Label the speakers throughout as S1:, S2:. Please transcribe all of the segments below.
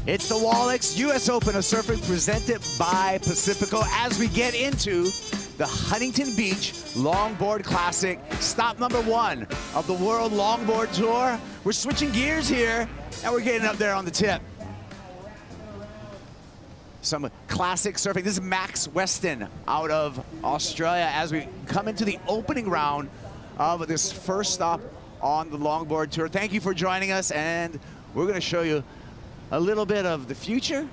S1: It's the Wallex US Open of Surfing presented by Pacifico as we get into the Huntington Beach Longboard Classic, stop number 1 of the World Longboard Tour. We're switching gears here, and we're getting up there on the tip. Some classic surfing. This is Max Weston out of Australia as we come into the opening round of this first stop on the Longboard Tour. Thank you for joining us, and we're going to show you a little bit of the future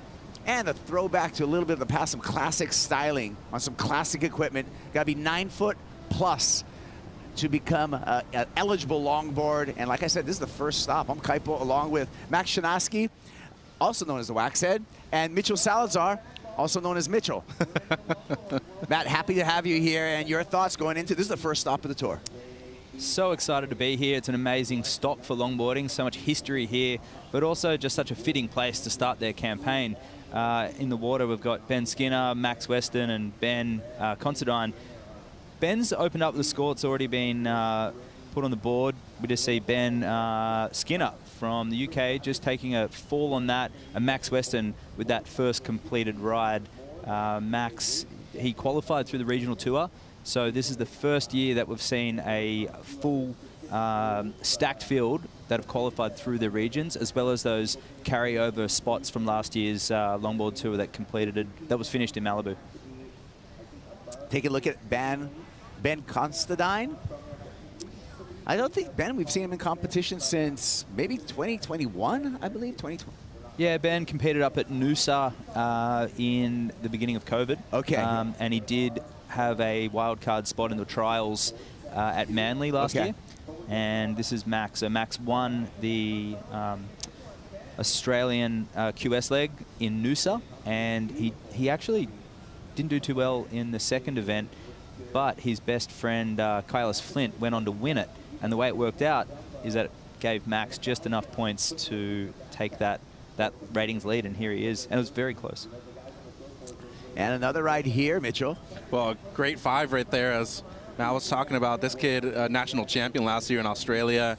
S1: and a throwback to a little bit of the past, some classic styling on some classic equipment. Got to be 9 foot plus to become an eligible longboard. And like I said, this is the first stop. I'm Kaipo along with Max Shanaski, also known as the Waxhead, and Mitchell Salazar, also known as Mitchell. Matt, happy to have you here, and your thoughts going into this is the first stop of the tour.
S2: So excited to be here. It's an amazing stop for longboarding, so much history here, but also just such a fitting place to start their campaign. In the water, we've got Ben Skinner, Max Weston, and Ben Considine. Ben's opened up the score. It's already been put on the board. We just see Ben Skinner from the UK just taking a fall on that, and Max Weston with that first completed ride. Max, he qualified through the regional tour. So this is the first year that we've seen a full stacked field that have qualified through the regions, as well as those carryover spots from last year's longboard tour that was finished in Malibu.
S1: Take a look at Ben Constantine. I don't think Ben, we've seen him in competition since maybe 2021, I believe, 2020.
S2: Yeah, Ben competed up at Noosa in the beginning of COVID.
S1: Okay.
S2: And he did have a wildcard spot in the trials at Manly last year. And this is Max. So Max won the Australian QS leg in Noosa, and he actually didn't do too well in the second event, but his best friend Kylis Flint went on to win it. And the way it worked out is that it gave Max just enough points to take that ratings lead, and here he is. And it was very close.
S1: And another ride here, Mitchell.
S3: Well, great 5 right there. As Matt was talking about, this kid, national champion last year in Australia,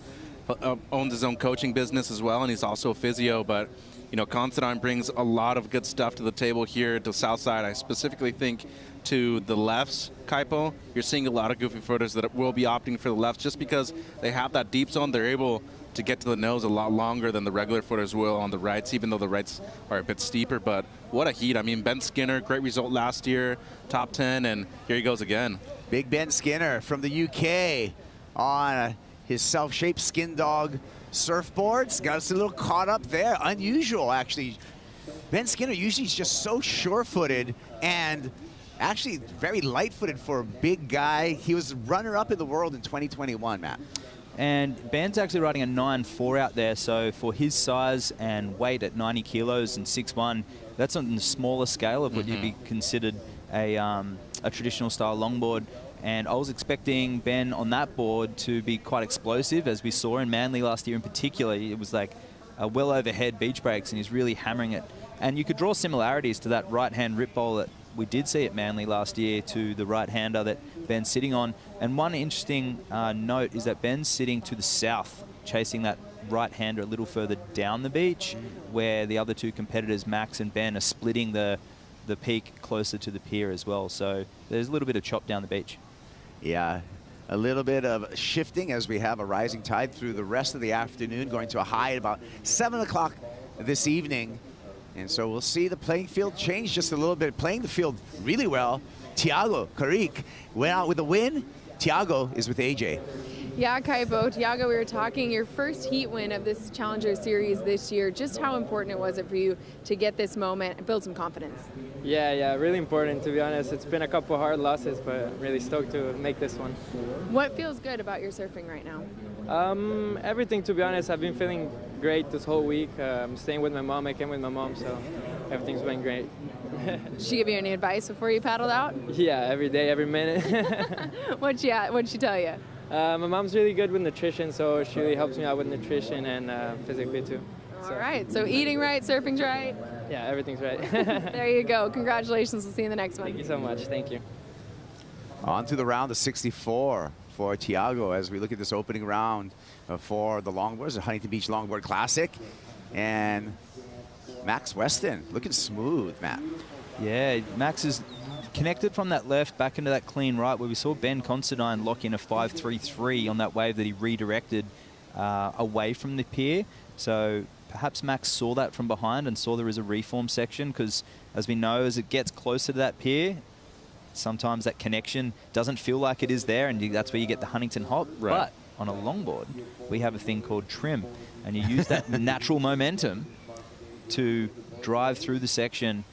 S3: owns his own coaching business as well, and he's also a physio. But, you know, Constantine brings a lot of good stuff to the table here to Southside. I specifically think to the lefts, Kaipo. You're seeing a lot of goofy footers that will be opting for the lefts just because they have that deep zone. They're able to get to the nose a lot longer than the regular footers will on the rights, even though the rights are a bit steeper. But what a heat. I mean, Ben Skinner, great result last year, top 10, and here he goes again.
S1: Big Ben Skinner from the UK on his self-shaped Skin Dog surfboards. Got us a little caught up there. Unusual, actually. Ben Skinner usually is just so sure-footed and actually very light-footed for a big guy. He was runner-up in the world in 2021, Matt.
S2: And Ben's actually riding a 9.4 out there, so for his size and weight at 90 kilos and 6'1", that's on the smaller scale of what you'd be considered a traditional style longboard. And I was expecting Ben on that board to be quite explosive, as we saw in Manly last year in particular. It was like well overhead beach breaks, and he's really hammering it. And you could draw similarities to that right-hand rip bowl that we did see at Manly last year to the right-hander that Ben's sitting on. And one interesting note is that Ben's sitting to the south, chasing that right-hander a little further down the beach, where the other two competitors, Max and Ben, are splitting the peak closer to the pier as well. So there's a little bit of chop down the beach.
S1: Yeah, a little bit of shifting as we have a rising tide through the rest of the afternoon, going to a high at about 7 o'clock this evening. And so we'll see the playing field change just a little bit. Playing the field really well. Tiago Carrique went out with a win. Tiago is with AJ.
S4: Yeah, Kaipo, Tiago, we were talking your first heat win of this Challenger Series this year. Just how important was it for you to get this moment and build some confidence?
S5: Yeah, really important, to be honest. It's been a couple hard losses, but I'm really stoked to make this one.
S4: What feels good about your surfing right now?
S5: Everything, to be honest. I've been feeling great this whole week. I'm staying with my mom. I came with my mom, so everything's been great.
S4: Did she give you any advice before you paddled out?
S5: Yeah, every day, every minute.
S4: What'd she tell you?
S5: My mom's really good with nutrition, so she really helps me out with nutrition and physically too.
S4: All right, so eating right, surfing's right?
S5: Yeah, everything's right.
S4: There you go. Congratulations. We'll see you in the next one.
S5: Thank you so much. Thank you.
S1: On to the round of 64 for Tiago as we look at this opening round for the longboards, the Huntington Beach Longboard Classic. And Max Weston looking smooth, Matt.
S2: Yeah, Max is connected from that left back into that clean right, where we saw Ben Considine lock in a 5.33 on that wave that he redirected away from the pier. So perhaps Max saw that from behind and saw there is a reform section, because as we know, as it gets closer to that pier, sometimes that connection doesn't feel like it is there, and that's where you get the Huntington hop.
S3: Right.
S2: But on a longboard, we have a thing called trim, and you use that natural momentum to drive through the section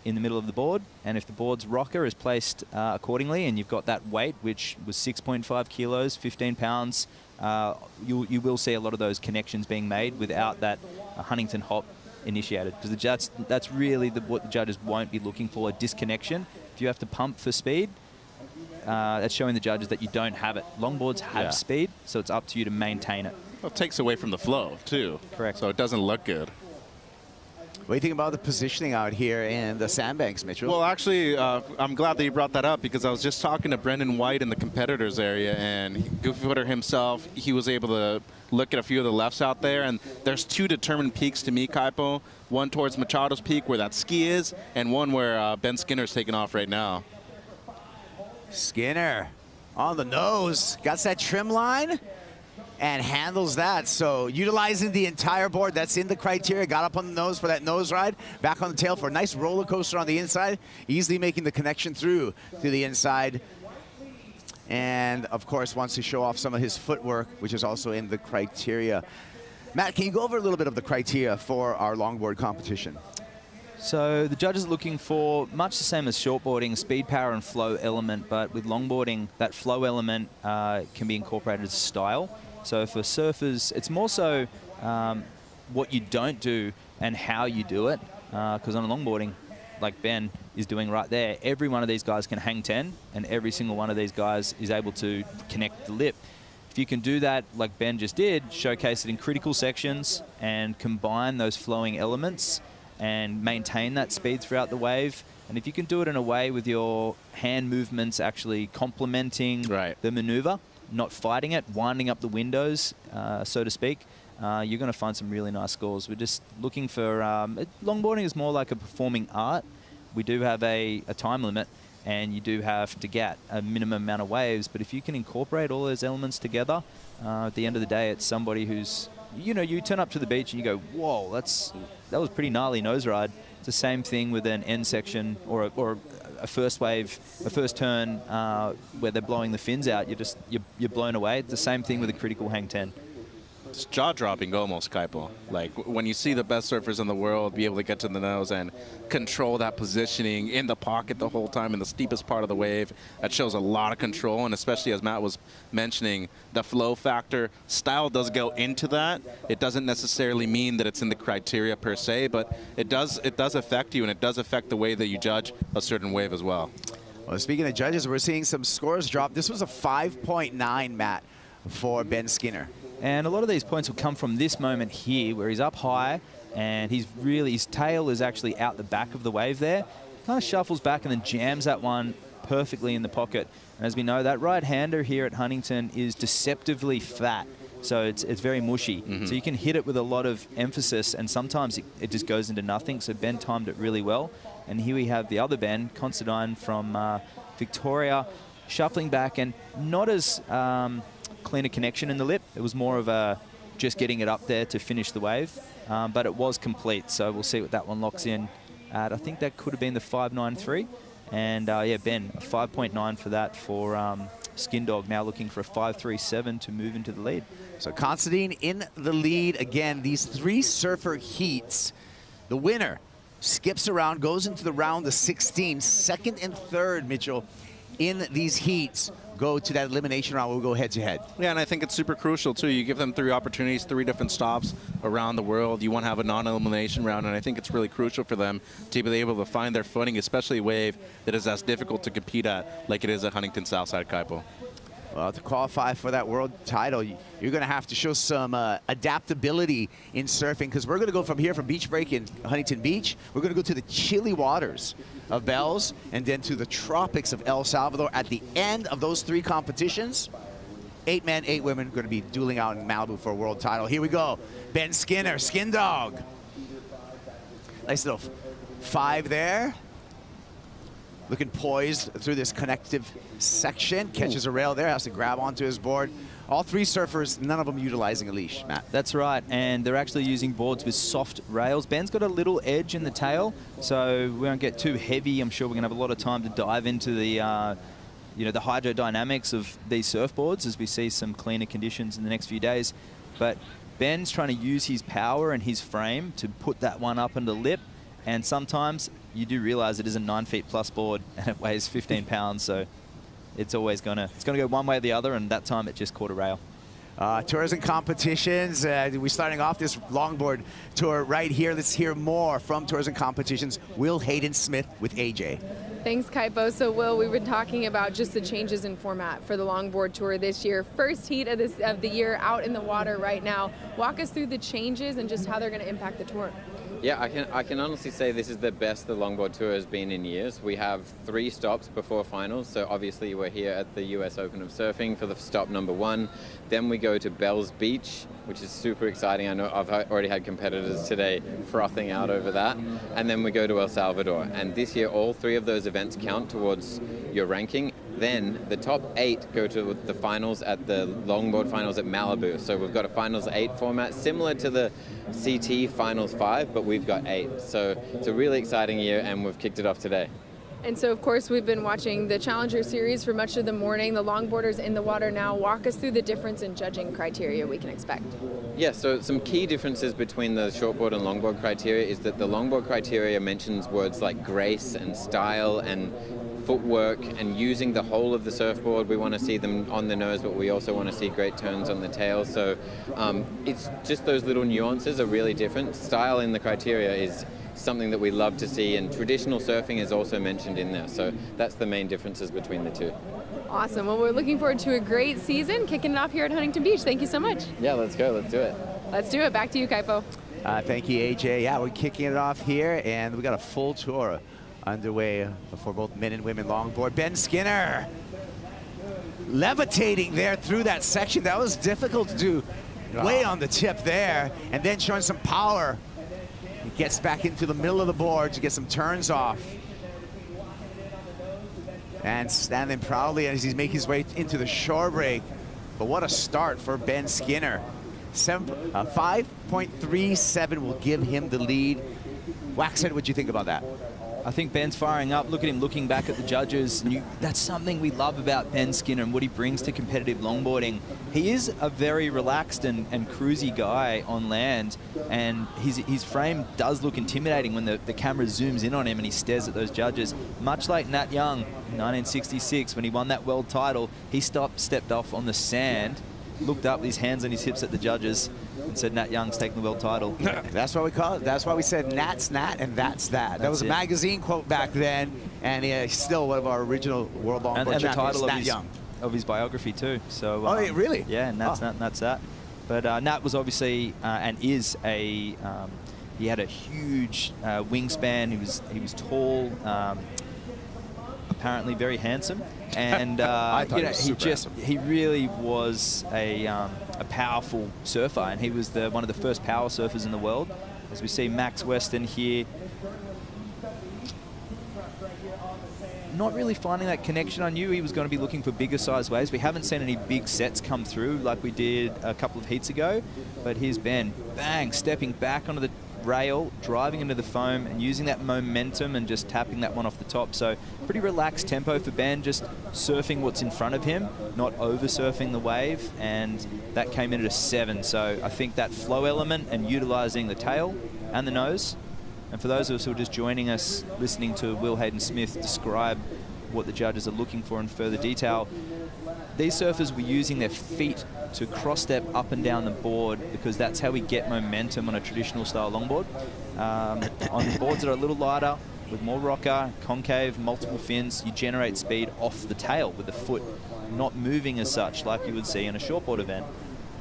S2: in the middle of the board, and if the board's rocker is placed accordingly, and you've got that weight, which was 6.5 kilos, 15 pounds, you will see a lot of those connections being made without that Huntington hop initiated, because that's really what the judges won't be looking for, a disconnection. If you have to pump for speed, that's showing the judges that you don't have it. Longboards have speed, so it's up to you to maintain it.
S3: Well, it takes away from the flow, too.
S2: Correct.
S3: So it doesn't look good.
S1: What do you think about the positioning out here in the sandbanks, Mitchell?
S3: Well, actually, I'm glad that you brought that up, because I was just talking to Brendan White in the competitors area, and Goofy Footer himself, he was able to look at a few of the lefts out there, and there's two determined peaks to me, Kaipo. One towards Machado's peak where that ski is, and one where Ben Skinner's taking off right now.
S1: Skinner on the nose, got that trim line and handles that. So utilizing the entire board that's in the criteria, got up on the nose for that nose ride, back on the tail for a nice roller coaster on the inside, easily making the connection through to the inside. And of course wants to show off some of his footwork, which is also in the criteria. Matt, can you go over a little bit of the criteria for our longboard competition?
S2: So the judges are looking for much the same as shortboarding, speed, power, and flow element, but with longboarding, that flow element can be incorporated as style. So for surfers, it's more so what you don't do and how you do it, because on longboarding, like Ben is doing right there, every one of these guys can hang 10, and every single one of these guys is able to connect the lip. If you can do that like Ben just did, showcase it in critical sections and combine those flowing elements and maintain that speed throughout the wave. And if you can do it in a way with your hand movements actually complementing the maneuver, not fighting it, winding up the windows, so to speak, you're going to find some really nice scores. We're just looking for... longboarding is more like a performing art. We do have a time limit, and you do have to get a minimum amount of waves. But if you can incorporate all those elements together, at the end of the day, it's somebody who's... You know, you turn up to the beach and you go, whoa, that was pretty gnarly nose ride. It's the same thing with an end section or a first wave, a first turn where they're blowing the fins out. You're blown away. It's the same thing with a critical hang 10.
S3: It's jaw-dropping almost, Kaipo. Like, when you see the best surfers in the world be able to get to the nose and control that positioning in the pocket the whole time in the steepest part of the wave, that shows a lot of control, and especially as Matt was mentioning, the flow factor. Style does go into that. It doesn't necessarily mean that it's in the criteria per se, but it does affect you, and it does affect the way that you judge a certain wave as well.
S1: Well, speaking of judges, we're seeing some scores drop. This was a 5.9, Matt, for Ben Skinner.
S2: And a lot of these points will come from this moment here, where he's up high and his tail is actually out the back of the wave there. Kind of shuffles back and then jams that one perfectly in the pocket. And as we know, that right-hander here at Huntington is deceptively fat. So it's very mushy. So you can hit it with a lot of emphasis, and sometimes it just goes into nothing. So Ben timed it really well. And here we have the other Ben, Considine from Victoria, shuffling back and not as... cleaner connection in the lip. It was more of a just getting it up there to finish the wave, but it was complete. So we'll see what that one locks in at. I think that could have been the 5.93, and yeah, Ben, a 5.9 for that for Skin Dog, now looking for a 5.37 to move into the lead.
S1: So Considine in the lead again. These three surfer heats, the winner skips around, goes into the round of 16. Second and third, Mitchell, in these heats go to that elimination round. We'll go head-to-head.
S3: Yeah, and I think it's super crucial, too. You give them 3 opportunities, 3 different stops around the world. You want to have a non-elimination round, and I think it's really crucial for them to be able to find their footing, especially a wave that is as difficult to compete at like it is at Huntington Southside, Kaipo.
S1: Well, to qualify for that world title, you're going to have to show some adaptability in surfing, because we're going to go from here, from beach break in Huntington Beach, we're going to go to the chilly waters of Bells, and then to the tropics of El Salvador. At the end of those 3 competitions, 8 men, 8 women going to be dueling out in Malibu for a world title. Here we go. Ben Skinner, Skin Dog. Nice little 5 there. Looking poised through this connective section. Catches a rail there, has to grab onto his board. All 3 surfers, none of them utilizing a leash, Matt.
S2: That's right, and they're actually using boards with soft rails. Ben's got a little edge in the tail, so we won't get too heavy. I'm sure we're going to have a lot of time to dive into the the hydrodynamics of these surfboards as we see some cleaner conditions in the next few days. But Ben's trying to use his power and his frame to put that one up in the lip, and sometimes you do realize it is a 9 feet plus board and it weighs 15 pounds, so it's always gonna go one way or the other, and that time it just caught a rail.
S1: Tours and competitions. We're starting off this longboard tour right here. Let's hear more from Tours and Competitions. Will Hayden-Smith with AJ.
S4: Thanks, Kaipo. So, Will, we've been talking about just the changes in format for the longboard tour this year. First heat of the year out in the water right now. Walk us through the changes and just how they're going to impact the tour.
S6: Yeah, I can honestly say this is the best the longboard tour has been in years. We have 3 stops before finals, so obviously we're here at the US Open of Surfing for the stop number 1. Then we go to Bells Beach, which is super exciting. I know I've already had competitors today frothing out over that. And then we go to El Salvador. And this year, all 3 of those events count towards your ranking. Then the top 8 go to the finals at the longboard finals at Malibu. So we've got a finals 8 format, similar to the CT finals 5, but we've got 8. So it's a really exciting year, and we've kicked it off today.
S4: And so, of course, we've been watching the Challenger Series for much of the morning. The longboarders in the water now. Walk us through the difference in judging criteria we can expect.
S6: Yeah, so some key differences between the shortboard and longboard criteria is that the longboard criteria mentions words like grace and style and footwork and using the whole of the surfboard. We want to see them on the nose, but we also want to see great turns on the tail. So it's just those little nuances are really different. Style in the criteria is something that we love to see, and traditional surfing is also mentioned in there. So that's the main differences between the 2.
S4: Awesome. Well, we're looking forward to a great season, kicking it off here at Huntington Beach. Thank you so much.
S6: Yeah, let's go. Let's do it.
S4: Let's do it. Back to you, Kaipo.
S1: Thank you, AJ. Yeah, we're kicking it off here, and we got a full tour underway for both men and women longboard. Ben Skinner levitating there through that section. That was difficult to do, way on the tip there, and then showing some power. He gets back into the middle of the board to get some turns off. And standing proudly as he's making his way into the shore break. But what a start for Ben Skinner. 5.37 will give him the lead. Waxhead, what do you think about that?
S2: I think Ben's firing up. Look at him looking back at the judges. That's something we love about Ben Skinner and what he brings to competitive longboarding. He is a very relaxed and cruisy guy on land, and his frame does look intimidating when the camera zooms in on him and he stares at those judges. Much like Nat Young in 1966 when he won that world title, he stepped off on the sand, looked up with his hands on his hips at the judges, and said Nat Young's taking the world title.
S1: That's what we call it. That's why we said Nat's Nat and that's that. That was a magazine quote back then, and he's still one of our original world longboard champions.
S2: And the title
S1: Nat Young.
S2: Of his biography too. So.
S1: Oh, really?
S2: Yeah, Nat's Nat and that's that. But Nat was obviously and is a. He had a huge wingspan. He was tall. Apparently very handsome, and he really was a powerful surfer, and he was one of the first power surfers in the world. As we see Max Weston here, not really finding that connection. I knew he was going to be looking for bigger size waves. We haven't seen any big sets come through like we did a couple of heats ago, but here's Ben, bang, stepping back onto the rail, driving into the foam and using that momentum and just tapping that one off the top. So pretty relaxed tempo for Ben, just surfing what's in front of him, not over surfing the wave, and that came in at a 7. So I think that flow element and utilizing the tail and the nose. And for those of us who are just joining us, listening to Will Hayden-Smith describe what the judges are looking for in further detail, these surfers were using their feet to cross-step up and down the board because that's how we get momentum on a traditional style longboard. On the boards that are a little lighter, with more rocker, concave, multiple fins, you generate speed off the tail with the foot not moving as such like you would see in a shortboard event.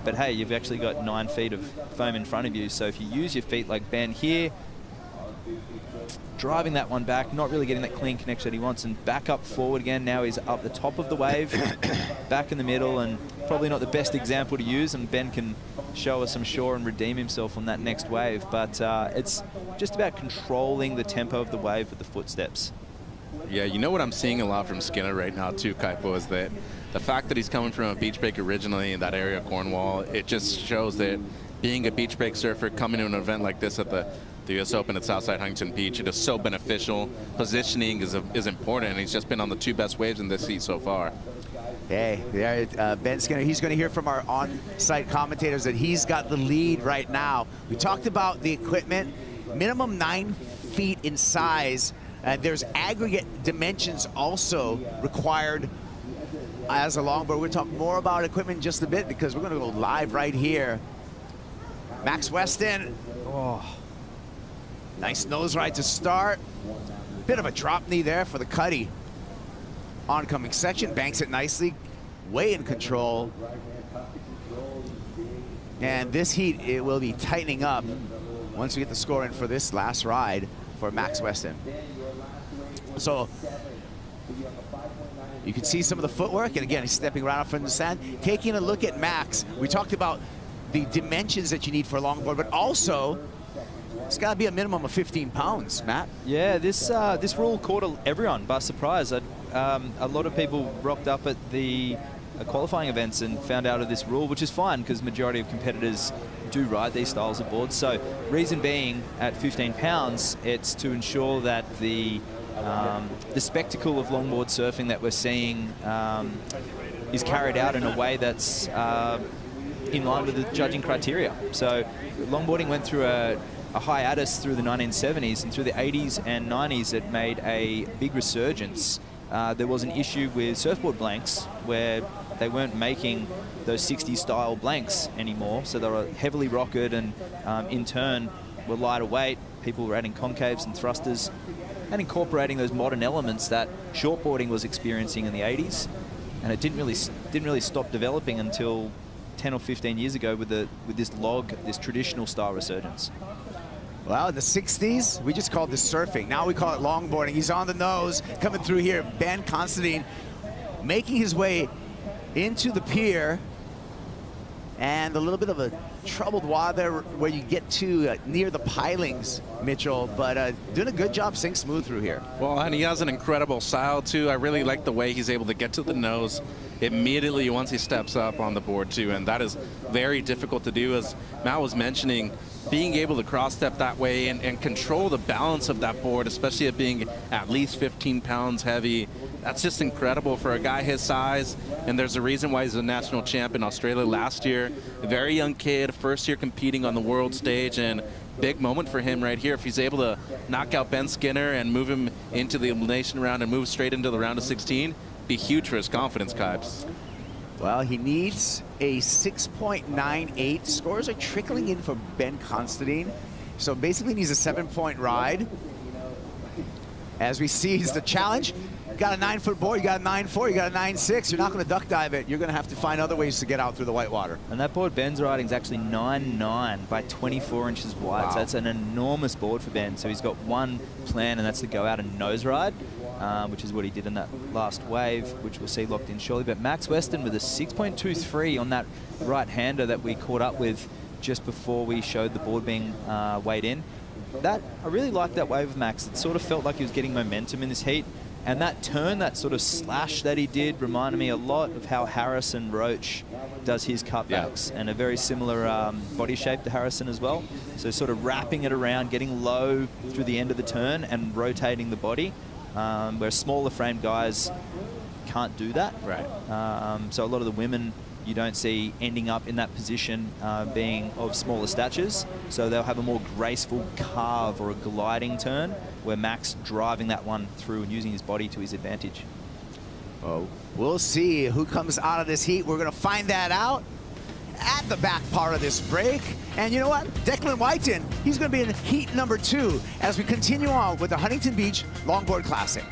S2: But hey, you've actually got 9 feet of foam in front of you, so if you use your feet like Ben here, driving that one back, not really getting that clean connection that he wants, and back up forward again. Now he's up the top of the wave, back in the middle, and probably not the best example to use, and Ben can show us, I'm sure, and redeem himself on that next wave. But it's just about controlling the tempo of the wave with the footsteps.
S3: Yeah, you know what I'm seeing a lot from Skinner right now too, Kaipo, is that the fact that he's coming from a beach break originally in that area of Cornwall, it just shows that being a beach break surfer coming to an event like this at the US Open at Southside Huntington Beach, it is so beneficial. Positioning is important, and he's just been on the 2 best waves in this heat so far.
S1: Hey, yeah, Ben Skinner, he's going to hear from our on-site commentators that he's got the lead right now. We talked about the equipment, minimum 9 feet in size. There's aggregate dimensions also required as a longboard. We're going to talk more about equipment in just a bit because we're going to go live right here. Max Weston. Oh, nice nose ride to start. Bit of a drop knee there for the Cuddy. Oncoming section, banks it nicely, way in control. And this heat, it will be tightening up once we get the score in for this last ride for Max Weston. So you can see some of the footwork, and again, he's stepping right off from the sand. Taking a look at Max, we talked about the dimensions that you need for a longboard, but also it's got to be a minimum of 15 pounds, Matt.
S2: Yeah, this rule caught everyone by surprise. A lot of people rocked up at the qualifying events and found out of this rule, which is fine because majority of competitors do ride these styles of boards. So reason being, at 15 pounds, it's to ensure that the spectacle of longboard surfing that we're seeing is carried out in a way that's in line with the judging criteria. So longboarding went through a hiatus through the 1970s, and through the 80s and 90s it made a big resurgence. There was an issue with surfboard blanks where they weren't making those 60s style blanks anymore, so they were heavily rocketed and in turn were lighter weight. People were adding concaves and thrusters and incorporating those modern elements that shortboarding was experiencing in the 80s, and it didn't really stop developing until 10 or 15 years ago with this traditional style resurgence.
S1: Well, in the 60s, we just called this surfing. Now we call it longboarding. He's on the nose, coming through here. Ben Constantine making his way into the pier. And a little bit of a troubled water where you get to near the pilings, Mitchell, but doing a good job staying smooth through here.
S3: Well, and he has an incredible style, too. I really like the way he's able to get to the nose immediately once he steps up on the board, too, and that is very difficult to do. As Matt was mentioning, being able to cross-step that way and control the balance of that board, especially it being at least 15 pounds heavy, that's just incredible for a guy his size. And there's a reason why he's a national champ in Australia last year. A very young kid, first year competing on the world stage, and big moment for him right here. If he's able to knock out Ben Skinner and move him into the elimination round and move straight into the round of 16, be huge for his confidence, Kibes.
S1: Well, he needs a 6.98. Scores are trickling in for Ben Constantine. So basically needs a 7-point ride. As we see, is the challenge. You got a 9-foot board, you got a 9.4, you got a 9.6. You're not going to duck dive it. You're going to have to find other ways to get out through the white water.
S2: And that board Ben's riding is actually 9.9 by 24 inches wide.
S1: Wow.
S2: So that's an enormous board for Ben. So he's got one plan, and that's to go out and nose ride, which is what he did in that last wave, which we'll see locked in shortly. But Max Weston with a 6.23 on that right-hander that we caught up with just before we showed the board being weighed in. I really liked that wave of Max. It sort of felt like he was getting momentum in this heat. And that turn, that sort of slash that he did, reminded me a lot of how Harrison Roach does his cutbacks, and a very similar body shape to Harrison as well. So sort of wrapping it around, getting low through the end of the turn and rotating the body, where smaller framed guys can't do that.
S3: Right.
S2: So a lot of the women you don't see ending up in that position being of smaller statures. So they'll have a more graceful carve or a gliding turn, where Max driving that one through and using his body to his advantage.
S1: Oh, we'll see who comes out of this heat. We're going to find that out at the back part of this break. And you know what? Declan Whiten, he's going to be in heat number 2 as we continue on with the Huntington Beach Longboard Classic.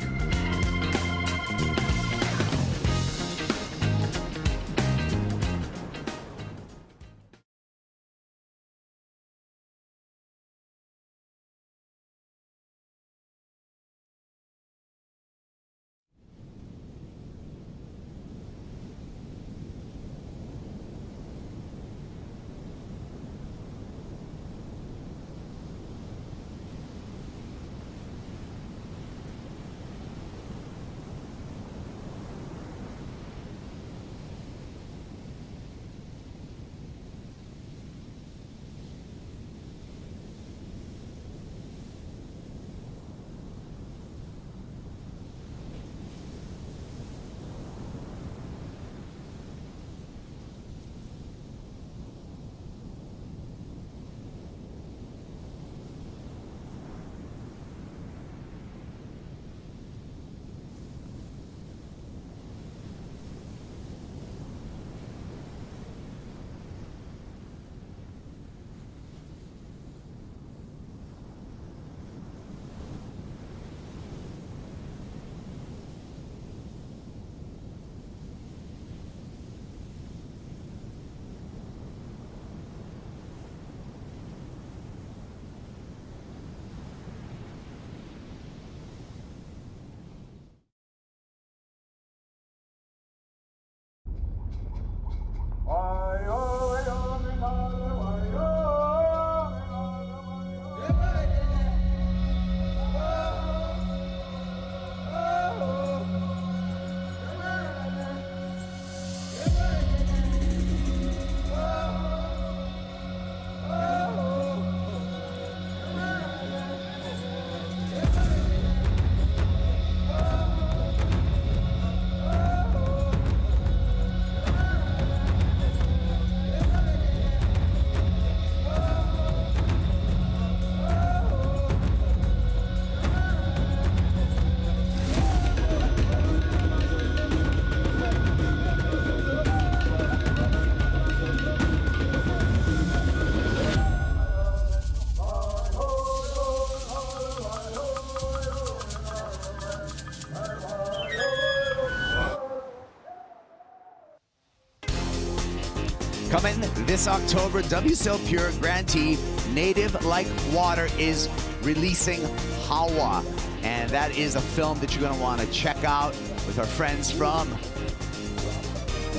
S1: Coming this October, WSL Pure grantee Native Like Water is releasing Hawa. And that is a film that you're going to want to check out with our friends from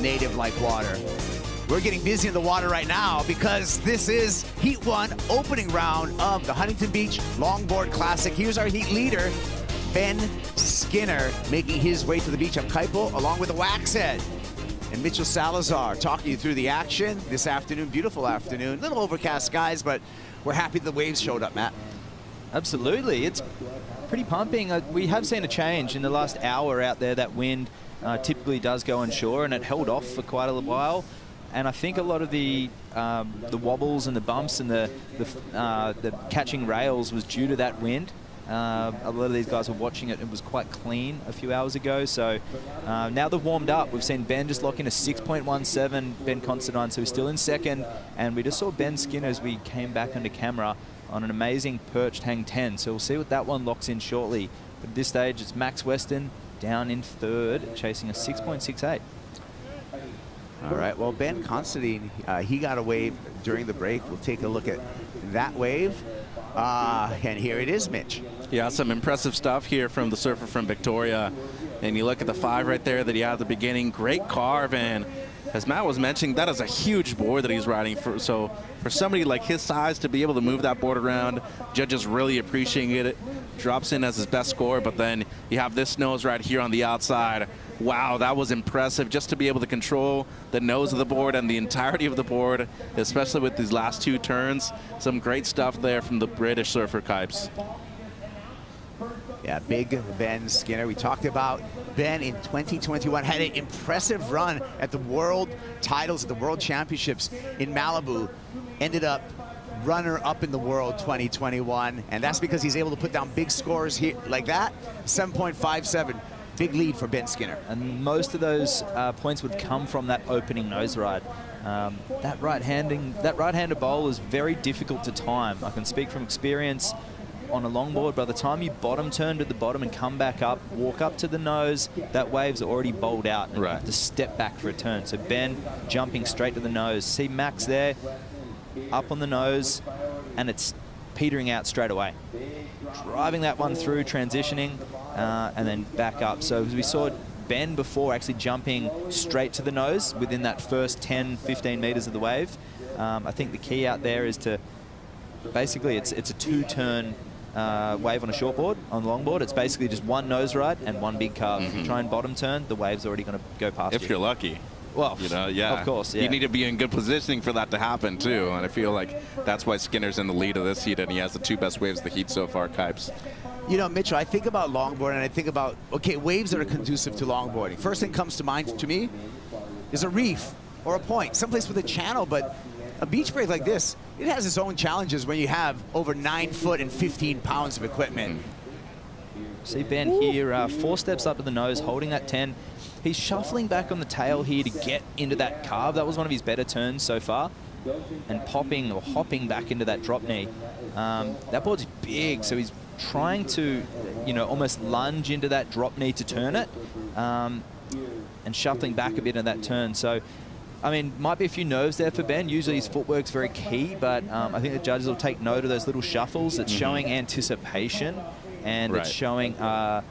S1: Native Like Water. We're getting busy in the water right now because this is Heat 1 opening round of the Huntington Beach Longboard Classic. Here's our Heat leader, Ben Skinner, making his way to the beach of Kaipo along with the Waxhead. And Mitchell Salazar talking you through the action this afternoon. Beautiful afternoon. Little overcast skies, but we're happy the waves showed up, Matt.
S2: Absolutely. It's pretty pumping. We have seen a change in the last hour out there. That wind typically does go onshore, and it held off for quite a while. And I think a lot of the wobbles and the bumps and the catching rails was due to that wind. A lot of these guys were watching it. It was quite clean a few hours ago. So now they've warmed up. We've seen Ben just lock in a 6.17, Ben Considine, so he's still in second. And we just saw Ben Skinner as we came back under camera on an amazing perched hang 10. So we'll see what that one locks in shortly. But at this stage, it's Max Weston down in third, chasing a 6.68.
S1: All right, well, Ben Considine, he got a wave during the break. We'll take a look at that wave. And here it is, Mitch.
S3: Yeah, some impressive stuff here from the surfer from Victoria. And you look at the 5 right there that he had at the beginning. Great carve, and as Matt was mentioning, that is a huge board that he's riding. So for somebody like his size to be able to move that board around, judges really appreciating it. Drops in as his best score, but then you have this nose right here on the outside. Wow, that was impressive just to be able to control the nose of the board and the entirety of the board, especially with these last 2 turns. Some great stuff there from the British surfer Kipes.
S1: Yeah, big Ben Skinner. We talked about Ben in 2021, had an impressive run at the world titles, at the world championships in Malibu. Ended up runner-up in the world 2021, and that's because he's able to put down big scores here like that. 7.57, big lead for Ben Skinner.
S2: And most of those points would come from that opening nose ride. That right-handed bowl is very difficult to time. I can speak from experience on a longboard. By the time you bottom turn to the bottom and come back up, walk up to the nose, that wave's already bowled out, and you have to step back for a turn. So Ben jumping straight to the nose. See Max there, up on the nose, and it's petering out straight away. Driving that one through, transitioning, and then back up. So as we saw Ben before actually jumping straight to the nose within that first 10, 15 meters of the wave. I think the key out there is to, basically it's a 2-turn wave on a shortboard. On longboard, it's basically just one nose ride and one big carve. If you try and bottom turn, the wave's already going to go past you.
S3: If you're lucky.
S2: Well,
S3: you know, yeah.
S2: Of course, yeah.
S3: You need to be in good positioning for that to happen, too. And I feel like that's why Skinner's in the lead of this heat, and he has the 2 best waves of the heat so far, Kipes.
S1: You know, Mitchell, I think about longboard, and I think about, okay, waves that are conducive to longboarding. First thing comes to mind to me is a reef or a point, someplace with a channel, but a beach break like this, it has its own challenges when you have over 9 foot and 15 pounds of equipment.
S2: See Ben here, 4 steps up to the nose, holding that 10. He's shuffling back on the tail here to get into that carve. That was one of his better turns so far. And popping or hopping back into that drop knee. That board's big, so he's trying to, you know, almost lunge into that drop knee to turn it. And shuffling back a bit in that turn. So, I mean, might be a few nerves there for Ben. Usually his footwork's very key, but I think the judges will take note of those little shuffles. It's showing anticipation, and it's showing a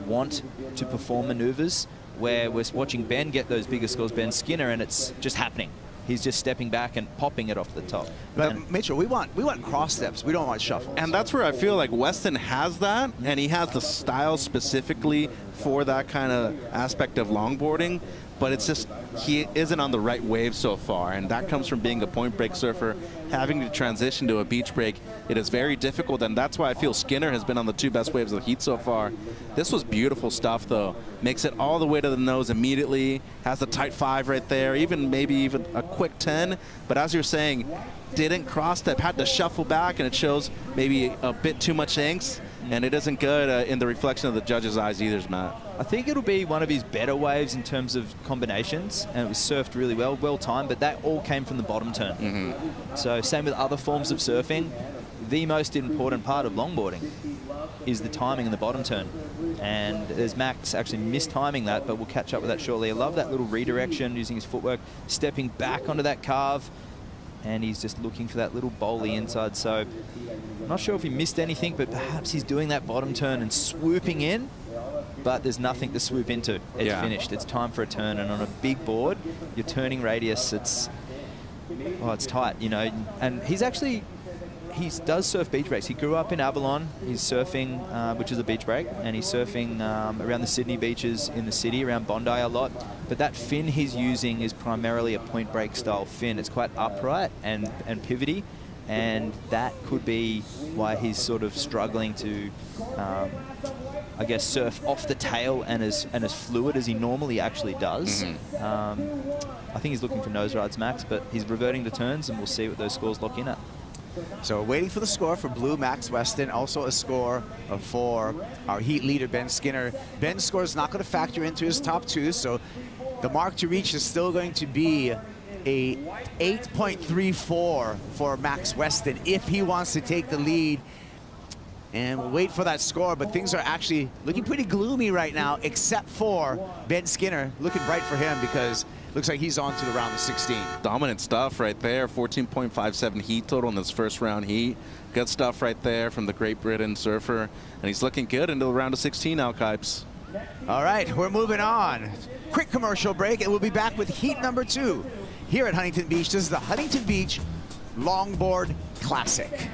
S2: want to perform maneuvers, where we're watching Ben get those bigger scores, Ben Skinner, and it's just happening. He's just stepping back and popping it off the top.
S1: But Mitchell, we want cross steps. We don't want shuffles.
S3: And that's where I feel like Weston has that, and he has the style specifically for that kind of aspect of longboarding. But it's just he isn't on the right wave so far, and that comes from being a point break surfer, having to transition to a beach break. It is very difficult, and that's why I feel Skinner has been on the 2 best waves of the heat so far. This was beautiful stuff, though. Makes it all the way to the nose immediately, has the tight 5 right there, maybe even a quick 10. But as you're saying, didn't cross step, had to shuffle back, and it shows maybe a bit too much angst. And it isn't good in the reflection of the judges' eyes either, Matt.
S2: I think it'll be one of his better waves in terms of combinations, and it was surfed really well timed, but that all came from the bottom turn. So same with other forms of surfing. The most important part of longboarding is the timing in the bottom turn. And there's Max actually mistiming that, but we'll catch up with that shortly. I love that little redirection, using his footwork, stepping back onto that carve, and he's just looking for that little bowly inside. So I'm not sure if he missed anything, but perhaps he's doing that bottom turn and swooping in, but there's nothing to swoop into. It's finished. It's time for a turn, and on a big board, your turning radius, it's tight, you know. And he does surf beach breaks. He grew up in Avalon. He's surfing, which is a beach break, and he's surfing around the Sydney beaches in the city, around Bondi a lot. But that fin he's using is primarily a point break style fin. It's quite upright and pivoty, and that could be why he's sort of struggling to, I guess, surf off the tail and as fluid as he normally actually does. I think he's looking for nose rides, Max, but he's reverting to turns, and we'll see what those scores lock in at.
S1: So we're waiting for the score for Blue, Max Weston. Also a score for our heat leader, Ben Skinner. Ben's score is not going to factor into his top two, so the mark to reach is still going to be a 8.34 for Max Weston if he wants to take the lead. And we'll wait for that score, but things are actually looking pretty gloomy right now, except for Ben Skinner. Looking bright for him because looks like he's on to the round of 16.
S3: Dominant stuff right there. 14.57 heat total in this first round heat. Good stuff right there from the Great Britain surfer. And he's looking good into the round of 16 now, Kipes.
S1: All right, we're moving on. Quick commercial break, and we'll be back with heat number 2 here at Huntington Beach. This is the Huntington Beach Longboard Classic.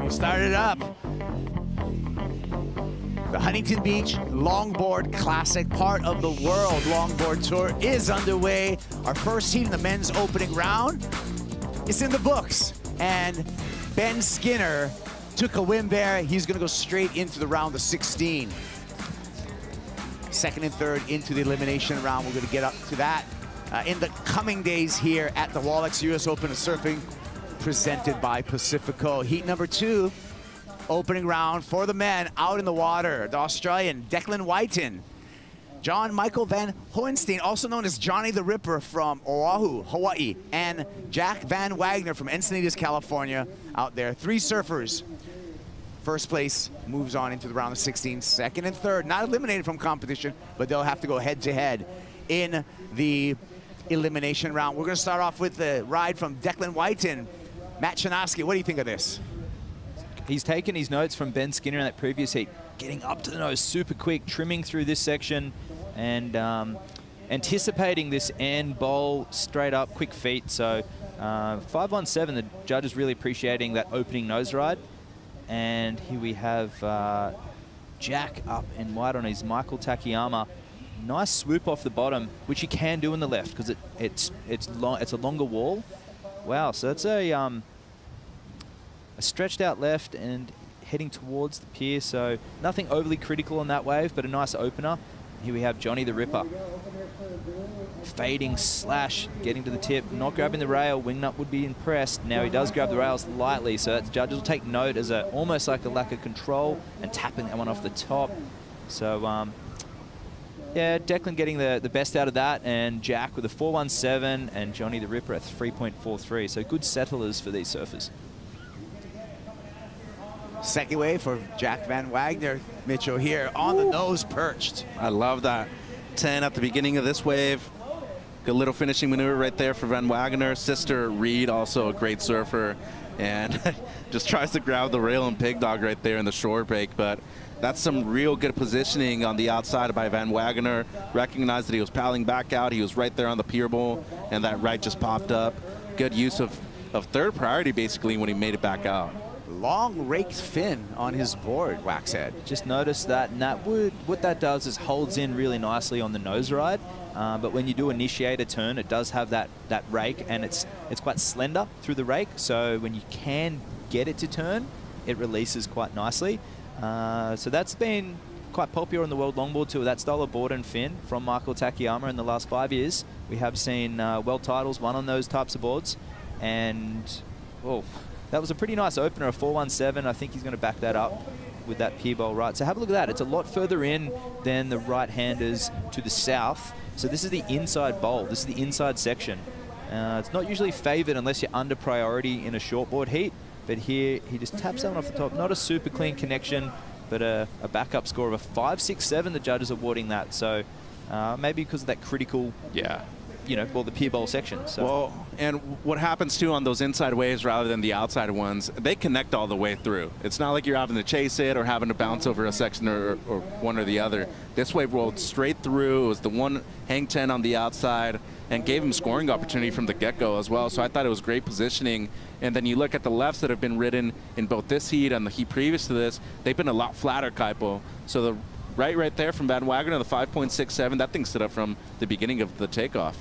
S1: Start it up. The Huntington Beach Longboard Classic, part of the World Longboard Tour, is underway. Our first heat in the men's opening round is in the books. And Ben Skinner took a win there. He's going to go straight into the round of 16. Second and third into the elimination round. We're going to get up to that in the coming days here at the Wallex US Open of Surfing, presented by Pacifico. Heat number 2, opening round for the men out in the water. The Australian Declan Whiten, John Michael Van Hohenstein, also known as Johnny the Ripper from Oahu, Hawaii, and Jack Van Wagner from Encinitas, California out there. 3 surfers. First place moves on into the round of 16. Second and third, not eliminated from competition, but they'll have to go head-to-head in the elimination round. We're going to start off with the ride from Declan Whiten. Matt Chinaski, what do you think of this?
S2: He's taken his notes from Ben Skinner in that previous heat, getting up to the nose super quick, trimming through this section, and anticipating this end bowl, straight up, quick feet. So 517, the judge is really appreciating that opening nose ride. And here we have Jack up in white on his Michael Takayama. Nice swoop off the bottom, which he can do in the left because it's a longer wall. Wow, so that's a stretched out left and heading towards the pier, so nothing overly critical on that wave, but a nice opener. Here we have Johnny the Ripper. Fading slash, getting to the tip, not grabbing the rail. Wingnut would be impressed. Now he does grab the rails lightly, so that judges will take note as almost like a lack of control and tapping that one off the top. So, yeah, Declan getting the best out of that, and Jack with a 4.17 and Johnny the Ripper at 3.43. So good settlers for these surfers.
S1: Second wave for Jack Van Wagner. Mitchell here on the nose perched.
S3: I love that 10 at the beginning of this wave. Good little finishing maneuver right there for Van Wagner. Sister Reed, also a great surfer, and just tries to grab the rail and pig dog right there in the shore break. But that's some real good positioning on the outside by Van Wagner. Recognized that he was paddling back out. He was right there on the pier bowl, and that right just popped up. Good use of third priority, basically, when he made it back out.
S1: Long raked fin on his board, Waxhead.
S2: Just notice that, and what that does is holds in really nicely on the nose ride. But when you do initiate a turn, it does have that rake, and it's quite slender through the rake. So when you can get it to turn, it releases quite nicely. So that's been quite popular on the World Longboard Tour, that style of board and fin from Michael Takayama in the last 5 years. We have seen world titles won on those types of boards, and that was a pretty nice opener, a 4.17. I think he's going to back that up with that pier bowl right. So have a look at that. It's a lot further in than the right-handers to the south. So this is the inside bowl. This is the inside section. It's not usually favored unless you're under priority in a shortboard heat. But here, he just taps that one off the top. Not a super clean connection, but a backup score of a 5.67. The judges are awarding that. So maybe because of that critical, the pier bowl section. So.
S3: Well, and what happens too on those inside waves rather than the outside ones, they connect all the way through. It's not like you're having to chase it or having to bounce over a section or one or the other. This wave rolled straight through. It was the one hang 10 on the outside and gave him scoring opportunity from the get-go as well. So I thought it was great positioning. And then you look at the lefts that have been ridden in both this heat and the heat previous to this, they've been a lot flatter, Kaipo. So the right there from Van Wagner, the 5.67, that thing stood up from the beginning of the takeoff.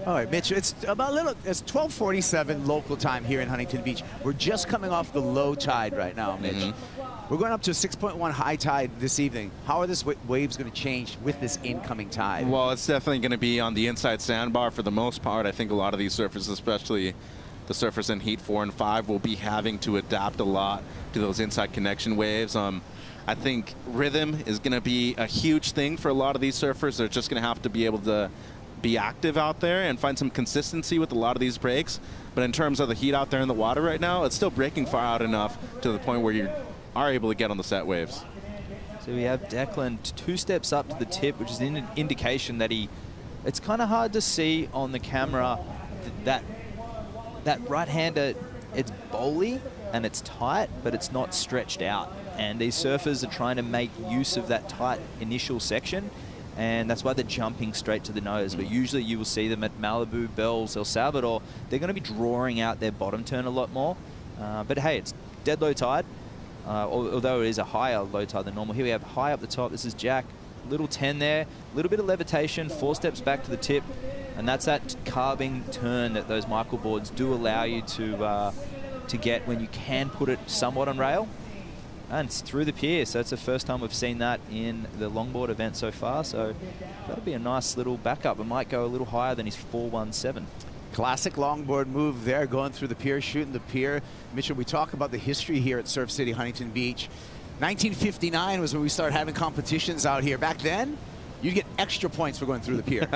S1: All right, Mitch, it's 12:47 local time here in Huntington Beach. We're just coming off the low tide right now, Mitch. We're going up to 6.1 high tide this evening. How are this waves going to change with this incoming tide?
S3: Well, it's definitely going to be on the inside sandbar for the most part. I think a lot of these surfers, especially the surfers in heat 4 and 5, will be having to adapt a lot to those inside connection waves. I think rhythm is going to be a huge thing for a lot of these surfers. They're just going to have to be able to be active out there and find some consistency with a lot of these breaks. But in terms of the heat out there in the water right now, it's still breaking far out enough to the point where you are able to get on the set waves.
S2: So we have Declan 2 steps up to the tip, which is an indication that it's kind of hard to see on the camera that right-hander, it's bowly and it's tight, but it's not stretched out. And these surfers are trying to make use of that tight initial section, and that's why they're jumping straight to the nose. But usually you will see them at Malibu, Bells, El Salvador. They're going to be drawing out their bottom turn a lot more. But hey, it's dead low tide, although it is a higher low tide than normal. Here we have high up the top. This is Jack. Little 10 there, a little bit of levitation, 4 steps back to the tip, and that's that carving turn that those Michael boards do allow you to get when you can put it somewhat on rail. And it's through the pier, so it's the first time we've seen that in the longboard event so far. So that'll be a nice little backup. It might go a little higher than his 4.17.
S1: Classic longboard move there, going through the pier, shooting the pier. Mitchell, we talk about the history here at Surf City, Huntington Beach. 1959 was when we started having competitions out here. Back then, you'd get extra points for going through the pier.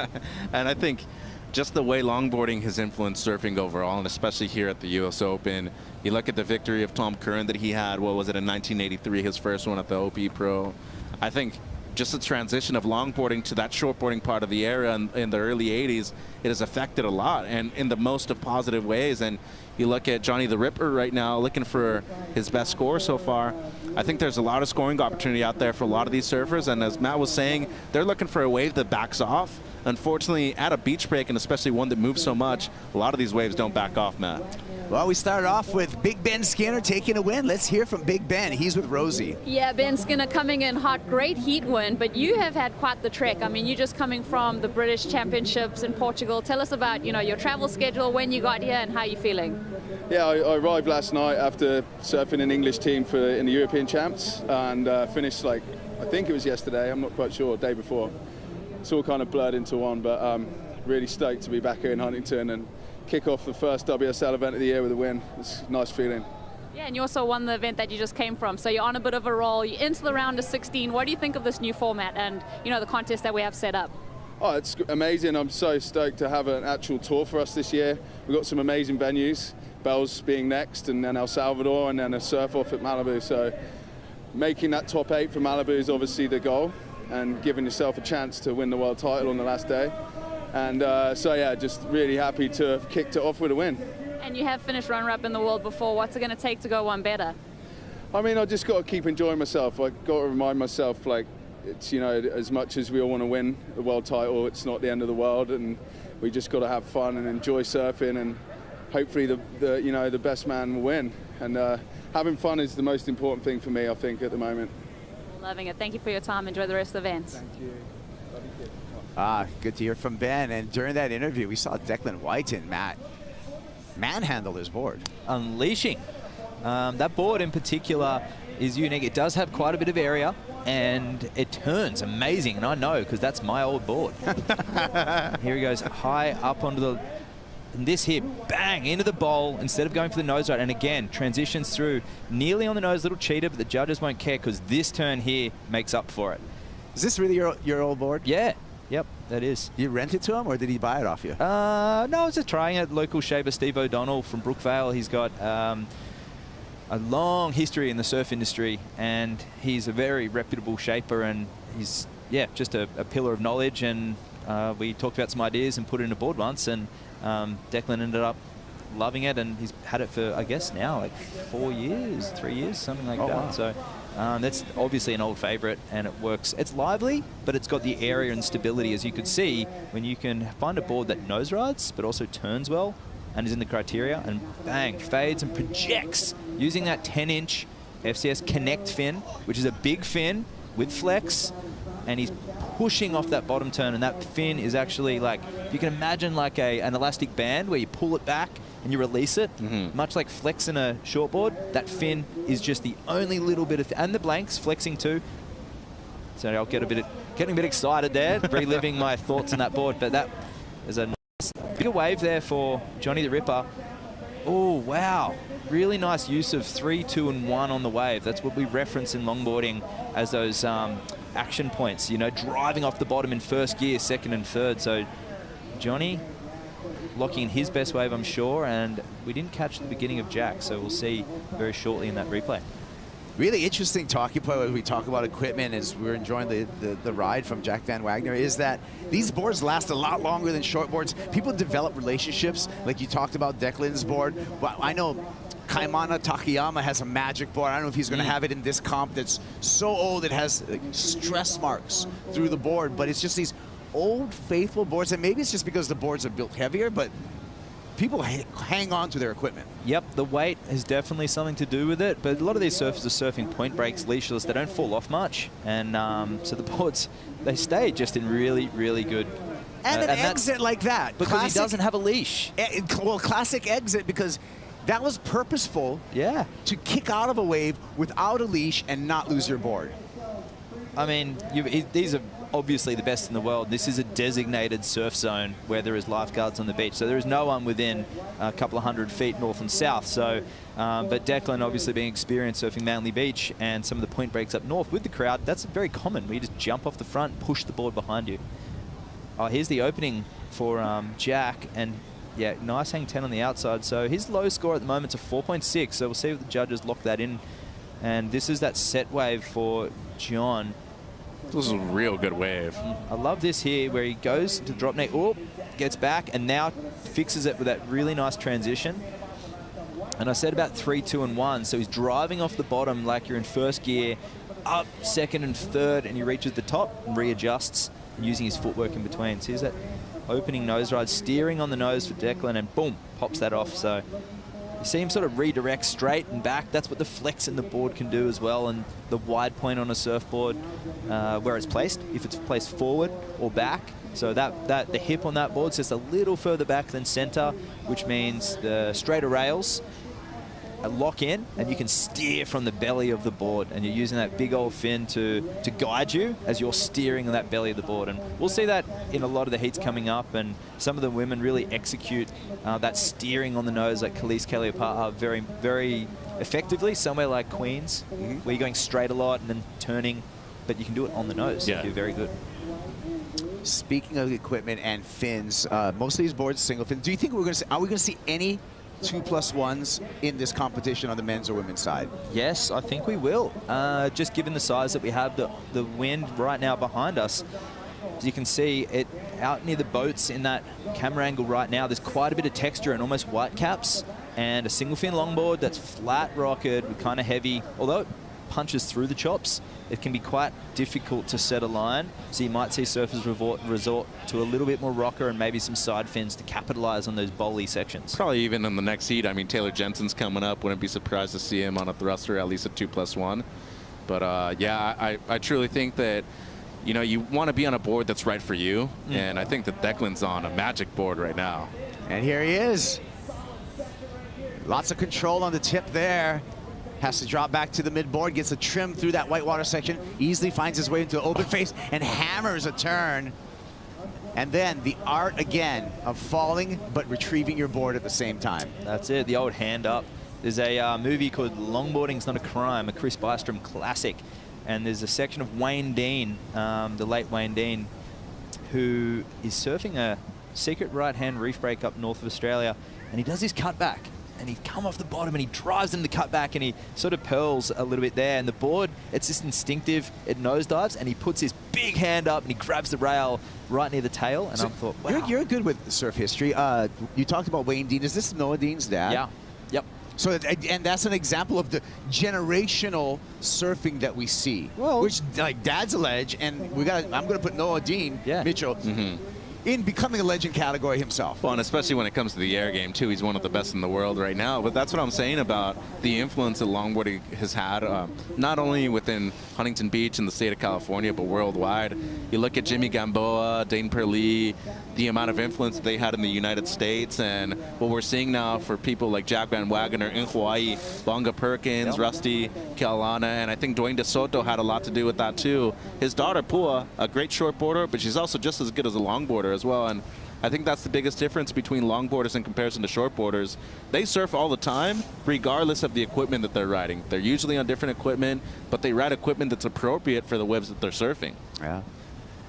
S3: And I think just the way longboarding has influenced surfing overall, and especially here at the U.S. Open. You look at the victory of Tom Curran that he had, what was it, in 1983, his first one at the OP Pro. I think just the transition of longboarding to that shortboarding part of the era in the early 80s, it has affected a lot, and in the most of positive ways. And you look at Johnny the Ripper right now, looking for his best score so far. I think there's a lot of scoring opportunity out there for a lot of these surfers, and as Matt was saying, they're looking for a wave that backs off. Unfortunately, at a beach break, and especially one that moves so much, a lot of these waves don't back off, Matt.
S1: Well, we started off with Big Ben Skinner taking a win. Let's hear from Big Ben. He's with Rosie.
S7: Yeah, Ben Skinner coming in hot, great heat win, but you have had quite the trek. I mean, you're just coming from the British Championships in Portugal. Tell us about, your travel schedule, when you got here, and how you're feeling.
S8: Yeah, I arrived last night after surfing an English team in the European Champs, and finished I think it was yesterday, I'm not quite sure, day before. It's all kind of blurred into one, but really stoked to be back here in Huntington and kick off the first WSL event of the year with a win. It's a nice feeling.
S7: Yeah, and you also won the event that you just came from, so you're on a bit of a roll. You're into the round of 16. What do you think of this new format and, the contest that we have set up?
S8: Oh, it's amazing. I'm so stoked to have an actual tour for us this year. We've got some amazing venues, Bells being next, and then El Salvador, and then a surf-off at Malibu. So making that top 8 for Malibu is obviously the goal, and giving yourself a chance to win the world title on the last day. And so yeah, just really happy to have kicked it off with a win.
S7: And you have finished runner-up in the world before. What's it going to take to go one better?
S8: I mean, I just got to keep enjoying myself. I got to remind myself, it's, as much as we all want to win the world title, it's not the end of the world, and we just got to have fun and enjoy surfing, and hopefully the best man will win. And having fun is the most important thing for me, I think, at the moment.
S7: Loving it. Thank you for your time. Enjoy the rest of the events.
S8: Thank you.
S1: Good to hear from Ben. And during that interview, we saw Declan Whiten, manhandle his board.
S2: Unleashing. That board in particular is unique. It does have quite a bit of area, and it turns amazing. And I know, because that's my old board. Here he goes high up onto the... And this here, bang, into the bowl instead of going for the nose right. And again, transitions through nearly on the nose, little cheater, but the judges won't care because this turn here makes up for it.
S1: Is this really your old board?
S2: Yeah. Yep, that is.
S1: You rent it to him, or did he buy it off you?
S2: No, I was just trying it. Local shaper Steve O'Donnell from Brookvale. He's got a long history in the surf industry, and he's a very reputable shaper, and he's, just a pillar of knowledge. And we talked about some ideas and put it in a board once, and Declan ended up loving it, and he's had it for, I guess, now 4 years, 3 years, something like that.
S1: Wow.
S2: So that's obviously an old favorite, and it works. It's lively, but it's got the area and stability, as you could see, when you can find a board that nose rides, but also turns well and is in the criteria, and bang, fades and projects using that 10-inch FCS Connect fin, which is a big fin with flex, and he's pushing off that bottom turn, and that fin is actually you can imagine an elastic band where you pull it back and you release it, much like flex in a shortboard. That fin is just the only little bit of, and the blanks flexing too. So I'll getting a bit excited there, reliving my thoughts on that board. But that is a nice bigger wave there for Johnny the Ripper. Oh wow, really nice use of 3, 2, and 1 on the wave. That's what we reference in longboarding as those action points. Driving off the bottom in first gear, second and third. So Johnny locking in his best wave, I'm sure, and we didn't catch the beginning of Jack, so we'll see very shortly in that replay.
S1: Really interesting talking point as we talk about equipment, as we're enjoying the ride from Jack Van Wagner, is that these boards last a lot longer than short boards. People develop relationships, like you talked about Declan's board. Well, I know Kaimana Takayama has a magic board. I don't know if he's going to have it in this comp that's so old it has stress marks through the board, but it's just these old faithful boards, and maybe it's just because the boards are built heavier, but people hang on to their equipment.
S2: Yep, the weight has definitely something to do with it, but a lot of these surfers are surfing point breaks, leashless. They don't fall off much, and so the boards, they stay just in really, really good.
S1: And an exit like that.
S2: Because classic, he doesn't have a leash.
S1: Well, classic exit, because that was purposeful.
S2: Yeah.
S1: To kick out of a wave without a leash and not lose your board.
S2: I mean, these are obviously the best in the world. This is a designated surf zone where there is lifeguards on the beach, so there is no one within a couple of 100 feet north and south. So, but Declan obviously being experienced surfing Manly Beach and some of the point breaks up north with the crowd, that's very common, where you just jump off the front, push the board behind you. Oh, here's the opening for Jack, and yeah, nice hang 10 on the outside. So his low score at the moment is a 4.6, so we'll see if the judges lock that in. And this is that set wave for John.
S3: This is a real good wave.
S2: I love this here where he goes to drop net, gets back, and now fixes it with that really nice transition. And I said about 3, 2, and 1, so he's driving off the bottom like you're in first gear, up second and third, and he reaches the top and readjusts using his footwork in between. So here's that opening nose ride, steering on the nose for Declan, and boom, pops that off. So You see him sort of redirect straight and back. That's what the flex in the board can do as well, and the wide point on a surfboard where it's placed, if it's placed forward or back. So the hip on that board's just a little further back than center, which means the straighter rails lock in and you can steer from the belly of the board, and you're using that big old fin to guide you as you're steering on that belly of the board. And we'll see that in a lot of the heats coming up, and some of the women really execute that steering on the nose like Khalees Kaliopata very, very effectively. Somewhere like Queens, where you're going straight a lot and then turning, but you can do it on the nose.
S3: Yeah.
S2: You're very good.
S1: Speaking of equipment and fins, most of these boards single fin. Do you think are we going to see any 2+1s in this competition on the men's or women's side?
S2: Yes, I think we will. Just given the size that we have, the wind right now behind us, as you can see it out near the boats in that camera angle right now, there's quite a bit of texture and almost white caps, and a single fin longboard that's flat rocketed with kind of heavy, although it punches through the chops, it can be quite difficult to set a line. So you might see surfers resort to a little bit more rocker and maybe some side fins to capitalize on those bowly sections.
S3: Probably even in the next heat. I mean, Taylor Jensen's coming up. Wouldn't be surprised to see him on a thruster, at least a 2+1. But yeah, I truly think that, you know, you want to be on a board that's right for you. And I think that Declan's on a magic board right now.
S1: And here he is. Lots of control on the tip there. Has to drop back to the mid-board, gets a trim through that whitewater section, easily finds his way into open face and hammers a turn. And then the art again of falling but retrieving your board at the same time.
S2: That's it, the old hand up. There's a movie called Longboarding's Not a Crime, a Chris Bystrom classic. And there's a section of Wayne Dean, the late Wayne Dean, who is surfing a secret right-hand reef break up north of Australia. And he does his cutback. And he'd come off the bottom and he drives in the cutback and he sort of pearls a little bit there. And the board, it's just instinctive. It nosedives and he puts his big hand up and he grabs the rail right near the tail. And
S1: so
S2: I thought, wow.
S1: You're good with surf history. You talked about Wayne Dean. Is this Noah Dean's dad?
S2: Yeah. Yep.
S1: So, and that's an example of the generational surfing that we see.
S2: Well,
S1: which, like, dad's a legend, and I'm going to put Noah Dean, Mitchell, in becoming a legend category himself.
S3: Well, and especially when it comes to the air game, too. He's one of the best in the world right now. But that's what I'm saying about the influence that longboarding has had, not only within Huntington Beach and the state of California, but worldwide. You look at Jimmy Gamboa, Dane Perlee, the amount of influence that they had in the United States, and what we're seeing now for people like Jack Van Wagoner in Hawaii, Bonga Perkins, Rusty Keaulana, and I think Dwayne DeSoto had a lot to do with that, too. His daughter, Pua, a great shortboarder, but she's also just as good as a longboarder as well. And I think that's the biggest difference between longboarders in comparison to shortboarders. They surf all the time, regardless of the equipment that they're riding. They're usually on different equipment, but they ride equipment that's appropriate for the waves that they're surfing.
S1: Yeah.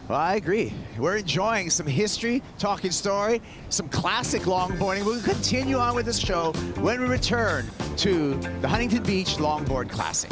S1: Well, I agree. We're enjoying some history, talking story, some classic longboarding. We'll continue on with this show when we return to the Huntington Beach Longboard Classic.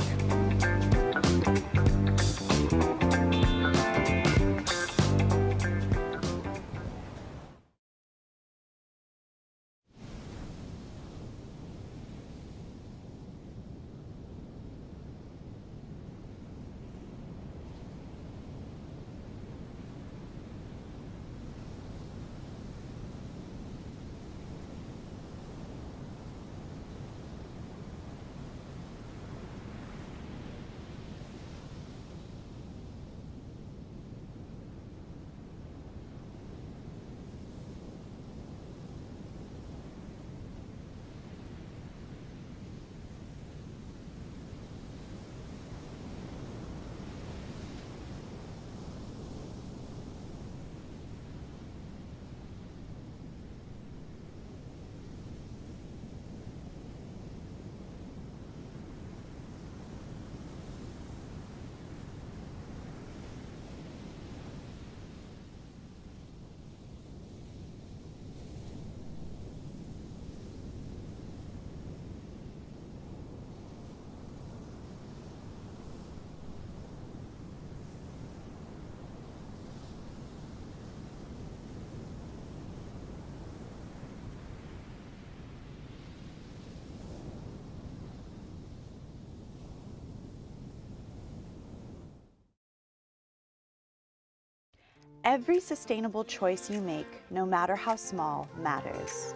S9: Every sustainable choice you make, no matter how small, matters.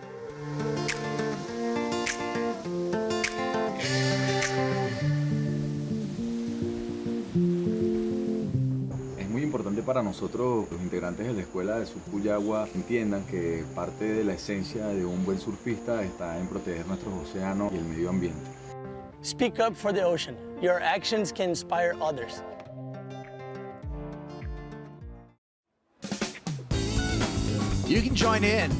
S10: para nosotros, los integrantes de la escuela de surf Cuyagua, entiendan que parte de la esencia de un buen surfista está en proteger nuestros océanos y el medio ambiente.
S11: Speak up for the ocean. Your actions can inspire others.
S1: You can join in.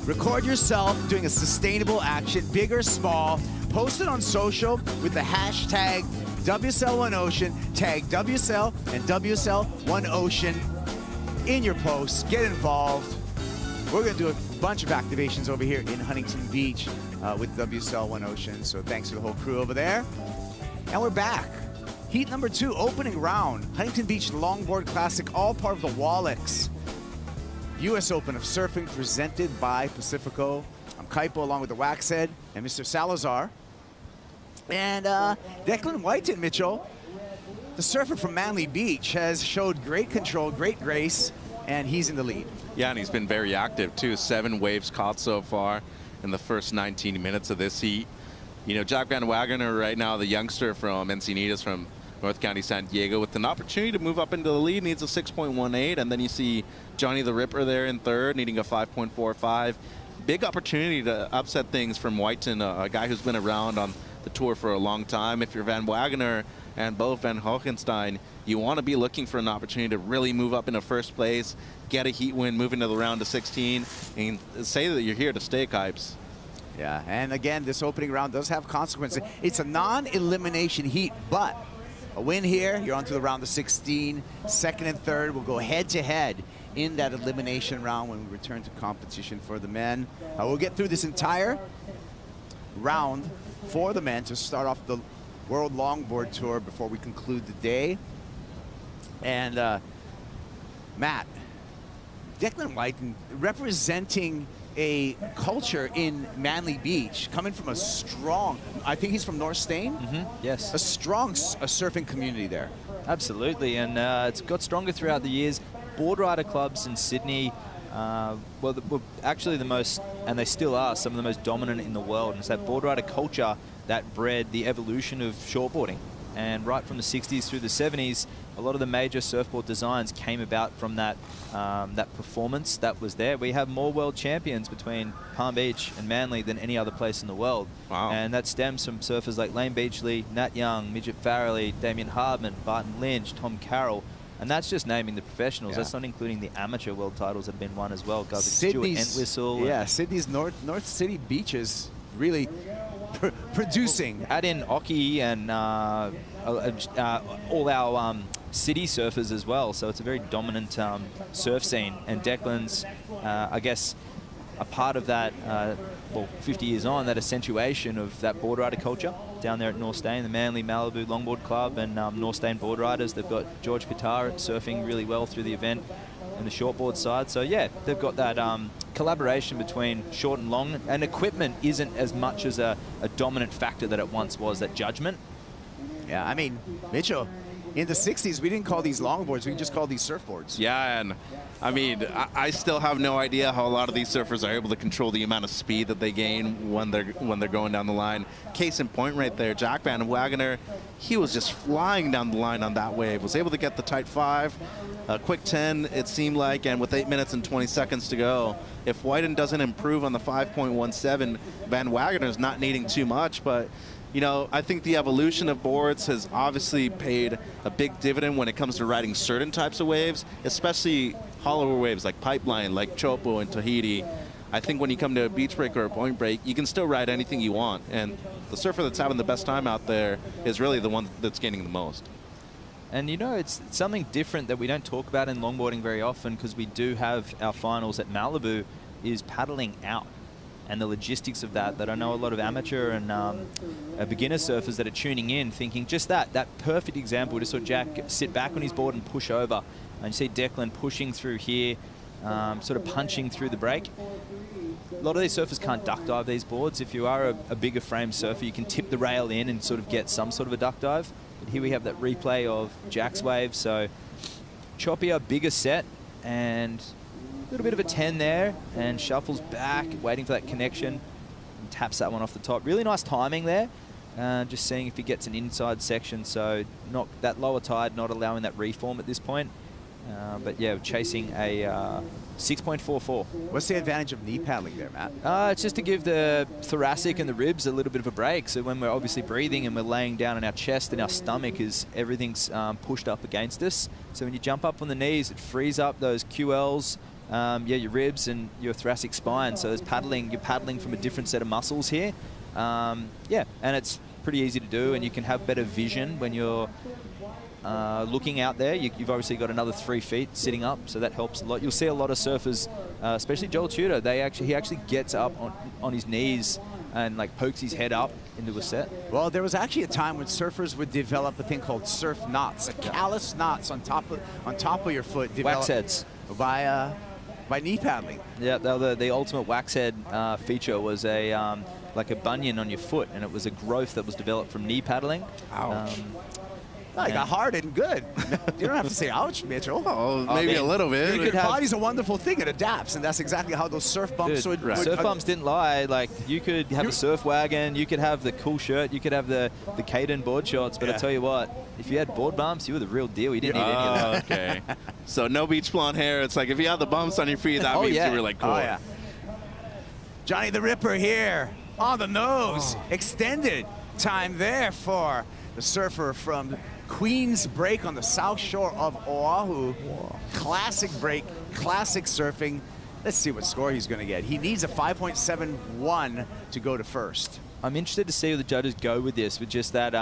S1: Record yourself doing a sustainable action, big or small. Post it on social with the hashtag WSL1Ocean. Tag WSL and WSL1Ocean in your posts. Get involved. We're going to do a bunch of activations over here in Huntington Beach with WSL1Ocean. So thanks to the whole crew over there. And we're back. Heat number 2, opening round. Huntington Beach Longboard Classic, all part of the Wallex U.S. Open of Surfing, presented by Pacifico. I'm Kaipo, along with the Waxhead and Mr. Salazar. And Declan Whiten, Mitchell, the surfer from Manly Beach, has showed great control, great grace, and he's in the lead.
S3: Yeah, and he's been very active, too. 7 waves caught so far in the first 19 minutes of this heat. You know, Jack Van Wagner right now, the youngster from Encinitas from North County, San Diego, with an opportunity to move up into the lead, needs a 6.18, and then you see Johnny the Ripper there in third, needing a 5.45. Big opportunity to upset things from Whiten, a guy who's been around on the tour for a long time. If you're Van Wagner and Bo Van Hogenstein, you want to be looking for an opportunity to really move up into first place, get a heat win, move into the round of 16, and say that you're here to stay, Kipes.
S1: Yeah, and again, this opening round does have consequences. It's a non-elimination heat, but a win here, you're on to the round of 16. Second and third will go head-to-head in that elimination round when we return to competition for the men. We'll get through this entire round for the men to start off the World Longboard Tour before we conclude the day. And Matt, Declan Whiten representing a culture in Manly Beach, coming from a strong, I think he's from North Stain?
S2: Yes.
S1: A strong surfing community there.
S2: Absolutely, and it's got stronger throughout the years. Board rider clubs in Sydney were actually the most, and they still are, some of the most dominant in the world. And it's that board rider culture that bred the evolution of shortboarding. And right from the 60s through the 70s, a lot of the major surfboard designs came about from that that performance that was there. We have more world champions between Palm Beach and Manly than any other place in the world.
S3: Wow.
S2: And that stems from surfers like Lane Beachley, Nat Young, Midget Farrelly, Damien Hardman, Barton Lynch, Tom Carroll. And that's just naming the professionals.
S1: Yeah.
S2: That's not including the amateur world titles that have been won as well. Guys like Stuart Entwistle.
S1: Yeah, Sydney's North City beaches really producing.
S2: Add in Oki and all our city surfers as well. So it's a very dominant surf scene. And Declan's, I guess, a part of that, well, 50 years on, that accentuation of that board rider culture down there at North Stain, the Manly Malibu Longboard Club and North Stain board riders. They've got George Pitar surfing really well through the event and the shortboard side. So yeah, they've got that collaboration between short and long, and equipment isn't as much as a dominant factor that it once was, that judgment.
S1: Yeah, I mean, Mitchell, in the 60s, we didn't call these longboards, we just called these surfboards.
S3: Yeah, and I mean, I still have no idea how a lot of these surfers are able to control the amount of speed that they gain when they're going down the line. Case in point right there, Jack Van Wagner, he was just flying down the line on that wave, was able to get the tight 5, a quick 10, it seemed like, and with 8 minutes and 20 seconds to go. If Whiten doesn't improve on the 5.17, Van Wagner's not needing too much, but you know, I think the evolution of boards has obviously paid a big dividend when it comes to riding certain types of waves, especially hollower waves like Pipeline, like Chopo and Tahiti. I think when you come to a beach break or a point break, you can still ride anything you want. And the surfer that's having the best time out there is really the one that's gaining the most.
S2: And you know, it's something different that we don't talk about in longboarding very often, because we do have our finals at Malibu, is paddling out. And the logistics of that I know a lot of amateur and beginner surfers that are tuning in thinking just that perfect example. We just saw Jack sit back on his board and push over. And you see Declan pushing through here, sort of punching through the break. A lot of these surfers can't duck dive these boards. If you are a bigger frame surfer, you can tip the rail in and sort of get some sort of a duck dive. But here we have that replay of Jack's wave. So choppier, bigger set, and a little bit of a 10 there, and shuffles back, waiting for that connection, and taps that one off the top. Really nice timing there. Just seeing if he gets an inside section, so not that lower tide, not allowing that reform at this point. But yeah, chasing a 6.44.
S1: What's the advantage of knee paddling there, Matt?
S2: It's just to give the thoracic and the ribs a little bit of a break. So when we're obviously breathing and we're laying down on our chest and our stomach, everything's pushed up against us. So when you jump up on the knees, it frees up those QLs, your ribs and your thoracic spine. So there's paddling, you're paddling from a different set of muscles here. And it's pretty easy to do, and you can have better vision when you're looking out there. You've obviously got another 3 feet sitting up, so that helps a lot. You'll see a lot of surfers, especially Joel Tudor, he actually gets up on his knees and like pokes his head up into a set.
S1: Well, there was actually a time when surfers would develop a thing called surf knots, a callus knots on top of your foot.
S2: Wax heads.
S1: By knee paddling.
S2: Yeah, the ultimate wax head feature was like a bunion on your foot, and it was a growth that was developed from knee paddling.
S3: Ouch.
S1: You got hard and good. You don't have to say ouch, Mitchell.
S3: Oh, maybe a little bit.
S1: Your body's a wonderful thing. It adapts, and that's exactly how those surf bumps would...
S2: Surf bumps didn't lie. Like, you could have a surf wagon, you could have the cool shirt, you could have the Caden board shorts, but I tell you what, if you had board bumps, you were the real deal. You didn't need any of that.
S3: Okay. So no beach blonde hair. It's like if you had the bumps on your feet, that means you were like cool.
S1: Oh, yeah. Johnny the Ripper here on the nose. Extended time there for the surfer from Queen's Break on the south shore of Oahu. Classic break, classic surfing. Let's see what score he's going to get. He needs a 5.71 to go to first.
S2: I'm interested to see where the judges go with this, with just that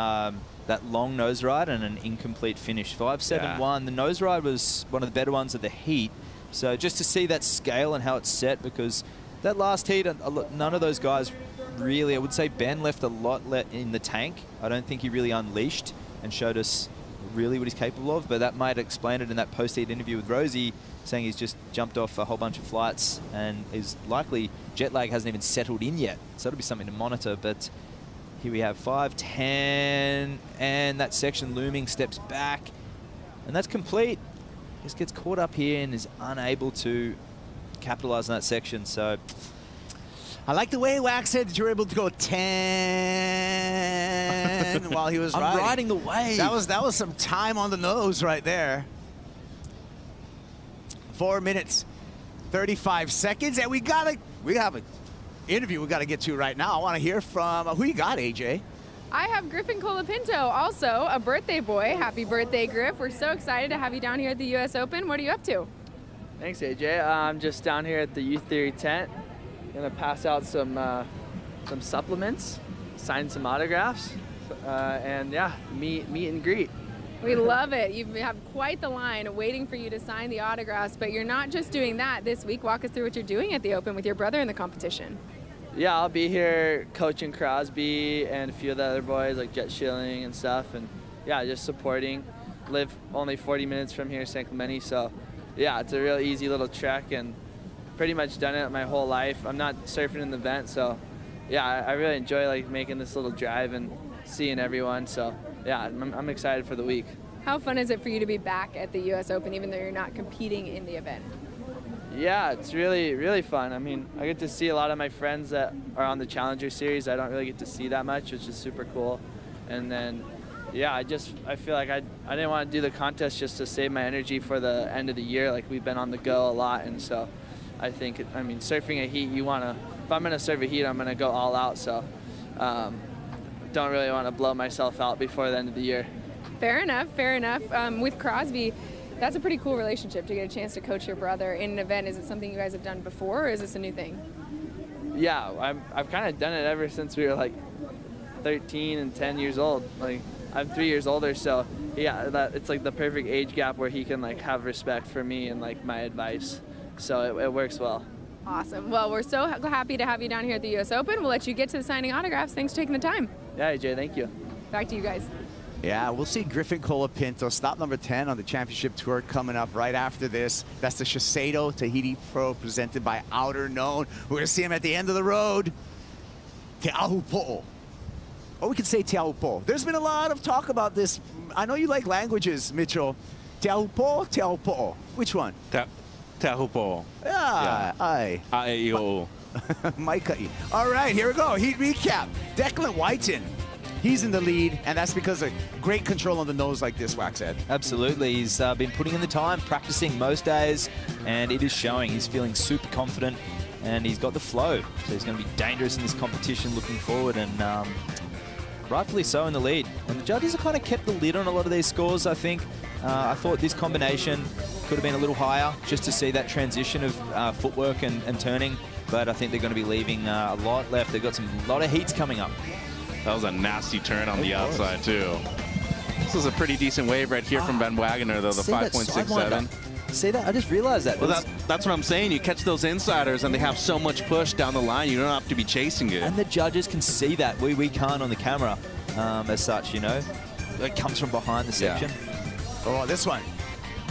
S2: long nose ride and an incomplete finish. 5.71. The nose ride was one of the better ones of the heat. So just to see that scale and how it's set, because that last heat, none of those guys really, I would say Ben left a lot in the tank. I don't think he really unleashed and showed us really what he's capable of, but that might explain it in that post-heat interview with Rosie, saying he's just jumped off a whole bunch of flights and is likely, jet lag hasn't even settled in yet, so that'll be something to monitor. But here we have 5.10, and that section looming, steps back, and that's complete. Just gets caught up here and is unable to capitalize on that section. So
S1: I like the way Wax said that you were able to go 10 while he was riding.
S2: I'm riding the wave.
S1: That was some time on the nose right there. 4 minutes, 35 seconds, and we have an interview we got to get to right now. I want to hear from who you got, AJ.
S4: I have Griffin Colapinto, also a birthday boy. Happy birthday, Griff. We're so excited to have you down here at the US Open. What are you up to?
S5: Thanks, AJ. I'm just down here at the Youth Theory tent. Gonna pass out some supplements, sign some autographs, and yeah, meet and greet.
S4: We love it. You have quite the line waiting for you to sign the autographs, but you're not just doing that this week. Walk us through what you're doing at the Open with your brother in the competition.
S5: Yeah, I'll be here coaching Crosby and a few of the other boys like Jet Schilling and stuff, and yeah, just supporting. Live only 40 minutes from here, San Clemente, so yeah, it's a real easy little trek, and pretty much done it my whole life. I'm not surfing in the vent, so yeah, I really enjoy like making this little drive and seeing everyone. So yeah, I'm excited for the week.
S4: How fun is it for you to be back at the US Open, even though you're not competing in the event?
S5: Yeah, it's really, really fun. I mean, I get to see a lot of my friends that are on the Challenger Series. I don't really get to see that much, which is super cool. And then, yeah, I feel like I didn't want to do the contest just to save my energy for the end of the year. Like, we've been on the go a lot, and so I think, surfing a heat, if I'm going to surf a heat, I'm going to go all out. So don't really want to blow myself out before the end of the year.
S4: Fair enough, fair enough. With Crosby, that's a pretty cool relationship to get a chance to coach your brother in an event. Is it something you guys have done before, or is this a new thing?
S5: Yeah, I've kind of done it ever since we were like 13 and 10 years old. Like, I'm 3 years older, so yeah, it's like the perfect age gap where he can like have respect for me and like my advice. So it works well.
S4: Awesome. Well, we're so happy to have you down here at the US Open. We'll let you get to the signing autographs. Thanks for taking the time.
S5: Yeah, AJ, thank you.
S4: Back to you guys.
S1: Yeah, we'll see Griffin Colapinto, stop number 10 on the championship tour, coming up right after this. That's the Shiseido Tahiti Pro presented by Outer Known. We're going to see him at the end of the road. Te Ahupo'o. Or we could say Te Ahupo'o. There's been a lot of talk about this. I know you like languages, Mitchell. Te Ahupo'o, Te Ahupo'o. Which one?
S3: Te Ahupo'o.
S1: Yeah, aye.
S3: Ae-o.
S1: Maikai. All right, here we go. Heat recap. Declan Whiten He's in the lead, and that's because of great control on the nose like this, Waxhead.
S2: Absolutely. He's been putting in the time, practicing most days, and it is showing. He's feeling super confident, and he's got the flow. So he's going to be dangerous in this competition looking forward, and rightfully so in the lead. And the judges have kind of kept the lid on a lot of these scores, I think. I thought this combination could have been a little higher just to see that transition of footwork and turning, but I think they're going to be leaving a lot left. They've got a lot of heats coming up.
S3: That was a nasty turn on the outside, too. This is a pretty decent wave right here from Van Wagener, though, the 5.67.
S2: See that? I just realized that.
S3: Well, that's what I'm saying. You catch those insiders, and they have so much push down the line, you don't have to be chasing it.
S2: And the judges can see that. We can't on the camera as such, you know. It comes from behind the section.
S1: Yeah. Oh, this one,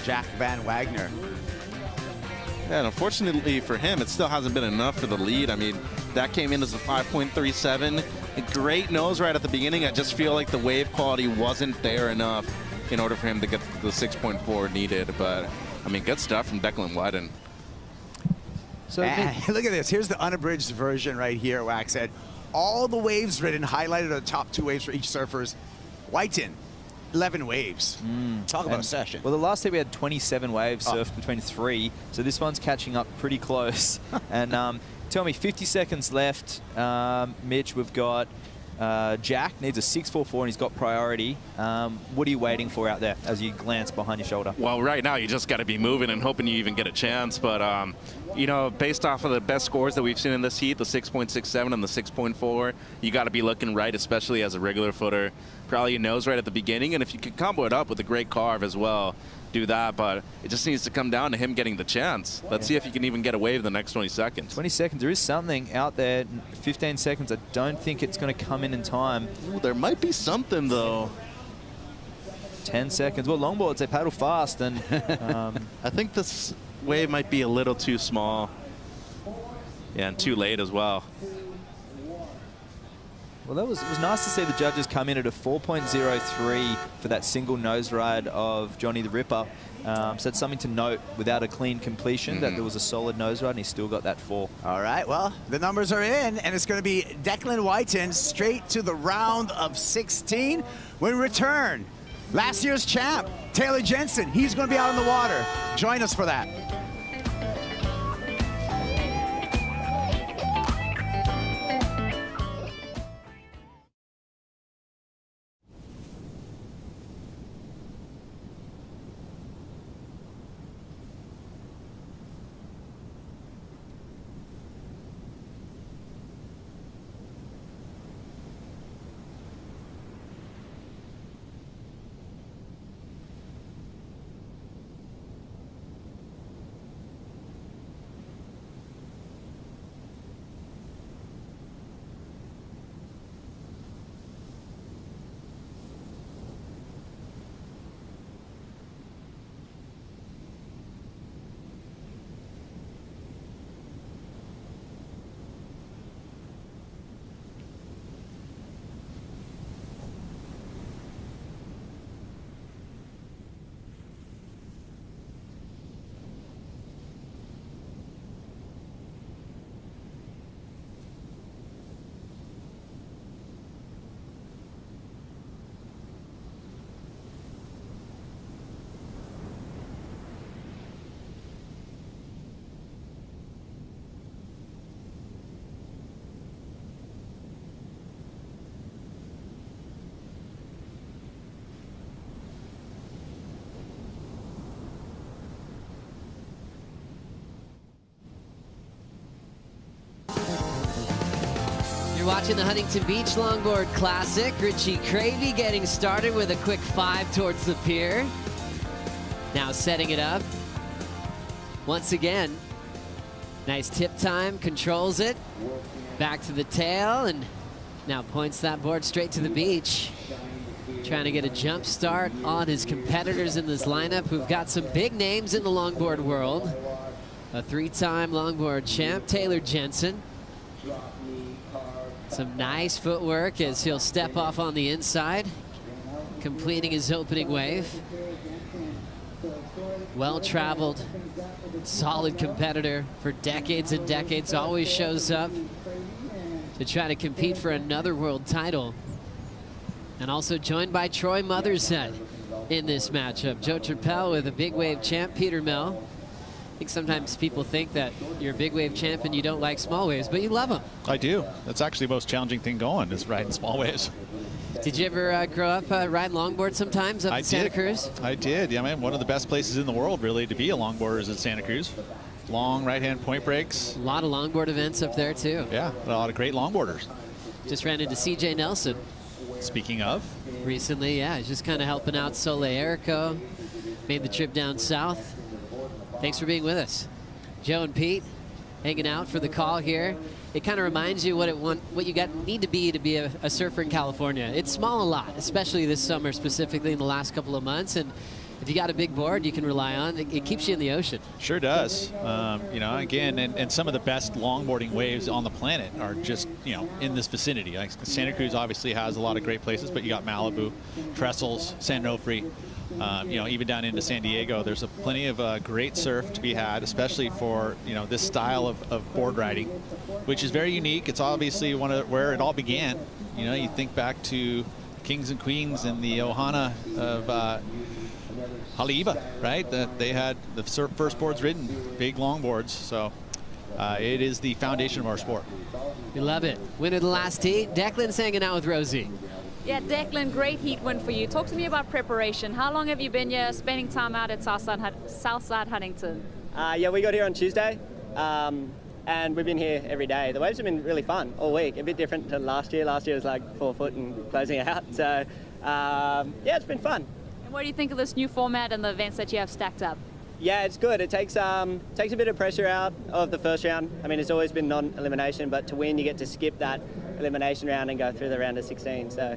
S1: Jack Van Wagener.
S3: Yeah, and unfortunately for him, it still hasn't been enough for the lead. I mean, that came in as a 5.37. A great nose right at the beginning. I just feel like the wave quality wasn't there enough in order for him to get the 6.4 needed. But, I mean, good stuff from Declan Whiten.
S1: So look at this. Here's the unabridged version right here, Waxhead. All the waves written, highlighted are the top 2 waves for each surfers. Whiten, 11 waves. Talk about a session.
S2: Well, the last day we had 27 waves surfed between 3, so this one's catching up pretty close. And tell me, 50 seconds left. Mitch, we've got Jack needs a 6.44 and he's got priority. What are you waiting for out there as you glance behind your shoulder?
S3: Well, right now you just got to be moving and hoping you even get a chance. But, you know, based off of the best scores that we've seen in this heat, the 6.67 and the 6.4, you got to be looking right, especially as a regular footer. Probably your nose right at the beginning. And if you can combo it up with a great carve as well, do that. But it just needs to come down to him getting the chance. Let's see if he can even get a wave the next 20 seconds.
S2: 20 seconds. There is something out there. 15 seconds. I don't think it's going to come in time.
S3: Ooh, there might be something, though.
S2: 10 seconds. Well, longboards, they paddle fast. And
S3: I think this wave might be a little too small. Yeah, and too late as well.
S2: Well, it was nice to see the judges come in at a 4.03 for that single nose ride of Johnny the Ripper. So that's something to note without a clean completion, that there was a solid nose ride and he still got that 4.
S1: All right, well, the numbers are in, and it's going to be Declan Whiten straight to the round of 16. When we return, last year's champ, Taylor Jensen, he's going to be out in the water. Join us for that.
S12: Watching the Huntington Beach Longboard Classic. Richie Cravey getting started with a quick 5 towards the pier. Now setting it up. Once again, nice tip time, controls it. Back to the tail, and now points that board straight to the beach. Trying to get a jump start on his competitors in this lineup who've got some big names in the longboard world. A 3-time longboard champ, Taylor Jensen. Some nice footwork as he'll step off on the inside, completing his opening wave. Well-traveled, solid competitor for decades and decades, always shows up to try to compete for another world title. And also joined by Troy Motherset in this matchup. Joe Trappell with a big wave champ, Peter Mel. I think sometimes people think that you're a big wave champ and you don't like small waves, but you love them.
S13: I do. That's actually the most challenging thing going, is riding small waves.
S12: Did you ever grow up riding longboard sometimes up in Santa Cruz?
S13: I did. Yeah, man, one of the best places in the world, really, to be a longboarder is in Santa Cruz. Long right-hand point breaks.
S12: A lot of longboard events up there, too.
S13: Yeah, a lot of great longboarders.
S12: Just ran into CJ Nelson.
S13: Speaking of.
S12: Recently, yeah, he's just kind of helping out Sole Erico. Made the trip down south. Thanks for being with us. Joe and Pete hanging out for the call here. It kind of reminds you what you need to be a surfer in California. It's small a lot, especially this summer, specifically in the last couple of months. And if you got a big board you can rely on, it keeps you in the ocean.
S13: Sure does. You know, again, and some of the best longboarding waves on the planet are just, you know, in this vicinity. Like Santa Cruz obviously has a lot of great places, but you got Malibu, Trestles, San Onofre. You know, even down into San Diego, there's plenty of great surf to be had, especially for, you know, this style of board riding, which is very unique. It's obviously where it all began. You know, you think back to Kings and Queens and the Ohana of Haleiwa, right? They had the first boards ridden, big longboards. So it is the foundation of our sport.
S12: We love it. Winner of the last heat. Declan's hanging out with Rosie.
S7: Yeah, Declan, great heat win for you. Talk to me about preparation. How long have you been here spending time out at Southside Huntington?
S14: Yeah, we got here on Tuesday, and we've been here every day. The waves have been really fun all week, a bit different to last year. Last year was like 4 foot and closing out. So, yeah, it's been fun.
S7: And what do you think of this new format and the events that you have stacked up?
S14: Yeah, it's good. It takes a bit of pressure out of the first round. I mean, it's always been non-elimination, but to win, you get to skip that elimination round and go through the round of 16. So,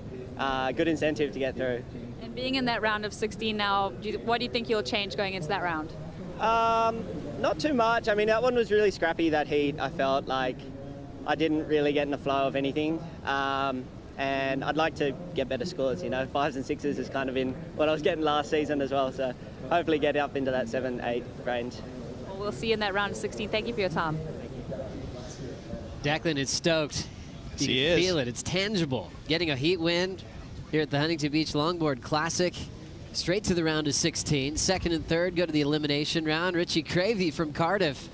S14: good incentive to get through.
S7: And being in that round of 16 now, what do you think you'll change going into that round?
S14: Not too much. I mean, that one was really scrappy, that heat. I felt like I didn't really get in the flow of anything. And I'd like to get better scores, you know. 5s and 6s is kind of in what I was getting last season as well. So hopefully get up into that 7-8 range.
S7: Well, we'll see you in that round of 16. Thank you for your time.
S12: Declan is stoked.
S13: Yes,
S12: you
S13: he
S12: can
S13: is.
S12: feel it. It's tangible. Getting a heat win here at the Huntington Beach Longboard Classic. Straight to the round of 16. Second and third go to the elimination round. Richie Cravey from Cardiff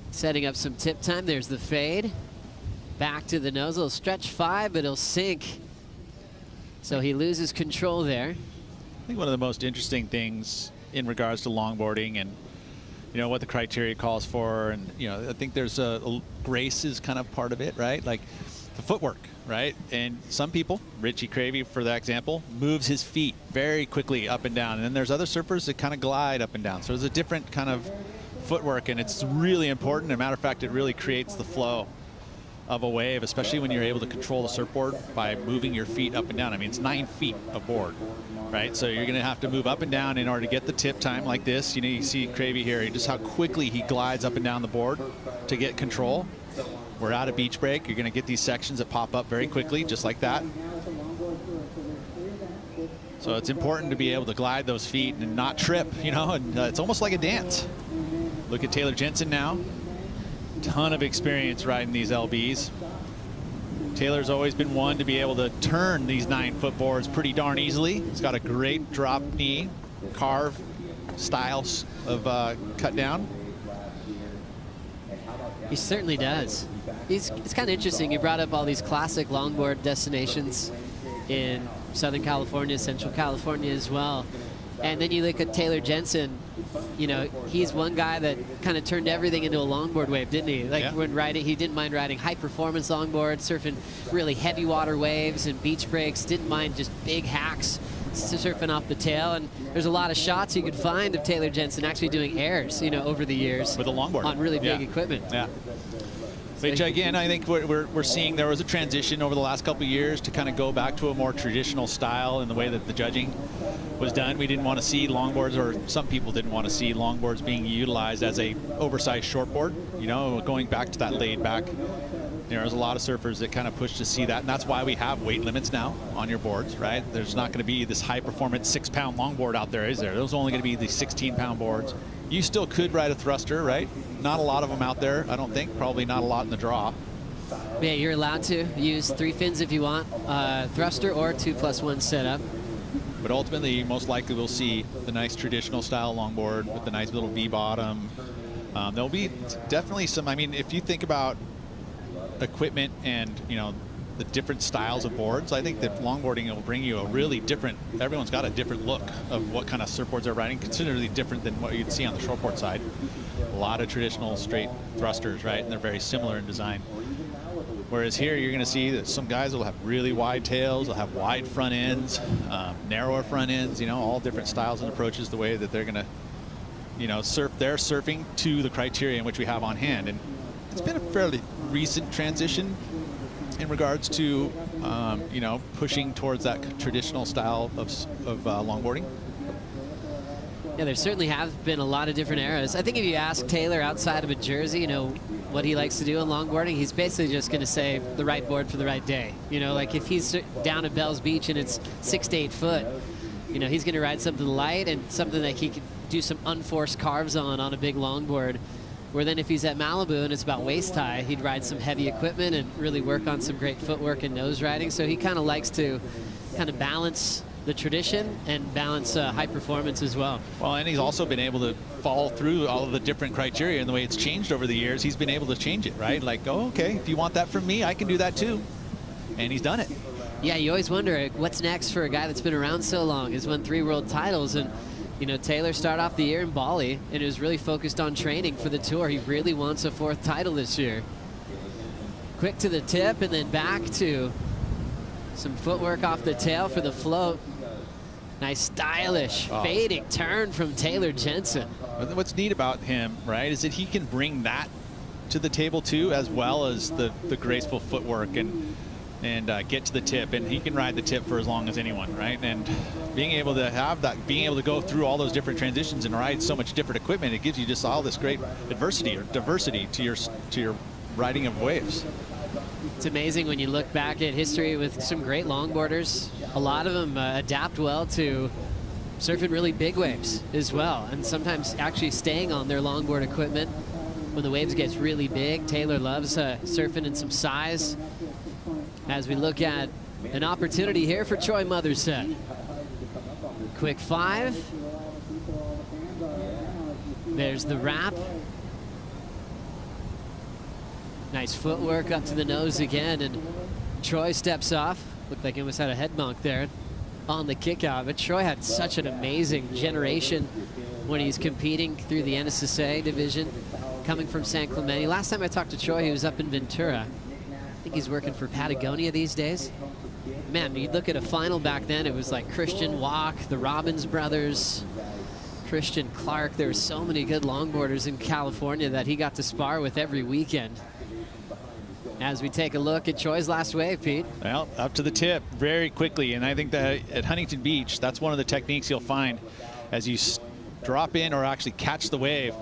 S12: setting up some tip time. There's the fade. Back to the nose. It'll stretch 5, but he'll sink. So he loses control there.
S13: I think one of the most interesting things in regards to longboarding and, you know, what the criteria calls for, and, you know, I think there's grace is kind of part of it, right? Like the footwork, right? And some people, Richie Cravey for that example, moves his feet very quickly up and down, and then there's other surfers that kind of glide up and down. So there's a different kind of footwork, and it's really important. As a matter of fact, it really creates the flow of a wave, especially when you're able to control the surfboard by moving your feet up and down. I mean, it's 9 feet of board, right? So you're going to have to move up and down in order to get the tip time like this. You know, you see Cravey here, just how quickly he glides up and down the board to get control. We're out of beach break. You're going to get these sections that pop up very quickly, just like that. So it's important to be able to glide those feet and not trip, you know, and it's almost like a dance. Look at Taylor Jensen now. Ton of experience riding these LBs. Taylor's always been one to be able to turn these 9-foot boards pretty darn easily. He's got a great drop knee, carve styles of cut down.
S12: He certainly does. It's kind of interesting. You brought up all these classic longboard destinations in Southern California, Central California as well. And then you look at Taylor Jensen. You know, he's one guy that kind of turned everything into a longboard wave, didn't he? Like when riding, he didn't mind riding high-performance longboard, surfing really heavy water waves and beach breaks. Didn't mind just big hacks, surfing off the tail. And there's a lot of shots you could find of Taylor Jensen actually doing airs, you know, over the years
S13: with a longboard
S12: on really big equipment.
S13: Yeah. Which again, I think we're seeing there was a transition over the last couple of years to kind of go back to a more traditional style in the way that the judging was done. We didn't want to see longboards, or some people didn't want to see longboards being utilized as a oversized shortboard. You know, going back to that laid back. There's a lot of surfers that kind of push to see that, and that's why we have weight limits now on your boards, right? There's not going to be this high-performance 6-pound longboard out there, is there? Those are only going to be the 16-pound boards. You still could ride a thruster, right? Not a lot of them out there, I don't think. Probably not a lot in the draw.
S12: Yeah, you're allowed to use 3 fins if you want, thruster or 2+1 setup.
S13: But ultimately, most likely we'll see the nice traditional style longboard with the nice little V bottom. There'll be definitely some, I mean, if you think about equipment and, you know, the different styles of boards, I think that longboarding will bring you a really different, everyone's got a different look of what kind of surfboards they're riding, considerably different than what you'd see on the shortboard side. A lot of traditional straight thrusters, right? And they're very similar in design. Whereas here, you're going to see that some guys will have really wide tails, they'll have wide front ends, narrower front ends, you know, all different styles and approaches, the way that they're going to, you know, surf. They're surfing to the criteria in which we have on hand. And it's been a fairly recent transition in regards to, you know, pushing towards that traditional style of longboarding.
S12: Yeah, there certainly have been a lot of different eras. I think if you ask Taylor outside of a jersey, you know, what he likes to do in longboarding, he's basically just going to say the right board for the right day. You know, like if he's down at Bell's Beach and it's 6 to 8 foot, you know, he's going to ride something light and something that he could do some unforced carves on a big longboard. Where then if he's at Malibu and it's about waist high, he'd ride some heavy equipment and really work on some great footwork and nose riding. So he kind of likes to kind of balance the tradition and balance high performance as well.
S13: Well, and he's also been able to follow through all of the different criteria and the way it's changed over the years. He's been able to change it, right? Like, oh, okay, if you want that from me, I can do that too. And he's done it.
S12: Yeah, you always wonder what's next for a guy that's been around so long. He's won 3 world titles, and you know, Taylor started off the year in Bali and is really focused on training for the tour. He really wants a 4th title this year. Quick to the tip and then back to some footwork off the tail for the float. Nice stylish fading turn from Taylor Jensen.
S13: What's neat about him, right, is that he can bring that to the table too, as well as the graceful footwork and get to the tip, and he can ride the tip for as long as anyone, right? And being able to have that, being able to go through all those different transitions and ride so much different equipment, it gives you just all this great adversity or diversity to your riding of waves.
S12: It's amazing when you look back at history with some great longboarders. A lot of them adapt well to surfing really big waves as well, and sometimes actually staying on their longboard equipment when the waves gets really big. Taylor loves surfing in some size. As we look at an opportunity here for Troy Motherset. Quick 5. There's the wrap. Nice footwork up to the nose again, and Troy steps off. Looked like he almost had a head bonk there on the kick out, but Troy had such an amazing generation when he's competing through the NSSA division, coming from San Clemente. Last time I talked to Troy, he was up in Ventura. I think he's working for Patagonia these days. Man, you look at a final back then, it was like Christian Walk, the Robbins brothers, Christian Clark. There were so many good longboarders in California that he got to spar with every weekend. As we take a look at Troy's last wave, Pete.
S13: Well, up to the tip very quickly, and I think that at Huntington Beach, that's one of the techniques you'll find as you drop in or actually catch the wave,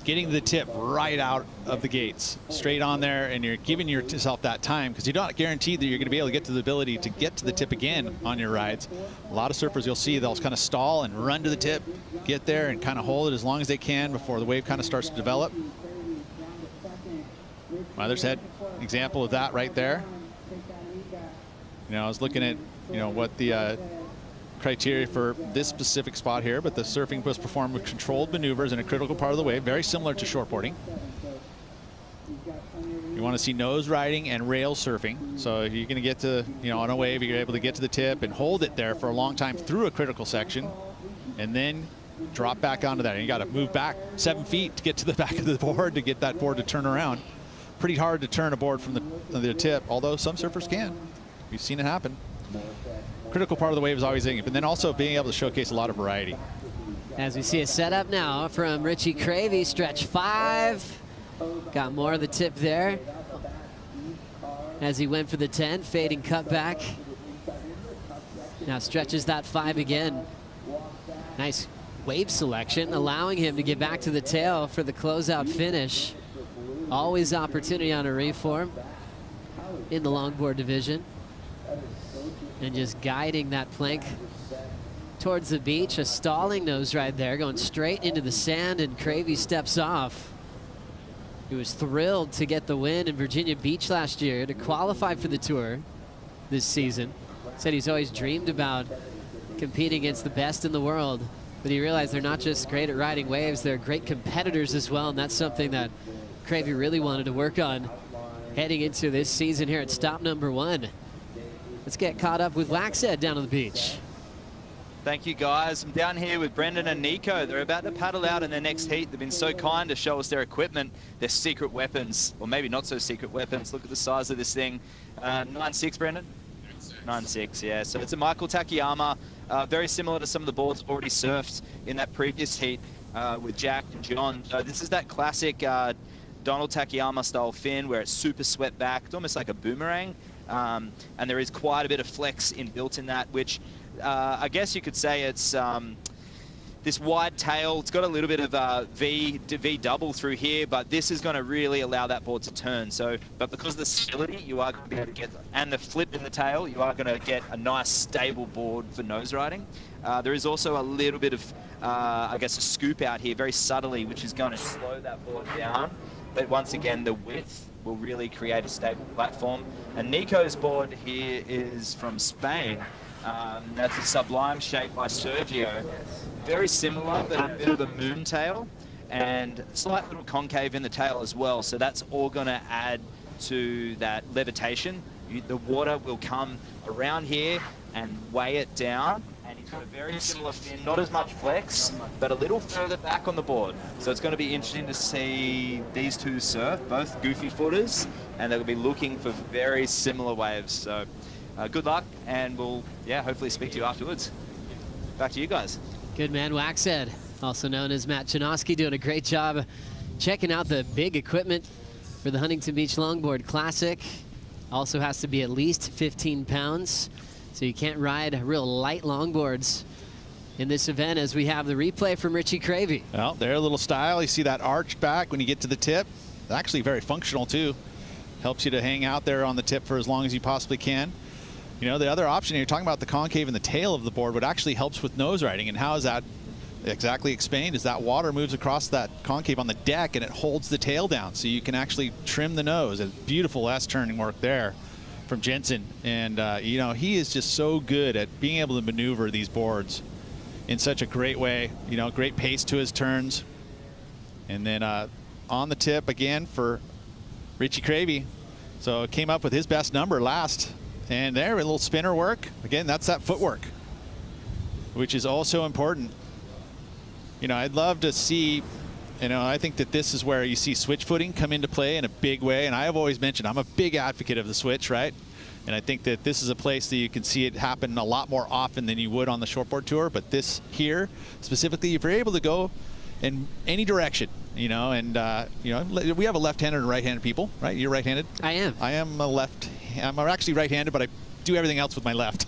S13: getting the tip right out of the gates, straight on there, and you're giving yourself that time, because you're not guaranteed that you're going to be able to get to the ability to get to the tip again on your rides. A lot of surfers you'll see, they'll kind of stall and run to the tip, get there and kind of hold it as long as they can before the wave kind of starts to develop. Mother's Head, example of that right there. You know, I was looking at, you know, what the criteria for this specific spot here, but the surfing was performed with controlled maneuvers in a critical part of the wave, very similar to shortboarding. You want to see nose riding and rail surfing. So you're going to get to, you know, on a wave, you're able to get to the tip and hold it there for a long time through a critical section, and then drop back onto that. And you got to move back 7 feet to get to the back of the board to get that board to turn around. Pretty hard to turn a board from the tip, although some surfers can. We've seen it happen. Critical part of the wave is always in, but then also being able to showcase a lot of variety.
S12: As we see a setup now from Richie Cravey, stretch 5. Got more of the tip there. As he went for the 10, fading cutback. Now stretches that 5 again. Nice wave selection, allowing him to get back to the tail for the closeout finish. Always opportunity on a reform in the longboard division. And just guiding that plank towards the beach. A stalling nose ride there, going straight into the sand, and Cravey steps off. He was thrilled to get the win in Virginia Beach last year to qualify for the tour this season. Said he's always dreamed about competing against the best in the world, but he realized they're not just great at riding waves, they're great competitors as well, and that's something that Cravey really wanted to work on heading into this season here at stop number 1. Let's get caught up with Waxhead down on the beach.
S2: Thank you, guys. I'm down here with Brendan and Nico. They're about to paddle out in their next heat. They've been so kind to show us their equipment, their secret weapons, or maybe not so secret weapons. Look at the size of this thing. 9.6, Brendan? 9.6, yeah. So it's a Michael Takayama, very similar to some of the boards already surfed in that previous heat with Jack and John. So this is that classic Donald Takayama style fin where it's super swept back. It's almost like a boomerang. And there is quite a bit of flex inbuilt in that, which I guess you could say it's this wide tail. It's got a little bit of V double through here, but this is going to really allow that board to turn. So, but because of the stability, you are going to be able to get, and the flip in the tail, you are going to get a nice stable board for nose riding. There is also a little bit of, I guess, a scoop out here very subtly, which is going to slow that board down. But once again, the width will really create a stable platform. And Nico's board here is from Spain. That's a Sublime shape by Sergio. Very similar, but a bit of a moon tail and slight little concave in the tail as well. So that's all going to add to that levitation. The water will come around here and weigh it down. And he's got a very similar fin, not as much flex, but a little further back on the board. So it's going to be interesting to see these two surf, both goofy footers, and they'll be looking for very similar waves. So good luck, and we'll, hopefully speak to you afterwards. Back to you guys.
S12: Good man, Waxhead, also known as Matt Chinoski, doing a great job checking out the big equipment for the Huntington Beach Longboard Classic. Also has to be at least 15 pounds, so you can't ride real light longboards in this event, as we have the replay from Richie Cravey.
S13: Well, there, a little style. You see that arch back when you get to the tip. It's actually very functional too. Helps you to hang out there on the tip for as long as you possibly can. You know, the other option, you're talking about the concave in the tail of the board, what actually helps with nose riding. And how is that exactly explained? Is that water moves across that concave on the deck and it holds the tail down, so you can actually trim the nose. It's beautiful S-turning work there from Jensen. And, you know, he is just so good at being able to maneuver these boards in such a great way. You know, great pace to his turns. And then on the tip again for Richie Cravey. So came up with his best number last. And there, a little spinner work. Again, that's that footwork, which is also important. You know, I'd love to see, you know, I think that this is where you see switch footing come into play in a big way. And I have always mentioned, I'm a big advocate of the switch, right? And I think that this is a place that you can see it happen a lot more often than you would on the shortboard tour. But this here, specifically, if you're able to go in any direction, you know, and, you know, we have a left-handed and right-handed people, right? You're right-handed?
S12: I am.
S13: I am I'm actually right-handed, but I do everything else with my left,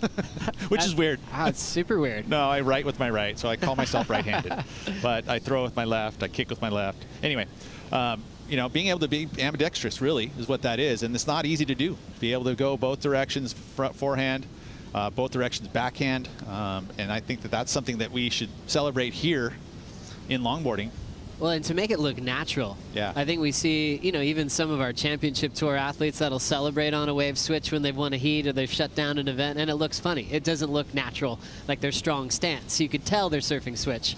S13: which is weird.
S12: Wow, it's super weird.
S13: No, I write with my right, so I call myself right-handed. But I throw with my left, I kick with my left. Anyway, you know, being able to be ambidextrous really is what that is, and it's not easy to do. Be able to go both directions, front forehand, both directions backhand, and I think that that's something that we should celebrate here in longboarding.
S12: Well, and to make it look natural,
S13: yeah.
S12: I think we see, you know, even some of our championship tour athletes that'll celebrate on a wave switch when they've won a heat or they've shut down an event, and it looks funny. It doesn't look natural, like their strong stance. You could tell they're surfing switch.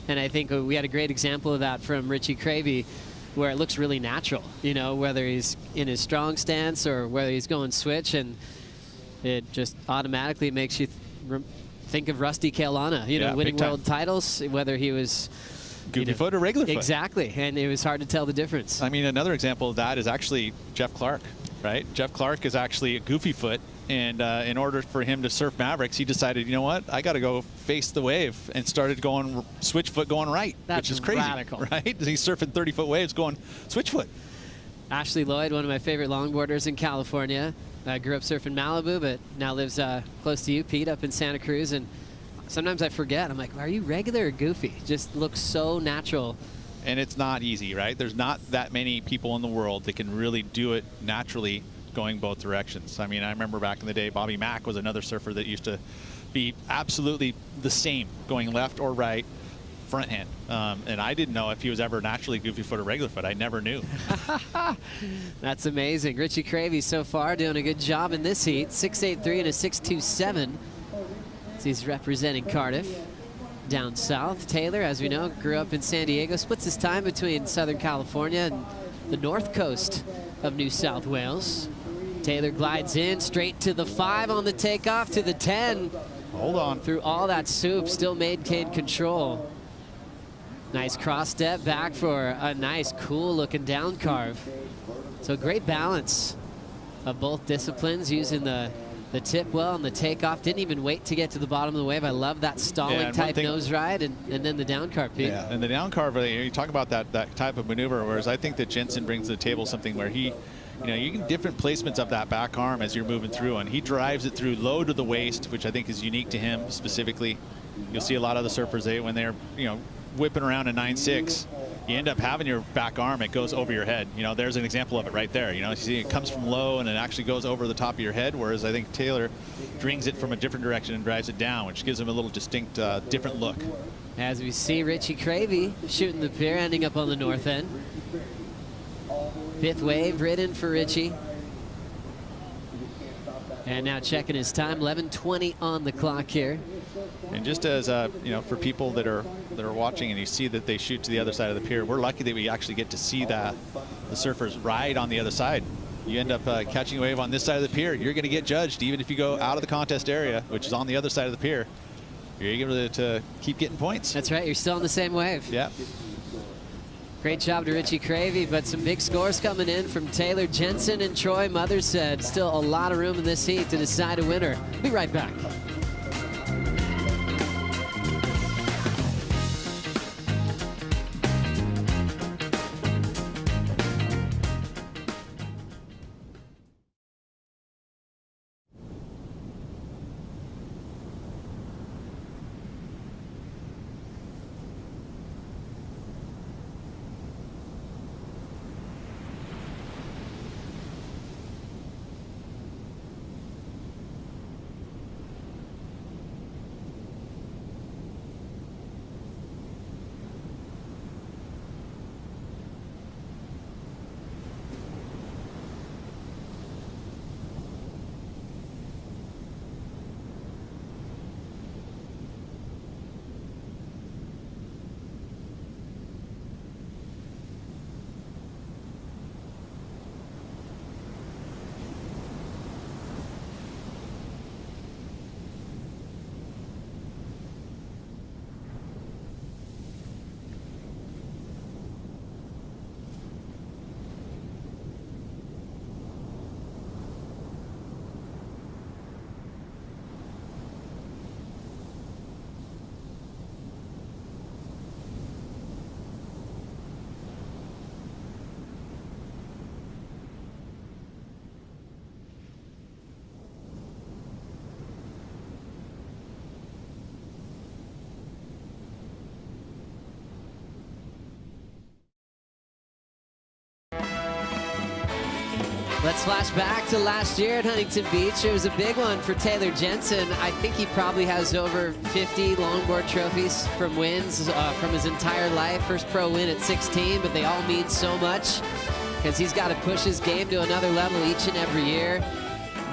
S12: And I think we had a great example of that from Richie Cravey, where it looks really natural, you know, whether he's in his strong stance or whether he's going switch, and it just automatically makes you think of Rusty Keilana, you know, winning world titles, whether he was
S13: goofy foot or regular foot.
S12: Exactly, and it was hard to tell the difference.
S13: I mean, another example of that is actually Jeff Clark, right? Jeff Clark is actually a goofy foot, and in order for him to surf Mavericks, he decided, you know what, I got to go face the wave, and started going switch foot going right, which is crazy,
S12: radical.
S13: Right? He's surfing 30-foot waves going switch foot.
S12: Ashley Lloyd, one of my favorite longboarders in California, grew up surfing Malibu, but now lives close to you, Pete, up in Santa Cruz, and sometimes I forget. I'm like, are you regular or goofy? Just looks so natural.
S13: And it's not easy, right? There's not that many people in the world that can really do it naturally going both directions. I mean, I remember back in the day, Bobby Mack was another surfer that used to be absolutely the same, going left or right, front hand. And I didn't know if he was ever naturally goofy foot or regular foot. I never knew.
S12: That's amazing. Richie Cravey so far doing a good job in this heat. 6'8" and a 6'2". He's representing Cardiff down south. Taylor, as we know, grew up in San Diego, splits his time between Southern California and the north coast of New South Wales. Taylor glides in straight to the 5 on the takeoff to the 10.
S13: Hold on.
S12: Through all that soup, still maintain control. Nice cross step back for a nice, cool looking down carve. So great balance of both disciplines, using the tip well and the takeoff. Didn't even wait to get to the bottom of the wave. I love that stalling type nose ride and then the down carve, Pete.
S13: Yeah, and the down carve, you talk about that type of maneuver, whereas I think that Jensen brings to the table something where he, you can different placements of that back arm as you're moving through, and he drives it through low to the waist, which I think is unique to him specifically. You'll see a lot of the surfers, when they're, whipping around a 9.6, you end up having your back arm, it goes over your head. There's an example of it right there. You see it comes from low and it actually goes over the top of your head, whereas I think Taylor brings it from a different direction and drives it down, which gives him a little distinct, different look.
S12: As we see Richie Cravey shooting the pier, ending up on the north end. 5th wave ridden for Richie. And now checking his time, 11:20 on the clock here.
S13: And just as for people that are watching and you see that they shoot to the other side of the pier, we're lucky that we actually get to see the surfers ride on the other side. You end up catching a wave on this side of the pier, you're going to get judged even if you go out of the contest area, which is on the other side of the pier. You're able to keep getting points.
S12: That's right, you're still on the same wave.
S13: Yeah.
S12: Great job to Richie Cravey, but some big scores coming in from Taylor Jensen and Troy Mothershead. Still a lot of room in this heat to decide a winner. Be right back. Let's flash back to last year at Huntington Beach. It was a big one for Taylor Jensen. I think he probably has over 50 longboard trophies from wins from his entire life. First pro win at 16, but they all mean so much because he's got to push his game to another level each and every year.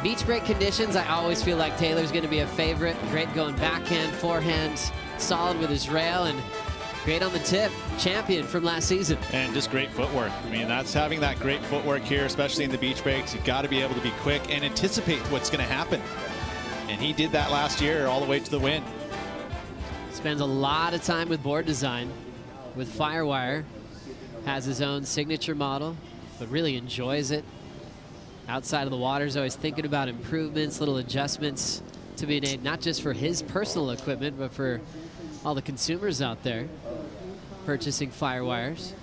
S12: Beach break conditions, I always feel like Taylor's going to be a favorite. Great going backhand, forehand, solid with his rail, and great on the tip. Champion from last season.
S13: And just great footwork. I mean, that's having that great footwork here, especially in the beach breaks. You've got to be able to be quick and anticipate what's going to happen. And he did that last year all the way to the win.
S12: Spends a lot of time with board design, with Firewire. Has his own signature model, but really enjoys it. Outside of the water, is always thinking about improvements, little adjustments to be made, not just for his personal equipment, but for all the consumers out there purchasing Firewires.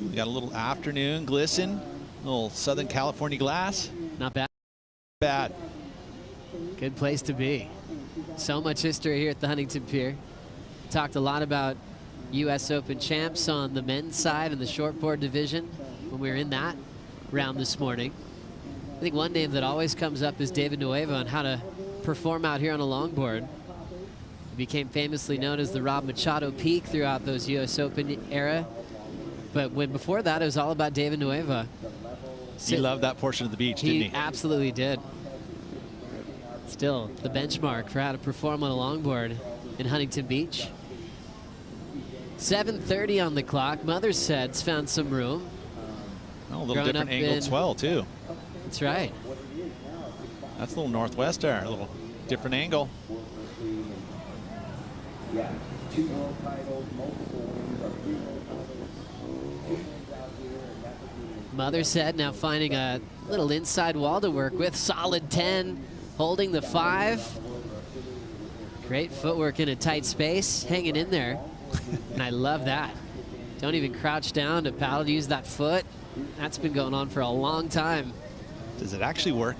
S13: We got a little afternoon glisten, little Southern California glass.
S12: Not bad.
S13: Bad.
S12: Good place to be. So much history here at the Huntington Pier. Talked a lot about U.S. Open champs on the men's side in the shortboard division when we were in that round this morning. I think one name that always comes up is David Nuevo and how to perform out here on a longboard. became famously known as the Rob Machado Peak throughout those U.S. Open era. But before that, it was all about David Nueva.
S13: He loved that portion of the beach, didn't he?
S12: He absolutely did. Still the benchmark for how to perform on a longboard in Huntington Beach. 7:30 on the clock. Mother Said's found some room.
S13: Oh, a little different angled swell, too.
S12: That's right.
S13: That's a little northwest there, a little different angle.
S12: Mother Said now finding a little inside wall to work with. Solid 10, holding the 5. Great footwork in a tight space, hanging in there. And I love that. Don't even crouch down to paddle, use that foot. That's been going on for a long time.
S13: Does it actually work?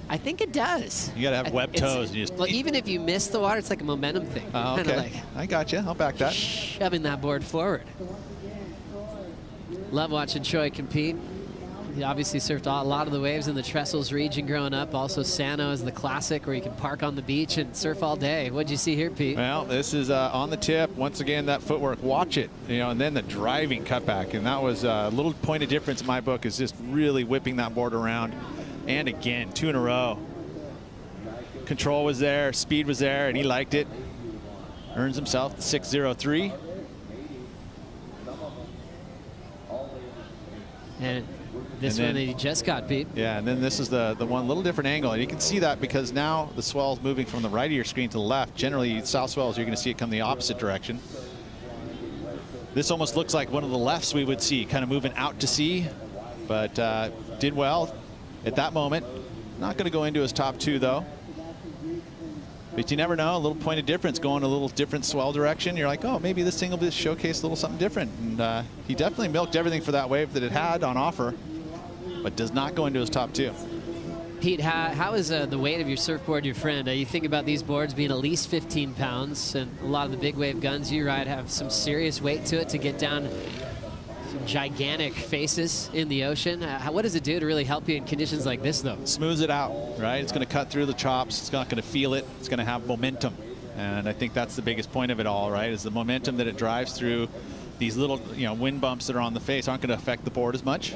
S12: I think it does.
S13: You got to have webbed toes. And
S12: well, even if you miss the water, it's like a momentum thing.
S13: Oh, okay.
S12: Like
S13: I got you. I'll back that.
S12: Shoving that board forward. Love watching Troy compete. He obviously surfed a lot of the waves in the Trestles region growing up. Also Sano is the classic where you can park on the beach and surf all day. What'd you see here, Pete?
S13: Well, this is on the tip. Once again, that footwork, watch it. And then the driving cutback. And that was a little point of difference in my book, is just really whipping that board around. And again, 2 in a row. Control was there, speed was there, and he liked it. Earns himself the 6.03.
S12: And this one that he just got, Pete.
S13: Yeah, and then this is the one little different angle. And you can see that because now the swell is moving from the right of your screen to the left. Generally, south swells, you're going to see it come the opposite direction. This almost looks like one of the lefts we would see, kind of moving out to sea. But did well at that moment. Not going to go into his top 2, though. But you never know, a little point of difference going a little different swell direction. You're like, oh, maybe this thing will just showcase a little something different. And he definitely milked everything for that wave that it had on offer, but does not go into his top 2.
S12: Pete, how is the weight of your surfboard your friend? You think about these boards being at least 15 pounds, and a lot of the big wave guns you ride have some serious weight to it to get down some gigantic faces in the ocean. What does it do to really help you in conditions like this, though?
S13: Smooths it out, right? It's going to cut through the chops. It's not going to feel it. It's going to have momentum. And I think that's the biggest point of it all, right, is the momentum that it drives through. These little, wind bumps that are on the face aren't going to affect the board as much.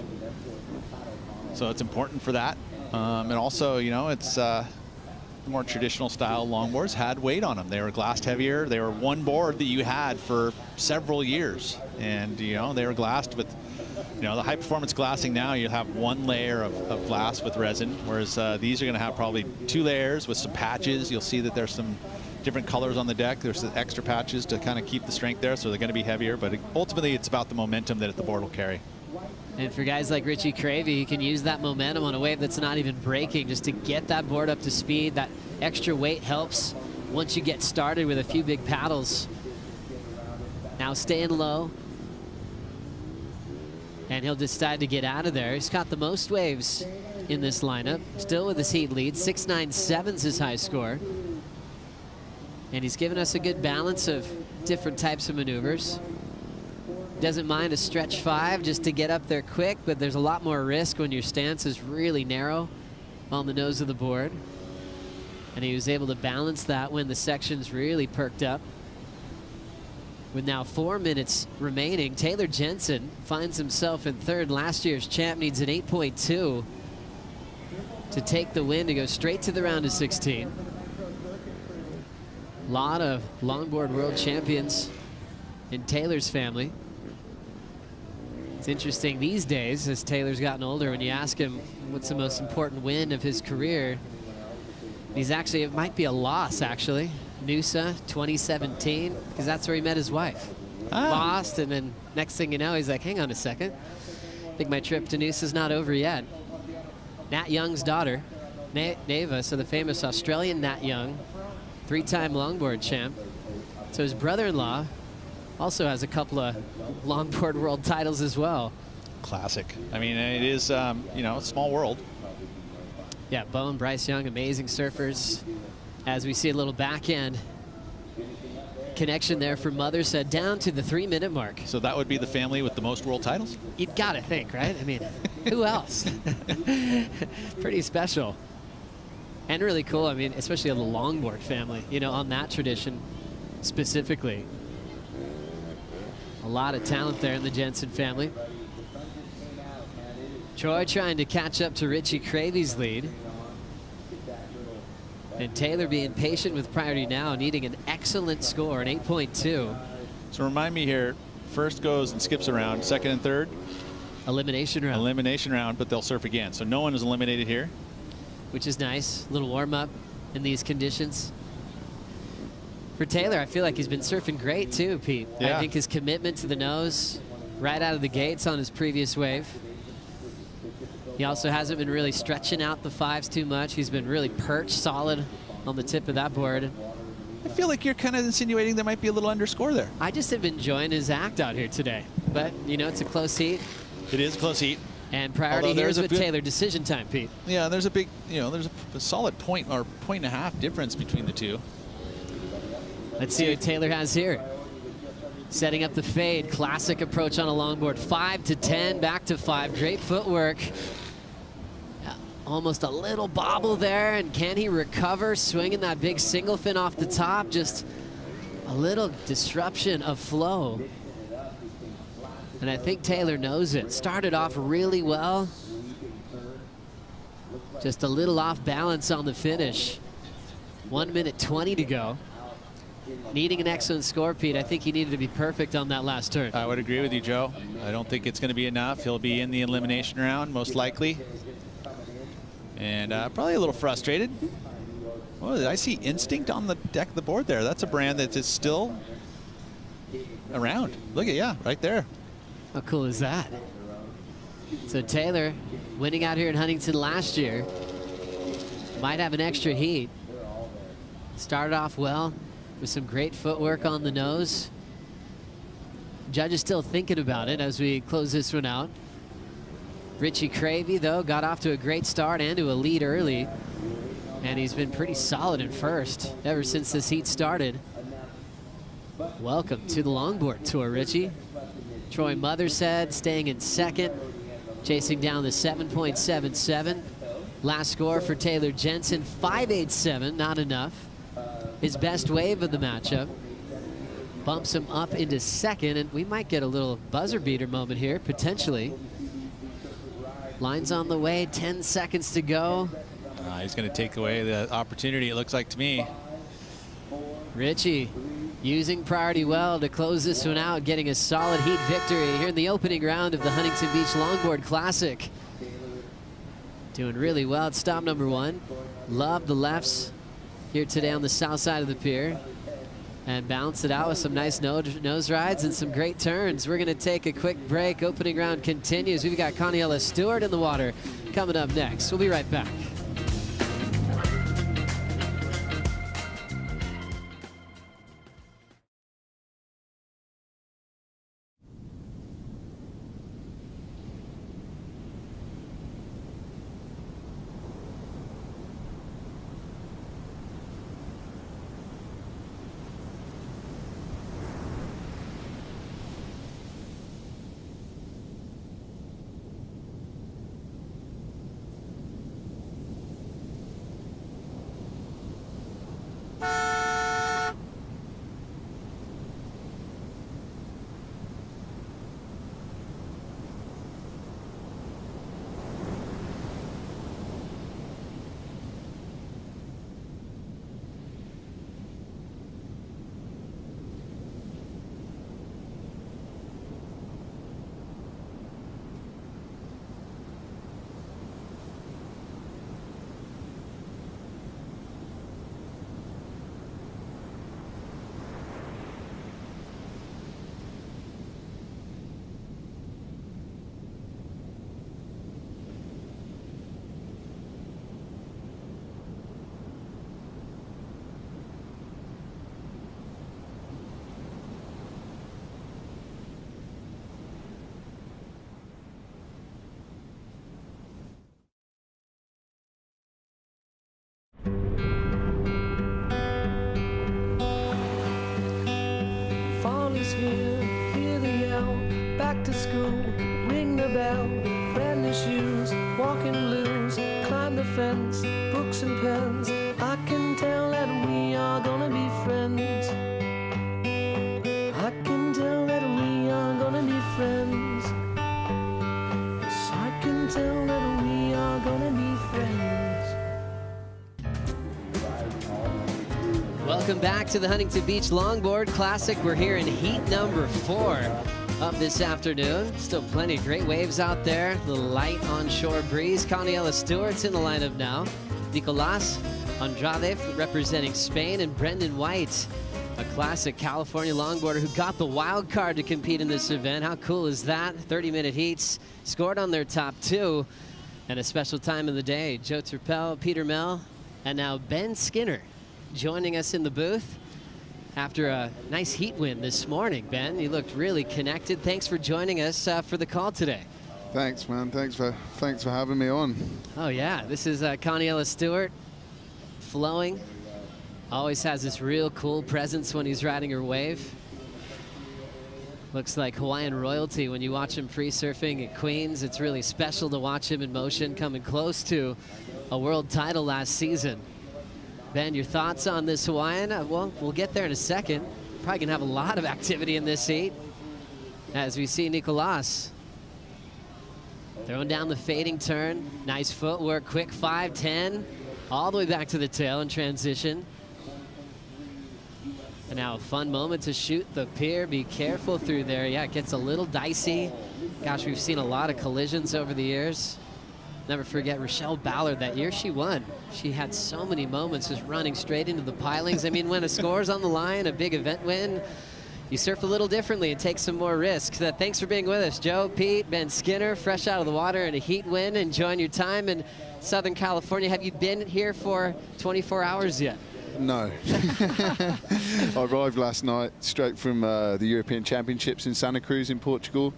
S13: So it's important for that. And also, it's the more traditional style longboards had weight on them. They were glassed heavier. They were one board that you had for several years. And, they were glassed with, the high performance glassing now, you have one layer of glass with resin, whereas these are going to have probably 2 layers with some patches. You'll see that there's some different colors on the deck. There's the extra patches to kind of keep the strength there, so they're going to be heavier. But ultimately, it's about the momentum that the board will carry.
S12: And for guys like Richie Cravey, you can use that momentum on a wave that's not even breaking just to get that board up to speed. That extra weight helps once you get started with a few big paddles. Now staying low. And he'll decide to get out of there. He's got the most waves in this lineup. Still with his heat lead. 6.97's his high score. And he's given us a good balance of different types of maneuvers. Doesn't mind a stretch 5 just to get up there quick, but there's a lot more risk when your stance is really narrow on the nose of the board. And he was able to balance that when the sections really perked up. With now 4 minutes remaining, Taylor Jensen finds himself in 3rd. Last year's champ needs an 8.2 to take the win to go straight to the round of 16. A lot of longboard world champions in Taylor's family. It's interesting these days, as Taylor's gotten older, when you ask him what's the most important win of his career, it might be a loss, actually. Noosa 2017, because that's where he met his wife. Lost, and then next thing you know, he's like, hang on a second. I think my trip to Noosa's not over yet. Nat Young's daughter, Neva, so the famous Australian Nat Young, 3-time longboard champ. So his brother-in-law also has a couple of longboard world titles as well.
S13: Classic. I mean, it is, a small world.
S12: Yeah, Bo and Bryce Young, amazing surfers. As we see a little backhand connection there for Mother Said down to the 3-minute mark.
S13: So that would be the family with the most world titles?
S12: You'd got to think, right? I mean, who else? Pretty special. And really cool, I mean, especially of the longboard family, you know, on that tradition specifically. A lot of talent there in the Jensen family. Troy trying to catch up to Richie Cravy's lead. And Taylor being patient with priority now, needing an excellent score, an 8.2.
S13: So remind me here, first goes and skips around, second and third?
S12: Elimination round.
S13: Elimination round, but they'll surf again. So no one is eliminated here.
S12: Which is nice. A little warm up in these conditions. For Taylor, I feel like he's been surfing great too, Pete.
S13: Yeah.
S12: I think his commitment to the nose right out of the gates on his previous wave. He also hasn't been really stretching out the fives too much. He's been really perched solid on the tip of that board.
S13: I feel like you're kind of insinuating there might be a little underscore there.
S12: I just have been enjoying his act out here today. But, you know, it's a close heat.
S13: It is a close heat.
S12: And priority here is with Taylor. Decision time, Pete.
S13: Yeah, there's a big, you know, there's a solid point or point and a half difference between the two.
S12: Let's see what Taylor has here. Setting up the fade. Classic approach on a longboard. 5 to 10, back to 5. Great footwork. Almost a little bobble there, and can he recover? Swinging that big single fin off the top. Just a little disruption of flow. And I think Taylor knows it. Started off really well. Just a little off balance on the finish. 1 minute 20 to go. Needing an excellent score, Pete. I think he needed to be perfect on that last turn.
S13: I would agree with you, Joe. I don't think it's going to be enough. He'll be in the elimination round, most likely. And probably a little frustrated. Oh, I see Instinct on the deck of the board there. That's a brand that is still around. Look at, yeah, right there.
S12: How cool is that? So Taylor, winning out here in Huntington last year, might have an extra heat. Started off well with some great footwork on the nose. Judge is still thinking about it as we close this one out. Richie Cravey, though, got off to a great start and to a lead early. And he's been pretty solid in first ever since this heat started. Welcome to the Longboard Tour, Richie. Troy Mothershead staying in second, chasing down the 7.77. Last score for Taylor Jensen, 5.87, not enough. His best wave of the matchup. Bumps him up into second, and we might get a little buzzer beater moment here, potentially. Lines on the way, 10 seconds to go.
S13: He's going to take away the opportunity, it looks like to me.
S12: Richie using priority well to close this one out, getting a solid heat victory here in the opening round of the Huntington Beach Longboard Classic. Doing really well at stop number 1. Love the lefts here today on the south side of the pier. And balance it out with some nice nose rides and some great turns. We're going to take a quick break. Opening round continues. We've got Conniella Stewart in the water coming up next. We'll be right back.
S15: Fall is here, hear the yell, back to school, ring the bell. brand new shoes, walking blues, climb the fence, books and pens. I can tell that we are gonna be friends. I can tell that we are gonna be friends. Yes, I can tell that we are gonna be friends.
S12: Welcome back to the Huntington Beach Longboard Classic. We're here in heat number 4 of this afternoon. Still plenty of great waves out there. The light onshore breeze. Caniela Stewart's in the lineup now. Nicolas Andrade representing Spain, and Brendan White, a classic California longboarder who got the wild card to compete in this event. How cool is that? 30-minute heats, scored on their top 2, and a special time of the day. Joe Turpel, Peter Mell, and now Ben Skinner joining us in the booth after a nice heat win this morning. Ben, you looked really connected. Thanks for joining us for the call today.
S16: Thanks, man. Thanks for having me on.
S12: Oh yeah, this is Caniela Stewart, flowing. Always has this real cool presence when he's riding her wave. Looks like Hawaiian royalty when you watch him free surfing at Queens. It's really special to watch him in motion, coming close to a world title last season. Ben, your thoughts on this Hawaiian? Well, we'll get there in a second. Probably gonna have a lot of activity in this heat as we see Nicolas throwing down the fading turn. Nice footwork, quick 5-10, all the way back to the tail in transition. And now a fun moment to shoot the pier. Be careful through there. Yeah, it gets a little dicey. Gosh, we've seen a lot of collisions over the years. Never forget Rochelle Ballard. That year she won, she had so many moments just running straight into the pilings. I mean, when a score's on the line, a big event win, you surf a little differently and take some more risks. Thanks for being with us, Joe, Pete, Ben Skinner, fresh out of the water in a heat win, enjoying your time in Southern California. Have you been here for 24 hours yet?
S16: No. I arrived last night straight from the European Championships in Santa Cruz in Portugal.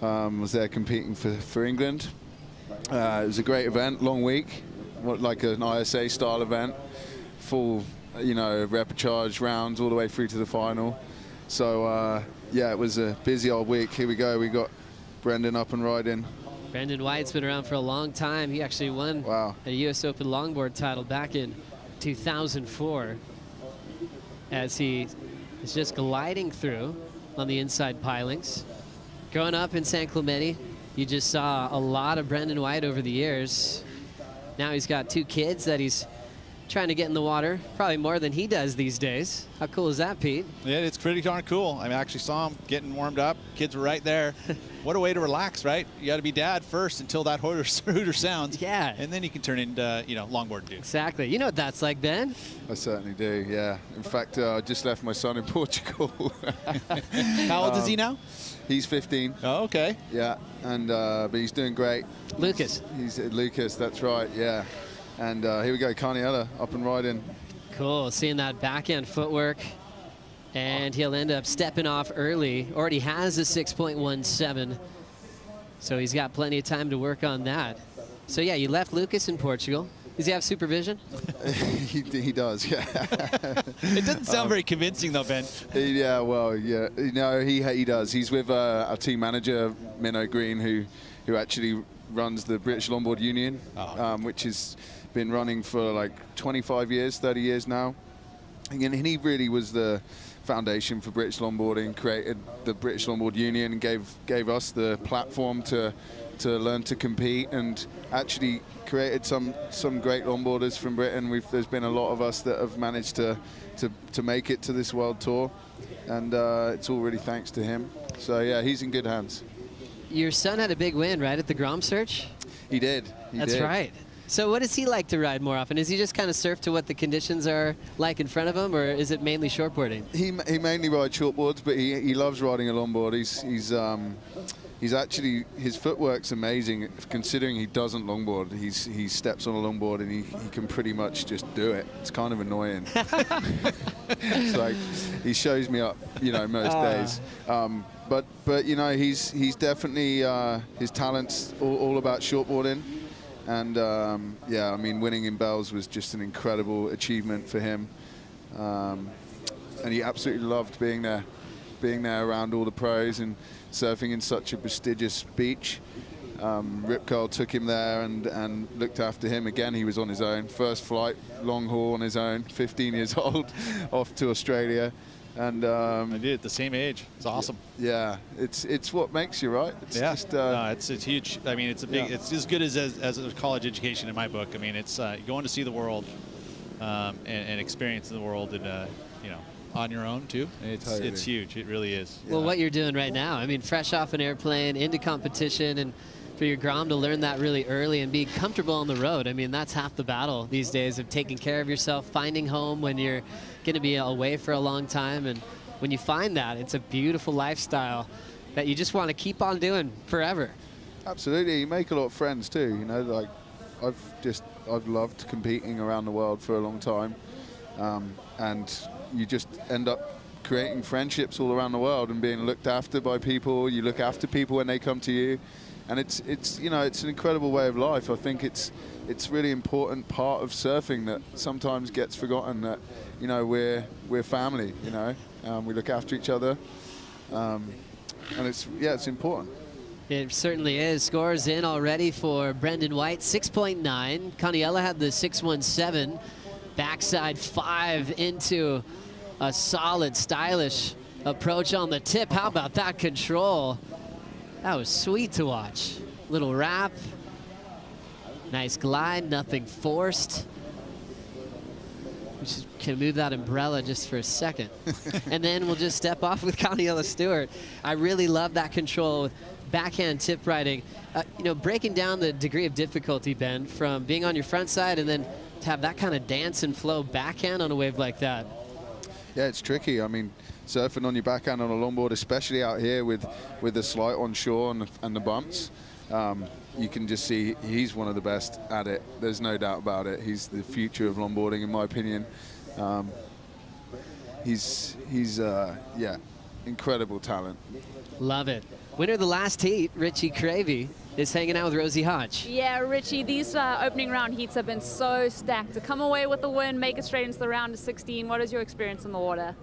S16: Was there competing for England. It was a great event, long week, like an ISA style event, full, repechage rounds all the way through to the final. So yeah, it was a busy old week. Here we go. We got Brendan up and riding.
S12: Brendan White's been around for a long time. He actually won a U.S. Open longboard title back in 2004 as he is just gliding through on the inside pilings. Growing up in San Clemente, you just saw a lot of Brendan White over the years. Now he's got 2 kids that he's trying to get in the water, probably more than he does these days. How cool is that, Pete?
S13: Yeah, it's pretty darn cool. I actually saw him getting warmed up. Kids were right there. What a way to relax, right? You got to be dad first until that hooter sounds.
S12: Yeah.
S13: And then you can turn into, longboard dude.
S12: Exactly. You know what that's like, Ben?
S16: I certainly do, yeah. In fact, I just left my son in Portugal.
S13: How old is he now?
S16: He's 15.
S13: Oh, okay.
S16: Yeah, and but he's doing great.
S12: Lucas.
S16: He's Lucas, that's right, yeah. And here we go, Caniela up and riding.
S12: Cool, seeing that backhand footwork. And he'll end up stepping off early. Already has a 6.17. So he's got plenty of time to work on that. So yeah, you left Lucas in Portugal. Does he have supervision?
S16: he does, yeah.
S13: It doesn't sound very convincing though, Ben.
S16: Yeah, well, yeah. No, he does. He's with our team manager, Minnow Green, who actually runs the British Longboard Union, which has been running for like 25 years, 30 years now. And he really was the foundation for British longboarding, created the British Longboard Union and gave us the platform to learn to compete, and actually created some great longboarders from Britain. There's been a lot of us that have managed to make it to this world tour, and it's all really thanks to him. So yeah, he's in good hands.
S12: Your son had a big win, right, at the Grom Search?
S16: He did.
S12: That's right. So what does he like to ride more often? Is he just kind of surf to what the conditions are like in front of him, or is it mainly shortboarding?
S16: He mainly rides shortboards, but he loves riding a longboard. He's actually, his footwork's amazing considering he doesn't longboard. He steps on a longboard and he can pretty much just do it. It's kind of annoying. It's like he shows me up, most days. But he's definitely his talent's all about shortboarding. And yeah, I mean, winning in Bells was just an incredible achievement for him. And he absolutely loved being there around all the pros and surfing in such a prestigious beach. Rip Curl took him there and looked after him. Again, he was on his own. First flight, long haul on his own, 15 years old, off to Australia. And
S13: I did at the same age. It's awesome.
S16: Yeah, it's what makes you, right? It's
S13: yeah.
S16: just,
S13: no, it's huge. I mean, it's a big. Yeah. It's as good as a college education in my book. I mean, it's going to see the world and experience the world, and you know, on your own too. It's huge. It really is.
S12: Well, what you're doing right now. I mean, fresh off an airplane into competition, and for your Grom to learn that really early and be comfortable on the road. I mean, that's half the battle these days, of taking care of yourself, finding home when you're going to be away for a long time. And when you find that, it's a beautiful lifestyle that you just want to keep on doing forever.
S16: Absolutely. You make a lot of friends too. You know, like I've loved competing around the world for a long time. And you just end up creating friendships all around the world and being looked after by people. You look after people when they come to you. And it's you know, it's an incredible way of life. I think it's really important part of surfing that sometimes gets forgotten, that, you know, we're family, you know, we look after each other, and it's important.
S12: It certainly is. Scores in already for Brendan White, 6.9. Caniella had the 6.17. Backside 5 into a solid, stylish approach on the tip. How about that control? That was sweet to watch. Little wrap. Nice glide, nothing forced. We can move that umbrella just for a second. And then we'll just step off with Caniella Stewart. I really love that control with backhand tip riding. You know, breaking down the degree of difficulty, Ben, from being on your front side and then to have that kind of dance and flow backhand on a wave like that.
S16: Yeah, it's tricky. I mean, surfing on your backhand on a longboard, especially out here with the slide on shore and the bumps, you can just see he's one of the best at it. There's no doubt about it. He's the future of longboarding, in my opinion. He's yeah, incredible talent.
S12: Love it. Winner of the last heat, Richie Cravey, is hanging out with Rosie Hodge.
S7: Yeah, Richie, these opening round heats have been so stacked. To come away with the win, make it straight into the round of 16, what is your experience in the water?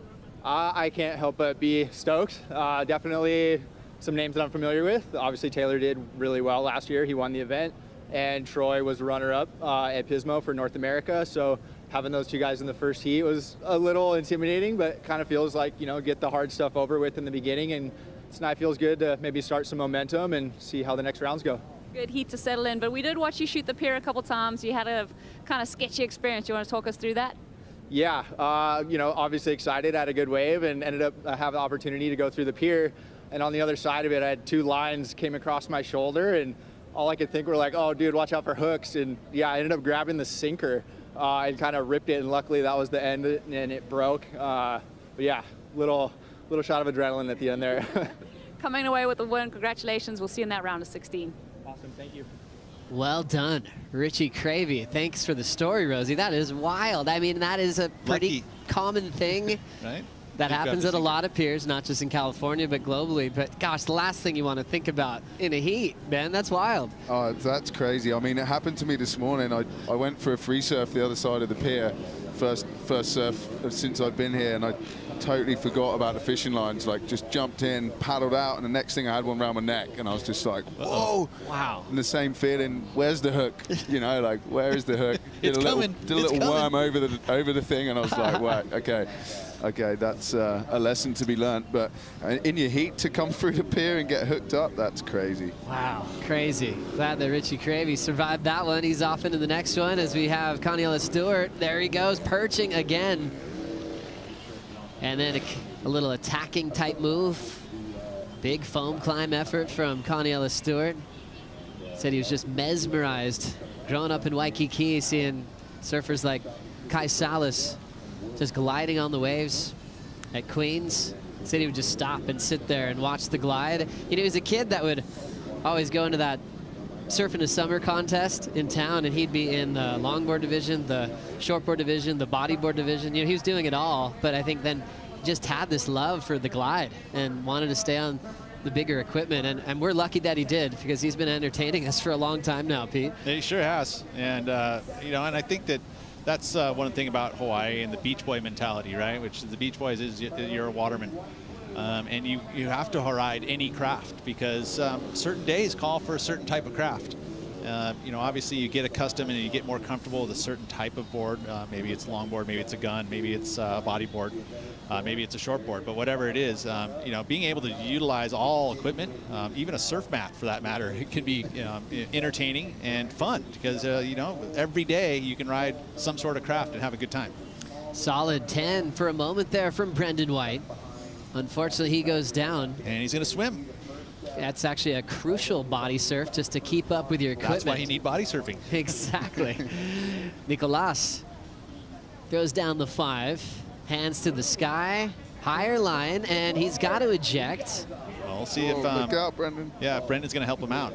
S17: I can't help but be stoked. Definitely some names that I'm familiar with. Obviously, Taylor did really well last year. He won the event. And Troy was runner-up at Pismo for North America. So having those two guys in the first heat was a little intimidating, but kind of feels like, you know, get the hard stuff over with in the beginning. And tonight feels good to maybe start some momentum and see how the next rounds go.
S7: Good heat to settle in, but we did watch you shoot the pier a couple times. You had a kind of sketchy experience. You want to talk us through that?
S17: Yeah, you know, obviously excited, had a good wave, and ended up having the opportunity to go through the pier. And on the other side of it, I had two lines came across my shoulder, and all I could think were like, oh, dude, watch out for hooks. And yeah, I ended up grabbing the sinker and kind of ripped it, and luckily that was the end, and it broke. But yeah, little shot of adrenaline at the end there.
S7: Coming away with the win, congratulations. We'll see you in that round of 16.
S17: Awesome, thank you.
S12: Well done, Richie Cravey. Thanks for the story, Rosie. That is wild. I mean, that is a pretty common thing.
S13: Right?
S12: That happens at a lot of piers, not just in California, but globally. But gosh, the last thing you want to think about in a heat, Ben, that's wild.
S16: Oh, that's crazy. I mean, it happened to me this morning. I went for a free surf the other side of the pier, first surf since I've been here, and I totally forgot about the fishing lines. Like, just jumped in, paddled out, and the next thing I had one around my neck, and I was just like, whoa.
S12: Wow.
S16: And the same feeling, where's the hook? You know, like, where is the hook?
S13: Did a
S16: little worm over the thing, and I was like, wow, okay, that's a lesson to be learned. But in your heat, to come through the pier and get hooked up, that's crazy.
S12: Wow, crazy. Glad that Richie Cravey survived that one. He's off into the next one as we have Caniella Stewart. There he goes, perching again. And then a little attacking type move. Big foam climb effort from Caniella Stewart. Said he was just mesmerized growing up in Waikiki, seeing surfers like Kai Salas just gliding on the waves at Queens. Said he would just stop and sit there and watch the glide. You know, he was a kid that would always go into that surf in the summer contest in town, and he'd be in the longboard division, the shortboard division, the bodyboard division. You know, he was doing it all, but I think then just had this love for the glide and wanted to stay on the bigger equipment, and we're lucky that he did, because he's been entertaining us for a long time now, Pete.
S13: He sure has. And you know, and I think that's one thing about Hawaii and the beach boy mentality, right? Which is the beach boys is you're a waterman. And you have to ride any craft because certain days call for a certain type of craft. You know, obviously you get accustomed and you get more comfortable with a certain type of board. Maybe it's a longboard, maybe it's a gun, maybe it's a bodyboard, maybe it's a shortboard. But whatever it is, you know, being able to utilize all equipment, even a surf mat for that matter, it can be entertaining and fun because you know, every day you can ride some sort of craft and have a good time.
S12: Solid 10 for a moment there from Brendan White. Unfortunately, he goes down.
S13: And he's going to swim.
S12: That's actually a crucial body surf just to keep up with your equipment.
S13: That's why you need body surfing.
S12: Exactly. Nicolas throws down the 5, hands to the sky, higher line, and he's got to eject.
S13: Well, we'll see if
S16: look out, Brendan.
S13: Yeah, Brendan's going to help him out.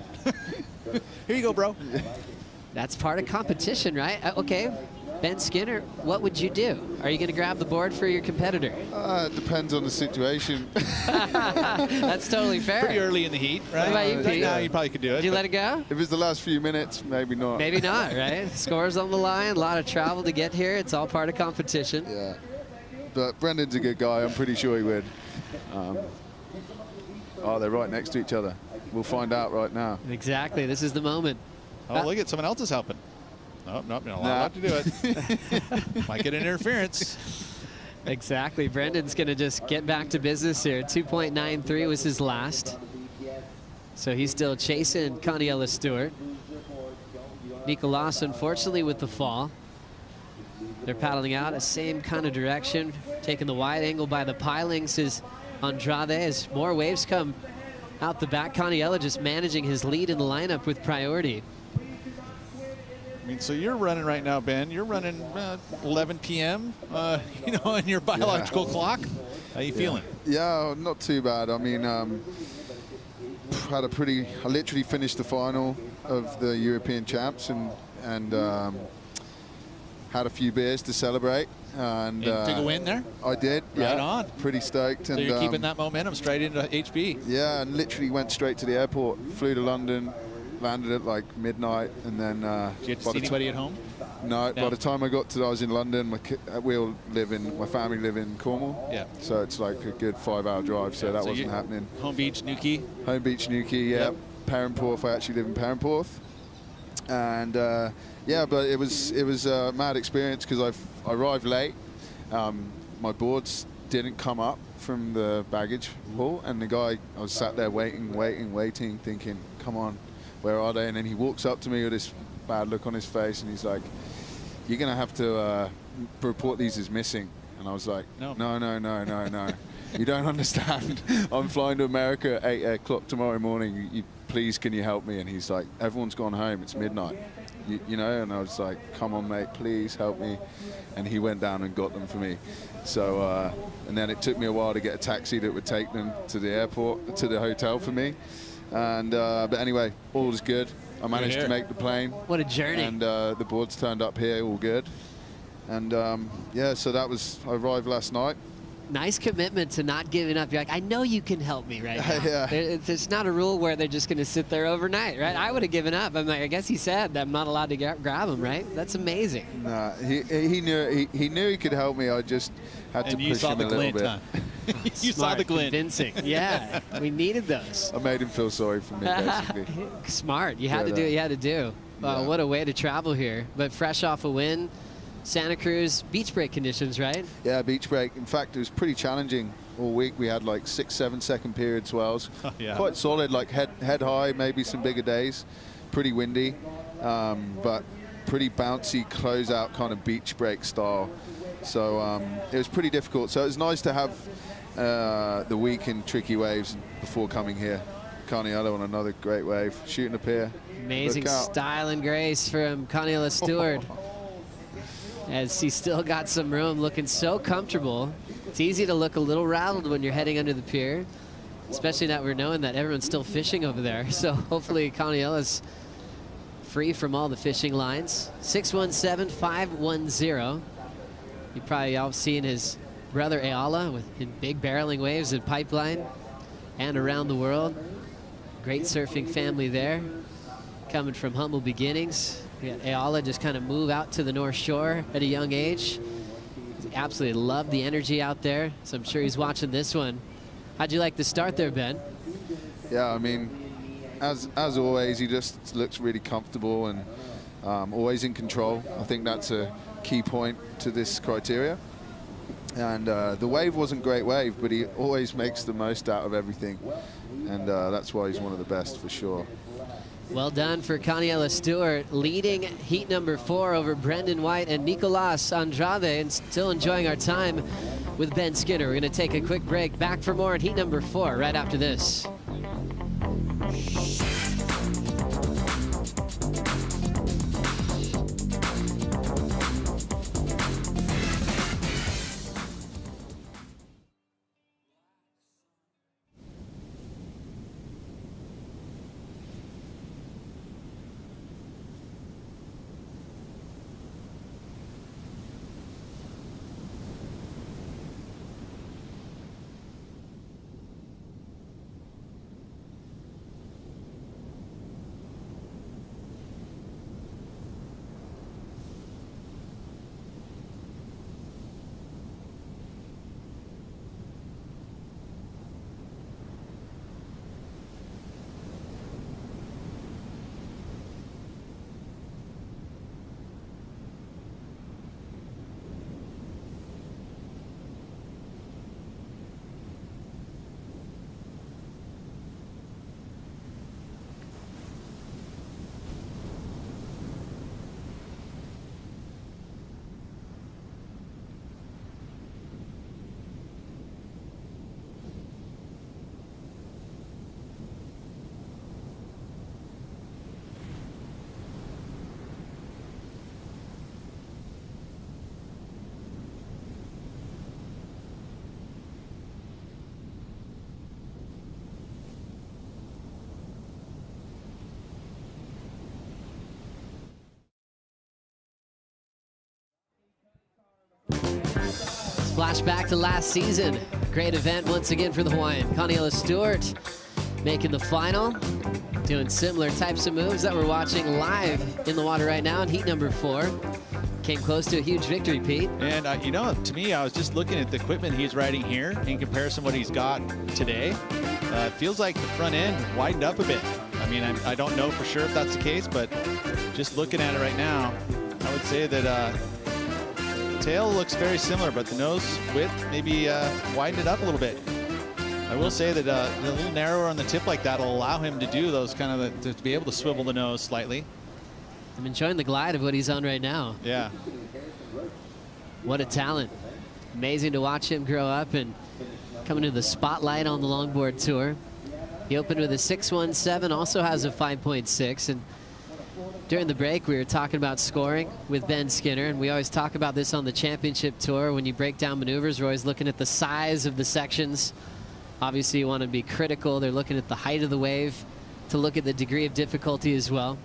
S13: Here you go, bro.
S12: That's part of competition, right? Okay. Ben Skinner, what would you do? Are you going to grab the board for your competitor?
S16: It depends on the situation.
S12: That's totally fair.
S13: Pretty early in the heat, right?
S12: What about you, Pete?
S13: Now you probably could do it.
S12: Did you let it go?
S16: If it's the last few minutes, maybe not.
S12: Maybe not, right? Scores on the line, a lot of travel to get here. It's all part of competition.
S16: Yeah. But Brendan's a good guy. I'm pretty sure he would. Oh, they're right next to each other. We'll find out right now.
S12: Exactly. This is the moment.
S13: Oh, look at someone else is helping. Nope, not allowed to do it. Might get an interference.
S12: Exactly. Brendan's going to just get back to business here. 2.93 was his last. So he's still chasing Condiella Stewart. Nicolas, unfortunately, with the fall. They're paddling out the same kind of direction. Taking the wide angle by the pilings is Andrade as more waves come out the back. Condiella just managing his lead in the lineup with priority.
S13: I mean, so you're running right now, Ben. You're running 11 p.m., you know, on your biological clock. How you feeling?
S16: Yeah, not too bad. I mean, I literally finished the final of the European Champs and had a few beers to celebrate. And
S13: took a win there?
S16: I did,
S13: right
S16: yeah.
S13: on.
S16: Pretty stoked.
S13: So
S16: and
S13: you're keeping that momentum straight into HB.
S16: Yeah, and literally went straight to the airport, flew to London, landed at like midnight, and then...
S13: Did you get to see anybody at home?
S16: No, by the time I got to, I was in London. My family live in Cornwall.
S13: Yeah.
S16: So it's like a good 5-hour drive, so that wasn't happening.
S13: Home Beach, Newquay?
S16: Home Beach, Newquay, yeah. Yep. Perranporth, I actually live in Perranporth. And yeah, but it was a mad experience because I arrived late. My boards didn't come up from the baggage hall, and the guy, I was sat there waiting, thinking, come on, where are they? And then he walks up to me with this bad look on his face, and he's like, you're going to have to report these as missing. And I was like, no. You don't understand. I'm flying to America at 8 o'clock tomorrow morning. Please, can you help me? And he's like, everyone's gone home. It's midnight. You know, and I was like, come on, mate, please help me. And he went down and got them for me. So, and then it took me a while to get a taxi that would take them to the airport, to the hotel for me. And but anyway, all was good. I managed to make the plane.
S12: What a journey.
S16: And the boards turned up here, all good. And yeah, so that was, I arrived last night.
S12: Nice commitment to not giving up. You're like, I know you can help me right now.
S16: Yeah.
S12: It's not a rule where they're just going to sit there overnight, right? I would have given up. I'm like, I guess he said that I'm not allowed to grab him, right? That's amazing.
S16: Nah, he knew he could help me. I just had to push him a little bit.
S13: Huh? You saw the glint.
S12: Convincing. Yeah, we needed those.
S16: I made him feel sorry for me, basically.
S12: Smart. You had to do what you had to do.
S16: Yeah.
S12: What a way to travel here. But fresh off a win. Santa Cruz beach break conditions, right?
S16: Yeah, beach break. In fact, it was pretty challenging all week. We had like 6-7 second period swells.
S13: Yeah.
S16: Quite solid, like head high, maybe some bigger days. Pretty windy, but pretty bouncy closeout kind of beach break style. So it was pretty difficult. So it was nice to have the week in tricky waves before coming here. Condiella on another great wave, shooting a pier.
S12: Amazing style and grace from Condiella Stewart. As he's still got some room, looking so comfortable. It's easy to look a little rattled when you're heading under the pier, especially that we're knowing that everyone's still fishing over there. So hopefully Conniella's free from all the fishing lines. 617-510. You probably all seen his brother Ayala in big barreling waves at Pipeline and around the world. Great surfing family there, coming from humble beginnings. We got Ayala just kind of move out to the North Shore at a young age. He absolutely loved the energy out there, so I'm sure he's watching this one How'd you like the start there, Ben?
S16: Yeah, I mean, as always, he just looks really comfortable and always in control. I think that's a key point to this criteria. And the wave wasn't great wave, but he always makes the most out of everything. And that's why he's one of the best for sure.
S12: Well done for Caniela Stewart, leading heat number 4 over Brendan White and Nicolas Andrade, and still enjoying our time with Ben Skinner. We're going to take a quick break. Back for more in heat number 4 right after this. Flashback to last season. Great event once again for the Hawaiian. Caniela Stewart making the final, doing similar types of moves that we're watching live in the water right now in heat number 4. Came close to a huge victory, Pete.
S13: And, you know, to me, I was just looking at the equipment he's riding here in comparison to what he's got today. It feels like the front end widened up a bit. I mean, I don't know for sure if that's the case, but just looking at it right now, I would say that tail looks very similar, but the nose width maybe widened it up a little bit. I will say that a little narrower on the tip like that will allow him to do those kind of, to be able to swivel the nose slightly.
S12: I'm enjoying the glide of what he's on right now.
S13: Yeah.
S12: What a talent. Amazing to watch him grow up and come into the spotlight on the longboard tour. He opened with a 6.17, also has a 5.6. And during the break, we were talking about scoring with Ben Skinner, and we always talk about this on the championship tour. When you break down maneuvers, we're always looking at the size of the sections. Obviously, you want to be critical. They're looking at the height of the wave to look at the degree of difficulty as well.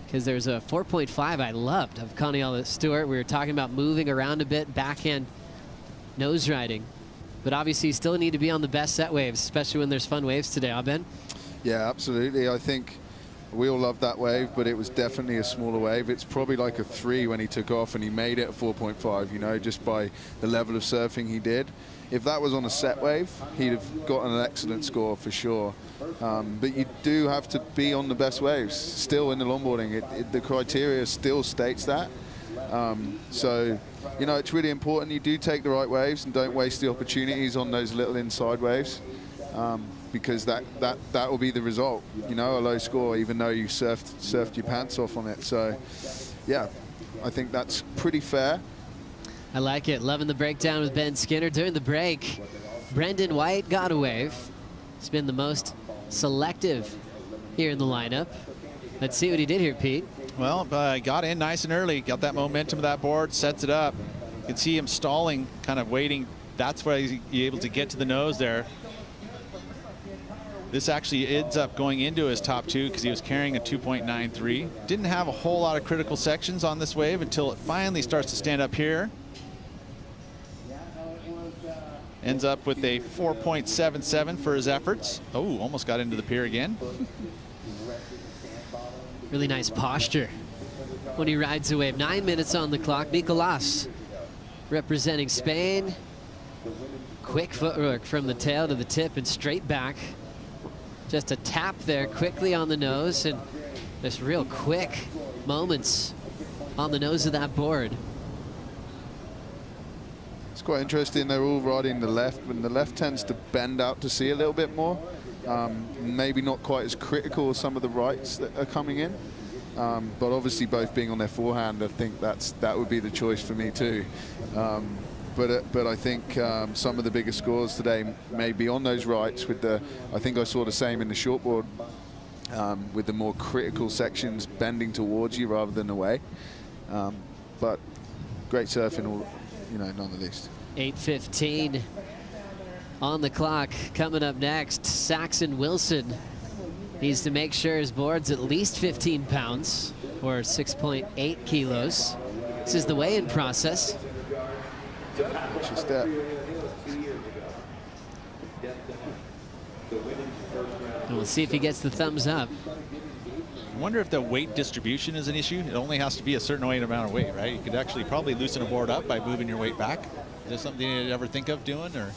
S12: Because there's a 4.5 I loved of Caniela Stewart. We were talking about moving around a bit, backhand nose riding. But obviously, you still need to be on the best set waves, especially when there's fun waves today, huh, Ben?
S16: Yeah, absolutely. I think we all loved that wave, but it was definitely a smaller wave. It's probably like a 3 when he took off, and he made it a 4.5, you know, just by the level of surfing he did. If that was on a set wave, he'd have gotten an excellent score for sure. But you do have to be on the best waves still in the longboarding. The criteria still states that. So, you know, it's really important you do take the right waves and don't waste the opportunities on those little inside waves, because that will be the result, you know, a low score, even though you surfed your pants off on it. So, yeah, I think that's pretty fair.
S12: I like it. Loving the breakdown with Ben Skinner. During the break, Brendan White got a wave. He's been the most selective here in the lineup. Let's see what he did here, Pete.
S13: Well, got in nice and early, got that momentum of that board, sets it up. You can see him stalling, kind of waiting. That's why he's able to get to the nose there. This actually ends up going into his top 2 because he was carrying a 2.93. Didn't have a whole lot of critical sections on this wave until it finally starts to stand up here. Ends up with a 4.77 for his efforts. Oh, almost got into the pier again.
S12: Really nice posture when he rides the wave. 9 minutes on the clock. Nicolas representing Spain. quick footwork from the tail to the tip and straight back. Just a tap there quickly on the nose, and just real quick moments on the nose of that board.
S16: It's quite interesting. They're all riding the left, and the left tends to bend out to sea a little bit more. Maybe not quite as critical as some of the rights that are coming in. But obviously both being on their forehand, I think that would be the choice for me too. But I think some of the bigger scores today may be on those rights with I think I saw the same in the shortboard, with the more critical sections bending towards you rather than away. But great surfing, none the least.
S12: 8:15 on the clock. Coming up next, Saxon Wilson needs to make sure his board's at least 15 pounds or 6.8 kilos. This is the weigh-in process.
S16: Watch your step.
S12: And we'll see if he gets the thumbs up.
S13: I wonder if the weight distribution is an issue. It only has to be a certain amount of weight, right? You could actually probably loosen a board up by moving your weight back. Is that something you'd ever think of doing, or?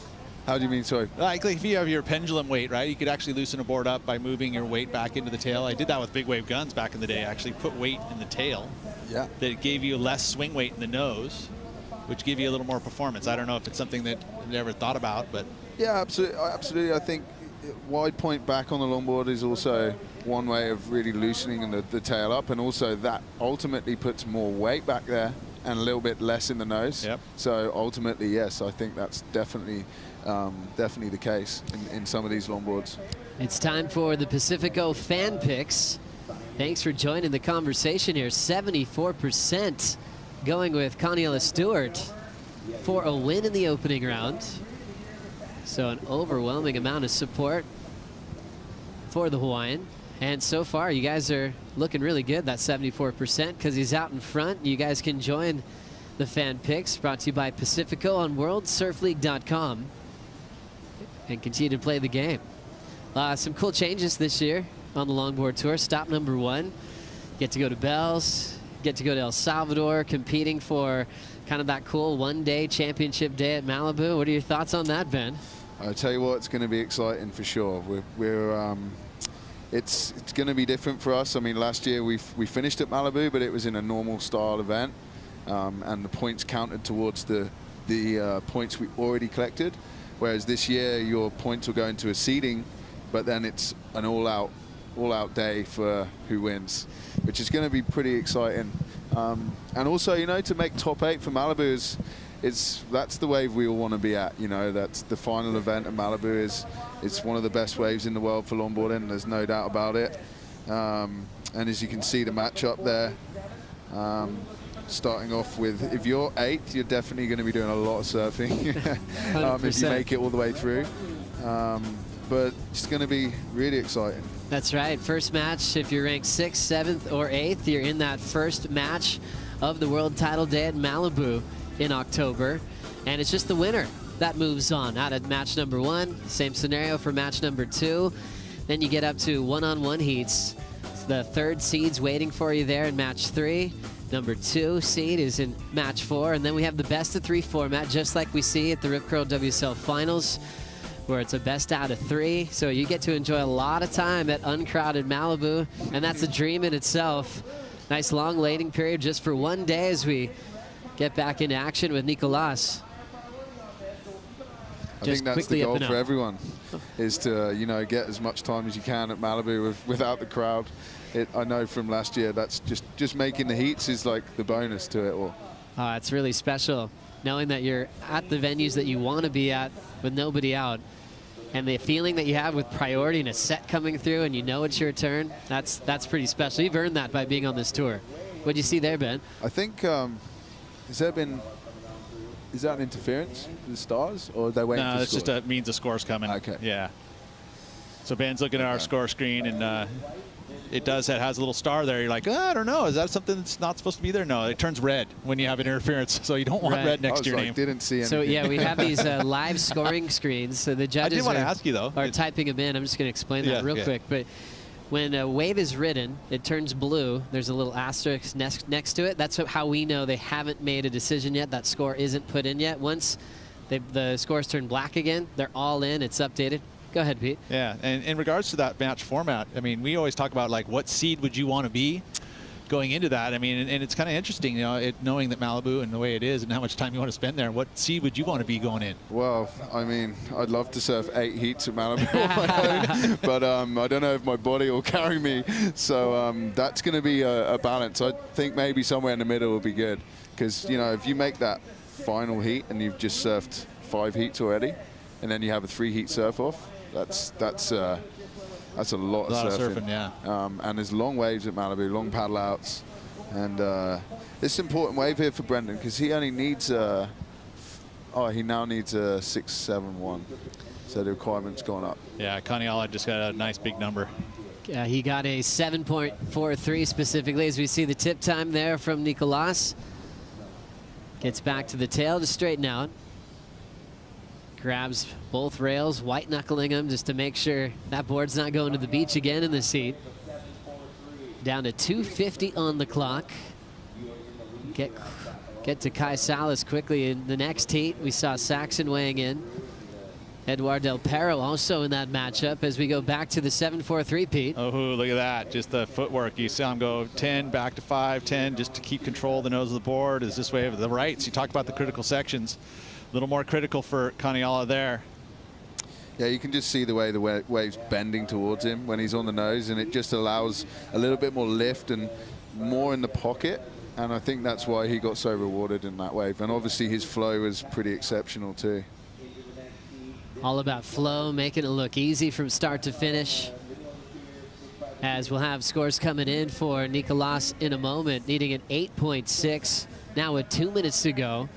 S16: How do you mean, sorry?
S13: Like if you have your pendulum weight, right? You could actually loosen a board up by moving your weight back into the tail. I did that with big wave guns back in the day. I actually put weight in the tail.
S16: Yeah.
S13: That it gave you less swing weight in the nose, which gave you a little more performance. I don't know if it's something that you never thought about, but.
S16: Yeah, absolutely. I think wide point back on the longboard is also one way of really loosening the tail up, and also that ultimately puts more weight back there and a little bit less in the nose.
S13: Yep.
S16: So ultimately, yes, I think that's definitely the case in some of these longboards.
S12: It's time for the Pacifico fan picks. Thanks for joining the conversation here. 74% going with Connie Stewart for a win in the opening round. So an overwhelming amount of support for the Hawaiian. And so far, you guys are looking really good, that 74%, because he's out in front. You guys can join the fan picks, brought to you by Pacifico on WorldSurfLeague.com, and continue to play the game. Some cool changes this year on the Longboard Tour. Stop number 1, get to go to Bells, get to go to El Salvador, competing for kind of that cool one-day championship day at Malibu. What are your thoughts on that, Ben?
S16: I'll tell you what, it's going to be exciting for sure. It's going to be different for us. I mean, last year we finished at Malibu, but it was in a normal style event, and the points counted towards the points we already collected. Whereas this year, your points will go into a seeding, but then it's an all-out day for who wins, which is going to be pretty exciting. And also, to make top 8 for Malibu that's the wave we all want to be at. That's the final event at Malibu. It's one of the best waves in the world for longboarding. There's no doubt about it. And as you can see, the matchup there, starting off with, if you're 8th, you're definitely going to be doing a lot of surfing if you make it all the way through. But it's going to be really exciting.
S12: That's right. First match, if you're ranked 6th, 7th, or 8th, you're in that first match of the World Title Day at Malibu in October. And it's just the winner that moves on out of match number 1. Same scenario for match number 2. Then you get up to one-on-one heats. The 3rd seed's waiting for you there in match 3. Number 2 seed is in match 4. And then we have the best of 3 format, just like we see at the Rip Curl WSL Finals, where it's a best out of 3. So you get to enjoy a lot of time at uncrowded Malibu, and that's a dream in itself. Nice long lading period just for one day as we get back into action with Nicolas.
S16: I think that's the goal for everyone, is to get as much time as you can at Malibu without the crowd. I know from last year, that's just making the heats is like the bonus to it all.
S12: Oh, it's really special knowing that you're at the venues that you want to be at with nobody out, and the feeling that you have with priority and a set coming through, and it's your turn. That's pretty special. You've earned that by being on this tour. What'd you see there, Ben?
S16: I think is that an interference with the stars, or are they waiting for
S13: No, it's just a means the score's coming.
S16: Okay.
S13: Yeah. So Ben's looking at our score screen, and it has a little star there. You're like, I don't know. Is that something that's not supposed to be there? No, it turns red when you have interference, so you don't want red next to your name.
S16: Didn't see anything.
S12: So yeah, we have these live scoring screens. So the judges
S13: I did want to ask you though.
S12: Are typing them in. I'm just going to explain that real quick. But when a wave is ridden, it turns blue. There's a little asterisk next to it. That's how we know they haven't made a decision yet. That score isn't put in yet. Once The scores turn black again. They're all in. It's updated. Go ahead, Pete.
S13: Yeah, and in regards to that match format, I mean, we always talk about like what seed would you want to be going into that. I mean, and it's kind of interesting, you know, knowing that Malibu and the way it is and how much time you want to spend there. What seed would you want to be going in?
S16: Well, I mean, I'd love to surf 8 heats at Malibu on my own, but I don't know if my body will carry me. So that's going to be a balance. I think maybe somewhere in the middle will be good, because, you know, if you make that final heat and you've just surfed 5 heats already, and then you have a 3-heat surf off, that's a lot of surfing.
S13: Yeah.
S16: And there's long waves at Malibu, long paddle outs, and it's an important wave here for Brendan, because he only needs he now needs a 6.71, so the requirement's gone up.
S13: Yeah, Kaniala just got a nice big number.
S12: He got a 7.43 specifically, as we see the tip time there from Nicolas. Gets back to the tail to straighten out. Grabs both rails, white knuckling them just to make sure that board's not going to the beach again in the seat. Down to 2:50 on the clock. Get to Kai Salas quickly in the next heat. We saw Saxon weighing in. Eduard Del Perro also in that matchup as we go back to the 7.43, Pete.
S13: Oh, look at that. Just the footwork. You saw him go 10, back to 5, 10, just to keep control of the nose of the board. Is this way of the rights. You talked about the critical sections. A little more critical for Kaniala there.
S16: Yeah, you can just see the way the wave's bending towards him when he's on the nose, and it just allows a little bit more lift and more in the pocket. And I think that's why he got so rewarded in that wave. And obviously his flow was pretty exceptional too.
S12: All about flow, making it look easy from start to finish. As we'll have scores coming in for Nicolas in a moment, needing an 8.6, now with 2 minutes to go.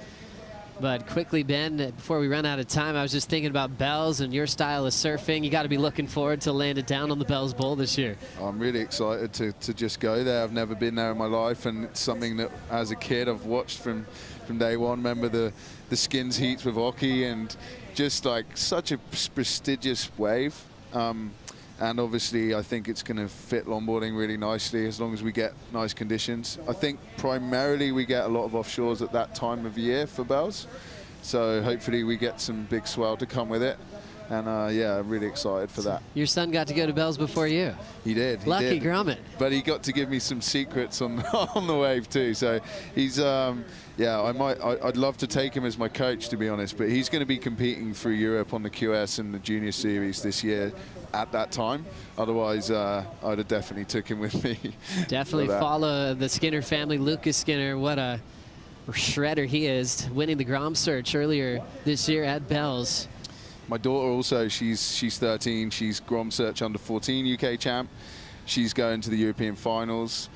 S12: But quickly, Ben, before we run out of time, I was just thinking about Bells and your style of surfing. You got to be looking forward to land it down on the Bells Bowl this year.
S16: I'm really excited to just go there. I've never been there in my life, and it's something that as a kid I've watched from day one. Remember the skins heats with Oki, and just like such a prestigious wave. And obviously I think it's going to fit longboarding really nicely as long as we get nice conditions. I think primarily we get a lot of offshores at that time of year for Bells, so hopefully we get some big swell to come with it. And yeah, I'm really excited for that.
S12: Your son got to go to Bells before you.
S16: He did.
S12: Lucky Gromit.
S16: But he got to give me some secrets on the wave too. So he's yeah, I'd love to take him as my coach, to be honest. But he's going to be competing through Europe on the QS and the Junior Series this year at that time. Otherwise, I'd have definitely took him with me.
S12: Definitely follow the Skinner family. Lucas Skinner, what a shredder he is, winning the Grom Search earlier this year at Bells.
S16: My daughter also, she's 13. She's Grom Search under 14 UK champ. She's going to the European finals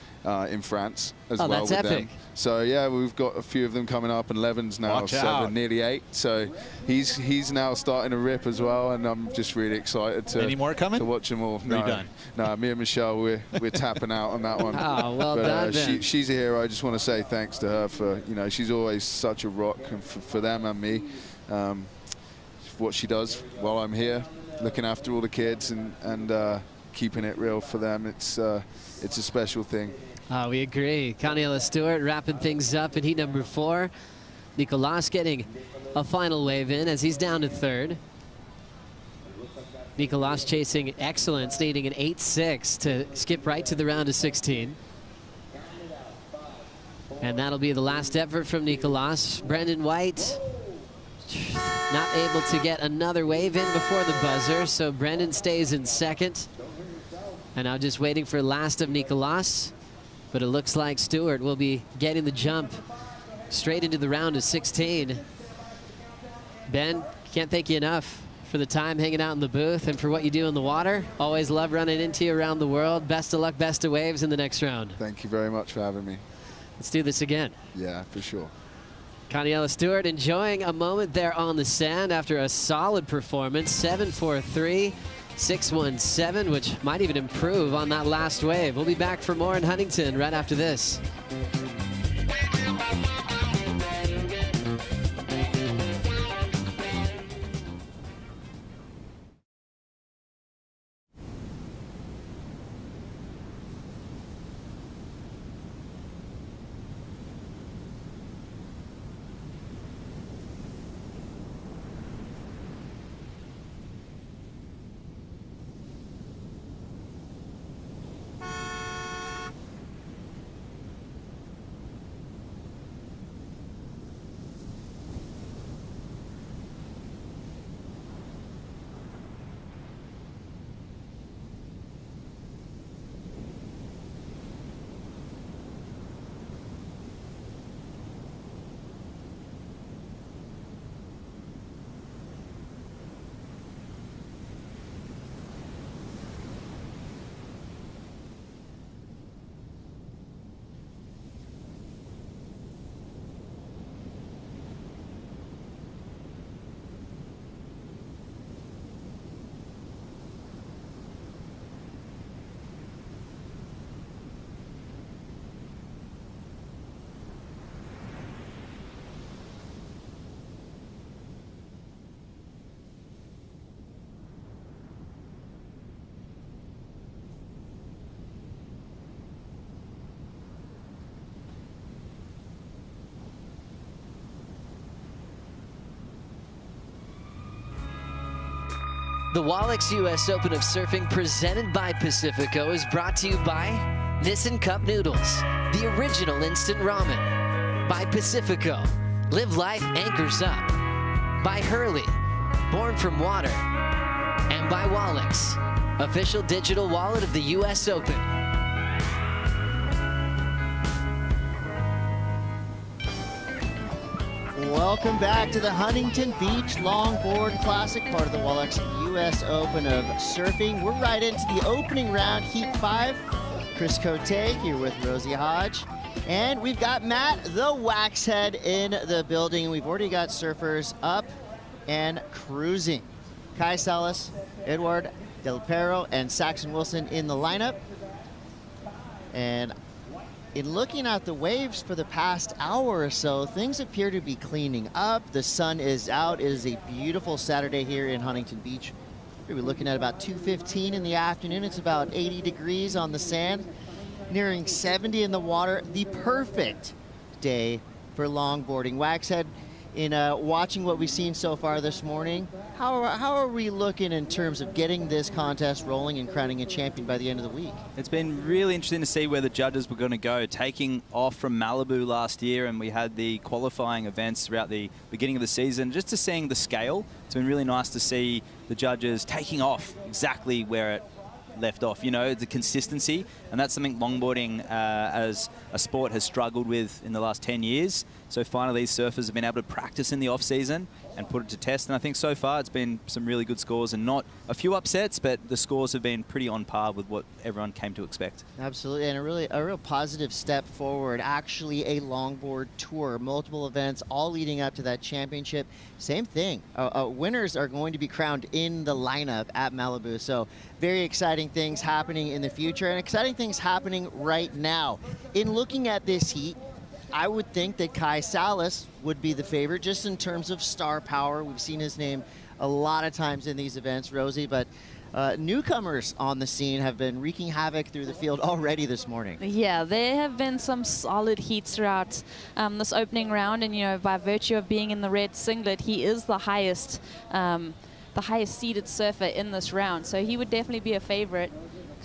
S16: in France as well
S12: that's
S16: with
S12: epic.
S16: them. So yeah, we've got a few of them coming up, and Levin's now 7, nearly 8. So he's now starting to rip as well, and I'm just really excited to
S13: Any more coming?
S16: to watch them all.
S13: No, done?
S16: No, me and Michelle, we're tapping out on that one.
S12: Oh, well done, Ben.
S16: She's a hero. I just want to say thanks to her for, you know, she's always such a rock, and for them and me. What she does while I'm here, looking after all the kids and keeping it real for them. It's a special thing.
S12: We agree. Kaniela Stewart wrapping things up in heat number 4. Nicolas getting a final wave in as he's down to 3rd. Nicolas chasing excellence, needing an 8.6 to skip right to the round of 16. And that'll be the last effort from Nicolas. Brendan White not able to get another wave in before the buzzer, so Brendan stays in 2nd. And now just waiting for last of Nicolas. But it looks like Stewart will be getting the jump straight into the round of 16. Ben, can't thank you enough for the time hanging out in the booth and for what you do in the water. Always love running into you around the world. Best of luck, best of waves in the next round.
S16: Thank you very much for having me.
S12: Let's do this again.
S16: Yeah, for sure.
S12: Kaniela Stewart enjoying a moment there on the sand after a solid performance. 7.43, 6.17, which might even improve on that last wave. We'll be back for more in Huntington right after this. The Wallex US Open of Surfing presented by Pacifico is brought to you by Nissin Cup Noodles, the original instant ramen. By Pacifico, live life anchors up. By Hurley, born from water. And by Wallex, official digital wallet of the US Open.
S18: Welcome back to the Huntington Beach Longboard Classic, part of the Wallex US Open of Surfing. We're right into the opening round, Heat 5. Chris Cote here with Rosie Hodge. And we've got Matt, the Waxhead, in the building. We've already got surfers up and cruising. Kai Salas, Edward Del Perro, and Saxon Wilson in the lineup. And in looking at the waves for the past hour or so, things appear to be cleaning up. The sun is out. It is a beautiful Saturday here in Huntington Beach. We're looking at about 2:15 in the afternoon. It's about 80 degrees on the sand, nearing 70 in the water. The perfect day for longboarding. Waxhead, in watching what we've seen so far this morning, how are we looking in terms of getting this contest rolling and crowning a champion by the end of the week?
S2: It's been really interesting to see where the judges were going to go, taking off from Malibu last year, and we had the qualifying events throughout the beginning of the season. Just to seeing the scale, it's been really nice to see the judges taking off exactly where it left off, you know, the consistency, and that's something longboarding as a sport has struggled with in the last 10 years. So finally these surfers have been able to practice in the off season and put it to test, and I think so far it's been some really good scores and not a few upsets, but the scores have been pretty on par with what everyone came to expect.
S18: Absolutely, and a real positive step forward. Actually a longboard tour, multiple events all leading up to that championship. Same thing, winners are going to be crowned in the lineup at Malibu, so very exciting things happening in the future and exciting things happening right now. In looking at this heat, I would think that Kai Salas would be the favorite just in terms of star power. We've seen his name a lot of times in these events, Rosie, but newcomers on the scene have been wreaking havoc through the field already this morning.
S19: Yeah, there have been some solid heats throughout this opening round, and you know, by virtue of being in the red singlet, he is the highest seeded surfer in this round, so he would definitely be a favorite,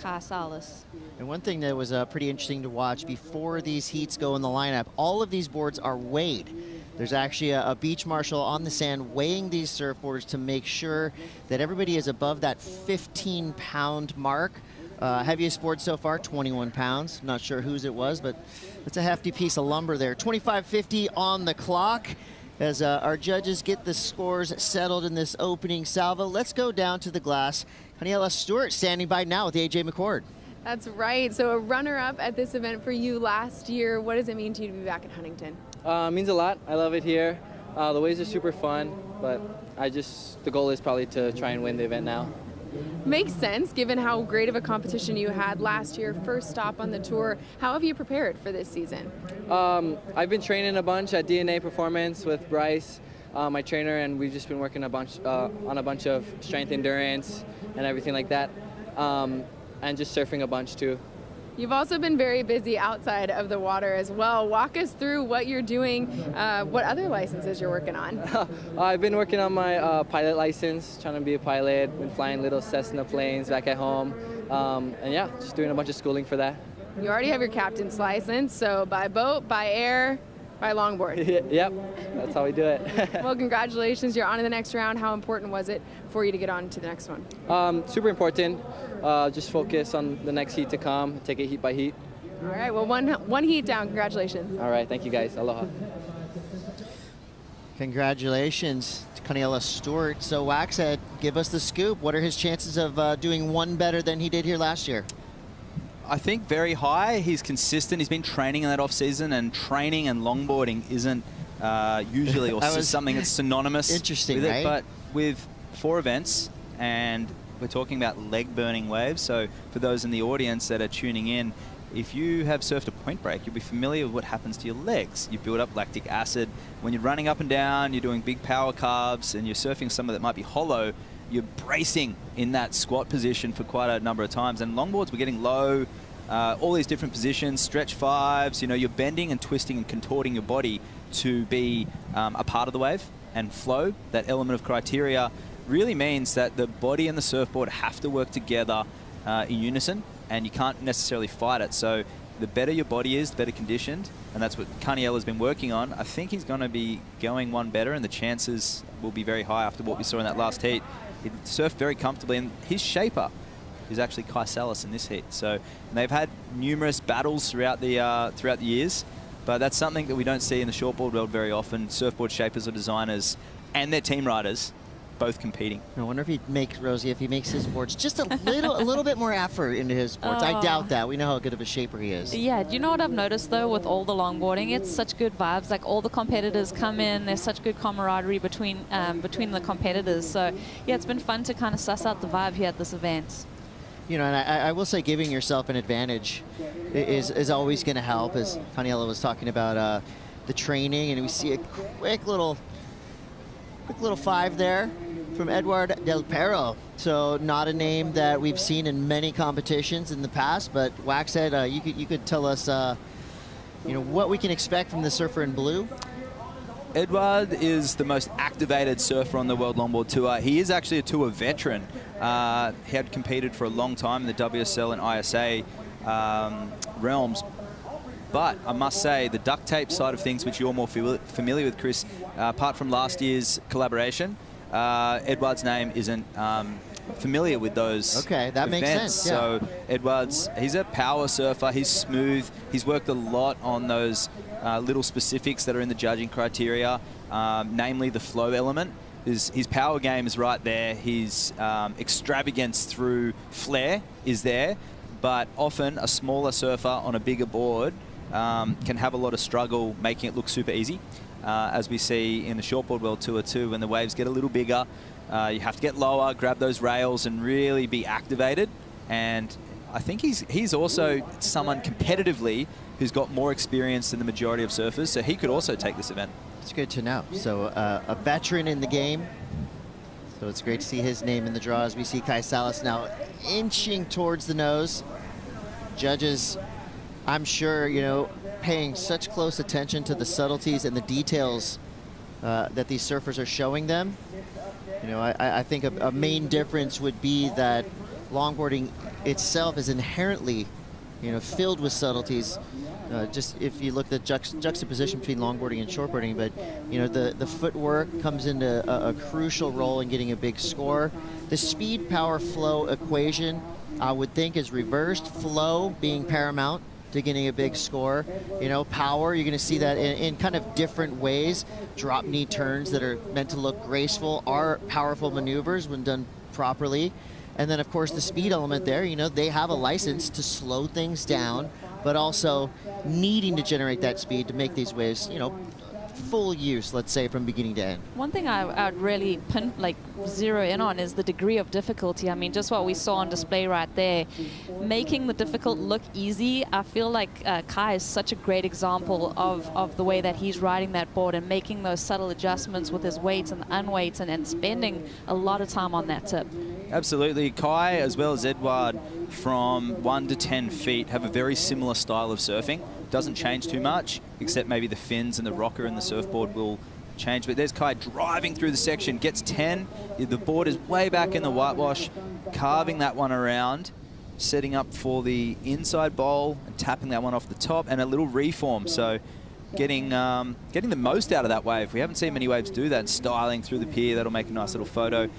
S19: Kai Salas.
S18: And one thing that was pretty interesting to watch before these heats go in the lineup, all of these boards are weighed. There's actually a beach marshal on the sand weighing these surfboards to make sure that everybody is above that 15-pound mark. Heaviest board so far, 21 pounds. Not sure whose it was, but it's a hefty piece of lumber there. 25.50 on the clock as our judges get the scores settled in this opening salvo. Let's go down to the glass. Daniela Stewart standing by now with AJ McCord.
S4: That's right. So a runner-up at this event for you last year. What does it mean to you to be back in Huntington?
S5: It means a lot. I love it here. The waves are super fun, but the goal is probably to try and win the event now.
S4: Makes sense, given how great of a competition you had last year, first stop on the tour. How have you prepared for this season?
S5: I've been training a bunch at DNA Performance with Bryce, my trainer, and we've just been working on a bunch of strength endurance and everything like that. And just surfing a bunch too.
S4: You've also been very busy outside of the water as well. Walk us through what you're doing, what other licenses you're working on.
S5: I've been working on my pilot license, trying to be a pilot, been flying little Cessna planes back at home, and yeah, just doing a bunch of schooling for that.
S4: You already have your captain's license, so by boat, by air, by longboard.
S5: Yep, that's how we do it.
S4: Well, congratulations, you're on to the next round. How important was it for you to get on to the next one?
S5: Super important. Just focus on the next heat to come, take it heat by heat.
S4: All right, well, one heat down. Congratulations.
S5: All right, thank you guys. Aloha.
S18: Congratulations to Daniela Stewart. So Waxhead, give us the scoop. What are his chances of doing one better than he did here last year?
S2: I think very high. He's consistent. He's been training in that off season, and training and longboarding isn't usually or something that's synonymous
S18: interesting,
S2: with it.
S18: right?
S2: But with 4 events, and we're talking about leg burning waves. So for those in the audience that are tuning in, if you have surfed a point break, you'll be familiar with what happens to your legs. You build up lactic acid. When you're running up and down, you're doing big power carves, and you're surfing somewhere that might be hollow, you're bracing in that squat position for quite a number of times. And longboards, we're getting low, all these different positions, stretch 5s, you know, you're bending and twisting and contorting your body to be a part of the wave and flow, that element of criteria. really means that the body and the surfboard have to work together in unison, and you can't necessarily fight it. So the better your body is, the better conditioned, and that's what Caniel has been working on. I think he's going to be going one better, and the chances will be very high after what we saw in that last heat. He surfed very comfortably, and his shaper is actually Kai Salas in this heat. So they've had numerous battles throughout the years, but that's something that we don't see in the shortboard world very often. Surfboard shapers or designers and their team riders both competing.
S18: I wonder if if he makes his boards just a little bit more effort into his boards. I doubt that. We know how good of a shaper he is.
S19: Yeah, do you know what I've noticed though with all the longboarding? It's such good vibes. Like all the competitors come in, there's such good camaraderie between the competitors. So yeah, it's been fun to kind of suss out the vibe here at this event.
S18: You know, and I will say giving yourself an advantage is always going to help, as Caniela was talking about the training, and we see a quick little 5 there from Eduard Del Perro. So not a name that we've seen in many competitions in the past, but Waxhead, you could tell us what we can expect from the surfer in blue.
S2: Eduard is the most activated surfer on the World Longboard Tour. He is actually a tour veteran. He had competed for a long time in the WSL and ISA realms. But I must say, the duct tape side of things, which you're more familiar with, Chris, apart from last year's collaboration, Eduard's name isn't familiar with those
S18: Okay, that makes
S2: events.
S18: sense. Yeah.
S2: So Eduard's, he's a power surfer. He's smooth. He's worked a lot on those little specifics that are in the judging criteria, namely the flow element. His power game is right there. His extravagance through flair is there, but often a smaller surfer on a bigger board can have a lot of struggle making it look super easy. As we see in the Shortboard World Tour too, when the waves get a little bigger, you have to get lower, grab those rails and really be activated. And I think he's also someone competitively who's got more experience than the majority of surfers, so he could also take this event.
S18: It's good to know. So a veteran in the game. So it's great to see his name in the draw as we see Kai Salas now inching towards the nose. Judges, I'm sure, paying such close attention to the subtleties and the details that these surfers are showing them. I think a main difference would be that longboarding itself is inherently, filled with subtleties. Just if you look at the juxtaposition between longboarding and shortboarding, but the footwork comes into a crucial role in getting a big score. The speed, power, flow equation, I would think, is reversed. Flow being paramount to getting a big score. Power, you're going to see that in kind of different ways. Drop knee turns that are meant to look graceful are powerful maneuvers when done properly. And then, of course, the speed element there, they have a license to slow things down, but also needing to generate that speed to make these waves, full use, let's say, from beginning to end.
S19: One thing I would really zero in on is the degree of difficulty. I mean, just what we saw on display right there, making the difficult look easy. I feel like Kai is such a great example of the way that he's riding that board and making those subtle adjustments with his weights and unweights and spending a lot of time on that tip.
S2: Absolutely. Kai, as well as Eduard, from 1 to 10 feet, have a very similar style of surfing. Doesn't change too much, except maybe the fins and the rocker and the surfboard will change. But there's Kai driving through the section, gets 10. The board is way back in the whitewash, carving that one around, setting up for the inside bowl and tapping that one off the top, and a little reform. So getting the most out of that wave. We haven't seen many waves do that, styling through the pier. That'll make a nice little photo.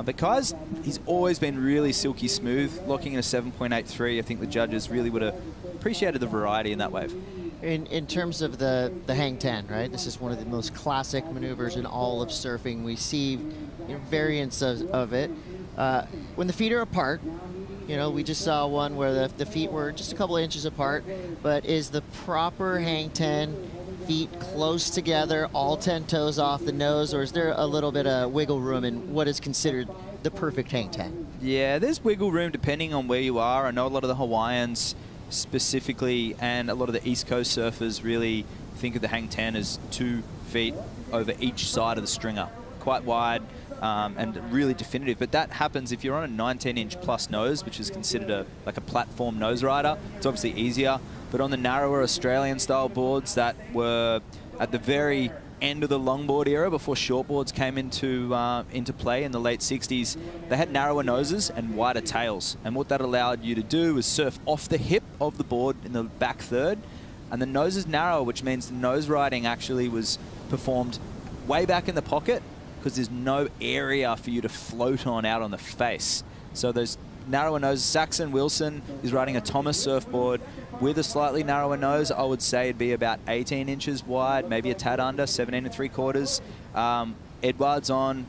S2: But Kai's, he's always been really silky smooth, locking in a 7.83. I think the judges really would have appreciated the variety in that wave.
S18: In terms of the hang 10, right? This is one of the most classic maneuvers in all of surfing. We see variants of it. When the feet are apart, we just saw one where the feet were just a couple of inches apart, but is the proper hang 10 feet close together, all 10 toes off the nose, or is there a little bit of wiggle room in what is considered the perfect hang 10?
S2: Yeah, there's wiggle room depending on where you are. I know a lot of the Hawaiians specifically and a lot of the East Coast surfers really think of the hang 10 as 2 feet over each side of the stringer. Quite wide and really definitive, but that happens if you're on a 19-inch plus nose, which is considered like a platform nose rider. It's obviously easier, but on the narrower Australian style boards that were at the very end of the longboard era before shortboards came into play in the late 60s. They had narrower noses and wider tails. And what that allowed you to do was surf off the hip of the board in the back third. And the nose is narrower, which means the nose riding actually was performed way back in the pocket because there's no area for you to float on out on the face. So those narrower noses, Saxon Wilson is riding a Thomas surfboard with a slightly narrower nose. I would say it'd be about 18 inches wide, maybe a tad under, 17 3/4. Edward's on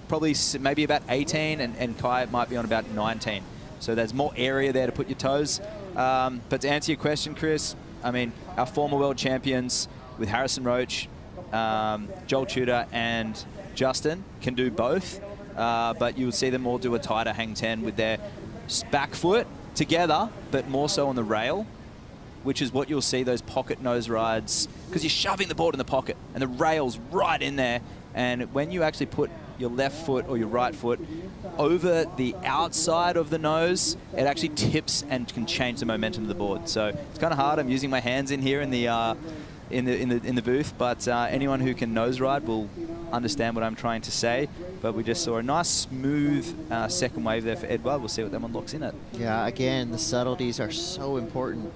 S2: probably maybe about 18, and Kai might be on about 19. So there's more area there to put your toes. But to answer your question, Chris, I mean, our former world champions with Harrison Roach, Joel Tudor, and Justin can do both. But you would see them all do a tighter hang 10 with their back foot together, but more so on the rail, which is what you'll see those pocket nose rides, because you're shoving the board in the pocket and the rail's right in there. And when you actually put your left foot or your right foot over the outside of the nose, it actually tips and can change the momentum of the board. So it's kind of hard. I'm using my hands in here in the booth, but anyone who can nose ride will understand what I'm trying to say. But we just saw a nice smooth second wave there for Edward. We'll see what that one looks in at.
S18: Yeah, again, the subtleties are so important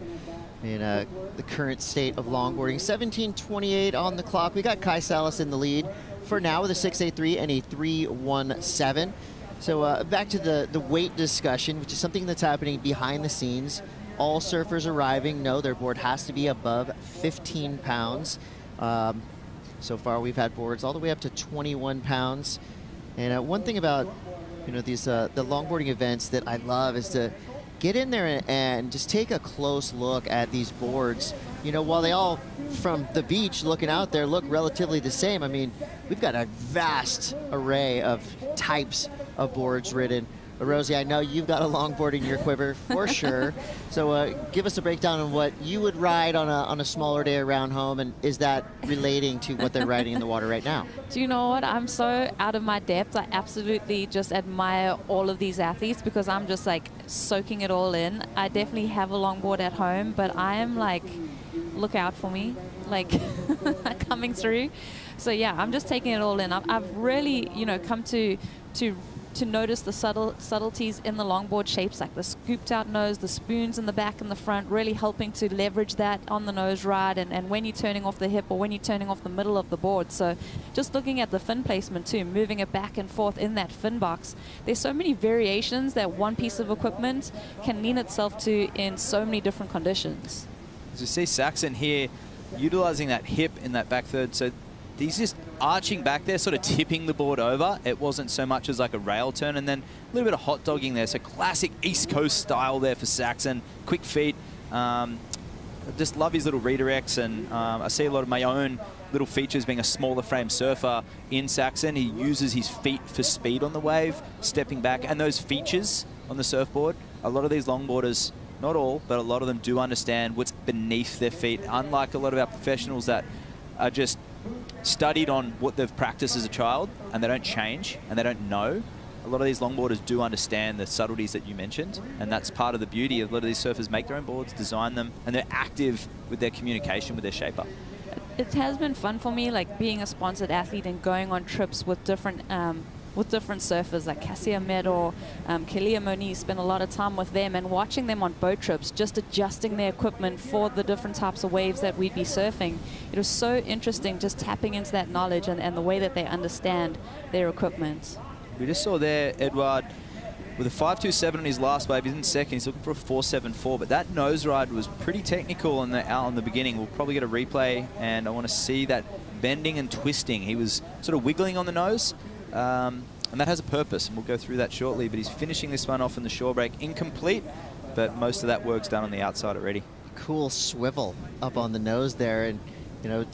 S18: in the current state of longboarding. 17:28 on the clock. We got Kai Salas in the lead for now with a 6.83 and a 3.17. So back to the weight discussion, which is something that's happening behind the scenes. All surfers arriving know their board has to be above 15 pounds. So far, we've had boards all the way up to 21 pounds. And one thing about these the longboarding events that I love is to get in there and just take a close look at these boards. While they all, from the beach looking out there, look relatively the same, I mean, we've got a vast array of types of boards ridden. Rosie, I know you've got a longboard in your quiver for sure. So give us a breakdown on what you would ride on a smaller day around home, and is that relating to what they're riding in the water right now?
S19: Do you know what? I'm so out of my depth. I absolutely just admire all of these athletes because I'm just like soaking it all in. I definitely have a longboard at home, but I am like, look out for me, like coming through. So yeah, I'm just taking it all in. I've really, come to notice the subtleties in the longboard shapes, like the scooped out nose, the spoons in the back and the front, really helping to leverage that on the nose ride and when you're turning off the hip or when you're turning off the middle of the board. So just looking at the fin placement too, moving it back and forth in that fin box. There's so many variations that one piece of equipment can lean itself to in so many different conditions.
S2: As you see Saxon here, utilizing that hip in that back third. So he's just arching back there, sort of tipping the board over. It wasn't so much as like a rail turn, and then a little bit of hot dogging there. So classic East Coast style there for Saxon. Quick feet. I just love his little redirects, and I see a lot of my own little features being a smaller frame surfer in Saxon. He uses his feet for speed on the wave, stepping back, and those features on the surfboard. A lot of these longboarders, not all, but a lot of them do understand what's beneath their feet, unlike a lot of our professionals that are just studied on what they've practiced as a child and they don't change and they don't know. A lot of these longboarders do understand the subtleties that you mentioned, and that's part of the beauty of a lot of these surfers make their own boards, design them, and they're active with their communication with their shaper.
S19: It has been fun for me, like being a sponsored athlete and going on trips with different surfers like Cassia Medor, Kelia Moniz, spent a lot of time with them and watching them on boat trips, just adjusting their equipment for the different types of waves that we'd be surfing. It was so interesting just tapping into that knowledge and the way that they understand their equipment.
S2: We just saw there Edward with a 5.27 on his last wave. He's in second. He's looking for a 4.74, but that nose ride was pretty technical on the beginning. We'll probably get a replay, and I want to see that bending and twisting. He was sort of wiggling on the nose. And that has a purpose, and we'll go through that shortly. But he's finishing this one off in the shore break. Incomplete, but most of that work's done on the outside already.
S18: Cool swivel up on the nose there, and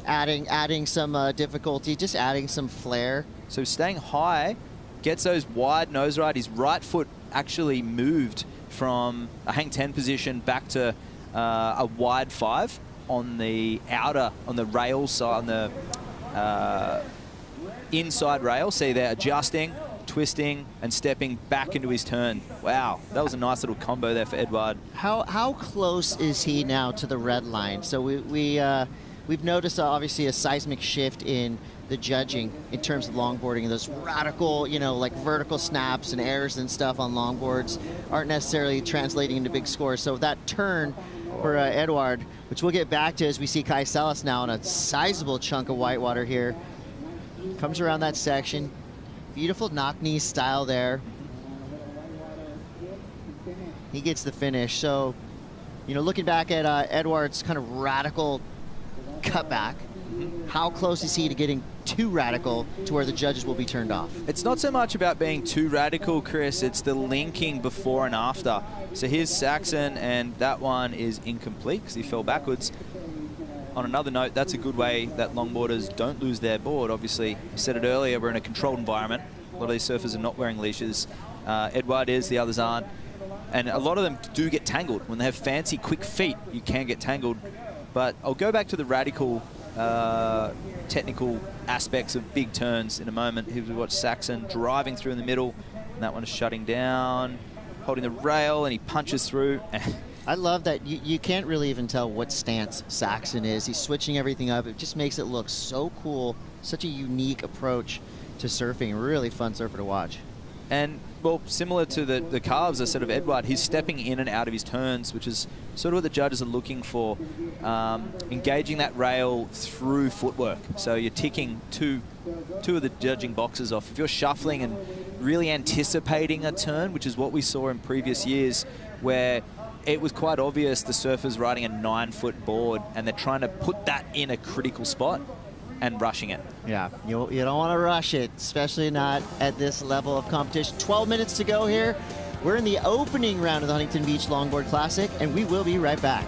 S18: adding some difficulty, just adding some flair.
S2: So staying high, gets those wide nose ride. His right foot actually moved from a hang 10 position back to a wide 5 on the rail side, on the inside rail. See there, adjusting, twisting, and stepping back into his turn. Wow, that was a nice little combo there for Edward.
S18: How close is he now to the red line? So we we've noticed obviously a seismic shift in the judging in terms of longboarding, and those radical, you know, like vertical snaps and airs and stuff on longboards aren't necessarily translating into big scores. So that turn for Edward, which we'll get back to as we see Kai Salas now on a sizable chunk of whitewater here, comes around that section. Beautiful knock knee style there. He gets the finish. So, you know, looking back at Edward's kind of radical cutback, how close is he to getting too radical to where the judges will be turned off?
S2: It's not so much about being too radical, Chris. It's the linking before and after. So here's Saxon, and that one is incomplete because he fell backwards. On another note, that's a good way that longboarders don't lose their board. Obviously, I said it earlier, we're in a controlled environment. A lot of these surfers are not wearing leashes. Edward is, the others aren't. And a lot of them do get tangled. When they have fancy, quick feet, you can get tangled. But I'll go back to the radical technical aspects of big turns in a moment. Here we watch Saxon driving through in the middle, and that one is shutting down, holding the rail, and he punches through.
S18: I love that you can't really even tell what stance Saxon is. He's switching everything up. It just makes it look so cool, such a unique approach to surfing. Really fun surfer to watch.
S2: And, well, similar to the calves I said of Edward, he's stepping in and out of his turns, which is sort of what the judges are looking for, engaging that rail through footwork. So you're ticking two of the judging boxes off. If you're shuffling and really anticipating a turn, which is what we saw in previous years, where it was quite obvious the surfer's riding a 9-foot board and they're trying to put that in a critical spot and rushing it.
S18: Yeah, you don't want to rush it, especially not at this level of competition. 12 minutes to go here. We're in the opening round of the Huntington Beach Longboard Classic, and we will be right back.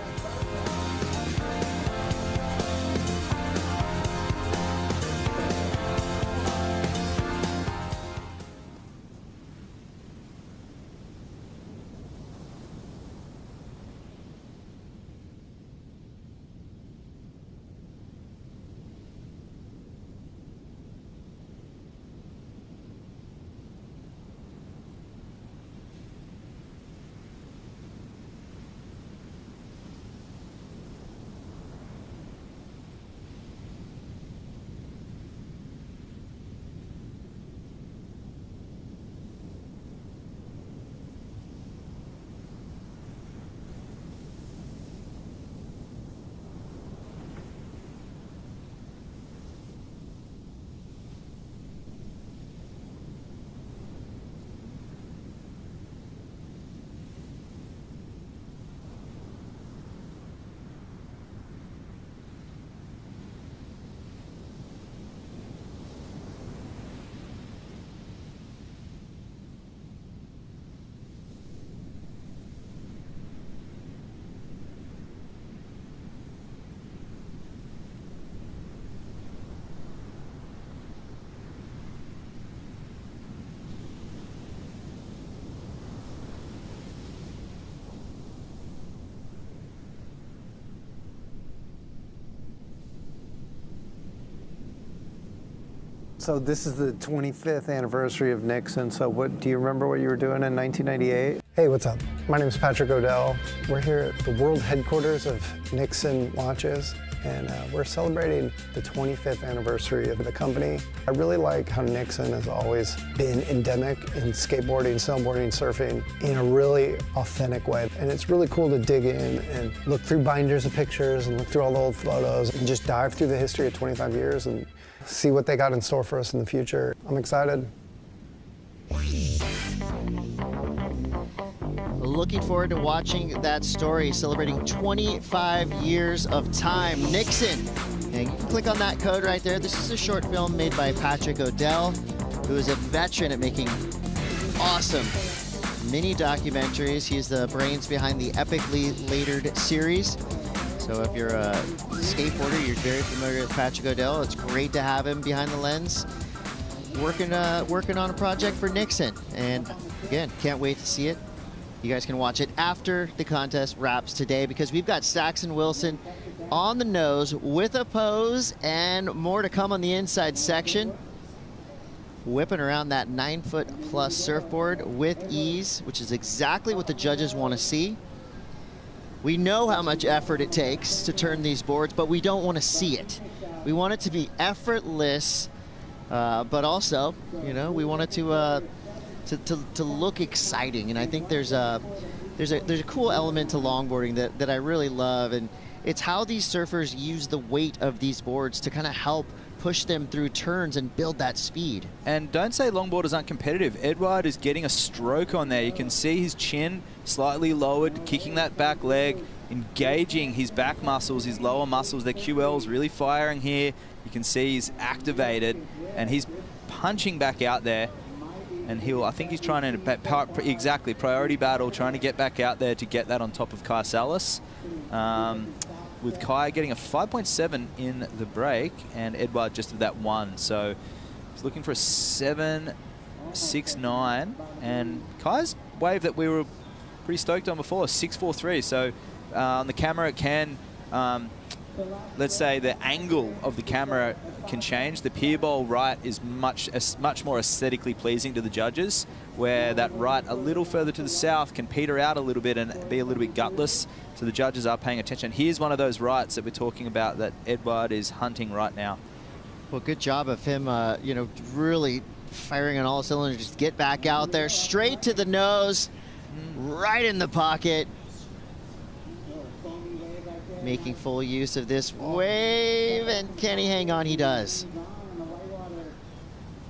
S20: So this is the 25th anniversary of Nixon. So do you remember what you were doing in 1998? Hey, what's up? My name is Patrick Odell. We're here at the world headquarters of Nixon Launches, and we're celebrating the 25th anniversary of the company. I really like how Nixon has always been endemic in skateboarding, snowboarding, surfing in a really authentic way. And it's really cool to dig in and look through binders of pictures and look through all the old photos and just dive through the history of 25 years and see what they got in store for us in the future. I'm excited.
S18: Looking forward to watching that story, celebrating 25 years of time. Nixon, and you can click on that code right there. This is a short film made by Patrick Odell, who is a veteran at making awesome mini documentaries. He's the brains behind the epically latered series. So if you're a skateboarder, you're very familiar with Patrick Odell. It's great to have him behind the lens, working on a project for Nixon. And again, can't wait to see it. You guys can watch it after the contest wraps today, because we've got Saxon Wilson on the nose with a pose and more to come on the inside section. Whipping around that 9-foot+ surfboard with ease, which is exactly what the judges want to see. We know how much effort it takes to turn these boards, but we don't want to see it. We want it to be effortless, but also, you know, we want it to look exciting. And I think there's a cool element to longboarding that I really love, and it's how these surfers use the weight of these boards to kind of help push them through turns and build that speed.
S2: And don't say longboarders aren't competitive. Edward is getting a stroke on there. You can see his chin slightly lowered, kicking that back leg, engaging his back muscles, his lower muscles. The QL's really firing here. You can see he's activated, and he's punching back out there. And I think he's trying to, priority battle, trying to get back out there to get that on top of Kai Salas. With Kai getting a 5.7 in the break, and Edward just at that 1. So he's looking for a 7.69, and Kai's wave that we were pretty stoked on before, 6.43. So on the camera it can, let's say the angle of the camera can change. The pier bowl right is much more aesthetically pleasing to the judges, where that right a little further to the south can peter out a little bit and be a little bit gutless. So the judges are paying attention. Here's one of those rights that we're talking about that Edward is hunting right now.
S18: Well, good job of him, you know, really firing on all cylinders. Just get back out there, straight to the nose, right in the pocket. Making full use of this wave, and can he hang on? He does.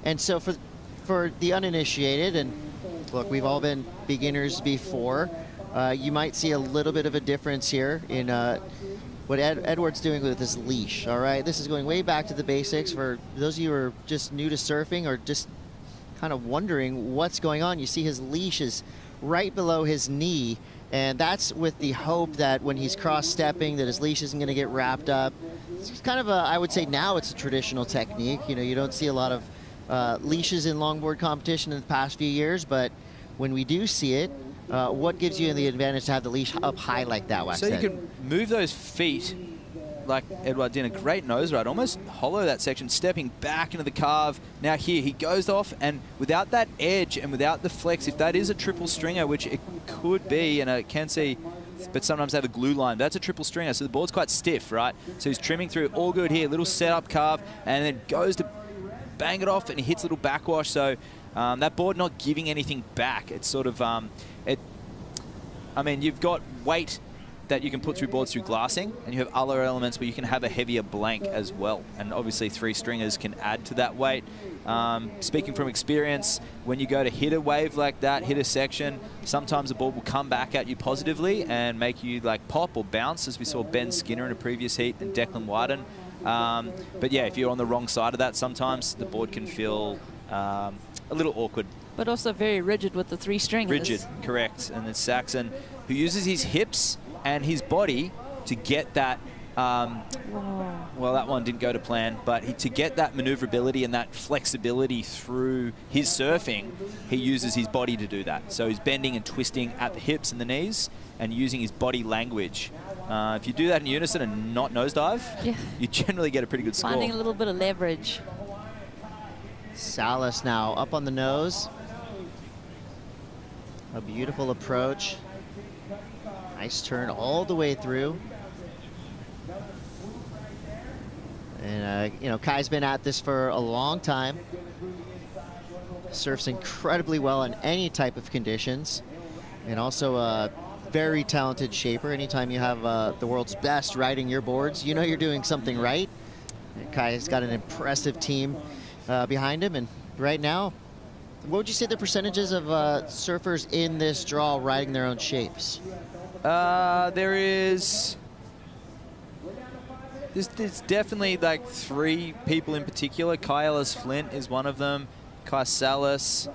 S18: And so for the uninitiated, and look, we've all been beginners before, you might see a little bit of a difference here in what Edward's doing with this leash, all right? This is going way back to the basics. For those of you who are just new to surfing or just kind of wondering what's going on, you see his leash is right below his knee, and that's with the hope that when he's cross-stepping that his leash isn't going to get wrapped up. It's kind of I would say now it's a traditional technique. You know, you don't see a lot of leashes in longboard competition in the past few years, but when we do see it, what gives you the advantage to have the leash up high like that, Wax?
S2: So you can move those feet like Edward did, a great nose ride, almost hollow that section, stepping back into the carve. Now here, he goes off, and without that edge and without the flex, if that is a triple stringer, which it could be, and I can see, but sometimes they have a glue line. That's a triple stringer, so the board's quite stiff, right? So he's trimming through, all good here, little setup carve, and then goes to bang it off, and he hits a little backwash. So that board not giving anything back. It's sort of, I mean, you've got weight that you can put through boards through glassing, and you have other elements where you can have a heavier blank as well. And obviously 3 stringers can add to that weight. Speaking from experience, when you go to hit a wave like that, hit a section, sometimes the board will come back at you positively and make you like pop or bounce, as we saw Ben Skinner in a previous heat and Declan Wyden. But yeah, if you're on the wrong side of that, sometimes the board can feel a little awkward.
S19: But also very rigid with the 3 stringers.
S2: Rigid, correct. And then Saxon, who uses his hips and his body to get that, well, that one didn't go to plan, but to get that maneuverability and that flexibility through his surfing, he uses his body to do that. So he's bending and twisting at the hips and the knees and using his body language. If you do that in unison and not nosedive, you generally get a pretty good score.
S19: Finding a little bit of leverage.
S18: Salas now up on the nose. A beautiful approach. Nice turn all the way through. And, you know, Kai's been at this for a long time. Surfs incredibly well in any type of conditions. And also a very talented shaper. Anytime you have the world's best riding your boards, you know you're doing something right. And Kai's got an impressive team behind him. And right now, what would you say the percentages of surfers in this draw riding their own shapes?
S2: There's definitely like 3 people in particular. Kai Ellis Flint is one of them. Kai Salas,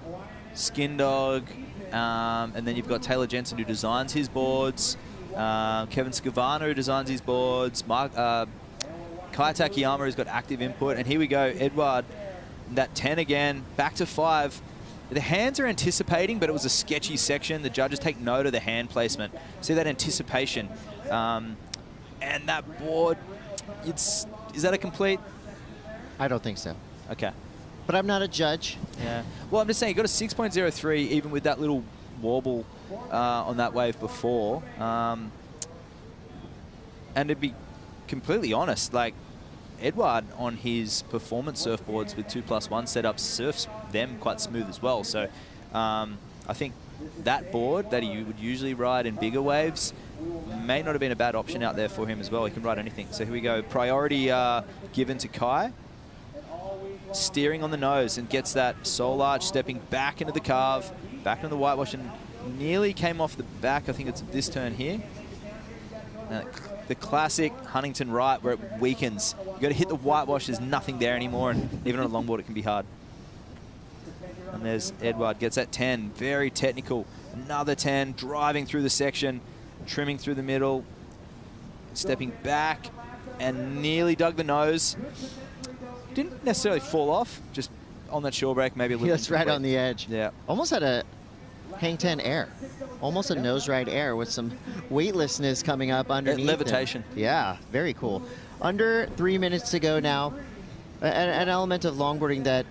S2: Skin Dog, and then you've got Taylor Jensen, who designs his boards. Kevin Scavano, who designs his boards. Kai Takayama, who's got active input. And here we go, Edward, that 10 again, back to 5. The hands are anticipating, but it was a sketchy section. The judges take note of the hand placement. See that anticipation. And that board, is that a complete?
S18: I don't think so.
S2: Okay.
S18: But I'm not a judge.
S2: Yeah. Well, I'm just saying, you got a 6.03, even with that little wobble on that wave before. And to be completely honest, like, Edouard on his performance surfboards with 2+1 setups surfs them quite smooth as well. So I think that board that he would usually ride in bigger waves may not have been a bad option out there for him as well. He can ride anything. So here we go. Priority given to Kai. Steering on the nose and gets that sole arch, stepping back into the carve, back into the whitewash, and nearly came off the back. I think it's this turn here. Now, the classic Huntington right where it weakens. You've got to hit the whitewash, there's nothing there anymore, and even on a longboard it can be hard. And there's Edouard, gets that 10, very technical. Another 10, driving through the section, trimming through the middle, stepping back, and nearly dug the nose. Didn't necessarily fall off, just on that shore break, maybe a little.
S18: That's right on the edge.
S2: Yeah.
S18: Almost had a hang 10 air. Almost a nose ride air with some weightlessness coming up underneath.
S2: Levitation.
S18: Yeah, very cool. Under 3 minutes to go now. An element of longboarding that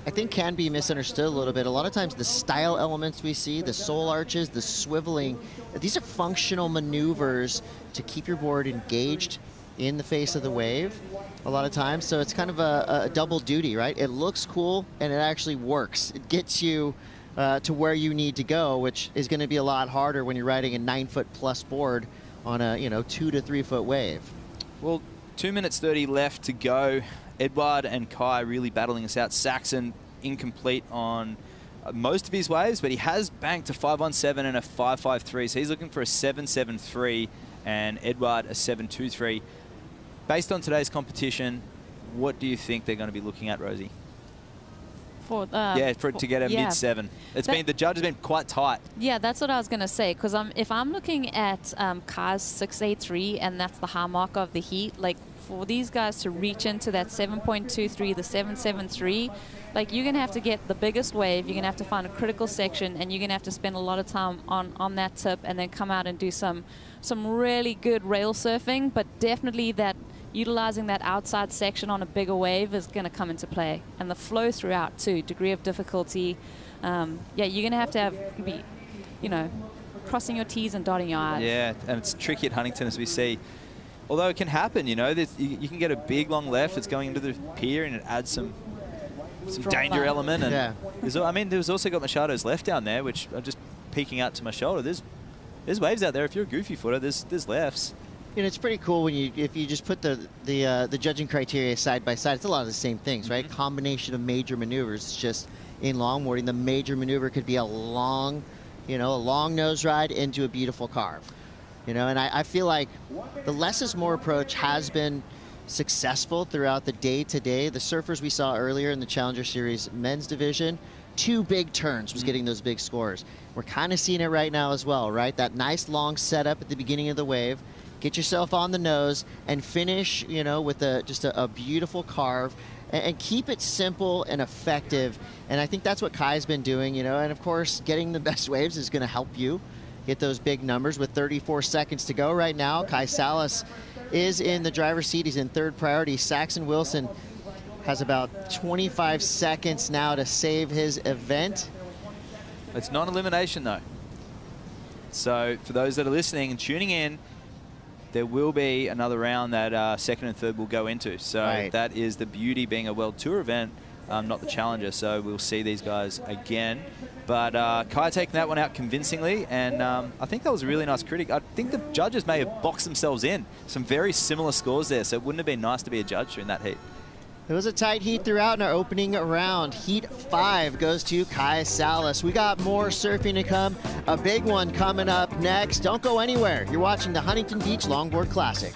S18: I think can be misunderstood a little bit. A lot of times the style elements we see, the sole arches, the swiveling, these are functional maneuvers to keep your board engaged in the face of the wave a lot of times. So it's kind of a double duty, right? It looks cool and it actually works. It gets you to where you need to go, which is going to be a lot harder when you're riding a 9-foot+ board on a 2 to 3 foot wave.
S2: Well, 2 minutes 30 left to go. Edouard and Kai really battling us out. Saxon incomplete on most of his waves, but he has banked a 517 and a 553, so he's looking for a 773 and Edouard a 723. Based on today's competition, what do you think they're going to be looking at, Rosie?
S19: To
S2: get a mid-7. The judge has been quite tight.
S19: Yeah, that's what I was going to say, because if I'm looking at Kai's 683, and that's the high mark of the heat, like, for these guys to reach into that 7.23, the 773, like, you're going to have to get the biggest wave, you're going to have to find a critical section, and you're going to have to spend a lot of time on that tip, and then come out and do some really good rail surfing, but definitely that utilizing that outside section on a bigger wave is going to come into play. And the flow throughout too, degree of difficulty. Yeah, you're going to have be, crossing your T's and dotting your I's.
S2: Yeah, and it's tricky at Huntington, as we see. Although it can happen, you can get a big long left, it's going into the pier, and it adds some danger element. And
S18: yeah.
S2: There's also got Machado's left down there, which are just peeking out to my shoulder. There's waves out there. If you're a goofy footer, there's lefts.
S18: It's pretty cool if you just put the judging criteria side by side. It's a lot of the same things, right? Combination of major maneuvers. It's just in longboarding, the major maneuver could be a long nose ride into a beautiful carve. And I feel like the less is more approach has been successful throughout the day-to-day. The surfers we saw earlier in the Challenger Series men's division, 2 big turns was getting those big scores. We're kind of seeing it right now as well, right? That nice long setup at the beginning of the wave. Get yourself on the nose and finish, with just a beautiful carve, and keep it simple and effective. And I think that's what Kai's been doing, and of course, getting the best waves is going to help you get those big numbers. With 34 seconds to go right now, Kai Salas is in the driver's seat. He's in 3rd priority. Saxon Wilson has about 25 seconds now to save his event.
S2: It's non-elimination, though. So for those that are listening and tuning in, there will be another round that 2nd and 3rd will go into. So that is the beauty being a World Tour event, not the Challenger. So we'll see these guys again. But Kai taking that one out convincingly, and I think that was a really nice critic. I think the judges may have boxed themselves in. Some very similar scores there, so it wouldn't have been nice to be a judge during that heat.
S18: It was a tight heat throughout in our opening round. Heat 5 goes to Kai Salas. We got more surfing to come. A big one coming up next. Don't go anywhere. You're watching the Huntington Beach Longboard Classic.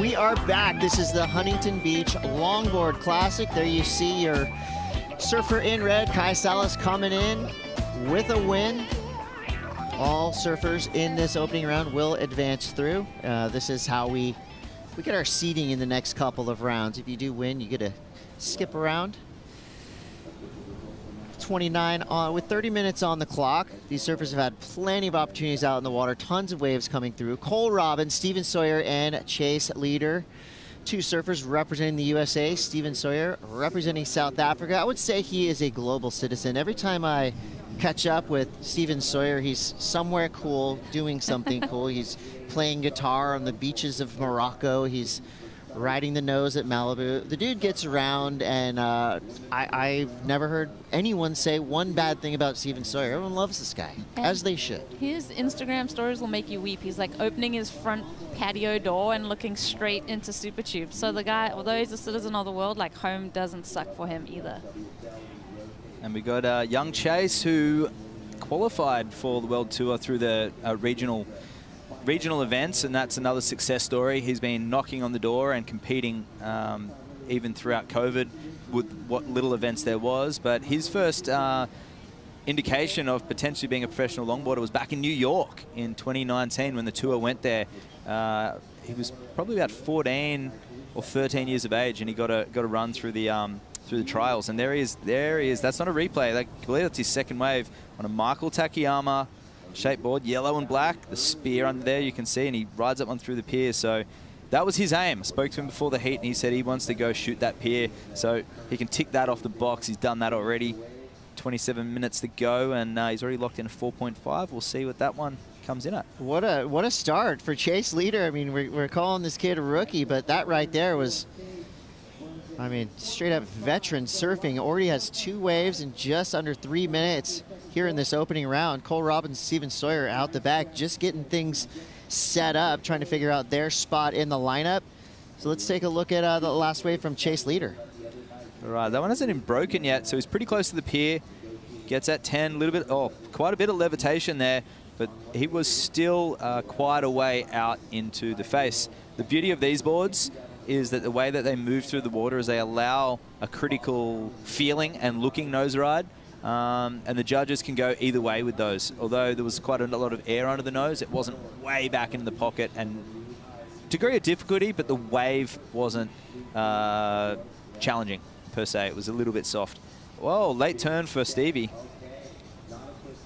S18: We are back. This is the Huntington Beach Longboard Classic. There you see your surfer in red, Kai Salas, coming in with a win. All surfers in this opening round will advance through. This is how we get our seeding in the next couple of rounds. If you do win, you get to skip around. 29 on with 30 minutes on the clock. These surfers have had plenty of opportunities out in the water, tons of waves coming through. Cole Robbins, Steven Sawyer, and Chase Leader. 2 surfers representing the USA. Steven Sawyer representing South Africa. I would say he is a global citizen. Every time I catch up with Steven Sawyer, he's somewhere cool, doing something cool. He's playing guitar on the beaches of Morocco. He's riding the nose at Malibu. The dude gets around, and I've never heard anyone say one bad thing about Steven Sawyer. Everyone loves this guy, as they should.
S19: His Instagram stories will make you weep. He's like opening his front patio door and looking straight into Super Tube. So the guy, although he's a citizen of the world, like home doesn't suck for him either.
S2: And we got young Chase, who qualified for the World Tour through the regional events, and that's another success story. He's been knocking on the door and competing even throughout COVID with what little events there was. But his first indication of potentially being a professional longboarder was back in New York in 2019 when the tour went there. He was probably about 14 or 13 years of age, and he got a run through the trials. And there he is. That's not a replay. I believe that's his second wave on a Michael Takayama shape board, yellow and black. The spear under there you can see, and he rides up on through the pier. So that was his aim. I spoke to him before the heat, and he said he wants to go shoot that pier. So he can tick that off the box. He's done that already. 27 minutes to go, and he's already locked in a 4.5. We'll see what that one comes in at.
S18: What a start for Chase Leader. I mean, we're calling this kid a rookie, but that right there was, I mean, straight up veteran surfing. Already has 2 waves in just under 3 minutes here in this opening round. Cole Robbins, Steven Sawyer out the back, just getting things set up, trying to figure out their spot in the lineup. So let's take a look at the last wave from Chase Leader.
S2: All right, that one hasn't been broken yet, so he's pretty close to the pier. Gets at 10, quite a bit of levitation there, but he was still quite a way out into the face. The beauty of these boards is that the way that they move through the water is they allow a critical feeling and looking nose ride. And the judges can go either way with those. Although there was quite a lot of air under the nose, it wasn't way back in the pocket, and degree of difficulty, but the wave wasn't challenging per se. It was a little bit soft. Whoa, late turn for Stevie.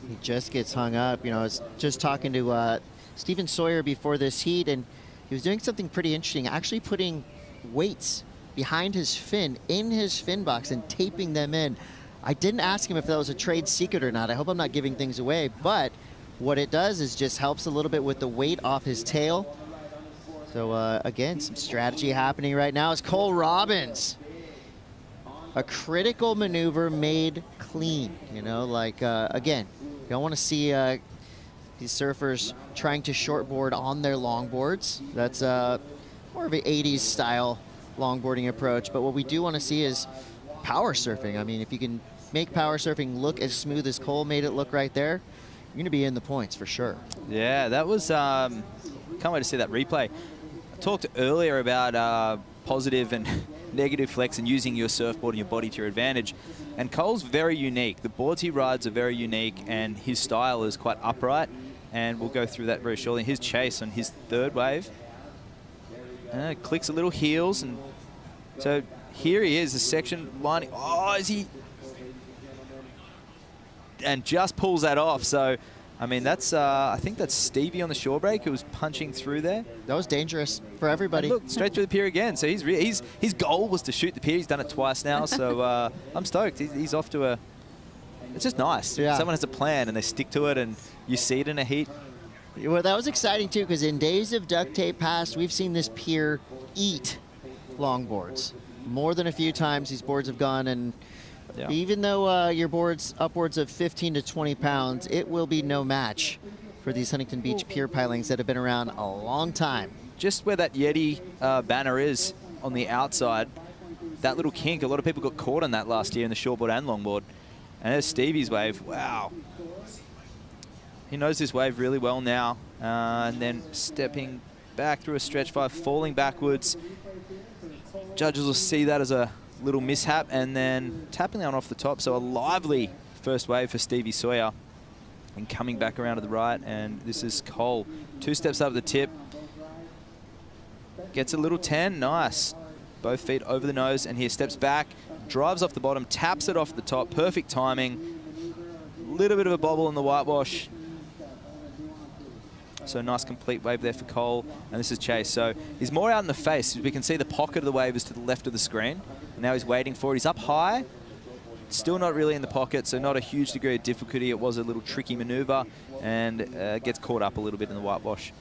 S18: He just gets hung up. You know, I was just talking to Steven Sawyer before this heat, and he was doing something pretty interesting, actually putting weights behind his fin, in his fin box, and taping them in. I didn't ask him if that was a trade secret or not. I hope I'm not giving things away, but what it does is just helps a little bit with the weight off his tail. So again, some strategy happening right now. It's Cole Robbins. A critical maneuver made clean, you know, like, again, you don't want to see these surfers trying to shortboard on their longboards. That's more of an 80s style longboarding approach, but what we do want to see is power surfing. I mean, if you can make power surfing look as smooth as Cole made it look right there, you're going to be in the points for sure.
S2: Yeah, that was, can't wait to see that replay. I talked earlier about positive and negative flex and using your surfboard and your body to your advantage. And Cole's very unique. The boards he rides are very unique, and his style is quite upright. And we'll go through that very shortly. His chase on his third wave. Clicks a little heels, and so here he is, the section lining. Oh, is he? And just pulls that off. So, I mean, that's, I think that's Stevie on the shore break who was punching through there.
S18: That was dangerous for everybody.
S2: And look, straight through the pier again. So his goal was to shoot the pier. He's done it twice now. So I'm stoked. He's off to a, it's just nice.
S18: Yeah.
S2: Someone has a plan and they stick to it, and you see it in a heat.
S18: Well, that was exciting too, because in days of duct tape past, we've seen this pier eat longboards. More than a few times these boards have gone, and even though your board's upwards of 15 to 20 pounds, it will be no match for these Huntington Beach Pier pilings that have been around a long time.
S2: Just where that Yeti banner is on the outside, that little kink, a lot of people got caught on that last year in the shortboard and longboard. And there's Stevie's wave. Wow. He knows this wave really well now. And then stepping back through a stretch 5, falling backwards. Judges will see that as a little mishap and then tapping that one off the top. So a lively first wave for Stevie Sawyer. And coming back around to the right, and this is Cole. 2 steps up the tip. Gets a little 10, nice. Both feet over the nose, and here steps back, drives off the bottom, taps it off the top, perfect timing. Little bit of a bobble in the whitewash. So nice complete wave there for Cole, and this is Chase. So he's more out in the face. We can see the pocket of the wave is to the left of the screen. And now he's waiting for it. He's up high. Still not really in the pocket, so not a huge degree of difficulty. It was a little tricky maneuver and gets caught up a little bit in the whitewash.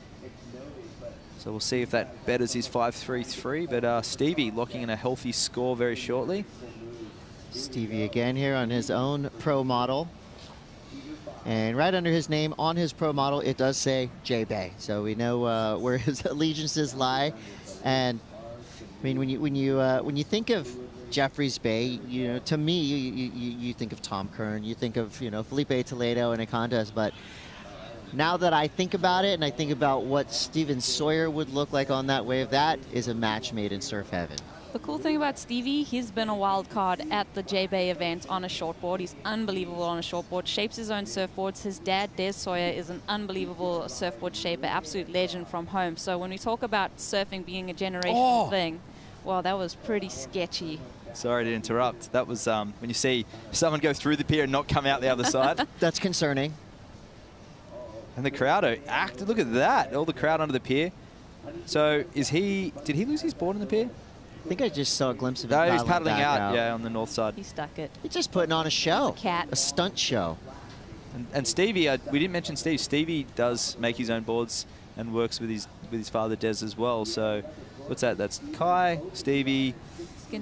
S2: So we'll see if that betters his 5.33, but Stevie locking in a healthy score very shortly.
S18: Stevie again here on his own pro model. And right under his name on his pro model, it does say J-Bay. So we know where his allegiances lie. And I mean, when you think of Jeffreys Bay, you know, to me, you think of Tom Kern, you think of, you know, Felipe Toledo in a contest, but now that I think about it and I think about what Steven Sawyer would look like on that wave, that is a match made in surf heaven.
S19: The cool thing about Stevie, he's been a wild card at the J-Bay event on a shortboard. He's unbelievable on a shortboard, shapes his own surfboards. His dad, Des Sawyer, is an unbelievable surfboard shaper, absolute legend from home. So when we talk about surfing being a generational thing, well, that was pretty sketchy.
S2: Sorry to interrupt. That was when you see someone go through the pier and not come out the other side.
S18: That's concerning.
S2: And the crowd are active. Look at that. All the crowd under the pier. So did he lose his board on the pier?
S18: I think I just saw a glimpse of it.
S2: No, he's paddling out, yeah, on the north side.
S19: He stuck it.
S18: He's just putting on a show.
S19: A cat.
S18: A stunt show.
S2: And Stevie, we didn't mention Steve. Stevie does make his own boards and works with his father Des as well. So what's that? That's Kai, Stevie,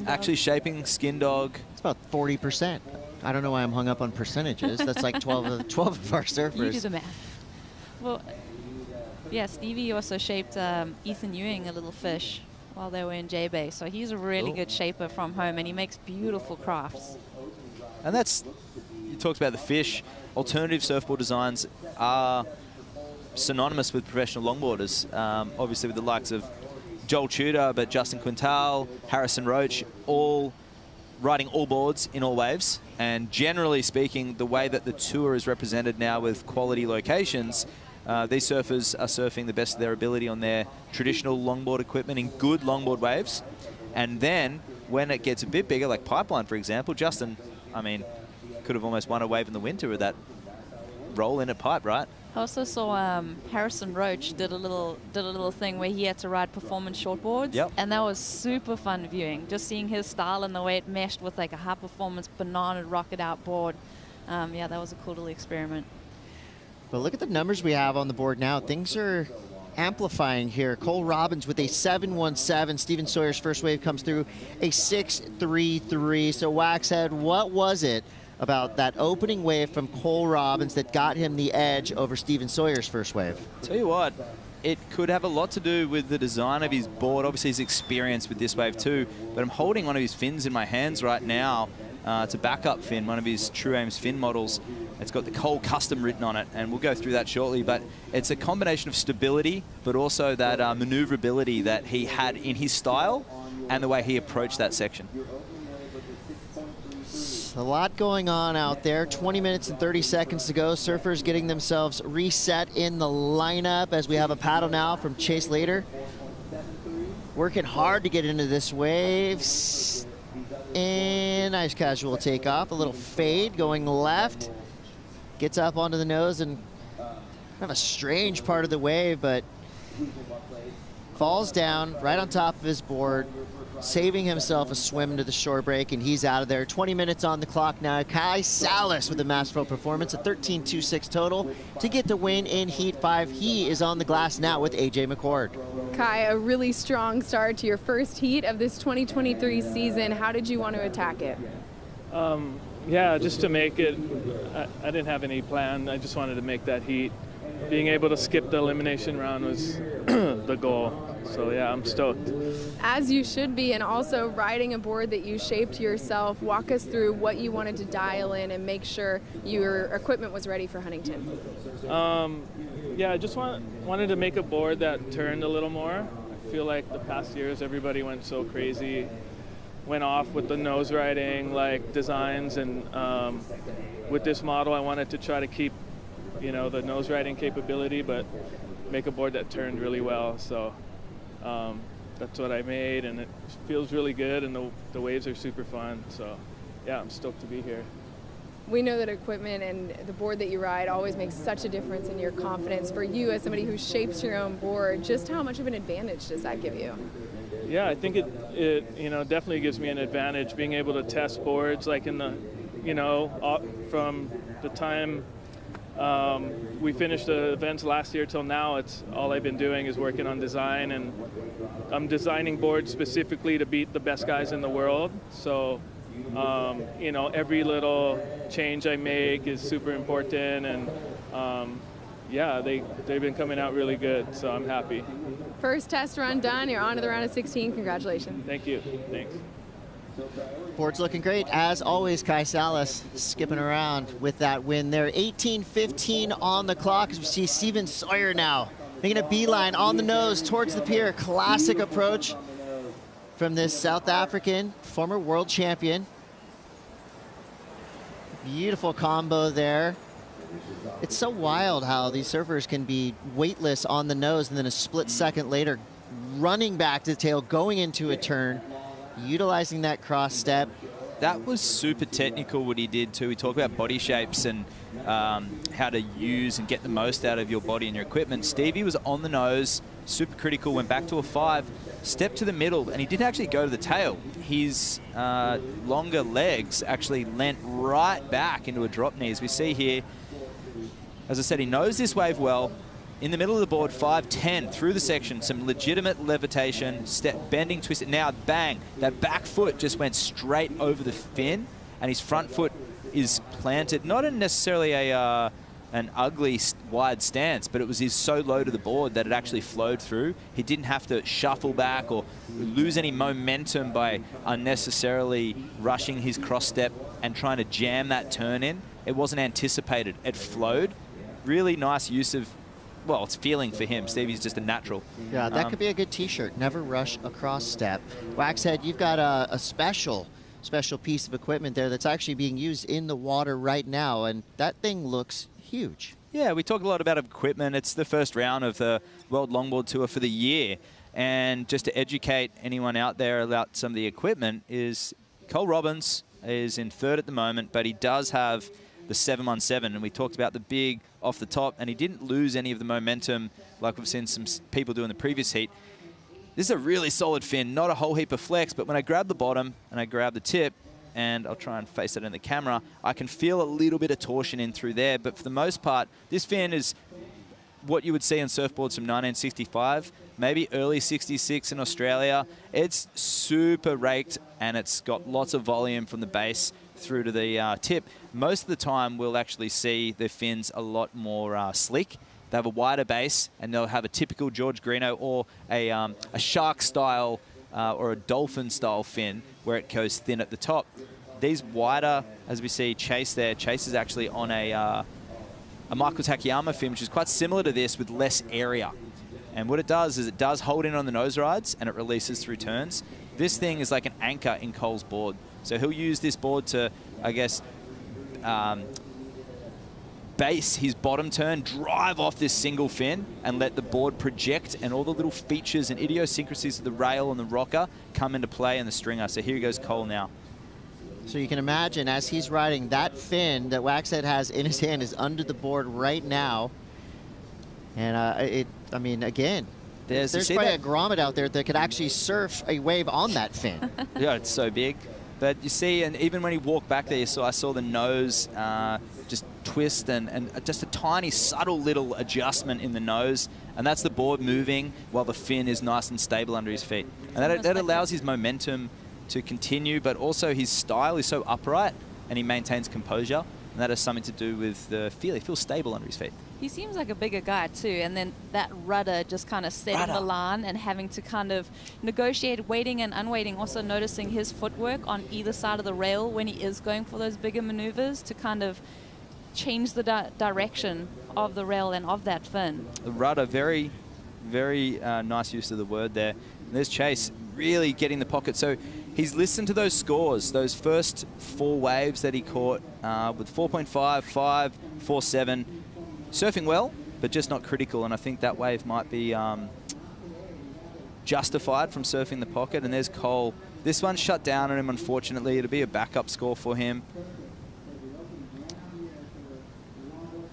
S2: actually shaping Skin Dog.
S18: It's about 40%. I don't know why I'm hung up on percentages. That's like 12 of our surfers.
S19: You do the math. Well, yeah, Stevie also shaped Ethan Ewing a little fish while they were in J-Bay. So he's a really good shaper from home, and he makes beautiful crafts.
S2: And you talked about the fish. Alternative surfboard designs are synonymous with professional longboarders. Obviously with the likes of Joel Tudor, but Justin Quintal, Harrison Roach, all riding all boards in all waves. And generally speaking, the way that the tour is represented now with quality locations, these surfers are surfing the best of their ability on their traditional longboard equipment in good longboard waves. And then when it gets a bit bigger, like Pipeline, for example, Justin, I mean, could have almost won a wave in the winter with that roll in a pipe, right?
S19: I also saw Harrison Roach did a little thing where he had to ride performance shortboards.
S2: Yep.
S19: And that was super fun viewing. Just seeing his style and the way it meshed with like a high performance banana rocket out board. Yeah, that was a cool little experiment.
S18: But look at the numbers we have on the board now. Things are amplifying here. Cole Robbins with a 7.17. Steven Sawyer's first wave comes through a 6.33. So Waxhead, what was it about that opening wave from Cole Robbins that got him the edge over Steven Sawyer's first wave?
S2: Tell you what, it could have a lot to do with the design of his board, obviously his experience with this wave too, but I'm holding one of his fins in my hands right now. It's a backup fin, one of his True Aim's fin models. It's got the Cole Custom written on it, and we'll go through that shortly, but it's a combination of stability, but also that maneuverability that he had in his style and the way he approached that section.
S18: A lot going on out there. 20 minutes and 30 seconds to go. Surfers getting themselves reset in the lineup as we have a paddle now from Chase Lader. Working hard to get into this wave. And nice casual takeoff. A little fade going left. Gets up onto the nose and kind of a strange part of the wave, but falls down right on top of his board, saving himself a swim to the shore break, and he's out of there. 20 minutes on the clock now. Kai Salas with a masterful performance, a 13.26 total to get the win in Heat 5. He is on the glass now with AJ McCord.
S4: Kai, a really strong start to your first heat of this 2023 season. How did you want to attack it?
S21: Yeah, just to make it, I didn't have any plan. I just wanted to make that heat. Being able to skip the elimination round was the goal. So yeah, I'm stoked.
S4: As you should be, and also riding a board that you shaped yourself. Walk us through what you wanted to dial in and make sure your equipment was ready for Huntington.
S21: Yeah, I just wanted to make a board that turned a little more. I feel like the past years everybody went so crazy, went off with the nose riding like designs, and with this model I wanted to try to keep, you know, the nose riding capability, but make a board that turned really well. So that's what I made, and it feels really good, and the waves are super fun. So yeah, I'm stoked to be here.
S4: We know that equipment and the board that you ride always makes such a difference in your confidence. For you as somebody who shapes your own board, just how much of an advantage does that give you?
S21: Yeah, I think it you know, definitely gives me an advantage being able to test boards like in the, you know, from the time we finished the events last year till now. It's all I've been doing is working on design, and I'm designing boards specifically to beat the best guys in the world. So you know, every little change I make is super important, and yeah, they've been coming out really good, so I'm happy.
S4: First test run done, you're on to the round of 16. Congratulations.
S21: Thank you. Thanks.
S18: Board's looking great, as always. Kai Salas skipping around with that win there. 18:15 on the clock as we see Steven Sawyer now making a beeline on the nose towards the pier. Classic approach from this South African former world champion. Beautiful combo there. It's so wild how these surfers can be weightless on the nose and then a split second later running back to the tail, going into a turn, utilizing that cross step.
S2: That was super technical what he did too. We talk about body shapes and how to use and get the most out of your body and your equipment. Stevie was on the nose, super critical, went back to a 5, stepped to the middle, and he didn't actually go to the tail. His longer legs actually leant right back into a drop knee, as we see here. As I said, he knows this wave well. In the middle of the board, 5-10 through the section, some legitimate levitation, step, bending, twisted. Now, bang, that back foot just went straight over the fin, and his front foot is planted, not in necessarily an ugly wide stance, but it was so low to the board that it actually flowed through. He didn't have to shuffle back or lose any momentum by unnecessarily rushing his cross step and trying to jam that turn in. It wasn't anticipated. It flowed. Really nice use of, well, it's feeling for him. Stevie's just a natural.
S18: Yeah, that could be a good t-shirt. Never rush a cross step. Waxhead, you've got a special piece of equipment there that's actually being used in the water right now, and that thing looks huge.
S2: Yeah, we talk a lot about equipment. It's the first round of the World Longboard Tour for the year. And just to educate anyone out there about some of the equipment is Cole Robbins is in 3rd at the moment, but he does have the 717, and we talked about the big off the top, and he didn't lose any of the momentum like we've seen some people do in the previous heat. This is a really solid fin, not a whole heap of flex, but when I grab the bottom and I grab the tip, and I'll try and face it in the camera, I can feel a little bit of torsion in through there, but for the most part, this fin is what you would see on surfboards from 1965, maybe early 66 in Australia. It's super raked, and it's got lots of volume from the base through to the tip. Most of the time, we'll actually see the fins a lot more slick. They have a wider base, and they'll have a typical George Greeno or a shark style or a dolphin style fin where it goes thin at the top. These wider, as we see Chase there, Chase is actually on a Michael Takayama fin, which is quite similar to this with less area. And what it does is it does hold in on the nose rides and it releases through turns. This thing is like an anchor in Cole's board. So he'll use this board to, I guess, base his bottom turn, drive off this single fin, and let the board project, and all the little features and idiosyncrasies of the rail and the rocker come into play in the stringer. So here goes Cole now.
S18: So you can imagine as he's riding, that fin that Waxhead has in his hand is under the board right now. And I mean, again, there's probably a grommet out there that could actually surf a wave on that fin.
S2: Yeah, it's so big. But you see, and even when he walked back there, I saw the nose just twist and just a tiny, subtle little adjustment in the nose. And that's the board moving while the fin is nice and stable under his feet. And that allows his momentum to continue, but also his style is so upright and he maintains composure. And that has something to do with the feel. He feels stable under his feet.
S19: He seems like a bigger guy too, and then that rudder just kind of setting the line and having to kind of negotiate weighting and unweighting, also noticing his footwork on either side of the rail when he is going for those bigger maneuvers to kind of change the direction of the rail and of that fin.
S2: The rudder, very, very nice use of the word there. And there's Chase really getting the pocket. So he's listened to those scores, those first 4 waves that he caught with 4.5, 5, 4.7. Surfing well, but just not critical. And I think that wave might be justified from surfing the pocket. And there's Cole. This one shut down on him, unfortunately. It'll be a backup score for him.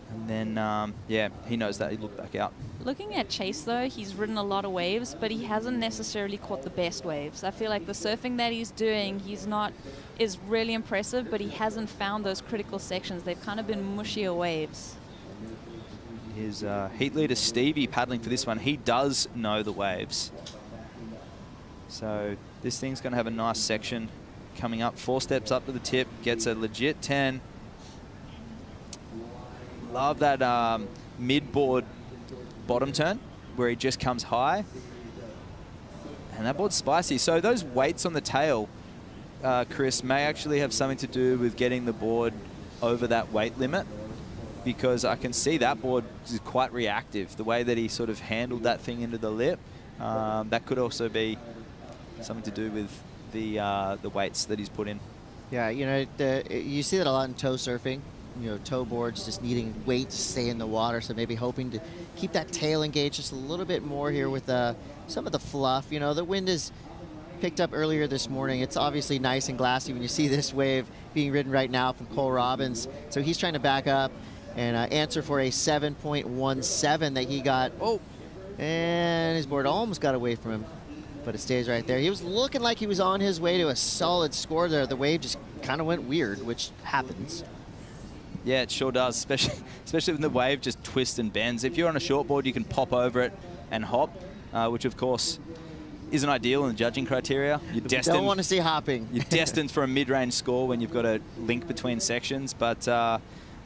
S2: And then, yeah, he knows that. He looked back out.
S19: Looking at Chase, though, he's ridden a lot of waves, but he hasn't necessarily caught the best waves. I feel like the surfing that he's doing, is really impressive, but he hasn't found those critical sections. They've kind of been mushier waves.
S2: His heat leader, Stevie, paddling for this one. He does know the waves. So this thing's going to have a nice section coming up. 4 steps up to the tip, gets a legit 10. Love that mid-board bottom turn where he just comes high. And that board's spicy. So those weights on the tail, Chris, may actually have something to do with getting the board over that weight limit, because I can see that board is quite reactive. The way that he sort of handled that thing into the lip, that could also be something to do with the weights that he's put in.
S18: Yeah, you know, you see that a lot in tow surfing. You know, tow boards just needing weight to stay in the water, so maybe hoping to keep that tail engaged just a little bit more here with some of the fluff. You know, the wind is picked up earlier this morning. It's obviously nice and glassy when you see this wave being ridden right now from Cole Robbins. So he's trying to back up and answer for a 7.17 that he got. Oh, and his board almost got away from him, but it stays right there. He was looking like he was on his way to a solid score there. The wave just kind of went weird, which happens.
S2: Yeah, it sure does, especially when the wave just twists and bends. If you're on a shortboard, you can pop over it and hop, which of course isn't ideal in the judging criteria. You're destined,
S18: don't want to see hopping.
S2: You're destined for a mid-range score when you've got a link between sections. But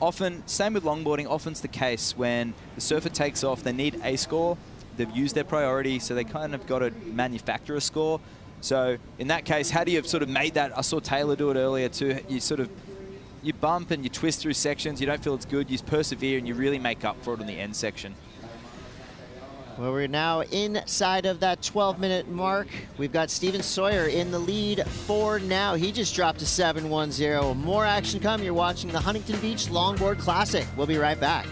S2: often, same with longboarding, often it's the case when the surfer takes off, they need a score. They've used their priority, so they kind of got to manufacture a score. So in that case, how do you have sort of made that? I saw Taylor do it earlier too. You bump and you twist through sections, you don't feel it's good, you persevere and you really make up for it on the end section.
S18: Well, we're now inside of that 12-minute mark. We've got Steven Sawyer in the lead for now. He just dropped a 7.10. More action come. You're watching the Huntington Beach Longboard Classic. We'll be right back.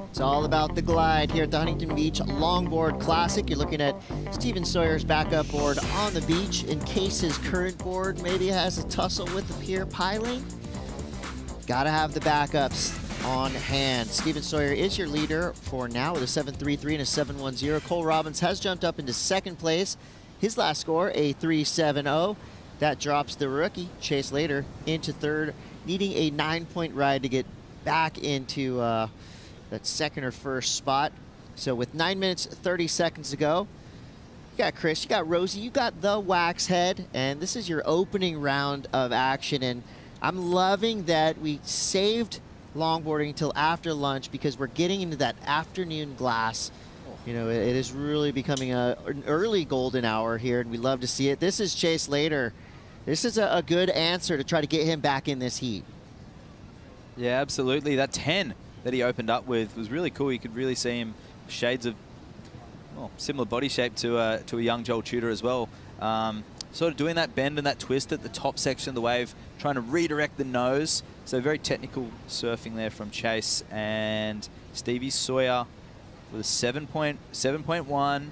S18: It's all about the glide here at the Huntington Beach Longboard Classic. You're looking at Steven Sawyer's backup board on the beach in case his current board maybe has a tussle with the pier piling. Gotta have the backups on hand. Steven Sawyer is your leader for now with a 7.33 and a 7.10. Cole Robbins has jumped up into second place. His last score, a 3.70. That drops the rookie, Chase Later, into third, needing a 9-point ride to get back into that second or first spot. So with 9 minutes, 30 seconds to go, got Chris, you got Rosie, you got the Wax Head, and this is your opening round of action. And I'm loving that we saved longboarding until after lunch because we're getting into that afternoon glass. You know, it is really becoming an early golden hour here, and we love to see it. This is Chase Lader. This is a good answer to try to get him back in this heat.
S2: Yeah, absolutely. That 10 that he opened up with was really cool. You could really see him shades of similar body shape to a young Joel Tudor as well. Sort of doing that bend and that twist at the top section of the wave, trying to redirect the nose. So very technical surfing there from Chase. And Stevie Sawyer with a 7.1,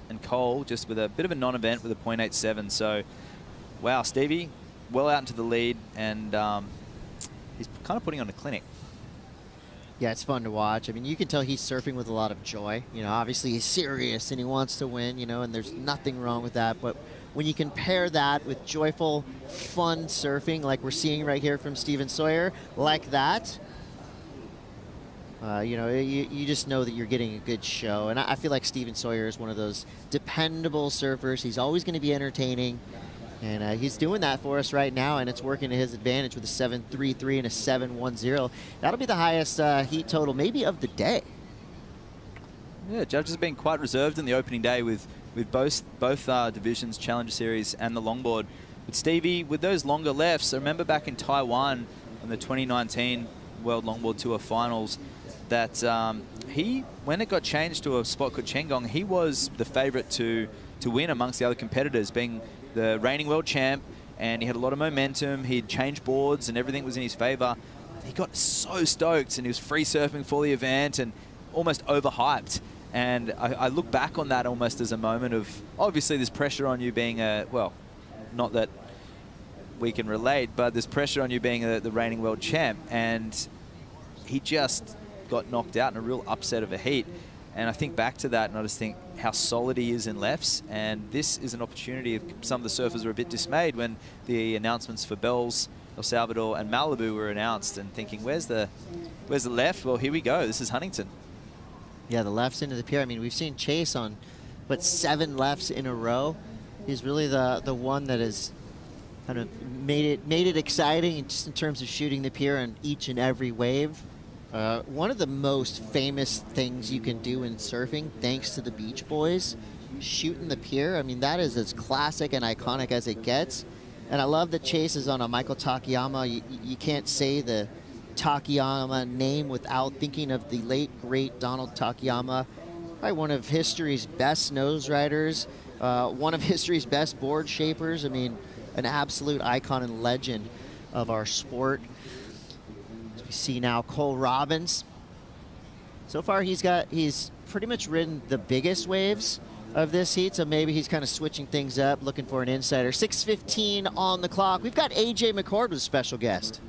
S2: and Cole just with a bit of a non-event with a 0.87. So, wow, Stevie well out into the lead, and he's kind of putting on a clinic.
S18: Yeah, it's fun to watch. I mean, you can tell he's surfing with a lot of joy. You know, obviously he's serious and he wants to win, you know, and there's nothing wrong with that. But when you can pair that with joyful, fun surfing like we're seeing right here from Steven Sawyer, like that, you know, you just know that you're getting a good show. And I feel like Steven Sawyer is one of those dependable surfers. He's always going to be entertaining. And he's doing that for us right now, and it's working to his advantage with a 7.33 and a 7.10. That'll be the highest heat total maybe of the day.
S2: Yeah, judges have been quite reserved in the opening day with both divisions, Challenger Series and the longboard. But Stevie, with those longer lefts, I remember back in Taiwan in the 2019 World Longboard Tour Finals that when it got changed to a spot called Chengong, he was the favorite to win amongst the other competitors, being the reigning world champ, and he had a lot of momentum. He'd changed boards and everything was in his favor. He got so stoked, and he was free surfing for the event and almost overhyped. And I look back on that almost as a moment of, obviously there's pressure on you being well, not that we can relate, but there's pressure on you being the reigning world champ. And he just got knocked out in a real upset of a heat. And I think back to that, and I just think how solid he is in lefts. And this is an opportunity. Some of the surfers were a bit dismayed when the announcements for Bells, El Salvador, and Malibu were announced, and thinking, where's the left? Well, here we go. This is Huntington.
S18: Yeah, the lefts into the pier. I mean, we've seen Chase on, 7 lefts in a row. He's really the one that has kind of made it exciting just in terms of shooting the pier on each and every wave. One of the most famous things you can do in surfing, thanks to the Beach Boys, shooting the pier. I mean, that is as classic and iconic as it gets. And I love that Chase is on a Michael Takayama. You can't say the Takayama name without thinking of the late, great Donald Takayama. Probably one of history's best nose riders, one of history's best board shapers. I mean, an absolute icon and legend of our sport. We see now Cole Robbins. So far he's pretty much ridden the biggest waves of this heat, so maybe he's kind of switching things up, looking for an insider. 6:15 on the clock. We've got AJ McCord with a special guest.